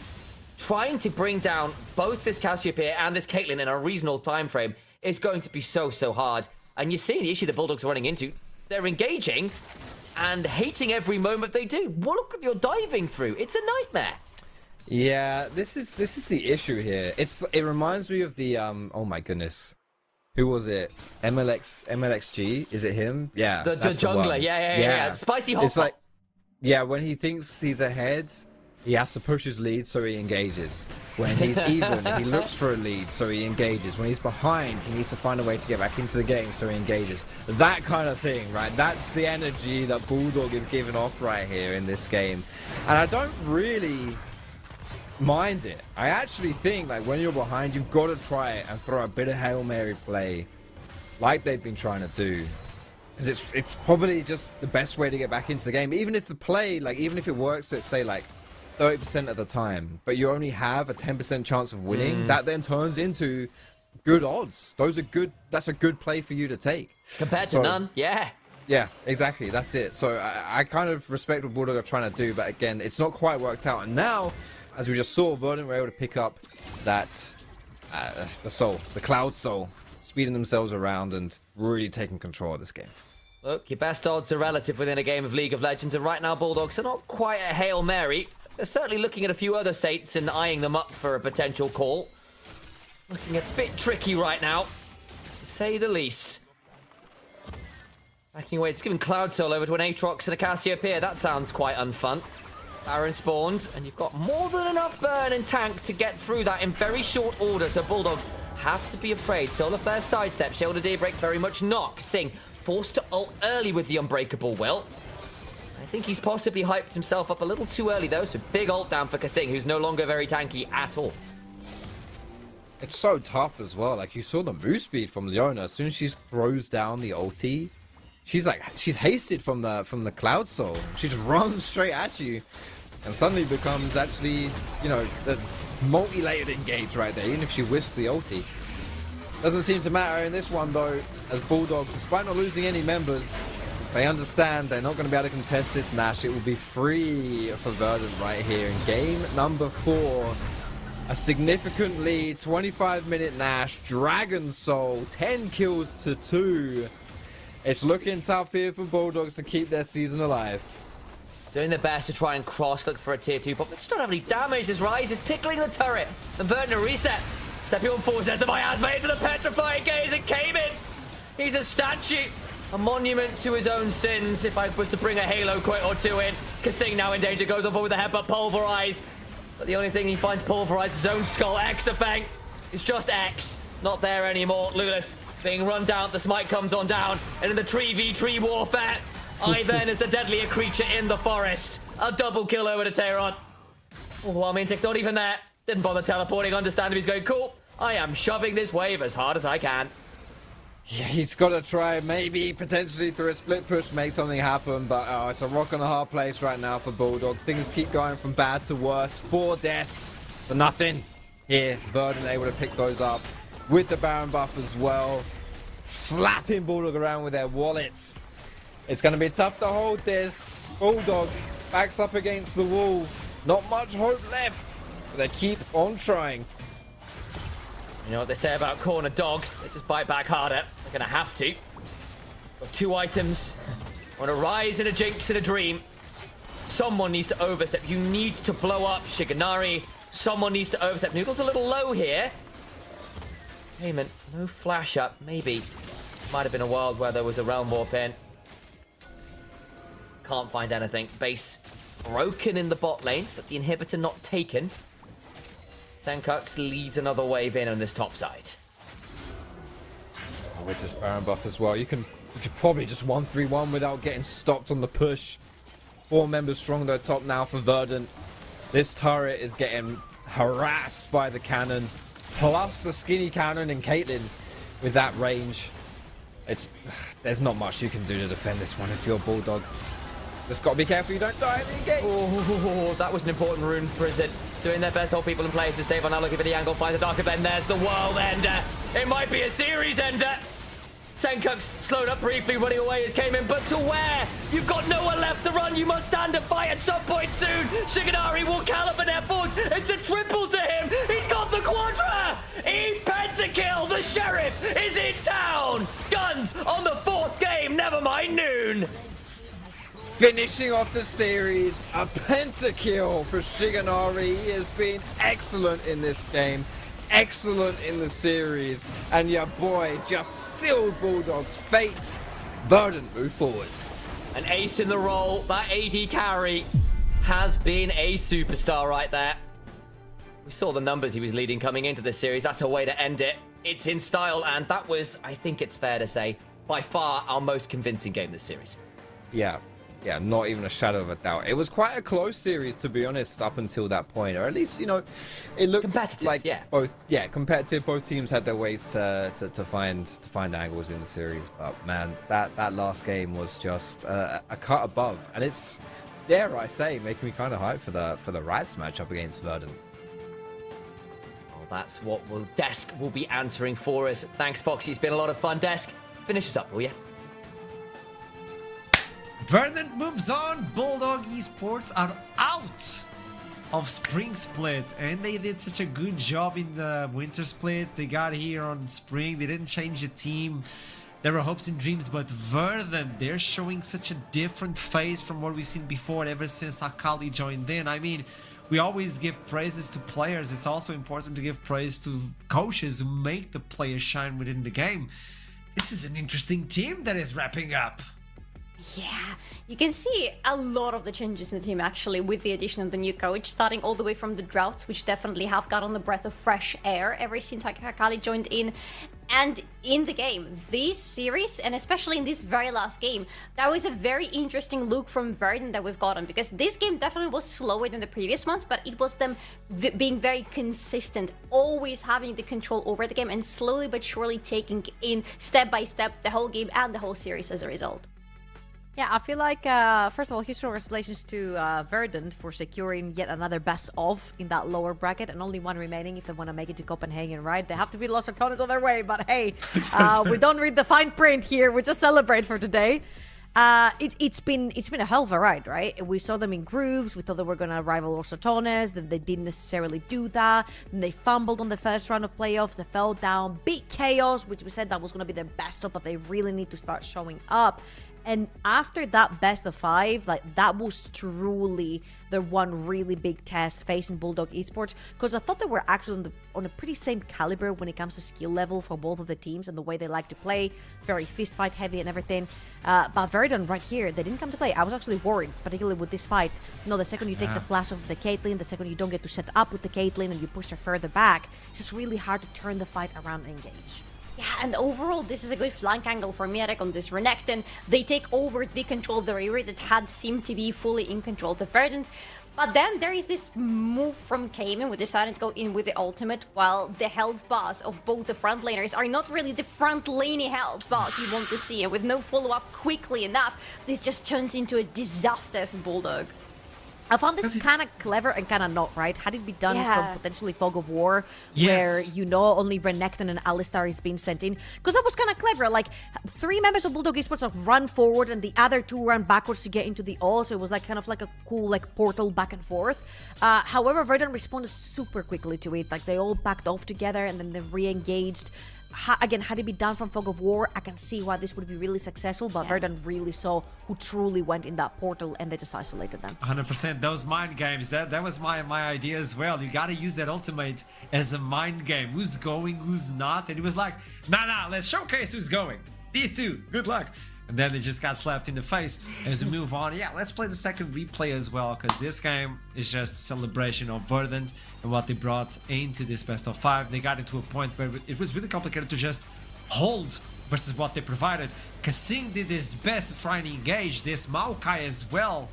Trying to bring down both this Cassiopeia and this Caitlyn in a reasonable time frame is going to be so hard. And you see the issue the Bulldogs are running into. They're engaging and hating every moment they do. Well, look what you're diving through. It's a nightmare. Yeah, this is the issue here. It reminds me of the oh my goodness. Who was it? MLXG? Is it him? Yeah. The jungler. Yeah. Spicy hot. It's like, yeah, when he thinks he's ahead, he has to push his lead so he engages. When he's even, he looks for a lead so he engages. When he's behind, he needs to find a way to get back into the game so he engages. That kind of thing, right? That's the energy that Bulldog is giving off right here in this game. And I don't really mind it. I actually think like when you're behind, you've got to try it and throw a bit of Hail Mary play like they've been trying to do, because it's probably just the best way to get back into the game. Even if the play, like even if it works at say like 30% of the time, but you only have a 10% chance of winning, that then turns into good odds. That's a good play for you to take Compared to none. Yeah, exactly. That's it. So I kind of respect what Bulldog are trying to do, but again, it's not quite worked out. And now, as we just saw, Verdant were able to pick up that the Cloud Soul, speeding themselves around and really taking control of this game. Look, your best odds are relative within a game of League of Legends, and right now Bulldogs are not quite a Hail Mary. They're certainly looking at a few other Saints and eyeing them up for a potential call. Looking a bit tricky right now, to say the least. Backing away, it's giving Cloud Soul over to an Aatrox and a Cassiopeia. That sounds quite unfun. Baron spawns, and you've got more than enough burn and tank to get through that in very short order, so Bulldogs have to be afraid. Solar Flare sidestep, Shield of Daybreak very much not. Sing forced to ult early with the Unbreakable Will. I think he's possibly hyped himself up a little too early though, so big ult down for Kasing, who's no longer very tanky at all. It's so tough as well. Like you saw the move speed from Leona. As soon as she throws down the ulti, she's hasted from the Cloud Soul. She just runs straight at you, and suddenly becomes actually, you know, the multi-layered engage right there. Even if she whiffs the ulti, doesn't seem to matter in this one though. As Bulldogs, despite not losing any members, they understand they're not going to be able to contest this Nash. It will be free for Verdant right here in game number 4. A significant lead, 25-minute Nash, Dragon Soul, 10 kills to 2. It's looking tough here for Bulldogs to keep their season alive. Doing their best to try and look for a tier 2 pop. They just don't have any damage. This Rise is tickling the turret. And Verdant a reset. Stepping on forward, says the miasma into the petrifying gaze. It came in. He's a statue. A monument to his own sins, if I was to bring a Halo quit or two in. Kasing now in danger, goes on forward with the headbutt, pulverize. But the only thing he finds pulverized is his own skull. Exafang is just X, not there anymore. Lulis being run down, the smite comes on down. And in the 3v3 warfare, Ivan is the deadlier creature in the forest. A double kill over to Tehran. Oh, I mean, Tick's not even there. Didn't bother teleporting, understand he's going, cool. I am shoving this wave as hard as I can. Yeah, he's got to try, maybe potentially through a split push, make something happen, but it's a rock and a hard place right now for Bulldog. Things keep going from bad to worse. 4 deaths for nothing here. Verdant able to pick those up with the Baron buff as well. Slapping Bulldog around with their wallets. It's going to be tough to hold this. Bulldog backs up against the wall. Not much hope left, but they keep on trying. You know what they say about corner dogs? They just bite back harder. They're gonna have to. Got 2 items. On a Rise and a Jinx and a Dream. Someone needs to overstep. You need to blow up Shiganari. Someone needs to overstep. Noodle's a little low here. Payment, no flash up. Maybe. Might have been a world where there was a Realm Warp in. Can't find anything. Base broken in the bot lane, but the inhibitor not taken. Senkux leads another wave in on this top side. With this Baron buff as well, you could probably just 1-3-1 without getting stopped on the push. 4 members strong though top now for Verdant. This turret is getting harassed by the cannon, plus the skinny cannon and Caitlyn with that range. There's not much you can do to defend this one if you're Bulldog. Just gotta be careful you don't die in the engage. Oh, that was an important rune for Prison. Doing their best to hold people in place. Esteban now looking for the angle, finds a darker bend. There's the world ender. It might be a series ender. Senkux slowed up briefly, running away as came in, but to where? You've got nowhere left to run. You must stand and fight at some point soon. Shiganari will caliber their efforts. It's a triple to him. He's got the quadra. He pentakill. The sheriff is in town. Guns on the 4th game. Never mind noon. Finishing off the series, a pentakill for Shiganari. He has been excellent in this game, excellent in the series, and your boy just sealed Bulldog's fate. Verdant move forward. An ace in the roll. That AD carry has been a superstar right there. We saw the numbers he was leading coming into this series. That's a way to end it. It's in style, and that was, I think it's fair to say, by far our most convincing game this series. Yeah, not even a shadow of a doubt. It was quite a close series, to be honest, up until that point. Or at least, you know, it looks like competitive. Both teams had their ways to find angles in the series. But man, that last game was just a cut above, and it's, dare I say, making me kind of hyped for the Rats matchup against Verdant. Well, that's what Desk will be answering for us. Thanks, Foxy. It's been a lot of fun. Desk, finish us up, will you? Verdant moves on. Bulldog Esports are out of Spring Split, and they did such a good job in the Winter Split. They got here on Spring. They didn't change the team. There were hopes and dreams, but Verdant, they're showing such a different face from what we've seen before ever since Akali joined in. I mean, we always give praises to players. It's also important to give praise to coaches who make the players shine within the game. This is an interesting team that is wrapping up. Yeah, you can see a lot of the changes in the team actually with the addition of the new coach, starting all the way from the droughts, which definitely have gotten a breath of fresh air ever since Akali joined in. And in the game, this series, and especially in this very last game, that was a very interesting look from Verdant that we've gotten, because this game definitely was slower than the previous ones, but it was them being very consistent, always having the control over the game, and slowly but surely taking in step by step the whole game and the whole series as a result. Yeah, I feel like, first of all, huge congratulations to Verdant for securing yet another best of in that lower bracket, and only one remaining if they want to make it to Copenhagen, right? They have to beat Los Artones on their way, but hey, we don't read the fine print here. We just celebrate for today. It's been a hell of a ride, right? We saw them in groups. We thought they were going to rival Los Artones. Then they didn't necessarily do that. Then they fumbled on the first round of playoffs. They fell down, beat Chaos, which we said that was going to be their best of, but they really need to start showing up. And after that best of 5, like, that was truly the one really big test facing Bulldog Esports, because I thought they were actually on a pretty same caliber when it comes to skill level for both of the teams and the way they like to play, very fist fight heavy and everything. But Verdant right here, they didn't come to play. I was actually worried, particularly with this fight. You know, the second you take the flash of the Caitlyn, the second you don't get to set up with the Caitlyn and you push her further back, it's just really hard to turn the fight around and engage. Yeah, and overall, this is a good flank angle for Mierek on this Renekton. They take over the control of the river that had seemed to be fully in control of the Verdant. But then there is this move from Cayman. We decided to go in with the ultimate, while the health bars of both the front laners are not really the front laney health bars you want to see. And with no follow-up quickly enough, this just turns into a disaster for Bulldog. I found this kind of clever and kind of not, right? Had it been done from potentially Fog of War, where, you know, only Renekton and Alistar is being sent in. Because that was kind of clever. Like, 3 members of Bulldog Esports like, run forward and the other 2 run backwards to get into the ult. So it was like kind of like a cool like portal back and forth. However, Verdant responded super quickly to it. Like, they all backed off together and then they re-engaged. again, had it been done from Fog of War, I can see why this would be really successful, but Verdant really saw who truly went in that portal and they just isolated them. 100%. Those mind games, that was my idea as well. You gotta use that ultimate as a mind game. Who's going, who's not. And it was like, nah, let's showcase who's going. These two, good luck. And then it just got slapped in the face. As we move on, yeah, let's play the second replay as well, because this game is just a celebration of Verdant and what they brought into this best of 5. They got into a point where it was really complicated to just hold versus what they provided. Kasing did his best to try and engage this Maokai as well,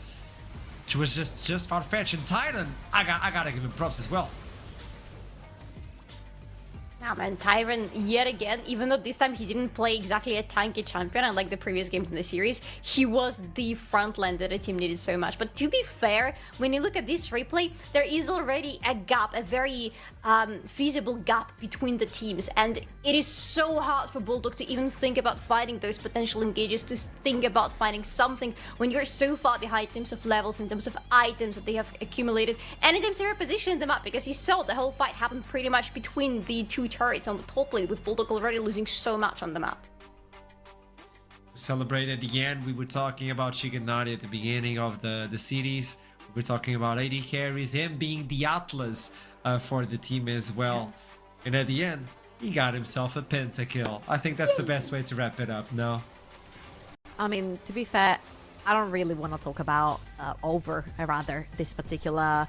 which was just far-fetched. And Titan, I gotta give him props as well. Yeah, man, Tyron, yet again, even though this time he didn't play exactly a tanky champion, unlike the previous games in the series, he was the front line that the team needed so much. But to be fair, when you look at this replay, there is already a gap, a very feasible gap between the teams, and it is so hard for Bulldog to even think about fighting those potential engages, to think about finding something when you're so far behind in terms of levels, in terms of items that they have accumulated, and in terms of their position in the map, because you saw the whole fight happen pretty much between the two turrets on the top lane, with Bulldog already losing so much on the map. To celebrate at the end, we were talking about Shigenari at the beginning of the series. We were talking about AD carries, him being the Atlas for the team as well. And at the end, he got himself a pentakill. I think that's the best way to wrap it up, no? I mean, to be fair, I don't really want to talk about this particular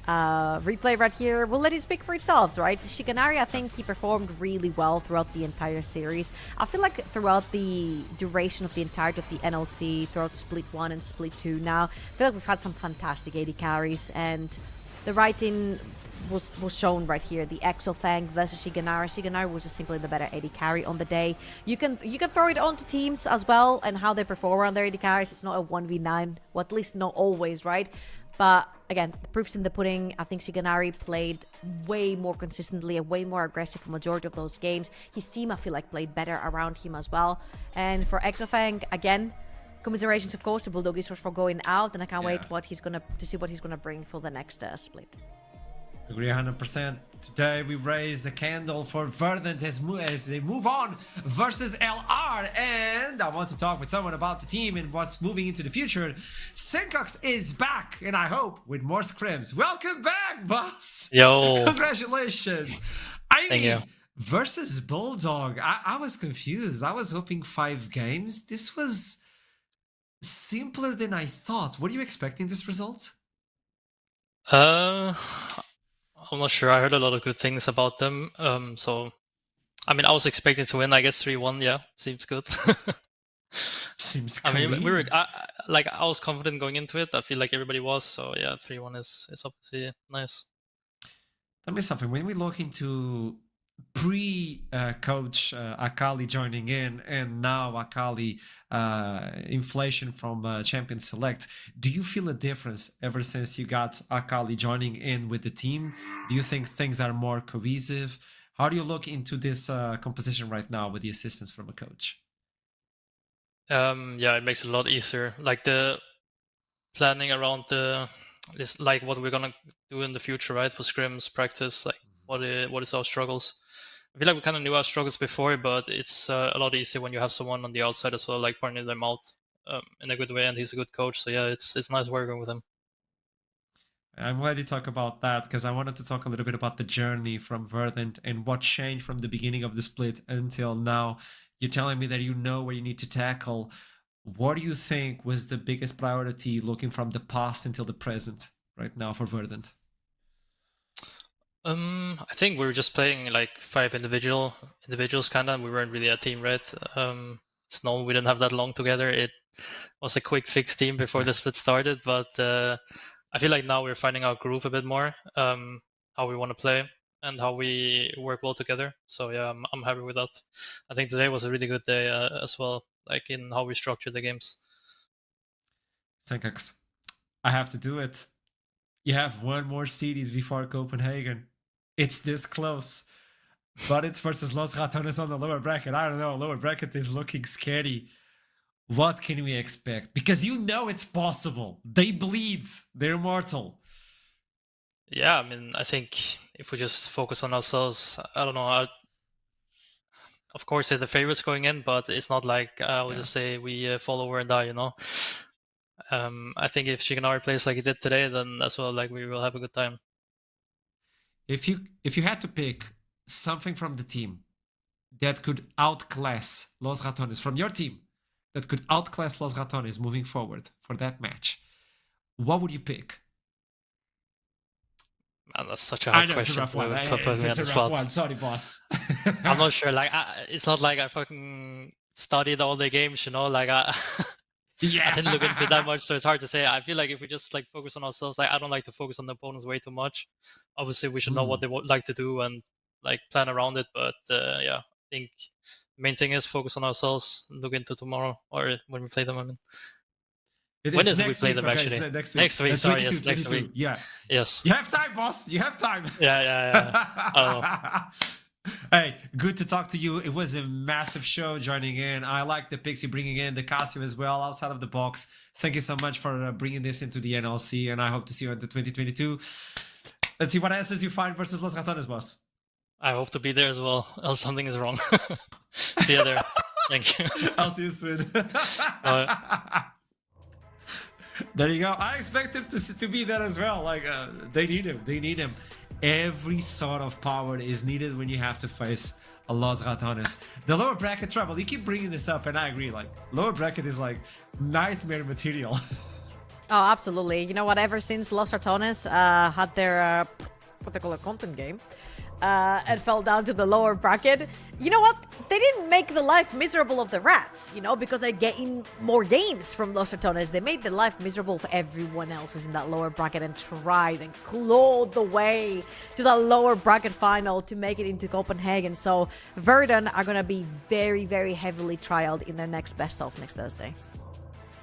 replay right here. We'll let it speak for itself, right? Shigenari, I think he performed really well throughout the entire series. I feel like throughout the duration of the entirety of the NLC, throughout Split 1 and Split 2 now, I feel like we've had some fantastic AD carries, and the writing was shown right here. The Exofang versus Shigenari. Shigenari was just simply the better AD carry on the day. You can throw it onto teams as well and how they perform around their AD carries. It's not a 1v9, well, at least not always, right? But again, the proof's in the pudding. I think Shigenari played way more consistently and way more aggressive for majority of those games. His team, I feel like, played better around him as well. And for Exofang, again, commiserations, of course, to Bulldog for going out, and I can't wait to see what he's gonna bring for the next split. Agree 100%. Today we raise a candle for Verdant as they move on versus LR, and I want to talk with someone about the team and what's moving into the future. Senkox is back, and I hope with more scrims. Welcome back, boss! Yo! Congratulations! Thank you. Versus Bulldog, I was confused. I was hoping 5 games. This was simpler than I thought. Were you expecting this result? I'm not sure. I heard a lot of good things about them. So, I mean, I was expecting to win. I guess 3-1. Yeah, seems good. Seems. I mean, I was confident going into it. I feel like everybody was. So yeah, 3-1 is obviously nice. Tell me something. When we look into pre-coach Akali joining in, and now Akali inflation from Champion Select, do you feel a difference ever since you got Akali joining in with the team? Do you think things are more cohesive? How do you look into this composition right now with the assistance from a coach? Yeah, it makes it a lot easier. Like the planning around this, like what we're gonna do in the future, right? For scrims, practice, like what is our struggles. I feel like we kind of knew our struggles before, but it's a lot easier when you have someone on the outside as well, like pointing them out in a good way, and he's a good coach. So yeah, it's nice working with him. I'm glad you talk about that, because I wanted to talk a little bit about the journey from Verdant and what changed from the beginning of the split until now. You're telling me that you know where you need to tackle. What do you think was the biggest priority looking from the past until the present right now for Verdant? I think we were just playing like 5 individuals kind of. We weren't really a team, right? It's known we didn't have that long together. It was a quick fix team before the split started, but I feel like now we're finding our groove a bit more, how we want to play and how we work well together. So yeah, I'm happy with that. I think today was a really good day as well, like in how we structured the games. Senkox, I have to do it. You have one more series before Copenhagen. It's this close. But it's versus Los Ratones on the lower bracket. I don't know. Lower bracket is looking scary. What can we expect? Because you know it's possible. They bleed. They're mortal. Yeah, I mean, I think if we just focus on ourselves, I don't know. of course they're the favorites going in, but it's not like I would just say we fall over and die, you know. I think if Shiganari plays like he did today, then as well, like we will have a good time. If you had to pick something from the team that could outclass Los Ratones, from your team, that could outclass Los Ratones moving forward for that match, what would you pick? Man, that's such a hard I know, question. it's a rough one. It's a rough one. Sorry, boss. I'm not sure. Like, it's not like I fucking studied all the games, you know. Like, I didn't look into that much, so it's hard to say. I feel like if we just like focus on ourselves, like I don't like to focus on the opponents way too much. Obviously, we should know what they would like to do and like plan around it. But yeah, I think the main thing is focus on ourselves. And look into tomorrow or when we play them. I mean. When is it we play them actually? Next week. Sorry, yes, next week. Yeah. Yes. You have time, boss. You have time. Yeah. Hey, good to talk to you. It was a massive show joining in. I like the Pixie bringing in the costume as well outside of the box. Thank you so much for bringing this into the NLC, and I hope to see you into 2022. Let's see what answers you find versus Los Ratones, boss. I hope to be there as well, else something is wrong. See you there. Thank you. I'll see you soon. There you go. I expect him to be there as well. Like they need him. They need him. Every sort of power is needed when you have to face a Los Ratones. The lower bracket trouble. You keep bringing this up, and I agree. Like lower bracket is like nightmare material. Oh, absolutely. You know what? Ever since Los Ratones had their what they call a content game. And fell down to the lower bracket. You know what? They didn't make the life miserable of the Rats, you know, because they're getting more games from Los Ratones. They made the life miserable for everyone else who's in that lower bracket and tried and clawed the way to the lower bracket final to make it into Copenhagen. So Verdant are going to be very, very heavily trialed in their next best of next Thursday.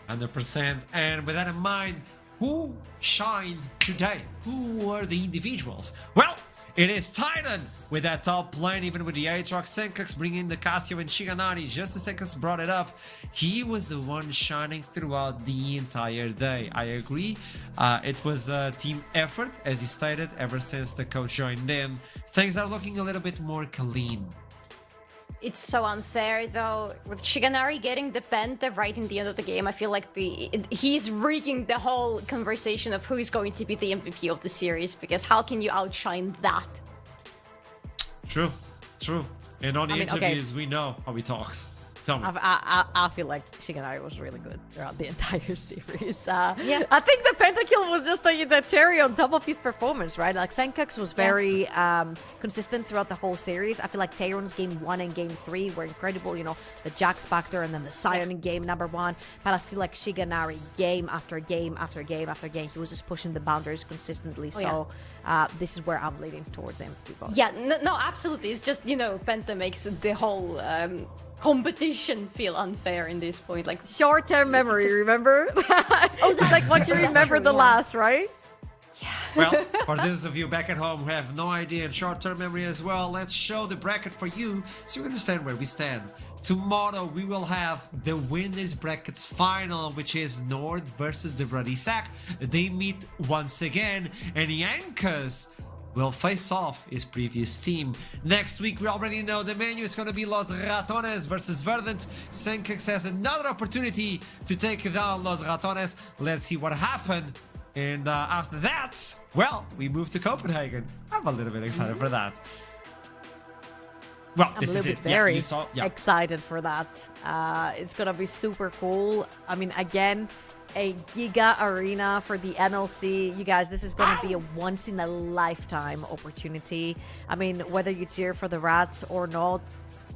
100%. And with that in mind, who shined today? Who were the individuals? Well, it is Titan with that top lane, even with the Aatrox. Senkax bringing the Casio and Shiganari. Just as Senkax brought it up, he was the one shining throughout the entire day. I agree. It was a team effort, as he stated, ever since the coach joined in. Things are looking a little bit more clean. It's so unfair though, with Shiganari getting the penta right in the end of the game. I feel like he's rigging the whole conversation of who is going to be the MVP of the series, because how can you outshine that? True. And on the interviews, we know how he talks. Tell me. I feel like Shiganari was really good throughout the entire series. Yeah. I think the pentakill was just the cherry on top of his performance, right? Like Senkax was very consistent throughout the whole series. I feel like Tayron's game 1 and game 3 were incredible. You know, the Jax factor and then the Sion in game number 1. But I feel like Shiganari game after game after game after game, he was just pushing the boundaries consistently. This is where I'm leaning towards him. Yeah, no, absolutely. It's just, you know, penta makes the whole competition feel unfair in this point. Like short-term memory, remember? It's like what you remember the last, right? Yeah. Well, for those of you back at home who have no idea and short-term memory as well, let's show the bracket for you so you understand where we stand. Tomorrow we will have the winners brackets final, which is Nord versus the Bloody Sack. They meet once again, and Yankas will face off his previous team. Next week, we already know the menu is going to be Los Ratones versus Verdant. Senkax has another opportunity to take down Los Ratones. Let's see what happened. And after that, well, we move to Copenhagen. I'm a little bit excited for that. Well, I'm this a little is bit it. very Yeah. excited for that. It's going to be super cool. I mean, again, a Giga Arena for the NLC. You guys, this is going to be a once-in-a-lifetime opportunity. I mean, whether you cheer for the Rats or not,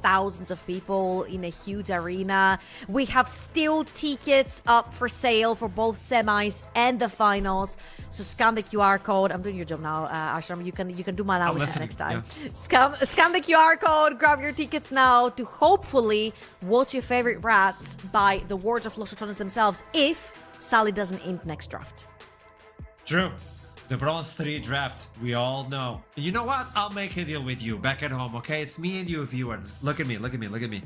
thousands of people in a huge arena. We have still tickets up for sale for both semis and the finals. So scan the QR code. I'm doing your job now, Ashram. You can do my hours next time. Yeah. Scan the QR code. Grab your tickets now to hopefully watch your favorite Rats by the words of Los Ratones themselves, if Sally doesn't int next draft. True. The Bronze 3 draft, we all know. You know what? I'll make a deal with you back at home, okay? It's me and you, viewer. Look at me.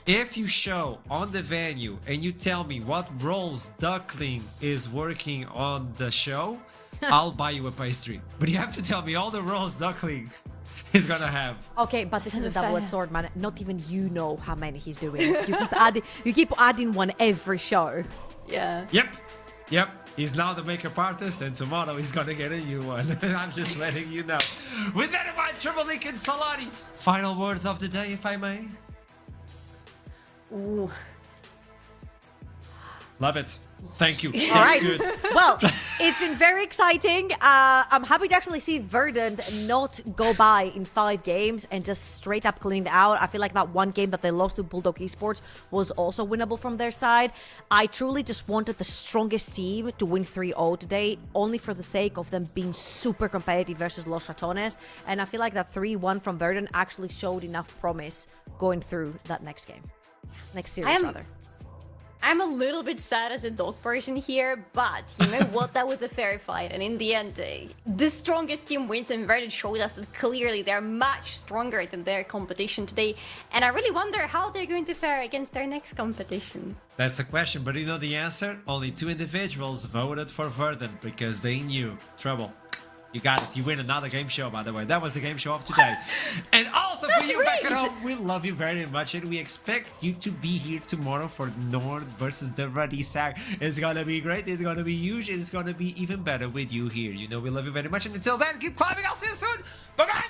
If you show on the venue and you tell me what roles Duckling is working on the show, I'll buy you a pastry. But you have to tell me all the roles Duckling he's gonna have. Okay, but this is a isn't double-edged fair. sword, man. Not even you know how many he's doing. You keep adding one every show. Yeah. Yep. He's now the makeup artist, and tomorrow he's gonna get a new one. I'm just letting you know. With that in mind, Triple Link and Solari. Final words of the day, if I may. Ooh. Love it. Thank you. All right. Good. Well, it's been very exciting. I'm happy to actually see Verdant not go by in 5 games and just straight up clean it out. I feel like that one game that they lost to Bulldog Esports was also winnable from their side. I truly just wanted the strongest team to win 3-0 today, only for the sake of them being super competitive versus Los Ratones. And I feel like that 3-1 from Verdant actually showed enough promise going through that next game. Next series, rather. I'm a little bit sad as a dog person here, but you know what? That was a fair fight, and in the end, the strongest team wins, and Verdant showed us that clearly they're much stronger than their competition today. And I really wonder how they're going to fare against their next competition. That's the question, but you know the answer? Only 2 individuals voted for Verdant because they knew. Trouble. You got it. You win another game show, by the way. That was the game show of today. And also for you back at home, we love you very much, and we expect you to be here tomorrow for Nord versus the Ruddy Sack. It's gonna be great. It's gonna be huge. It's gonna be even better with you here. You know we love you very much. And until then, keep climbing. I'll see you soon. Bye-bye.